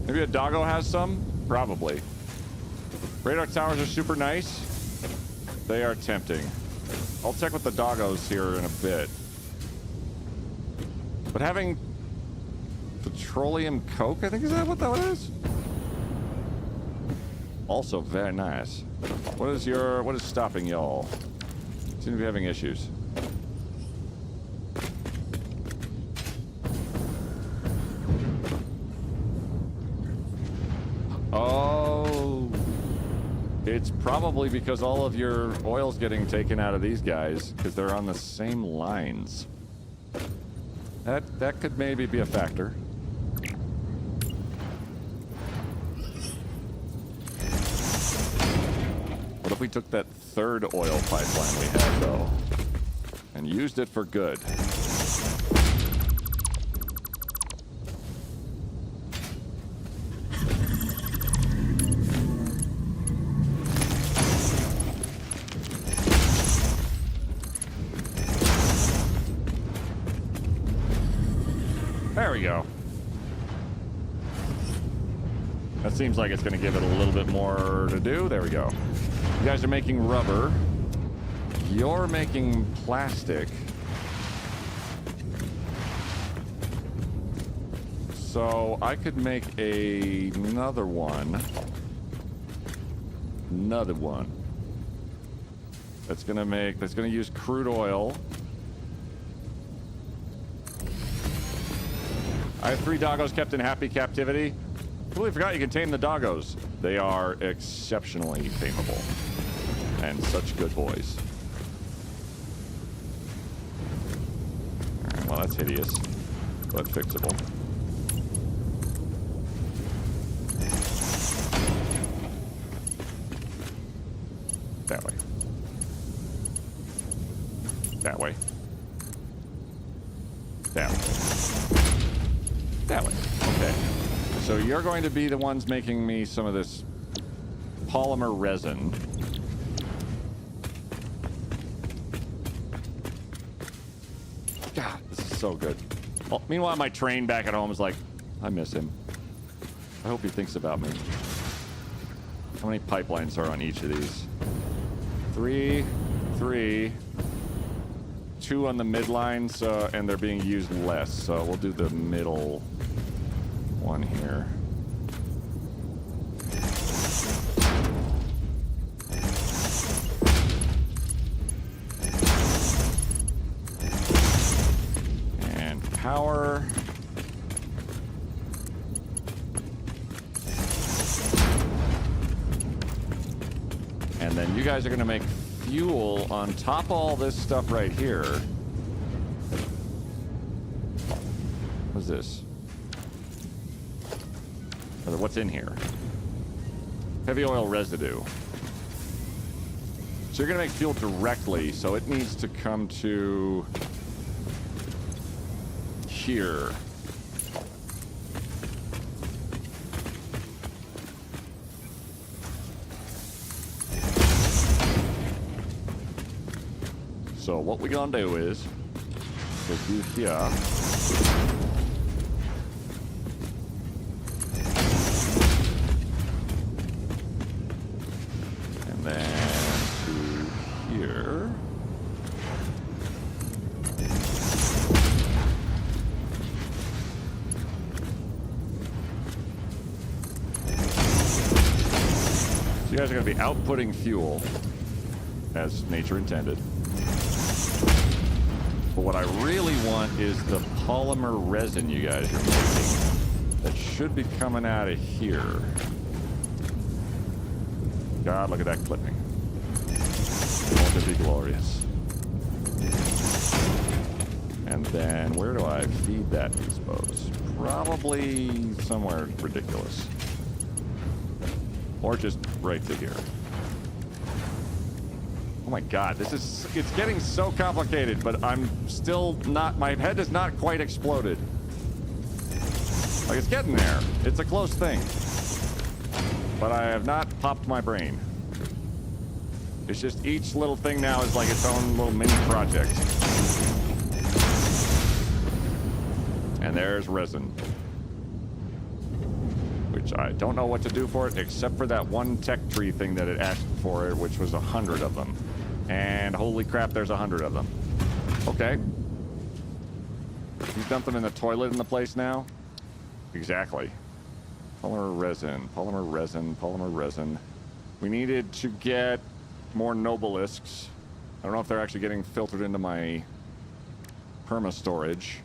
Maybe a doggo has some? Probably. Radar towers are super nice. They are tempting. I'll check with the doggos here in a bit. But having petroleum coke, I think, is that what that is? Also very nice. What is stopping y'all? Seem to be having issues. Oh, it's probably because all of your oil's getting taken out of these guys because they're on the same lines. That could maybe be a factor. What if we took that third oil pipeline we had, though, and used it for good? There we go. That seems like it's going to give it a little bit more to do. There we go. You guys are making rubber. You're making plastic. So I could make another one. That's gonna use crude oil. I have 3 doggos kept in happy captivity. Completely forgot you can tame the doggos. They are exceptionally tameable. And such good boys. Alright, well, that's hideous, but fixable. That way. That way. That way. That way. Okay. So you're going to be the ones making me some of this polymer resin. God, this is so good. Well, meanwhile, my train back at home is like, I miss him. I hope he thinks about me. How many pipelines are on each of these? 3, 3, 2 on the midline, so, and they're being used less, so we'll do the middle one here. And power. And then you guys are going to make fuel on top of all this stuff right here. What's this? What's in here? Heavy oil residue. So you're going to make fuel directly, so it needs to come to here. So what we're gonna do is we'll do here. And then to here. So you guys are gonna be outputting fuel as nature intended. But what I really want is the polymer resin you guys are making. That should be coming out of here. God, look at that clipping. Won't it be glorious? And then where do I feed that, I suppose? Probably somewhere ridiculous. Or just right to here. Oh my god, it's getting so complicated, but I'm still not, my head is not quite exploded. Like, it's getting there. It's a close thing. But I have not popped my brain. It's just each little thing now is like its own little mini project. And there's resin. Which I don't know what to do for it, except for that one tech tree thing that it asked for, which was 100 of them. And holy crap, there's 100 of them. Okay. He's dumped them in the toilet in the place now? Exactly. Polymer resin, polymer resin, polymer resin. We needed to get more nobelisks. I don't know if they're actually getting filtered into my perma storage.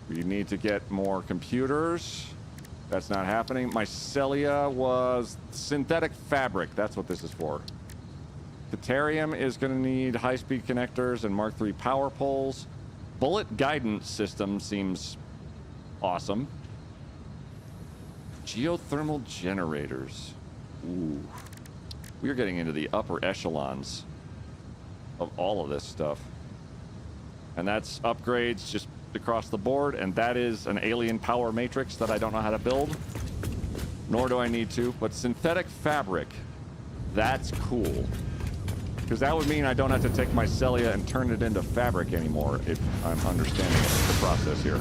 We need to get more computers. That's not happening. Mycelia was synthetic fabric. That's what this is for. Deuterium is going to need high-speed connectors and Mark III power poles. Bullet guidance system seems awesome. Geothermal generators. Ooh. We are getting into the upper echelons of all of this stuff. And that's upgrades just across the board, and that is an alien power matrix that I don't know how to build. Nor do I need to, but synthetic fabric. That's cool. Because that would mean I don't have to take my Celia and turn it into fabric anymore, if I'm understanding the process here.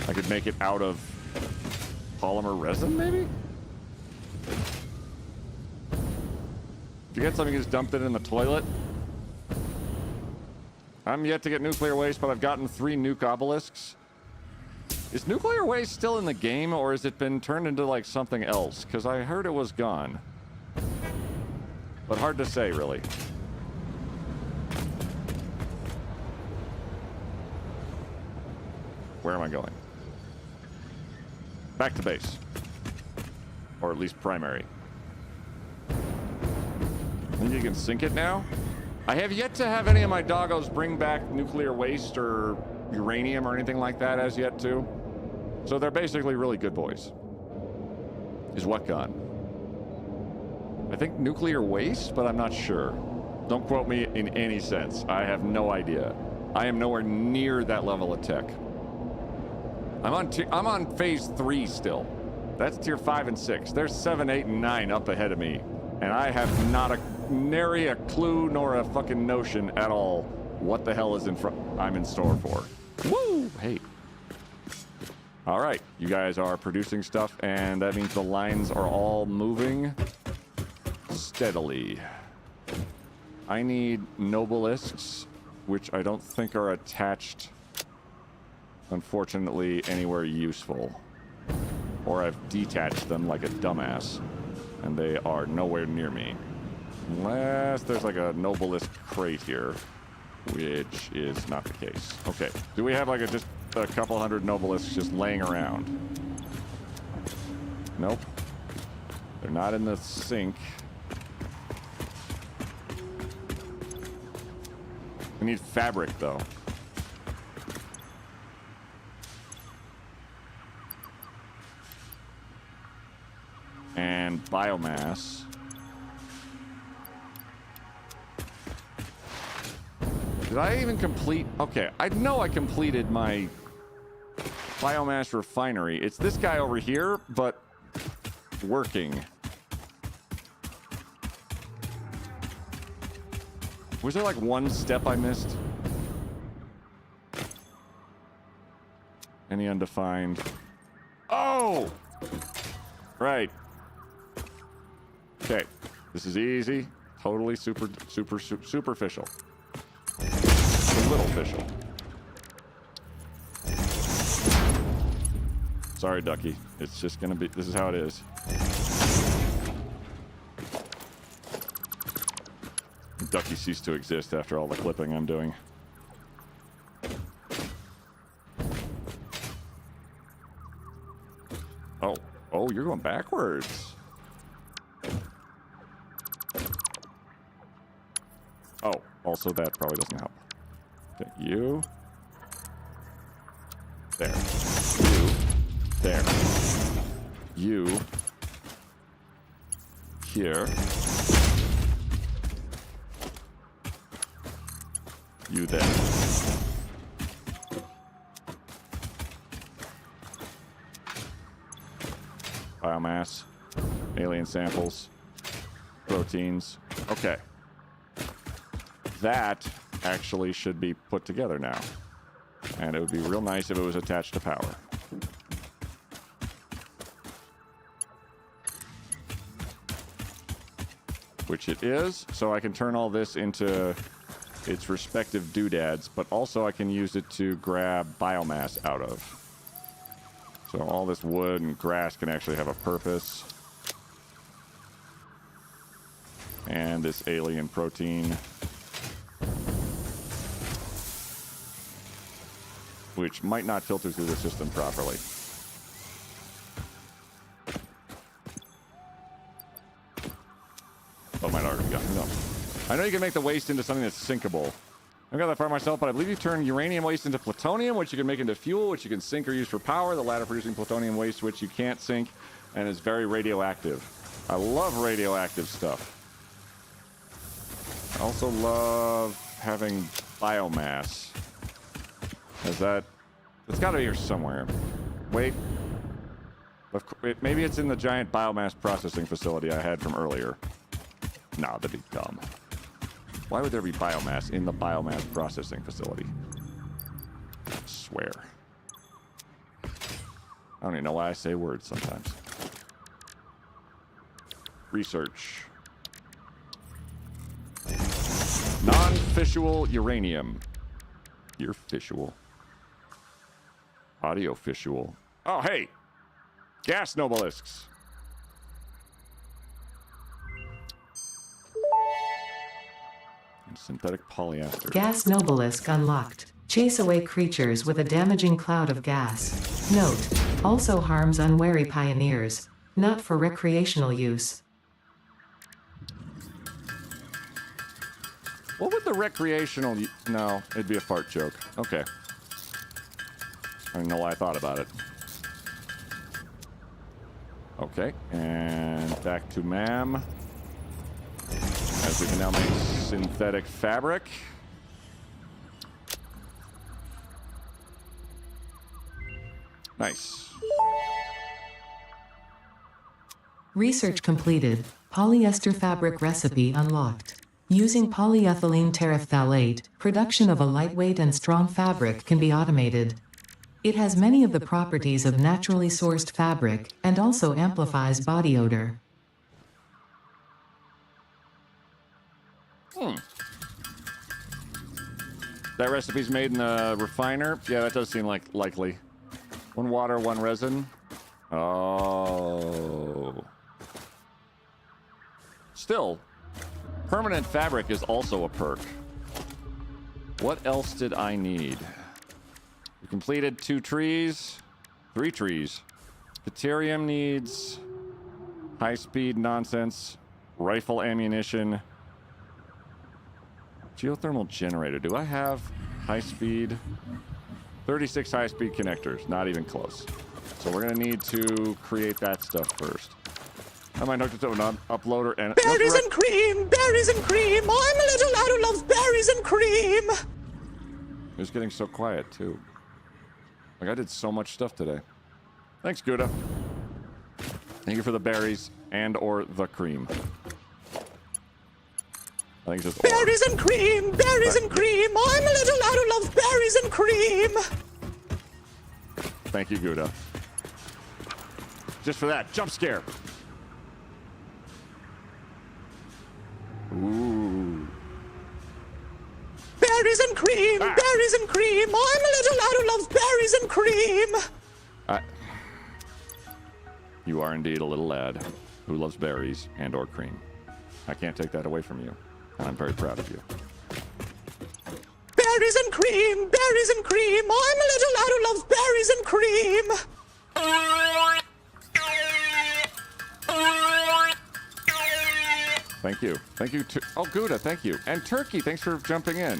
I could make it out of polymer resin, maybe? If you get something, you just dumped it in the toilet. I'm yet to get nuclear waste, but I've gotten 3 nuke obelisks. Is nuclear waste still in the game, or has it been turned into, like, something else? Because I heard it was gone. But hard to say, really. Where am I going? Back to base. Or at least primary. Think you can sink it now? I have yet to have any of my doggos bring back nuclear waste or uranium or anything like that as yet, too. So they're basically really good boys. Is what gone? I think nuclear waste, but I'm not sure. Don't quote me in any sense. I have no idea. I am nowhere near that level of tech. I'm on phase 3 still. That's tier 5 and 6. There's 7, 8, and 9 up ahead of me. And I have not nary a clue nor a fucking notion at all what the hell is I'm in store for. Woo! Hey. All right, you guys are producing stuff, and that means the lines are all moving steadily. I need nobelisks, which I don't think are attached, unfortunately, anywhere useful. Or I've detached them like a dumbass, and they are nowhere near me. Unless there's like a nobelist crate here, which is not the case. Okay, do we have like just a couple hundred nobelisks just laying around? Nope. They're not in the sink. We need fabric, though. And biomass. Did I even complete? Okay, I know I completed my biomass refinery. It's this guy over here, but working. Was there like one step I missed? Any undefined? Oh! Right. Okay. This is easy. Totally superficial. A little official. Sorry, Ducky. It's just gonna be, this is how it is. Ducky cease to exist after all the clipping I'm doing. Oh, you're going backwards. Oh, also that probably doesn't help. Okay, you. There. You. There. You. Here. You there. Biomass. Alien samples. Proteins. Okay. That actually should be put together now. And it would be real nice if it was attached to power. Which it is, so I can turn all this into its respective doodads, but also I can use it to grab biomass out of. So all this wood and grass can actually have a purpose. And this alien protein, which might not filter through the system properly. Oh, might already go. No. I know you can make the waste into something that's sinkable. I haven't got that far myself, but I believe you turn uranium waste into plutonium, which you can make into fuel, which you can sink or use for power, the latter producing plutonium waste, which you can't sink, and is very radioactive. I love radioactive stuff. I also love having biomass. Is that... It's got to be here somewhere. Wait. Maybe it's in the giant biomass processing facility I had from earlier. Nah, that'd be dumb. Why would there be biomass in the biomass processing facility? I swear. I don't even know why I say words sometimes. Research. Non-fissual uranium. You're fissual. Audio fissual. Oh, hey! Gas nobelisks. Synthetic polyester. Gas Nobelisk unlocked. Chase away creatures with a damaging cloud of gas. Note, also harms unwary pioneers. Not for recreational use. What would the recreational... No, it'd be a fart joke. Okay. I don't know why I thought about it. Okay, and back to MAM. As we can now make synthetic fabric. Nice. Research completed. Polyester fabric recipe unlocked. Using polyethylene terephthalate, production of a lightweight and strong fabric can be automated. It has many of the properties of naturally sourced fabric and also amplifies body odor. That recipe's made in a refiner? Yeah, that does seem likely. One water, one resin. Oh. Still, permanent fabric is also a perk. What else did I need? We completed 2 trees. 3 trees. Deuterium needs high-speed nonsense. Rifle ammunition. Geothermal generator. Do I have high-speed? 36 high-speed connectors. Not even close. So we're going to need to create that stuff first. I might hook it to an uploader and... Berries and cream! Berries and cream! I'm a little lad who loves berries and cream! It was getting so quiet, too. Like, I did so much stuff today. Thanks, Gouda. Thank you for the berries and or the cream. I think it's just berries and cream! Berries and cream! I'm a little lad who loves berries and cream! Thank you, Gouda. Just for that. Jump scare. Ooh. Berries and cream! Berries and cream! I'm a little lad who loves berries and cream! You are indeed a little lad who loves berries and or cream. I can't take that away from you. I'm very proud of you. Berries and cream, berries and cream. I'm a little lad who loves berries and cream. Thank you. Thank you. Oh, Gouda, thank you. And Turkey, thanks for jumping in.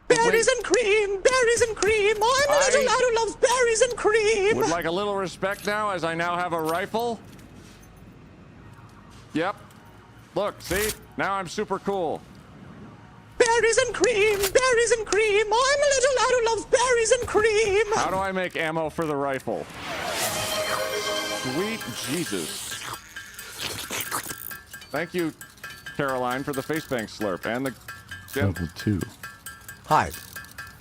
Berries and cream, berries and cream. I'm a little lad who loves berries and cream. Would like a little respect now, as I now have a rifle. Yep. Look, see? Now I'm super cool. Berries and cream, berries and cream. I'm a little lad who loves berries and cream. How do I make ammo for the rifle? Sweet Jesus. Thank you, Caroline, for the face bank slurp and the... Level 2. Hi.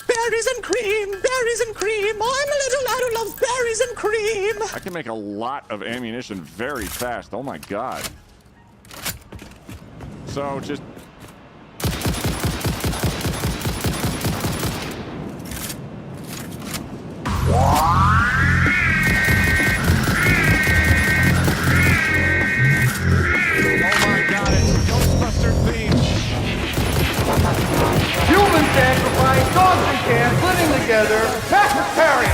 Berries and cream, berries and cream. I'm a little lad who loves berries and cream. I can make a lot of ammunition very fast. Oh my god. So just... Human sacrifice, dogs and cats living together, Satisfactory.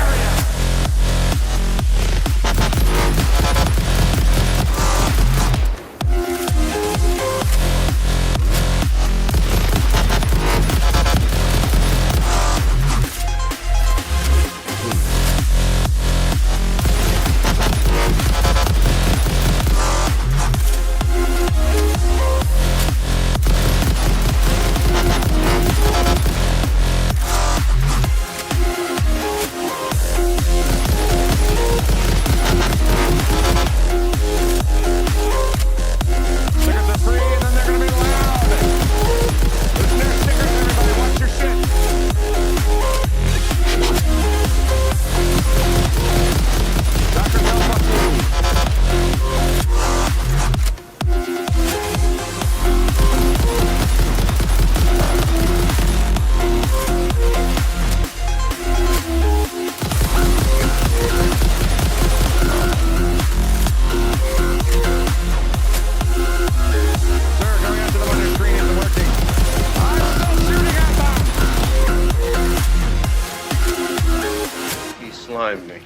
Slime me.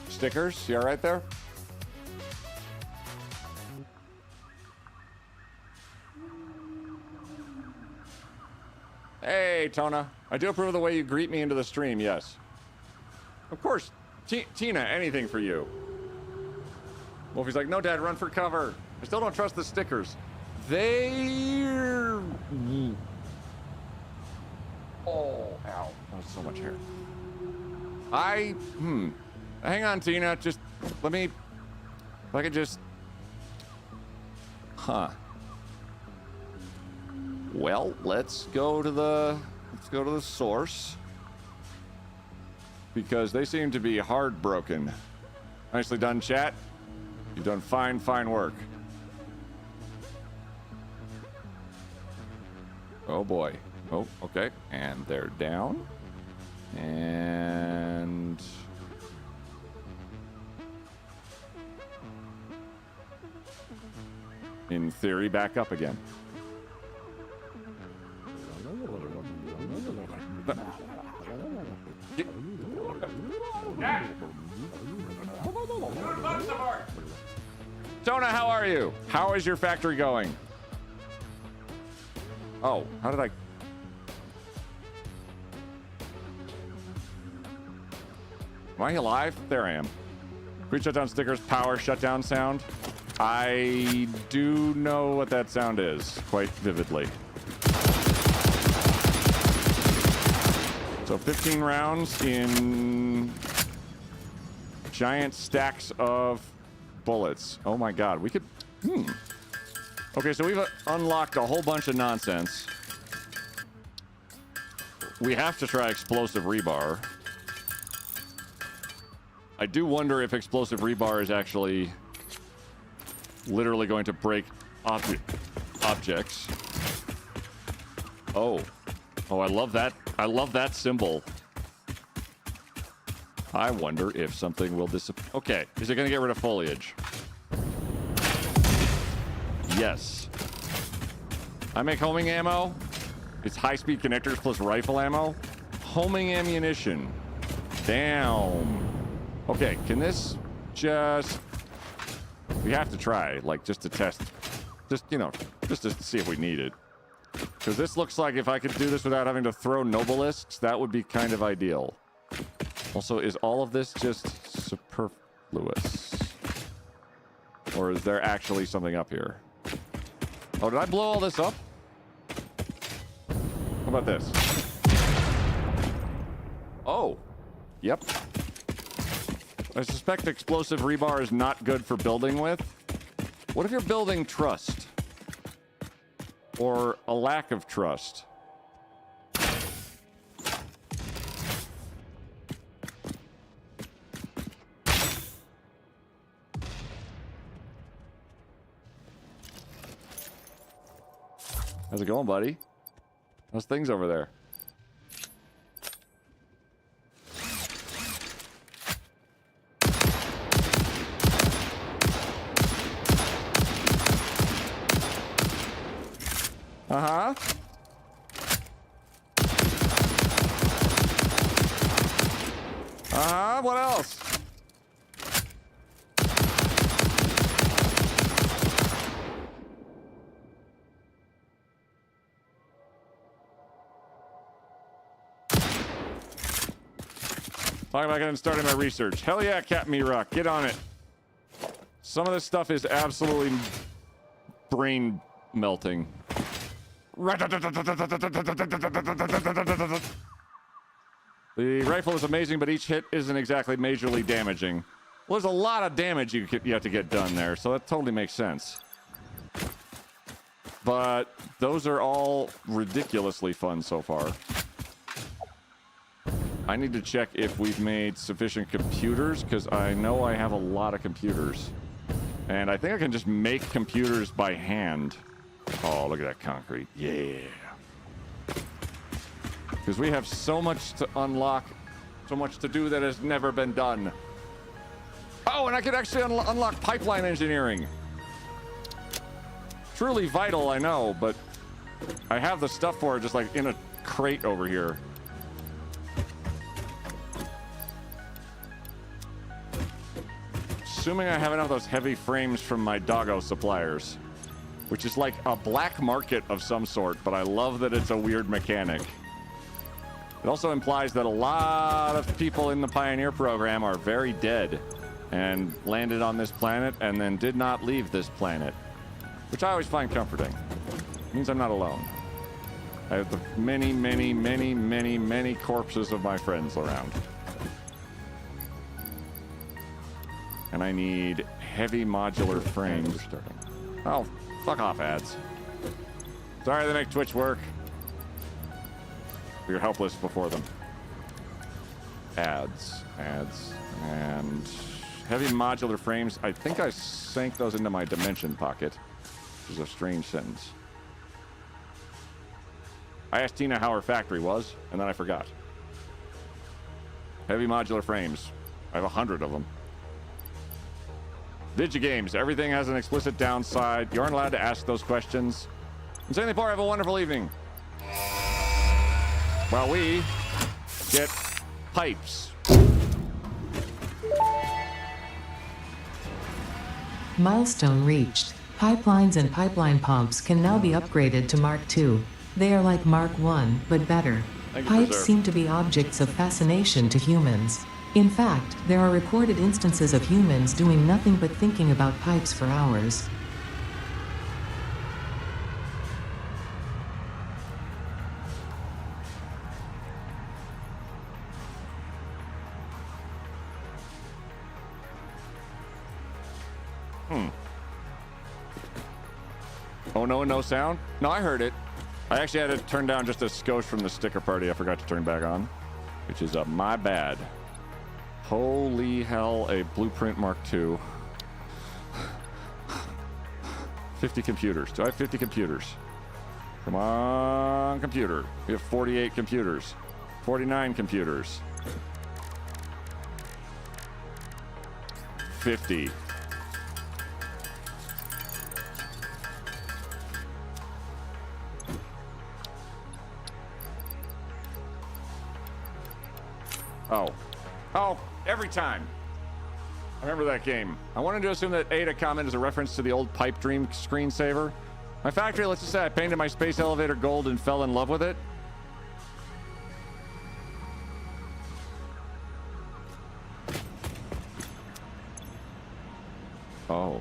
Stickers, you all right there? Hey, Tona. I do approve of the way you greet me into the stream, yes. Of course. Tina, anything for you. Wolfie's like, no, Dad, run for cover. I still don't trust the stickers. They're... Oh, ow. That was so much hair. Hang on, Tina. Just let me... If I could just... Well, let's go to the source. Because they seem to be heartbroken. Nicely done, chat. You've done fine, fine work. Oh boy. Oh, okay. And they're down. And... in theory, back up again. Tona, how are you? How is your factory going? Oh, how did I... Am I alive? There I am. Quick shutdown stickers, power shutdown sound. I do know what that sound is quite vividly. So 15 rounds in giant stacks of bullets. Oh my god, we could... Okay, so we've unlocked a whole bunch of nonsense. We have to try explosive rebar. I do wonder if explosive rebar is actually literally going to break objects. Oh. Oh, I love that. I love that symbol. I wonder if something will disappear. Okay, is it going to get rid of foliage? Yes. I make homing ammo. It's high-speed connectors plus rifle ammo. Homing ammunition. Damn. Okay, can this just... We have to try, like, just to test. Just, you know, just to see if we need it. Because this looks like if I could do this without having to throw nobelisks, that would be kind of ideal. Also, is all of this just superfluous? Or is there actually something up here? Oh, did I blow all this up? How about this? Oh. Yep. I suspect explosive rebar is not good for building with. What if you're building trust? Or a lack of trust? How's it going, buddy? How's things over there? Uh-huh. Uh-huh, what else? Talking about getting started my research. Hell yeah, Captain E-Rock, get on it. Some of this stuff is absolutely brain melting. The rifle is amazing, but each hit isn't exactly majorly damaging. Well, there's a lot of damage you have to get done there, so that totally makes sense. But those are all ridiculously fun so far. I need to check if we've made sufficient computers, because I know I have a lot of computers. And I think I can just make computers by hand. Oh, look at that concrete. Yeah. Because we have so much to unlock, so much to do that has never been done. Oh, and I could actually unlock pipeline engineering. Truly vital, I know, but I have the stuff for it just like in a crate over here. Assuming I have enough of those heavy frames from my doggo suppliers, which is like a black market of some sort, but I love that it's a weird mechanic. It also implies that a lot of people in the Pioneer program are very dead and landed on this planet and then did not leave this planet, which I always find comforting. It means I'm not alone. I have the many, many, many, many, many corpses of my friends around. And I need heavy modular frames. Oh, fuck off, ads. Sorry they make Twitch work. You're helpless before them. Ads. And heavy modular frames. I think I sank those into my dimension pocket, which is a strange sentence. I asked Tina how her factory was, and then I forgot. Heavy modular frames. I have 100 of them. Games. Everything has an explicit downside. You aren't allowed to ask those questions. Insanely Poor, have a wonderful evening. While we get pipes. Milestone reached. Pipelines and pipeline pumps can now be upgraded to Mark II. They are like Mark I, but better. Pipes seem to be objects of fascination to humans. In fact, there are reported instances of humans doing nothing but thinking about pipes for hours. Oh, no sound? No, I heard it. I actually had to turn down just a skosh from the sticker party I forgot to turn back on, which is my bad. Holy hell, a Blueprint Mark II. 50 computers. Do I have 50 computers? Come on, computer. We have 48 computers. 49 computers. 50. Oh, every time. I remember that game. I wanted to assume that Ada comment is a reference to the old Pipe Dream screensaver. My factory, let's just say I painted my space elevator gold and fell in love with it. Oh.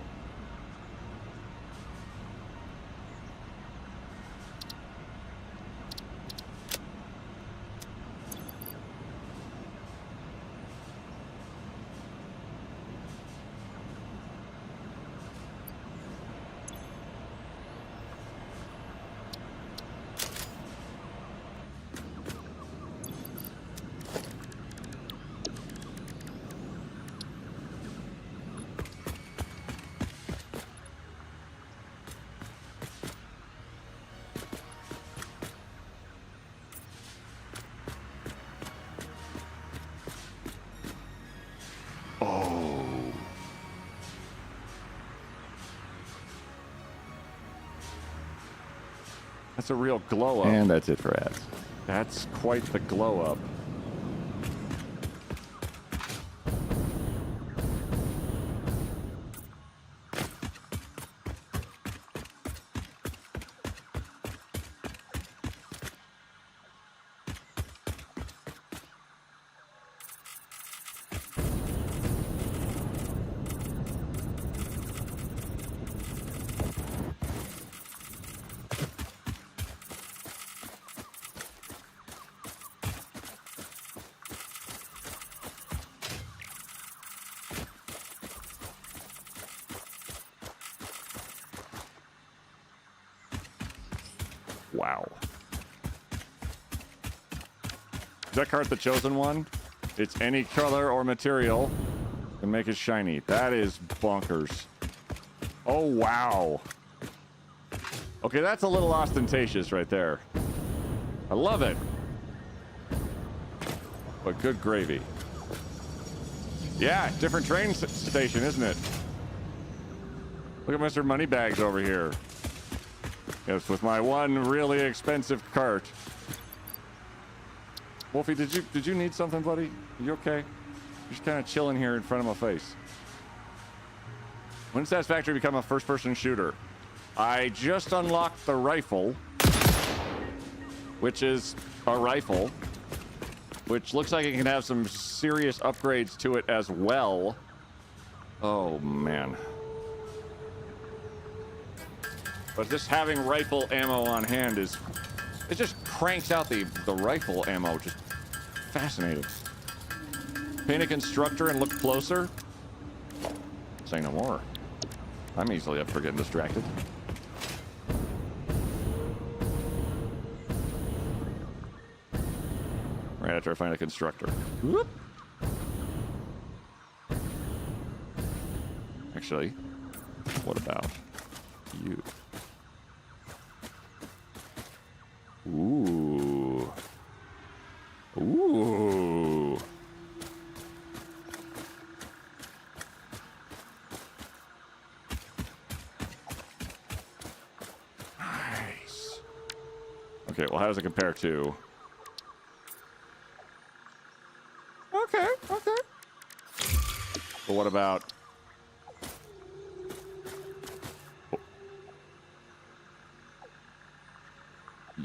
That's a real glow up. And that's it for ads. That's quite the glow up. Wow. Is that cart the chosen one? It's any color or material and make it shiny. That is bonkers. Oh, wow. Okay, that's a little ostentatious right there. I love it. But good gravy. Yeah, different train station, isn't it? Look at Mr. Moneybags over here. Yes, with my one really expensive cart. Wolfie, did you need something, buddy? Are you okay? You're just kind of chilling here in front of my face. When did Satisfactory become a first-person shooter? I just unlocked the rifle, which is a rifle, which looks like it can have some serious upgrades to it as well. Oh, man. But just having rifle ammo on hand is... It just cranks out the rifle ammo. Just fascinating. Paint a constructor and look closer. Say no more. I'm easily up for getting distracted. Right after I find a constructor. Whoop. Actually, what about you? Ooh. Ooh. Nice. Okay, well, how does it compare to... Okay. But what about...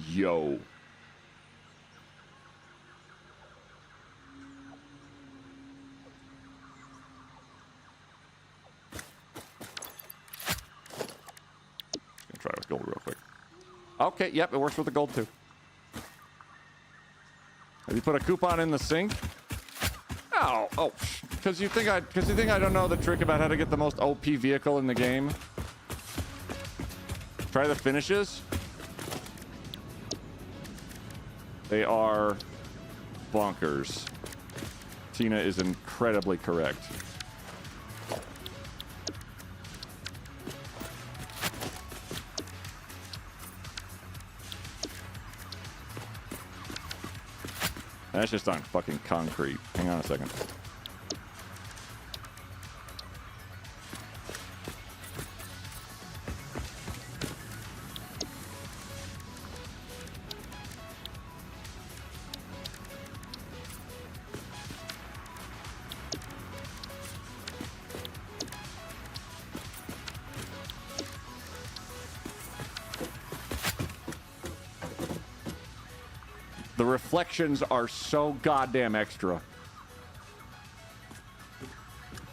Yo. this gold real quick. Okay, yep, it works with the gold too. Have you put a coupon in the sink? Oh, because you think I don't know the trick about how to get the most OP vehicle in the game. Try the finishes. They are bonkers. Tina is incredibly correct. That's just on fucking concrete. Hang on a second. The reflections are so goddamn extra.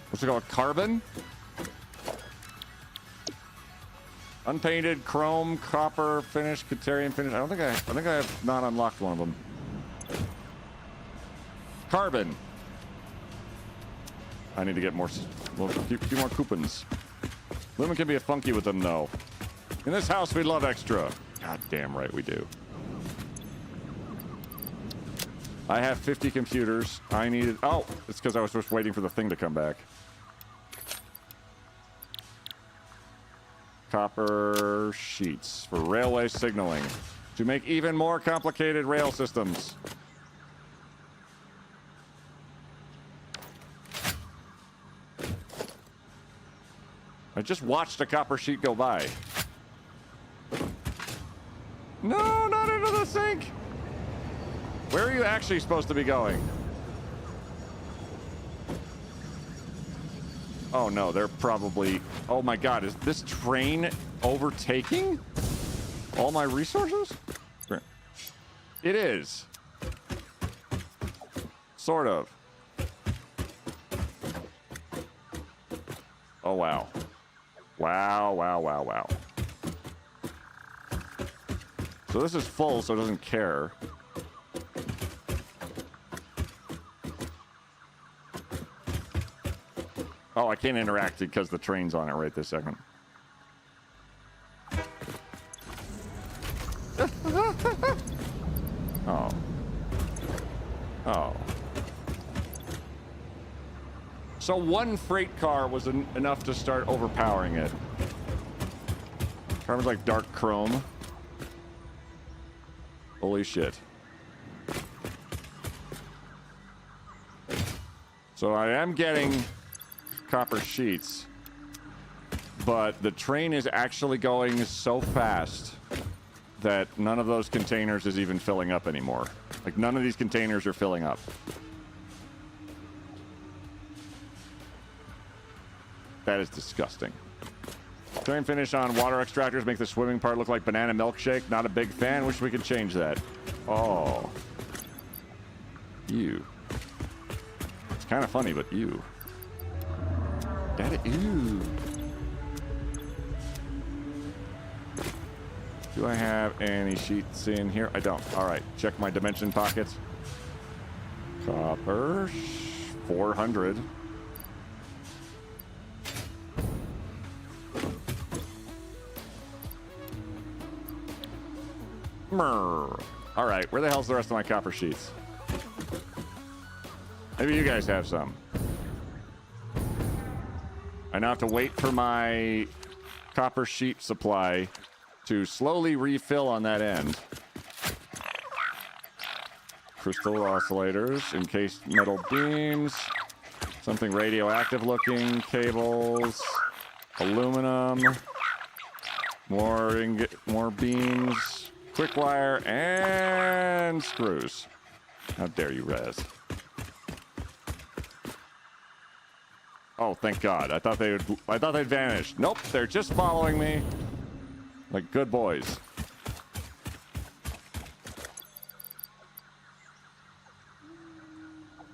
What's it called? Carbon? Unpainted, chrome, copper, finish, Katarian finish. I think I have not unlocked one of them. Carbon. I need to get more, a few more coupons. Women can be funky with them, though. In this house, we love extra. God damn right we do. I have 50 computers. I needed... Oh, it's because I was just waiting for the thing to come back. Copper sheets for railway signaling to make even more complicated rail systems. I just watched a copper sheet go by. No, not into the sink! Where are you actually supposed to be going? Oh no, they're probably... Oh my god, is this train overtaking all my resources? It is. Sort of. Oh wow. Wow, wow, wow, wow. So this is full, so it doesn't care. Oh, I can't interact because the train's on it right this second. Oh. Oh. So one freight car was enough to start overpowering it. Car was like dark chrome. Holy shit. So I am getting copper sheets, but the train is actually going so fast that none of those containers is even filling up anymore. Like, none of these containers are filling up. That is disgusting. Train finish on water extractors make the swimming part look like banana milkshake. Not a big fan. Wish we could change that. Oh. Ew. It's kind of funny, but ew. Ew. Do I have any sheets in here? I don't. All right. Check my dimension pockets. Copper. 400. All right. Where the hell's the rest of my copper sheets? Maybe you guys have some. I now have to wait for my copper sheet supply to slowly refill on that end. Crystal oscillators, encased metal beams, something radioactive looking, cables, aluminum, more beams, quick wire, and screws. How dare you, Rez? Oh, thank God. I thought they'd vanished. Nope, they're just following me. Like good boys.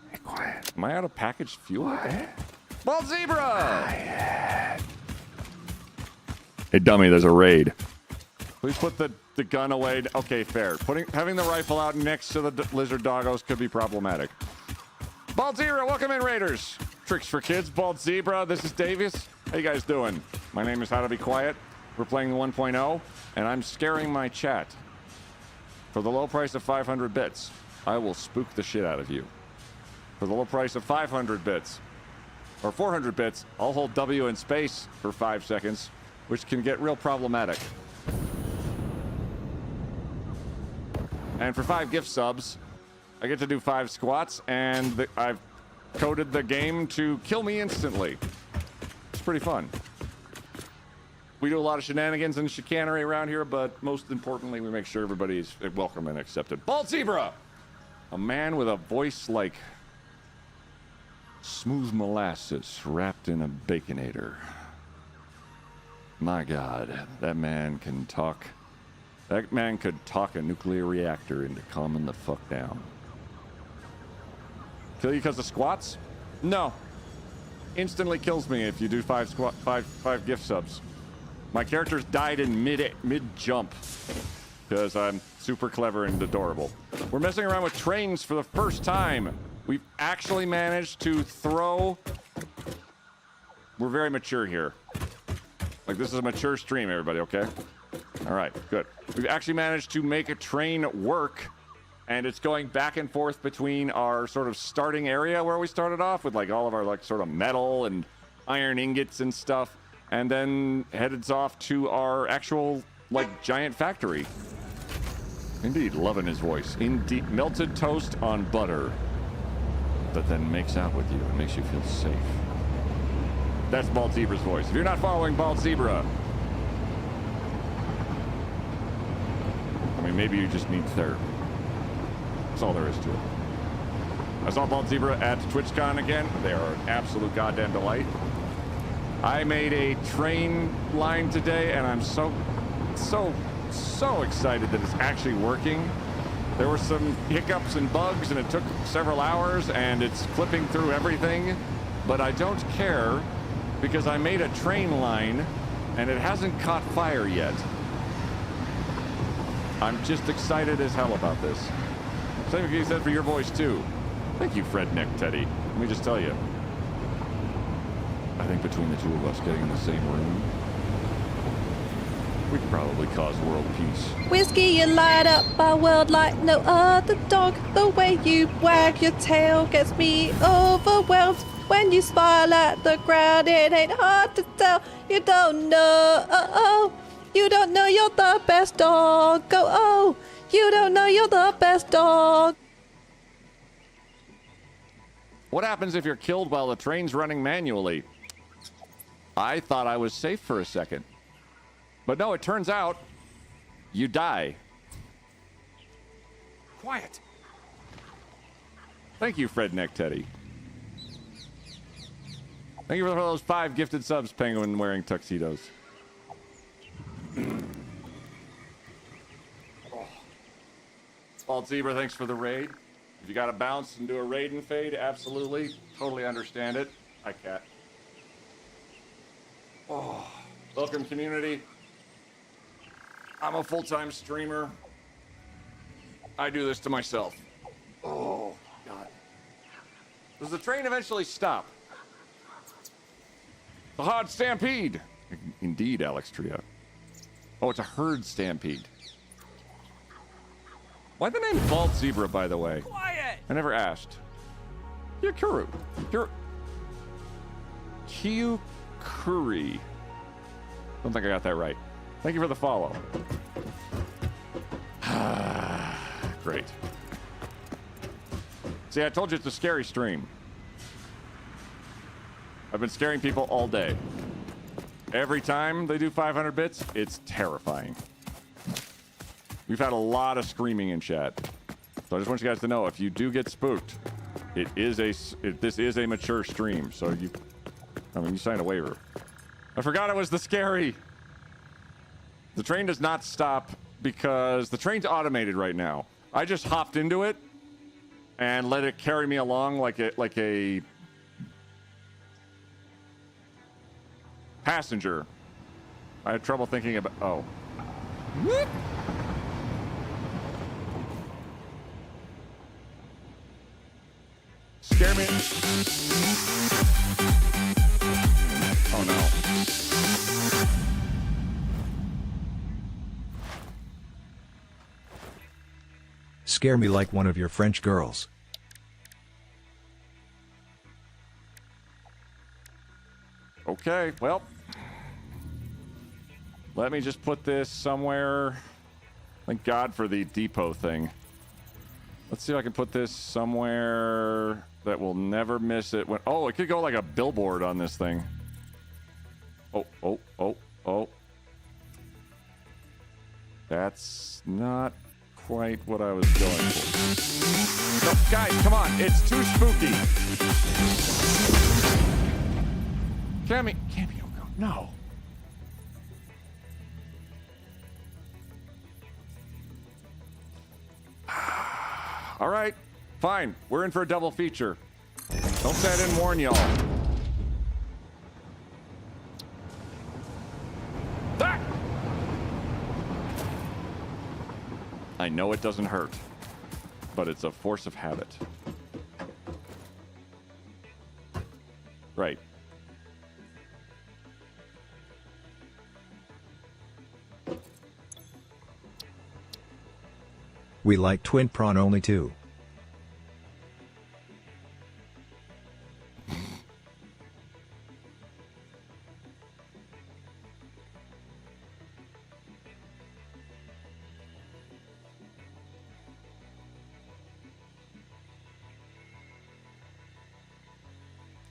Hey, quiet. Am I out of packaged fuel? Quiet. Bald zebra! Quiet. Hey, dummy, there's a raid. Please put the gun away. Okay, fair. Having the rifle out next to the lizard doggos could be problematic. Bald Zebra, welcome in, Raiders. Tricks for Kids, Bald Zebra. This is Davies. How you guys doing? My name is How to Be Quiet. We're playing the 1.0, and I'm scaring my chat. For the low price of 500 bits, I will spook the shit out of you. For the low price of 500 bits, or 400 bits, I'll hold W in space for 5 seconds, which can get real problematic. And for 5 gift subs, I get to do 5 squats, and I've coded the game to kill me instantly. It's pretty fun. We do a lot of shenanigans and chicanery around here, but most importantly, we make sure everybody's welcome and accepted. Bald Zebra! A man with a voice like smooth molasses wrapped in a baconator. My God, that man can talk. That man could talk a nuclear reactor into calming the fuck down. Kill you because of squats? No. Instantly kills me if you do 5 gift subs. My characters died in mid jump because I'm super clever and adorable. We're messing around with trains for the first time. We've actually managed to throw. We're very mature here. Like, this is a mature stream, everybody, okay? All right, good. We've actually managed to make a train work, and it's going back and forth between our sort of starting area where we started off with like all of our like sort of metal and iron ingots and stuff, and then heads off to our actual like giant factory. Indeed, loving his voice. Indeed, melted toast on butter that then makes out with you and makes you feel safe. That's Bald Zebra's voice. If you're not following Bald Zebra, I mean, maybe you just need therapy. That's all there is to it. I saw Bald Zebra at TwitchCon again. They are an absolute goddamn delight. I made a train line today, and I'm so excited that it's actually working. There were some hiccups and bugs, and it took several hours, and it's flipping through everything. But I don't care, because I made a train line, and it hasn't caught fire yet. I'm just excited as hell about this. Same if you said for your voice, too. Thank you, Fred Nick Teddy. Let me just tell you. I think between the two of us getting in the same room, we could probably cause world peace. Whiskey, you light up my world like no other dog. The way you wag your tail gets me overwhelmed. When you smile at the ground, it ain't hard to tell. You don't know, you don't know you're the best dog. Oh, you don't know you're the best dog. What happens if you're killed while the train's running manually? I thought I was safe for a second. But no, it turns out you die. Quiet. Thank you, Fred Neck Teddy. Thank you for those 5 gifted subs, Penguin wearing tuxedos. Bald Zebra, thanks for the raid. If you gotta bounce and do a raid and fade, absolutely. Totally understand it. Hi, cat. Oh, welcome, community. I'm a full-time streamer. I do this to myself. Oh, God. Does the train eventually stop? The hard stampede. Indeed, Alex Tria. Oh, it's a herd stampede. Why the name Bald Zebra, by the way? Quiet! I never asked. Kyukuru. Kyukuri. Don't think I got that right. Thank you for the follow. Great. See, I told you it's a scary stream. I've been scaring people all day. Every time they do 500 bits, it's terrifying. We've had a lot of screaming in chat. So I just want you guys to know, if you do get spooked, this is a mature stream. So you signed a waiver. I forgot it was the scary. The train does not stop because the train's automated right now. I just hopped into it and let it carry me along like a passenger. I had trouble thinking about. Oh, Whoop. Scare me. Oh no. Scare me like one of your French girls. Okay, well. Let me just put this somewhere. Thank God for the depot thing. Let's see if I can put this somewhere that will never miss it. When, oh, it could go like a billboard on this thing. Oh, oh, oh, oh. That's not quite what I was going for. No, guys, come on. It's too spooky. Cammy, no. All right, fine. We're in for a double feature. Don't say I didn't warn y'all. Ah! I know it doesn't hurt, but it's a force of habit. Right. We like twin prawn only too.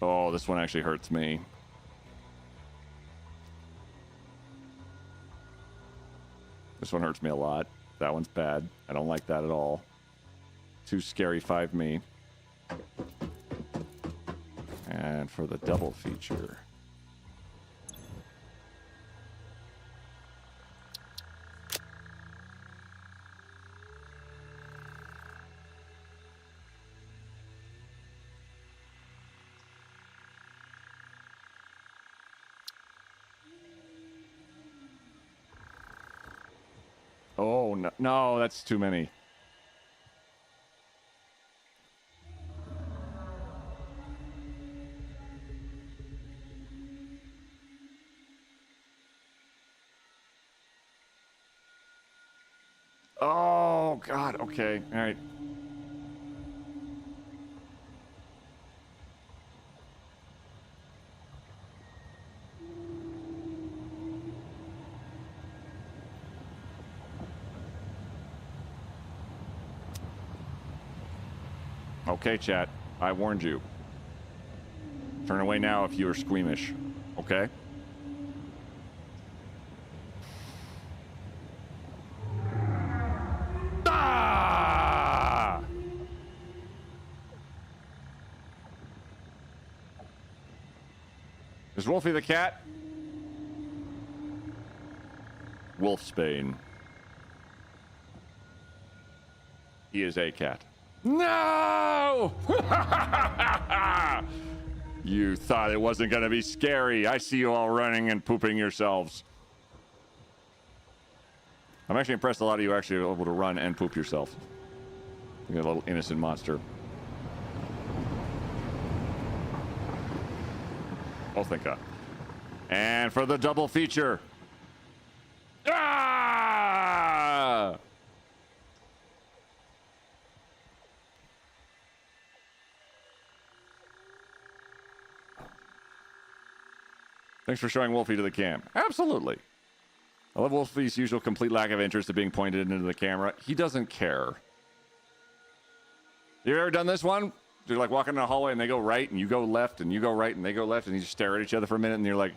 Oh, this one actually hurts me. This one hurts me a lot. That one's bad. I don't like that at all. Too scary 5 me. And for the double feature. Oh, no, no, that's too many. Oh, God, okay, all right. Okay, chat. I warned you. Turn away now if you are squeamish. Okay? Ah! Is Wolfie the cat? Wolfsbane. He is a cat. No! You thought it wasn't going to be scary. I see you all running and pooping yourselves. I'm actually impressed a lot of you actually are able to run and poop yourself. You're a little innocent monster. Oh, thank God. And for the double feature. Ah! Thanks for showing Wolfie to the cam. Absolutely. I love Wolfie's usual complete lack of interest in being pointed into the camera. He doesn't care. You ever done this one? You're like walking in a hallway and they go right and you go left and you go right and they go left and you just stare at each other for a minute and you're like,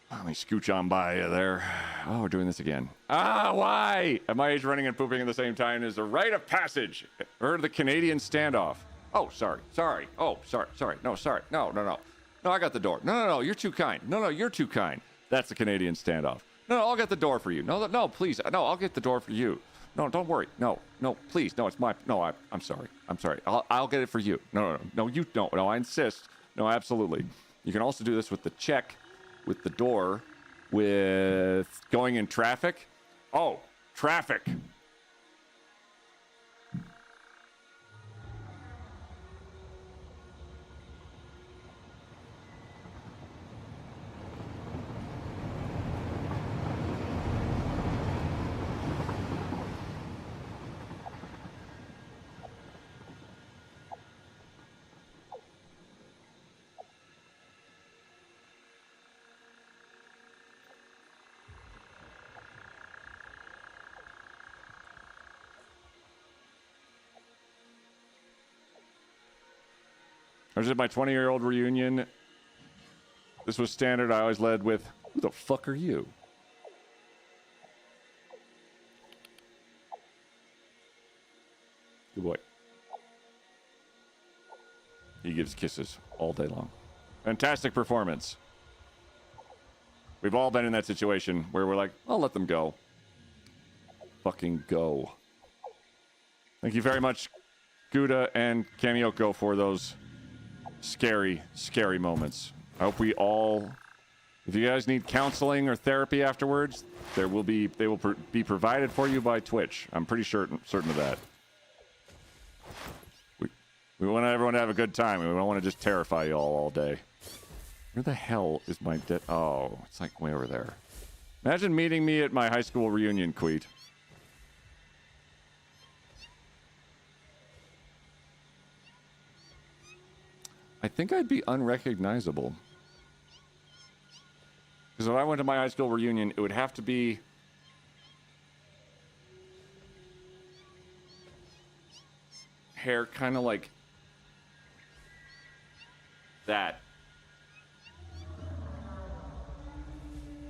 let me scooch on by you there. Oh, we're doing this again. Ah, why? At my age, running and pooping at the same time is a rite of passage. Or the Canadian standoff. Oh, sorry. Sorry. Oh, sorry. Sorry. No, sorry. No, no, no. No, I got the door. No, no, no, you're too kind. No, no, you're too kind. That's the Canadian standoff. No, no, I'll get the door for you. No, no, please. No, I'll get the door for you. No, don't worry. No, no, please. No, it's my... No, I'm sorry. I'm sorry. I'll get it for you. No, no, no. No, you don't. No, I insist. No, absolutely. You can also do this with the check, with the door, with going in traffic. Oh, traffic. I was at my 20-year-old reunion. This was standard. I always led with, who the fuck are you? Good boy. He gives kisses all day long. Fantastic performance. We've all been in that situation where we're like, I'll let them go. Fucking go. Thank you very much, Gouda and Kamioko, for those scary, scary moments. I hope we all, if you guys need counseling or therapy afterwards, they will be provided for you by Twitch. I'm pretty certain of that. We want everyone to have a good time. We don't want to just terrify you all day. Where the hell is my oh, it's like way over there. Imagine meeting me at my high school reunion, Queet. I think I'd be unrecognizable. Because if I went to my high school reunion, it would have to be hair kind of like that.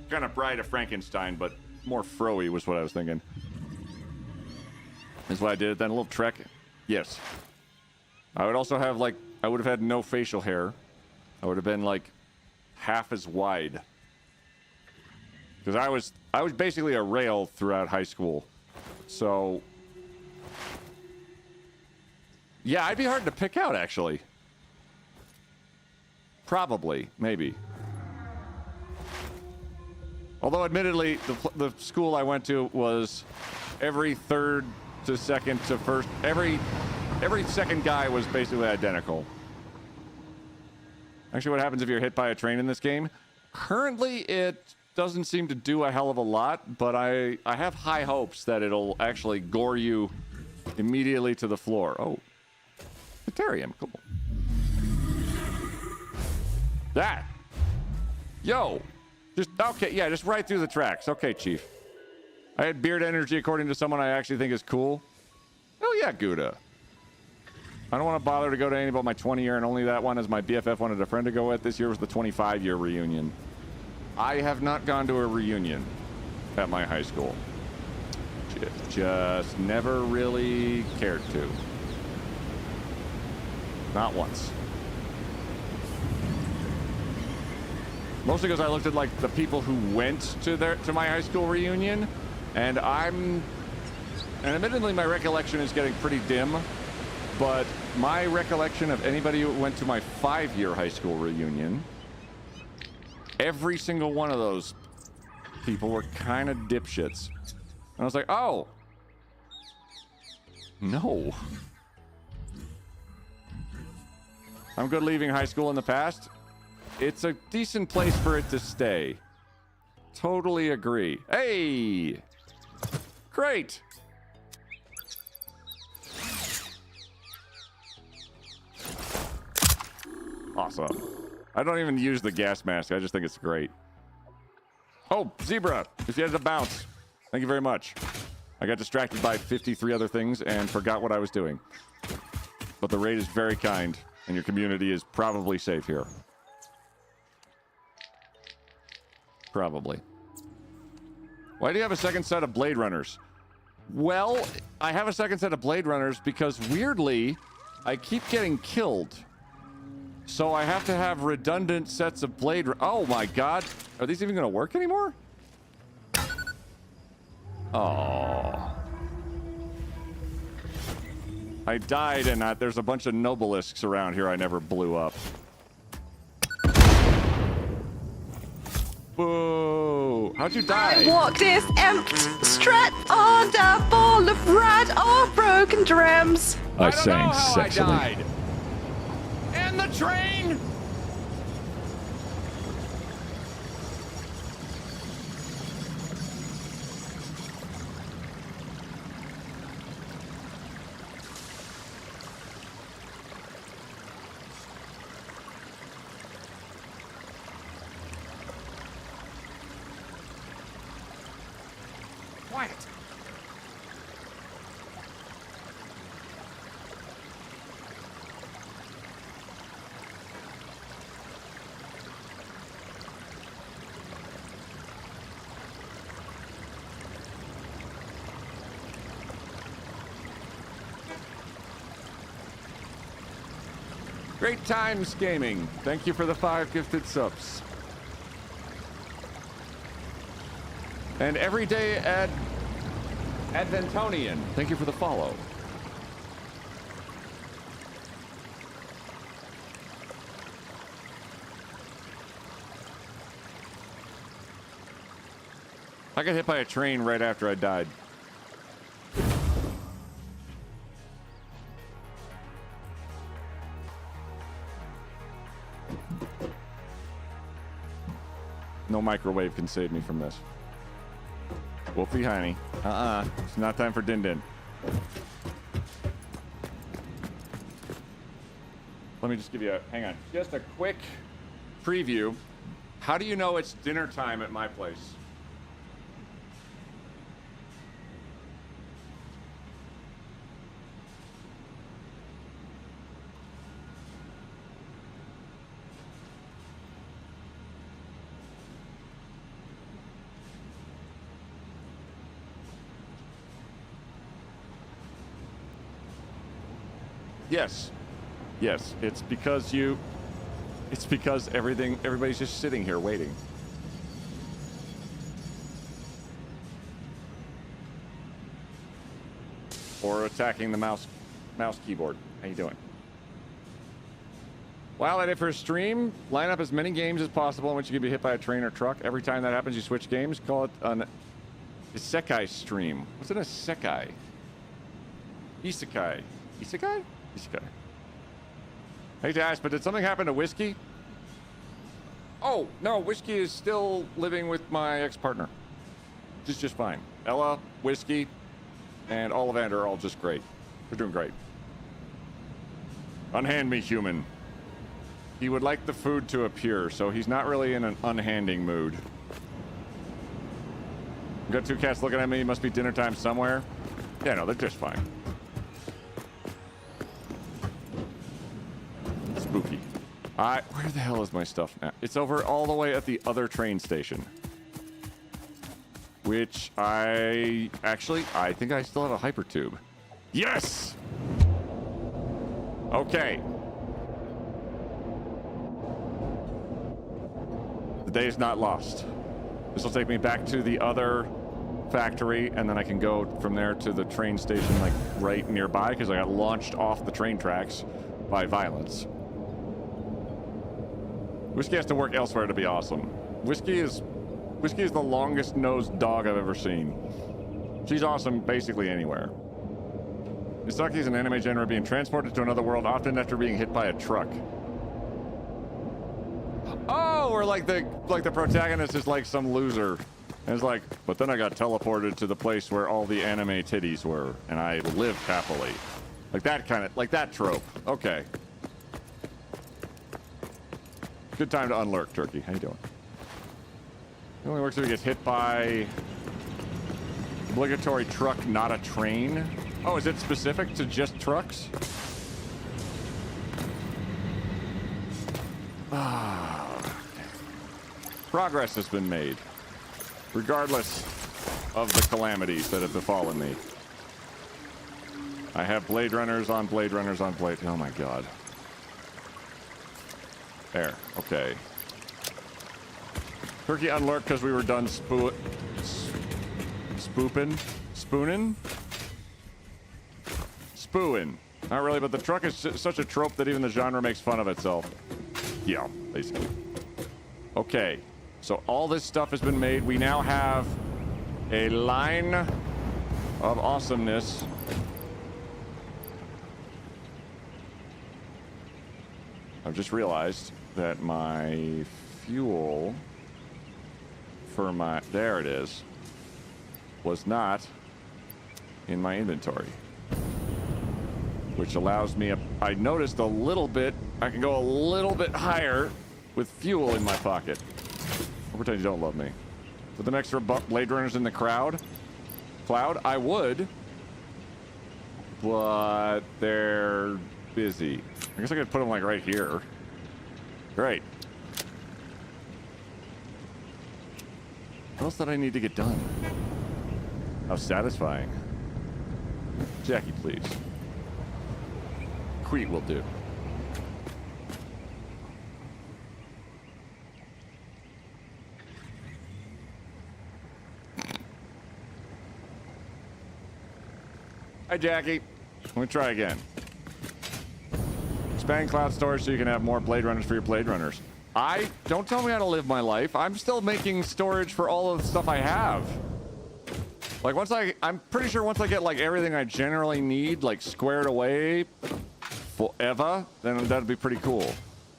Kind of Bride of Frankenstein, but more fro-y was what I was thinking. That's why I did it then. A little trek. Yes. I would also have like, I would have had no facial hair. I would have been like half as wide. Because I was basically a rail throughout high school. So yeah, I'd be hard to pick out actually. Probably, maybe. Although admittedly, the school I went to was every third to second to first, every second guy was basically identical. Actually, what happens if you're hit by a train in this game? Currently, it doesn't seem to do a hell of a lot, but I have high hopes that it'll actually gore you immediately to the floor. Oh, Ethereum, cool. That. Yo. Just, okay, yeah, just right through the tracks. Okay, Chief. I had beard energy according to someone I actually think is cool. Oh, yeah, Gouda. I don't want to bother to go to any but my 20-year, and only that one as my BFF wanted a friend to go with. This year was the 25-year reunion. I have not gone to a reunion at my high school. Just never really cared to. Not once. Mostly because I looked at like the people who went to my high school reunion, and admittedly my recollection is getting pretty dim, but my recollection of anybody who went to my 5-year high school reunion, every single one of those people were kind of dipshits. And I was like, oh, no. I'm good leaving high school in the past. It's a decent place for it to stay. Totally agree. Hey! Great! Awesome. I don't even use the gas mask. I just think it's great. Oh, Zebra! If you had to bounce. Thank you very much. I got distracted by 53 other things and forgot what I was doing. But the raid is very kind, and your community is probably safe here. Probably. Why do you have a second set of Blade Runners? Well, I have a second set of Blade Runners because, weirdly, I keep getting killed. So I have to have redundant sets of Blade Runners. Oh my god. Are these even going to work anymore? Oh. I died and there's a bunch of Nobelisks around here I never blew up. Boo! How'd you die? I walked this stretch on a ball of red or broken drums. I sang how sexily. I died. And the train. Quiet. Great times gaming. Thank you for the 5 gifted subs. And everyday Adventonian, thank you for the follow. I got hit by a train right after I died. No microwave can save me from this. Wolfie Heine. It's not time for Din Din. Let me just give you hang on. Just a quick preview. How do you know it's dinner time at my place? Yes. Yes, it's because everybody's just sitting here waiting. Or attacking the mouse keyboard. How you doing? While at it for a stream, line up as many games as possible in which you can be hit by a train or truck. Every time that happens, you switch games. Call it an isekai stream. What's an isekai? Isekai. Isekai? Isekai. I hate to ask, but did something happen to Whiskey? Oh, no, Whiskey is still living with my ex-partner. She's just fine. Ella, Whiskey, and Ollivander are all just great. They're doing great. Unhand me, human. He would like the food to appear, so he's not really in an unhanding mood. Got 2 cats looking at me. Must be dinner time somewhere. Yeah, no, they're just fine. Spooky. Where the hell is my stuff now? It's over all the way at the other train station. Which I think I still have a hypertube. Yes! Okay. The day is not lost. This will take me back to the other factory, and then I can go from there to the train station, like, right nearby, because I got launched off the train tracks by violence. Whiskey has to work elsewhere to be awesome. Whiskey is the longest nosed dog I've ever seen. She's awesome basically anywhere. Misaki is an anime genre being transported to another world, often after being hit by a truck. Oh, or like the protagonist is like some loser. And it's like, but then I got teleported to the place where all the anime titties were, and I lived happily. Like that trope. Okay. Good time to unlurk, Turkey. How you doing? It only works if he gets hit by obligatory truck, not a train. Oh, is it specific to just trucks? Progress has been made, regardless of the calamities that have befallen me. I have Blade Runners on Blade Runners on Blade. Oh my god. There. Okay. Turkey unlurked because we were done spooning? Spooing. Not really, but the truck is such a trope that even the genre makes fun of itself. Yeah, basically. Okay. So all this stuff has been made. We now have a line of awesomeness. I've just realized that my fuel for my... There it is. Was not in my inventory. Which allows me... I noticed a little bit... I can go a little bit higher with fuel in my pocket. I'll pretend you don't love me. For the extra Blade Runners in the cloud, I would. But they're busy. I guess I could put them like right here. Great. What else did I need to get done? How satisfying. Jackie, please. Crete will do. Hi, Jackie. Let me try again. Expand cloud storage so you can have more Blade Runners for your Blade Runners. Don't tell me how to live my life. I'm still making storage for all of the stuff I have. Like I'm pretty sure once I get like everything I generally need, like squared away forever, then that'd be pretty cool.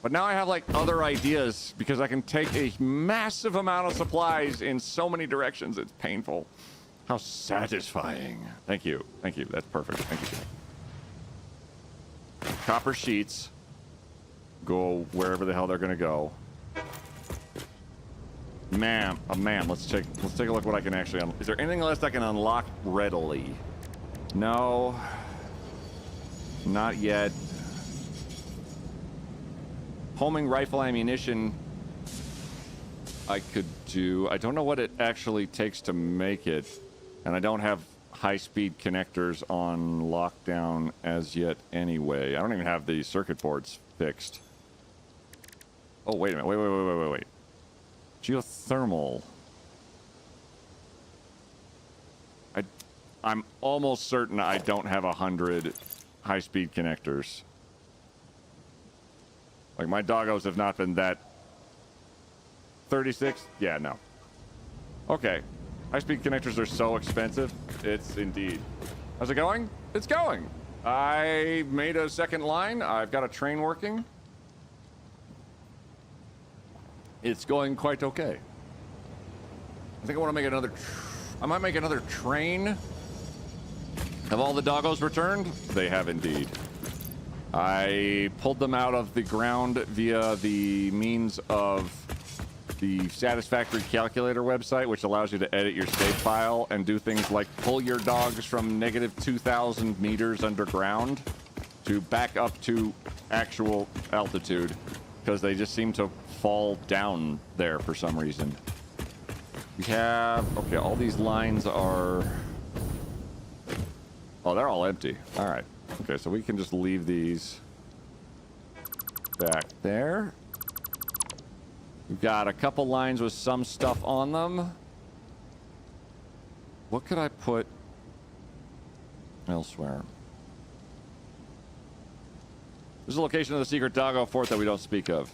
But now I have like other ideas because I can take a massive amount of supplies in so many directions. It's painful. How satisfying. Thank you. Thank you. That's perfect. Thank you. Copper sheets go wherever the hell they're gonna go. Ma'am, let's take a look what I can actually is there anything else I can unlock readily? No. Not yet. Homing rifle ammunition I could do. I don't know what it actually takes to make it. And I don't have high-speed connectors on lockdown as yet anyway. I don't even have the circuit boards fixed. Oh, wait a minute. Wait. Geothermal. I'm almost certain I don't have 100 high-speed connectors. Like, my doggos have not been that... 36? Yeah, no. Okay. High-speed connectors are so expensive. It's indeed. How's it going? It's going. I made a second line. I've got a train working. It's going quite okay. I think I want to make another... I might make another train. Have all the doggos returned? They have indeed. I pulled them out of the ground via the means of the Satisfactory calculator website, which allows you to edit your save file and do things like pull your dogs from negative 2,000 meters underground to back up to actual altitude, because they just seem to fall down there for some reason. We have... Okay, all these lines are... Oh, they're all empty. All right. Okay, so we can just leave these back there. We've got a couple lines with some stuff on them. What could I put elsewhere? This is the location of the secret doggo fort that we don't speak of.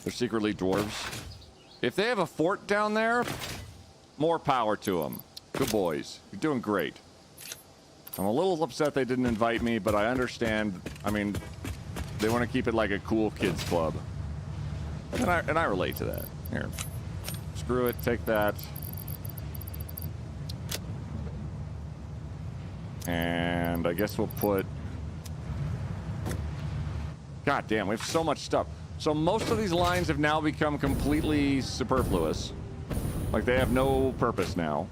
They're secretly dwarves. If they have a fort down there, more power to them. Good boys. You're doing great. I'm a little upset they didn't invite me, but I understand. I mean, they want to keep it like a cool kids club. And I relate to that. Here. Screw it. Take that. And I guess we'll put... God damn, we have so much stuff. So most of these lines have now become completely superfluous. Like, they have no purpose now.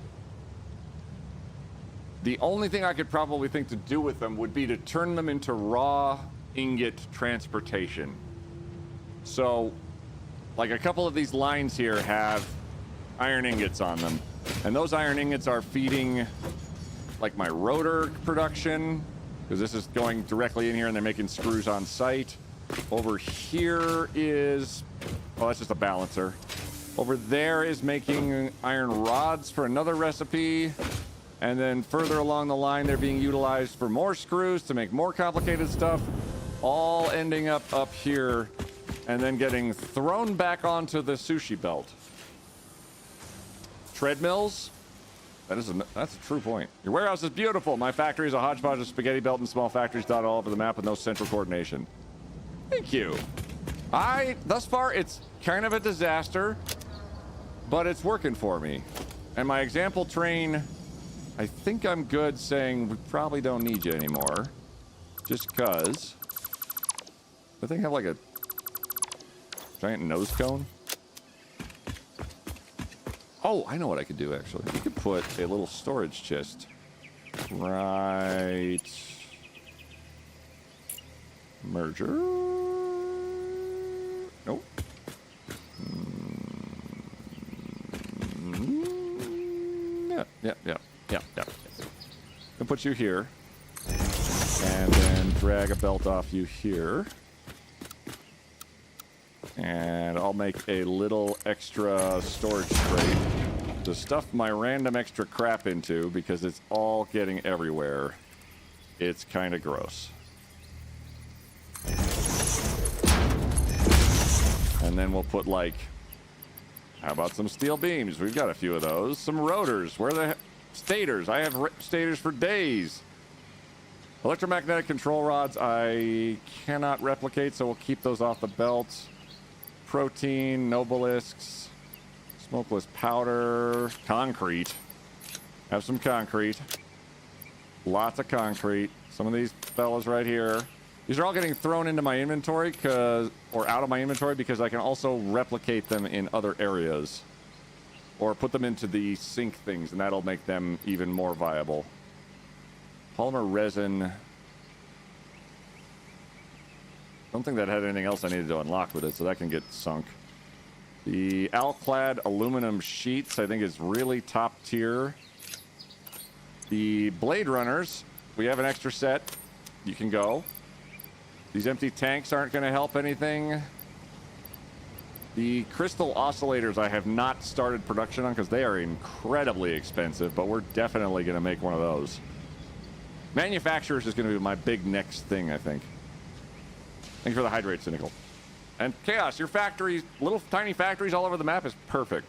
The only thing I could probably think to do with them would be to turn them into raw ingot transportation. So, like, a couple of these lines here have iron ingots on them. And those iron ingots are feeding, like, my rotor production, because this is going directly in here and they're making screws on site. Over here is... Oh, that's just a balancer. Over there is making iron rods for another recipe. And then further along the line, they're being utilized for more screws to make more complicated stuff, all ending up here and then getting thrown back onto the sushi belt. treadmills. That's a true point. Your warehouse is beautiful. My factory is a hodgepodge of spaghetti belt and small factories dotted all over the map with no central coordination. Thank you. Thus far, it's kind of a disaster, but it's working for me. And my example train, I think I'm good saying we probably don't need you anymore. Just because. I think I have like a giant nose cone. Oh, I know what I could do, actually. We could put a little storage chest right... Merger? Nope. Yeah. I'll put you here. And then drag a belt off you here. And I'll make a little extra storage crate to stuff my random extra crap into because it's all getting everywhere. It's kind of gross. And then we'll put like, how about some steel beams? We've got a few of those. Some rotors. Where the stators? I have stators for days. Electromagnetic control rods I cannot replicate, so we'll keep those off the belt. Protein, nobelisks, smokeless powder, concrete. Have some concrete. Lots of concrete. Some of these fellas right here. These are all getting thrown into my inventory or out of my inventory because I can also replicate them in other areas. Or put them into the sink things, and that'll make them even more viable. Polymer resin. I don't think that had anything else I needed to unlock with it, so that can get sunk. The Alclad aluminum sheets, I think, is really top tier. The Blade Runners, we have an extra set. You can go. These empty tanks aren't going to help anything. The crystal oscillators I have not started production on because they are incredibly expensive, but we're definitely going to make one of those. Manufacturers is going to be my big next thing, I think. Thank you for the hydrate, Cynical. And Chaos, your factories, little tiny factories all over the map is perfect.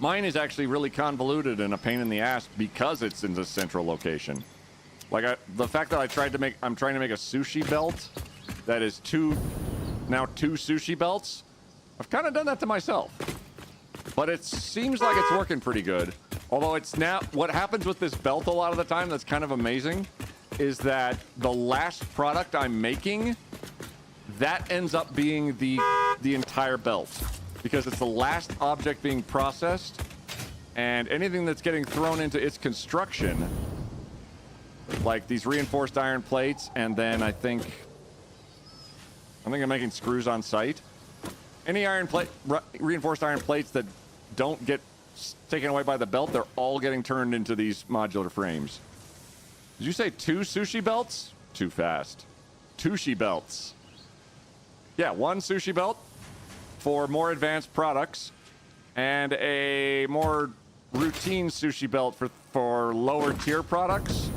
Mine is actually really convoluted and a pain in the ass because it's in the central location. Like the fact that I'm trying to make a sushi belt that is now two sushi belts. I've kind of done that to myself. But it seems like it's working pretty good. Although it's now, what happens with this belt a lot of the time that's kind of amazing is that the last product I'm making, that ends up being the entire belt. Because it's the last object being processed, and anything that's getting thrown into its construction, like these reinforced iron plates, and then I think I'm making screws on site. Any reinforced iron plates that don't get taken away by the belt, they're all getting turned into these modular frames. Did you say 2 sushi belts? Too fast. Sushi belts. Yeah, 1 sushi belt for more advanced products, and a more routine sushi belt for lower tier products,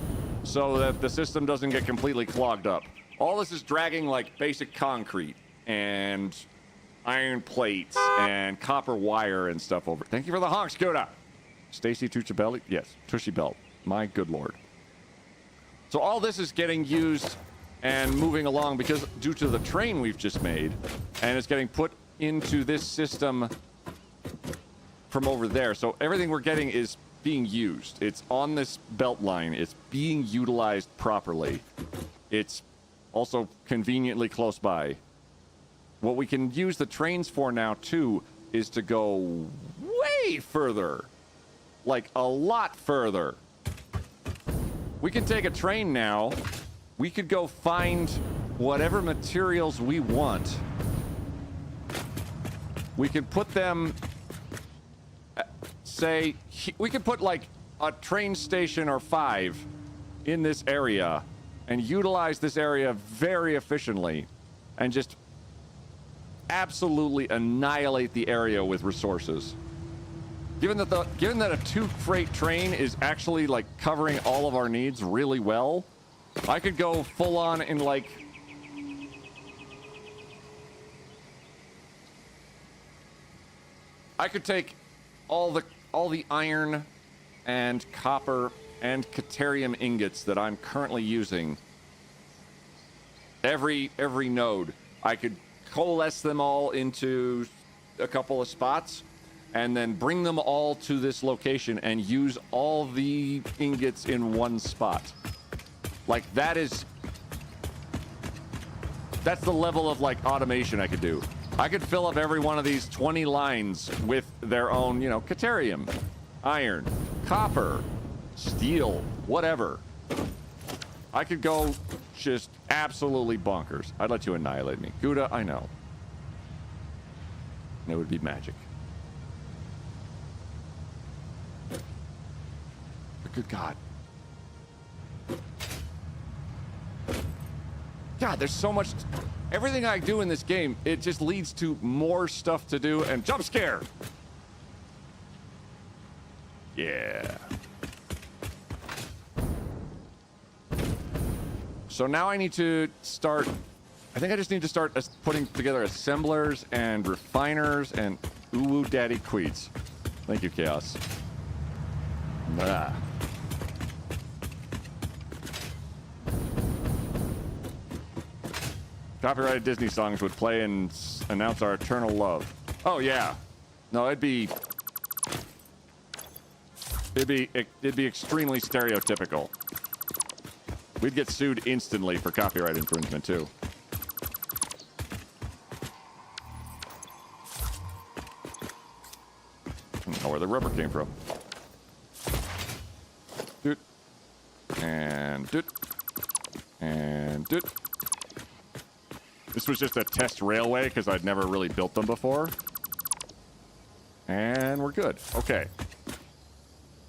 so that the system doesn't get completely clogged up. All this is dragging like basic concrete and iron plates and copper wire and stuff over. Thank you for the honks, Koda. Stacy Tuchabelli? Yes, Tushy Belt. My good lord. So all this is getting used and moving along because due to the train we've just made, and it's getting put into this system from over there. So everything we're getting is being used. It's on this belt line. It's being utilized properly. It's also conveniently close by. What we can use the trains for now, too, is to go way further. Like, a lot further. We can take a train now. We could go find whatever materials we want. We can put them... say... we could put, like, a train station or 5 in this area and utilize this area very efficiently and just absolutely annihilate the area with resources. Given that a 2 freight train is actually like covering all of our needs really well, I could go full on in like I could take all the iron and copper and caterium ingots that I'm currently using. Every node, I could coalesce them all into a couple of spots and then bring them all to this location and use all the ingots in one spot. Like, that's the level of like automation I could do. I could fill up every one of these 20 lines with their own, you know, caterium, iron, copper, steel, whatever. I could go just absolutely bonkers. I'd let you annihilate me. Gouda, I know. It would be magic. But good God. God, there's so much. Everything I do in this game, it just leads to more stuff to do and jump scare. Yeah. So now I need to start. I think I just need to start putting together assemblers and refiners and ooh daddy queets. Thank you, Chaos. Blah. Copyrighted Disney songs would play and announce our eternal love. Oh yeah. No, it'd be extremely stereotypical. We'd get sued instantly for copyright infringement too. I don't know where the rubber came from. Doot. And doot. And doot. This was just a test railway because I'd never really built them before. And we're good. Okay.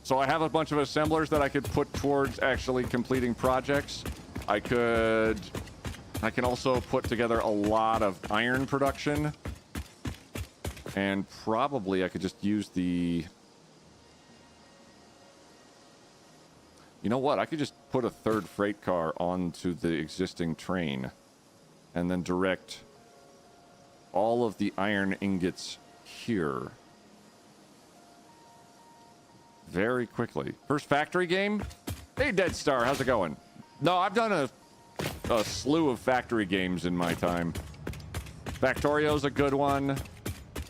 So I have a bunch of assemblers that I could put towards actually completing projects. I can also put together a lot of iron production. And probably I could just use the... You know what? I could just put a third freight car onto the existing train and then direct all of the iron ingots here very quickly. First factory game? Hey, Dead Star, how's it going? No, I've done a slew of factory games in my time. Factorio's a good one.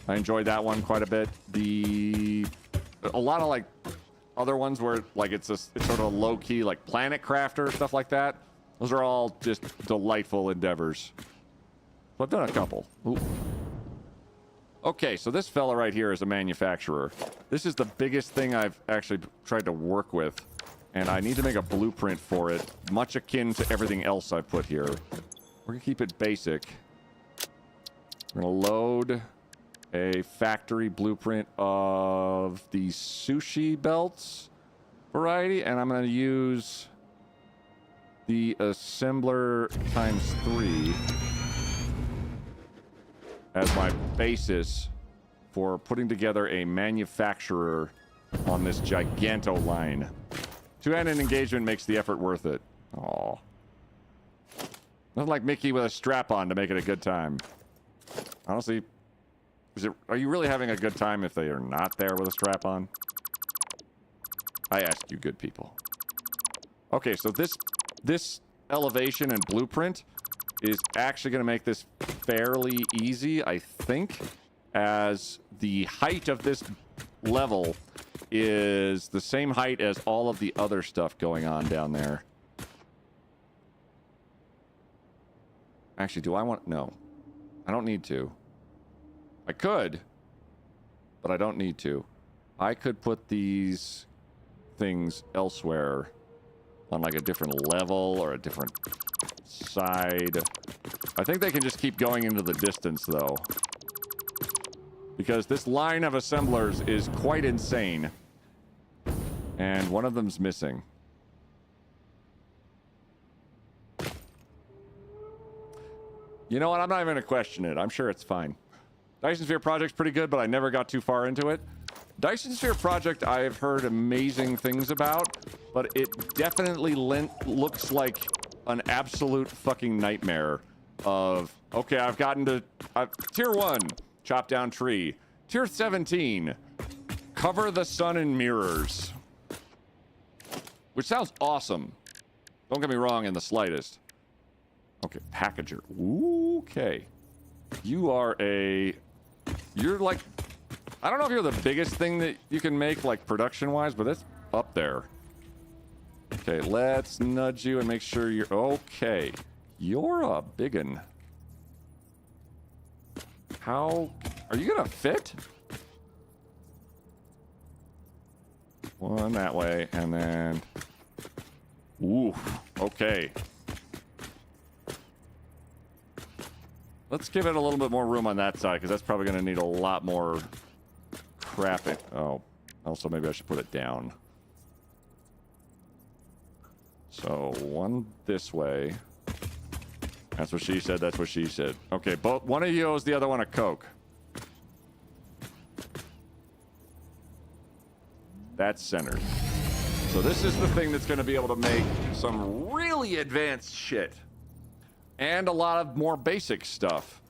I enjoyed that one quite a bit. A lot of like other ones where like it's sort of a low-key like Planet Crafter, stuff like that. Those are all just delightful endeavors. So I've done a couple. Ooh. Okay, so this fella right here is a manufacturer. This is the biggest thing I've actually tried to work with. And I need to make a blueprint for it, much akin to everything else I've put here. We're gonna keep it basic. We're gonna load a factory blueprint of the sushi belts variety, and I'm gonna use the assembler ×3 as my basis for putting together a manufacturer on this giganto line. Two-handed engagement makes the effort worth it. Aw. Nothing like Mickey with a strap on to make it a good time. Honestly, are you really having a good time if they are not there with a strap on? I ask you good people. Okay, so this elevation and blueprint is actually going to make this fairly easy, I think, as the height of this level is the same height as all of the other stuff going on down there. Actually, do I want... No. I don't need to. I could, but I don't need to. I could put these things elsewhere on like a different level or a different side. I think they can just keep going into the distance though, because this line of assemblers is quite insane and one of them's missing. You know what? I'm not even gonna question it. I'm sure it's fine. Dyson Sphere Project's pretty good, but I never got too far into it. Dyson Sphere Project I've heard amazing things about, but it definitely looks like an absolute fucking nightmare of, okay, I've gotten to tier 1, chop down tree. Tier 17, Cover the sun in mirrors. Which sounds awesome. Don't get me wrong in the slightest. Okay, packager. Okay. You are a... You're like... I don't know if you're the biggest thing that you can make, like, production-wise, but it's up there. Okay, let's nudge you and make sure you're... Okay. You're a biggin. How... Are you gonna fit? One that way, and then... Ooh, okay. Let's give it a little bit more room on that side, because that's probably going to need a lot more crap. Oh, also maybe I should put it down. So, one this way. That's what she said, that's what she said. Okay, both one of you owes the other one a Coke. That's centered. So this is the thing that's going to be able to make some really advanced shit. And a lot of more basic stuff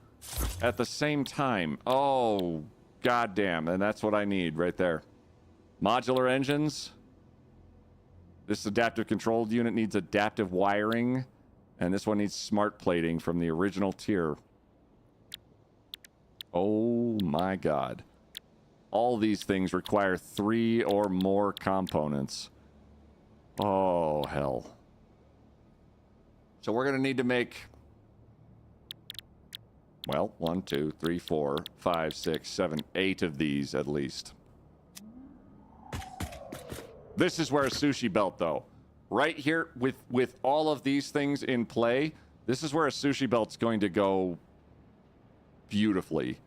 at the same time. Oh, goddamn. And that's what I need right there. Modular engines. This adaptive control unit needs adaptive wiring. And this one needs smart plating from the original tier. Oh my god. All these things require 3 or more components. Oh, hell. So we're going to need to make... Well, 1, 2, 3, 4, 5, 6, 7, 8 of these at least. This is where a sushi belt, though. Right here, with all of these things in play, this is where a sushi belt's going to go beautifully.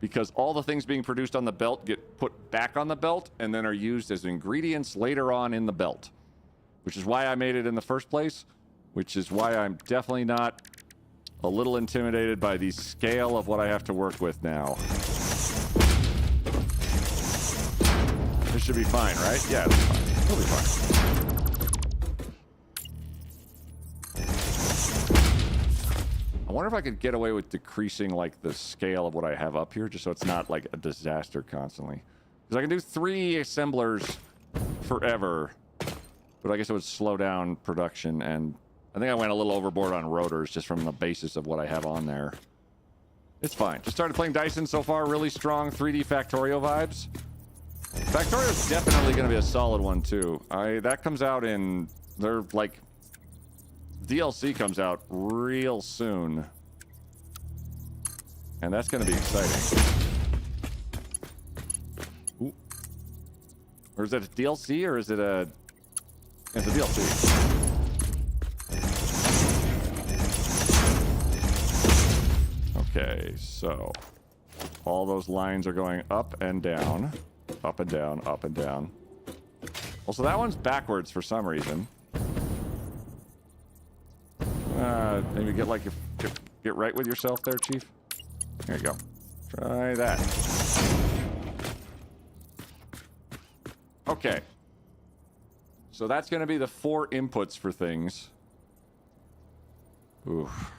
Because all the things being produced on the belt get put back on the belt and then are used as ingredients later on in the belt. Which is why I made it in the first place. Which is why I'm definitely not a little intimidated by the scale of what I have to work with now. This should be fine, right? Yeah, it'll be fine. It'll be fine. I wonder if I could get away with decreasing, like, the scale of what I have up here, just so it's not, like, a disaster constantly. Because I can do 3 assemblers forever, but I guess it would slow down production, and I think I went a little overboard on rotors just from the basis of what I have on there. It's fine. Just started playing Dyson so far. Really strong 3D Factorio vibes. Factorio is definitely going to be a solid one, too. That comes out in... They're, like... DLC comes out real soon. And that's going to be exciting. Ooh. Or is it a DLC, or is it a... It's a DLC. Okay, so... all those lines are going up and down. Up and down, up and down. Also, that one's backwards for some reason. Maybe get right with yourself there, Chief. There you go. Try that. Okay. So that's going to be the 4 inputs for things. Oof.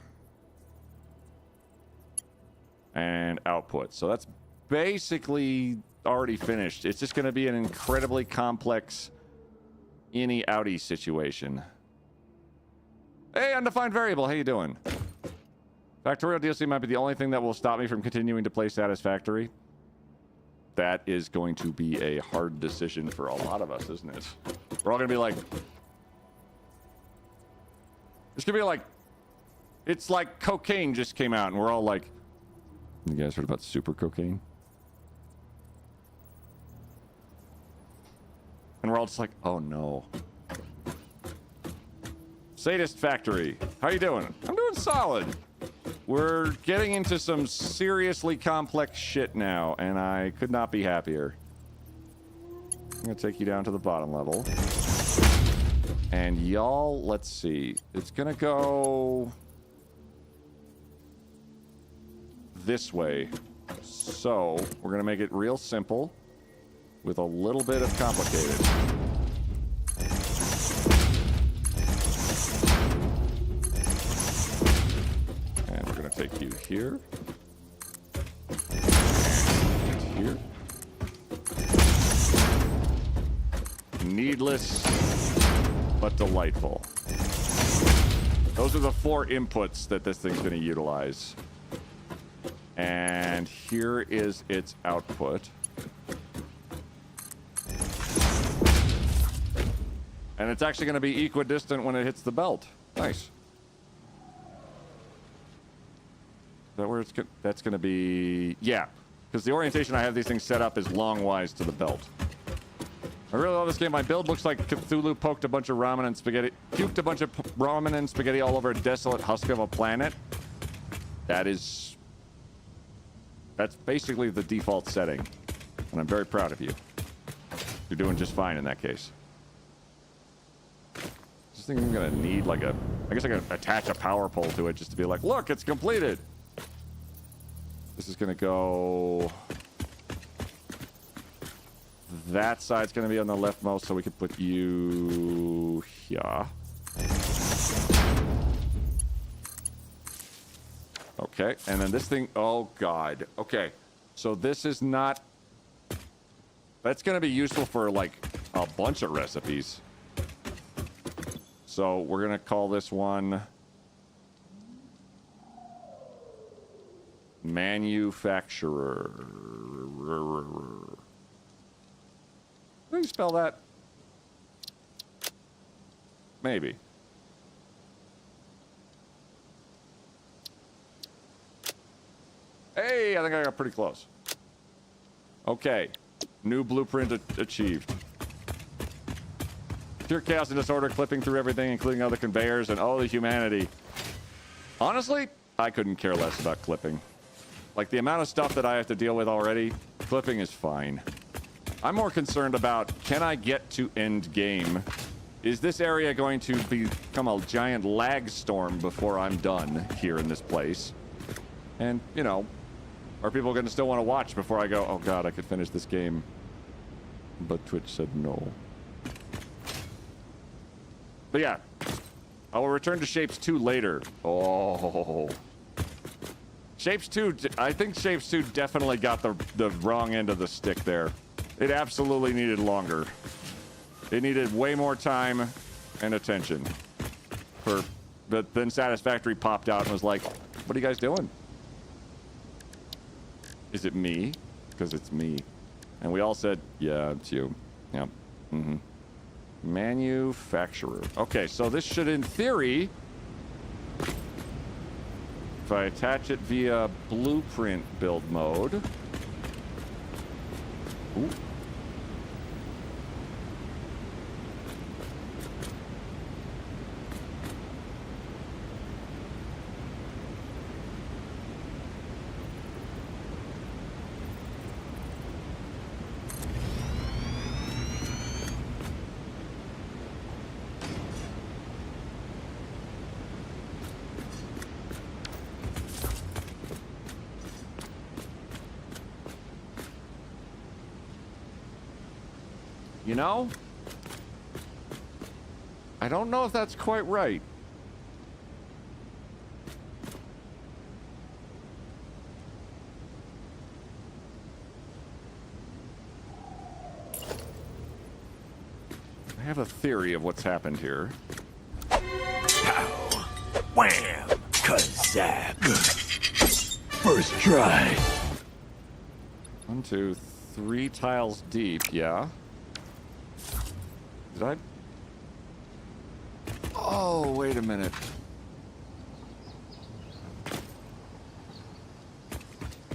And output. So that's basically already finished. It's just going to be an incredibly complex innie-outie situation. Hey, undefined variable, how you doing? Factorial DLC might be the only thing that will stop me from continuing to play Satisfactory. That is going to be a hard decision for a lot of us, isn't it? We're all going to be like... It's going to be like... It's like cocaine just came out, and we're all like... You guys heard about super cocaine? And we're all just like, oh no. Satisfactory, how you doing? I'm doing solid. We're getting into some seriously complex shit now, and I could not be happier. I'm gonna take you down to the bottom level. And y'all, let's see. It's gonna go... this way. So, we're gonna make it real simple with a little bit of complicated. And we're gonna take you here. And here. Needless, but delightful. Those are the 4 inputs that this thing's going to utilize. And here is its output. And it's actually going to be equidistant when it hits the belt. Nice. Is that where it's that's going to be? Yeah, because the orientation I have these things set up is longwise to the belt. I really love this game. My build looks like Cthulhu puked a bunch of ramen and spaghetti all over a desolate husk of a planet. That's basically the default setting, and I'm very proud of you. You're doing just fine in that case. This thing I'm gonna need like a... I guess I can attach a power pole to it just to be like, look, it's completed. This is gonna go... That side's gonna be on the leftmost, so we can put you here. Okay, and then this thing, oh god. Okay, so this is not... That's gonna be useful for like a bunch of recipes. So we're gonna call this one Manufacturer. Can you spell that? Maybe. Hey, I think I got pretty close. Okay. New blueprint achieved. Pure chaos and disorder clipping through everything, including other conveyors, and oh, the humanity. Honestly, I couldn't care less about clipping. Like, the amount of stuff that I have to deal with already, clipping is fine. I'm more concerned about, can I get to end game? Is this area going to become a giant lag storm before I'm done here in this place? And, you know, are people going to still want to watch before I go, oh god, I could finish this game? But Twitch said no. But yeah, I will return to Shapes 2 later. Oh. Shapes 2, I think Shapes 2 definitely got the wrong end of the stick there. It absolutely needed longer. It needed way more time and attention. But then Satisfactory popped out and was like, what are you guys doing? Is it me? Because it's me. And we all said, yeah, it's you. Yep. Mm-hmm. Manufacturer. Okay, so this should, in theory, if I attach it via blueprint build mode. Ooh. You know? I don't know if that's quite right. I have a theory of what's happened here. Pow! Wham! Kazap! First try. 1, 2, 3 tiles deep, yeah. Did I? Oh, wait a minute.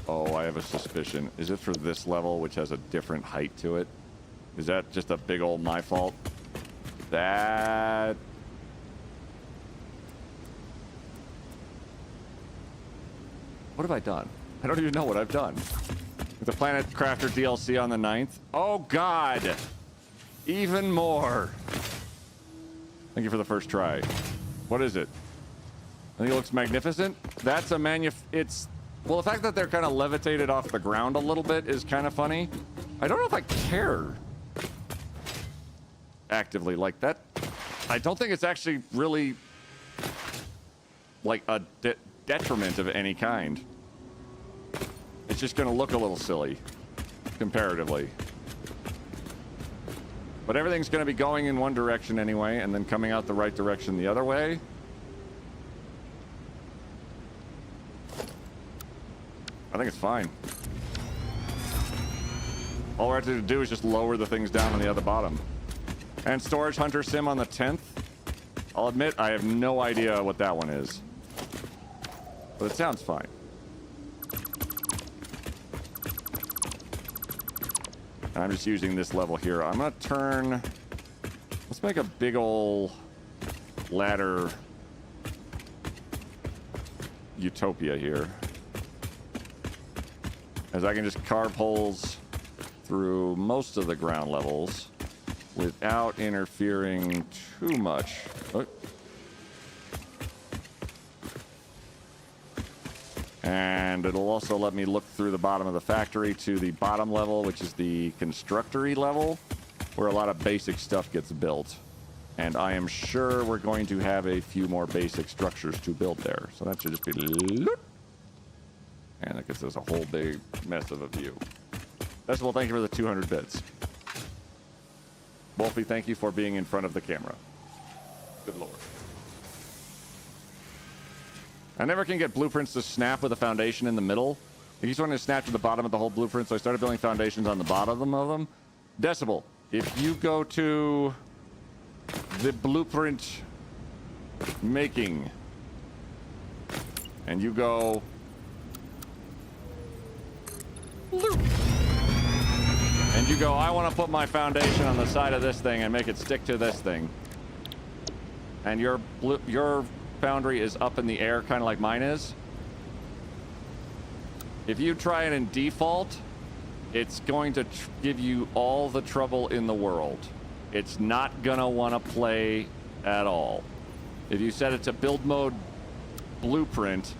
Oh, I have a suspicion. Is it for this level, which has a different height to it? Is that just a big old my fault? That... What have I done? I don't even know what I've done. With the Planet Crafter DLC on the 9th. Oh, God! Even more. Thank you for the first try. What is it? I think it looks magnificent. That's a it's... Well, the fact that they're kind of levitated off the ground a little bit is kind of funny. I don't know if I care. Actively, like that. I don't think it's actually really... like a detriment of any kind. It's just going to look a little silly. Comparatively. But everything's going to be going in one direction anyway, and then coming out the right direction the other way. I think it's fine. All we have to do is just lower the things down on the other bottom. And Storage Hunter Sim on the 10th. I'll admit, I have no idea what that one is. But it sounds fine. And I'm just using this level here. I'm gonna turn... Let's make a big ol' ladder utopia here. As I can just carve holes through most of the ground levels without interfering too much. Oh. And it'll also let me look through the bottom of the factory to the bottom level, which is the constructory level, where a lot of basic stuff gets built. And I am sure we're going to have a few more basic structures to build there. So that should just be... And that gives us a whole big mess of a view. Festival, thank you for the 200 bits. Wolfie, thank you for being in front of the camera. Good lord. I never can get blueprints to snap with a foundation in the middle. I just wanted to snap to the bottom of the whole blueprint, so I started building foundations on the bottom of them. Decibel, if you go to the blueprint making and you go and you go, I want to put my foundation on the side of this thing and make it stick to this thing, and your foundry is up in the air, kind of like mine is. If you try it in default, it's going to give you all the trouble in the world. It's not gonna want to play at all. If you set it to build mode blueprint,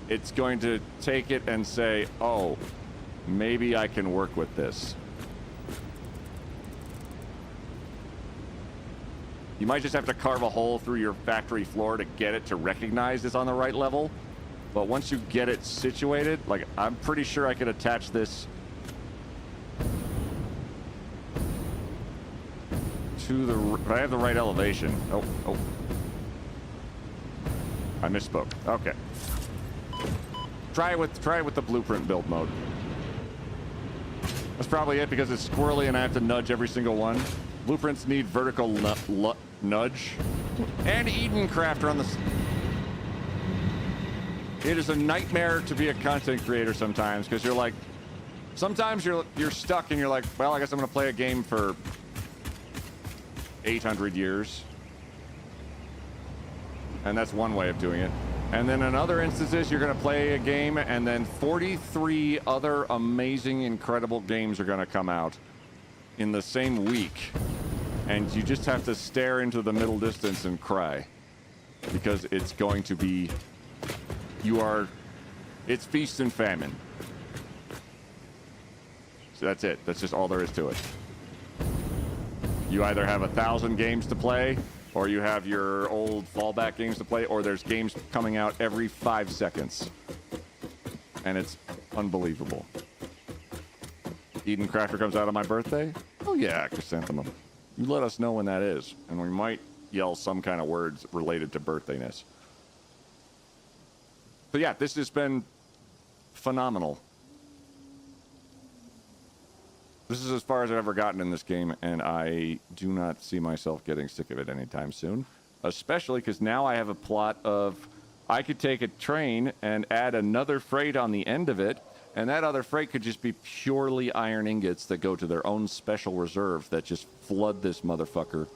it's going to take it and say, oh, maybe I can work with this. You might just have to carve a hole through your factory floor to get it to recognize it's on the right level. But once you get it situated, like, I'm pretty sure I could attach this to the... I have the right elevation. Oh. I misspoke. Okay. Try it with the blueprint build mode. That's probably it, because it's squirrely and I have to nudge every single one. Blueprints need vertical nudge. And Eden Crafter on the... It is a nightmare to be a content creator sometimes, because you're like... Sometimes you're stuck and you're like, well, I guess I'm going to play a game for 800 years. And that's one way of doing it. And then in other instances, you're going to play a game and then 43 other amazing, incredible games are going to come out in the same week. And you just have to stare into the middle distance and cry. Because it's going to be... It's feast and famine. So that's it. That's just all there is to it. You either have 1,000 games to play, or you have your old fallback games to play, or there's games coming out every 5 seconds. And it's unbelievable. Eden Crafter comes out on my birthday? Oh yeah, Chrysanthemum. You let us know when that is, and we might yell some kind of words related to birthdayness. But yeah, this has been phenomenal. This is as far as I've ever gotten in this game, and I do not see myself getting sick of it anytime soon. Especially because now I have a plot of... I could take a train and add another freight on the end of it, and that other freight could just be purely iron ingots that go to their own special reserve that just flood this motherfucker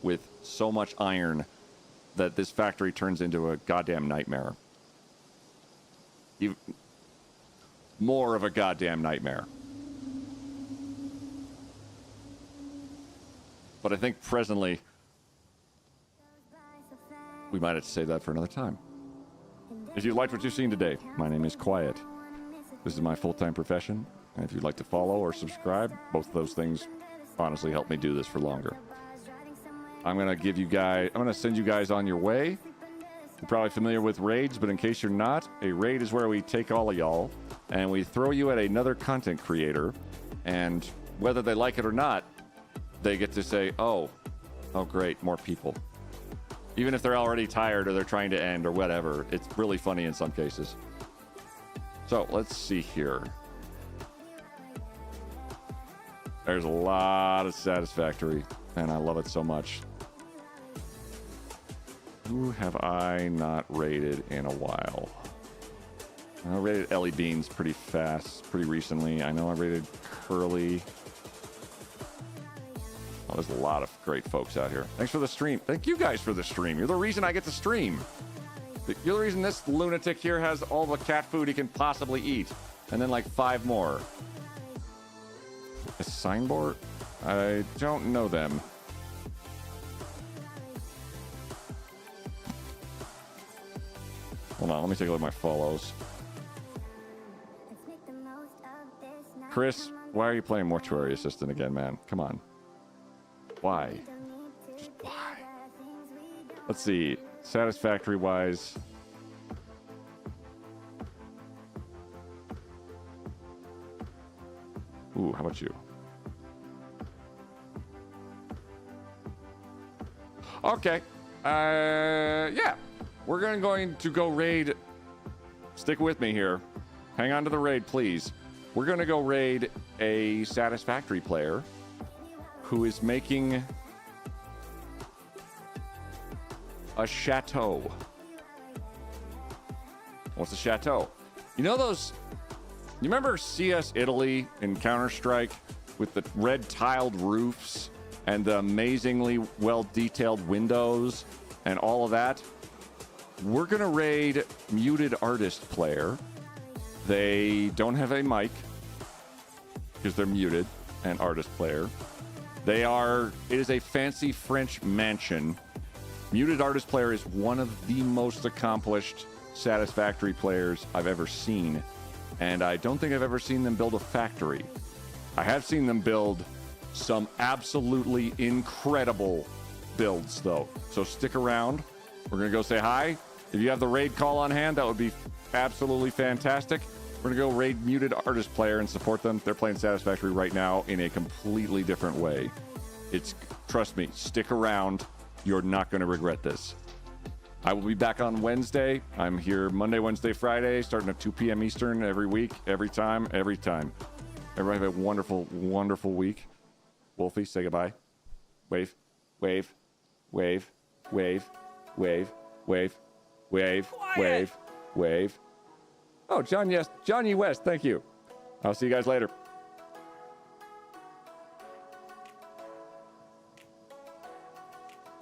with so much iron that this factory turns into a goddamn nightmare. More of a goddamn nightmare. But I think presently, we might have to save that for another time. If you liked what you've seen today, my name is Quiet. This is my full-time profession. And if you'd like to follow or subscribe, both of those things honestly help me do this for longer. I'm going to send you guys on your way. You're probably familiar with raids, but in case you're not, a raid is where we take all of y'all and we throw you at another content creator. And whether they like it or not, they get to say, oh, great, more people. Even if they're already tired or they're trying to end or whatever, it's really funny in some cases. So let's see here. There's a lot of Satisfactory, and I love it so much. Who have I not raided in a while? I raided Ellie Beans pretty recently. I know I raided Curly. Oh, there's a lot of great folks out here. Thanks for the stream. Thank you guys for the stream. You're the reason I get to stream. You're the reason this lunatic here has all the cat food he can possibly eat. And then like 5 more. A signboard? I don't know them. Hold on, let me take a look at my follows. Chris, why are you playing Mortuary Assistant again, man? Come on. Why? Just why? Let's see. Satisfactory-wise... Ooh, how about you? Okay. Yeah. We're going to go raid. Stick with me here. Hang on to the raid, please. We're going to go raid a Satisfactory player who is making a chateau. What's a chateau? You know those... You remember CS Italy in Counter-Strike with the red tiled roofs and the amazingly well-detailed windows and all of that? We're going to raid Muted Artist Player. They don't have a mic because they're muted, and Artist Player. It is a fancy French mansion. Muted Artist Player is one of the most accomplished Satisfactory players I've ever seen. And I don't think I've ever seen them build a factory. I have seen them build some absolutely incredible builds, though. So stick around. We're going to go say hi. If you have the raid call on hand, that would be absolutely fantastic. We're going to go raid Muted Artist Player and support them. They're playing Satisfactory right now in a completely different way. Trust me, stick around. You're not going to regret this. I will be back on Wednesday. I'm here Monday, Wednesday, Friday, starting at 2 p.m. Eastern every week, every time. Everybody have a wonderful, wonderful week. Wolfie, say goodbye. Wave, wave, wave, wave, wave, wave, wave, wave, wave. Oh, Johnny West, thank you. I'll see you guys later.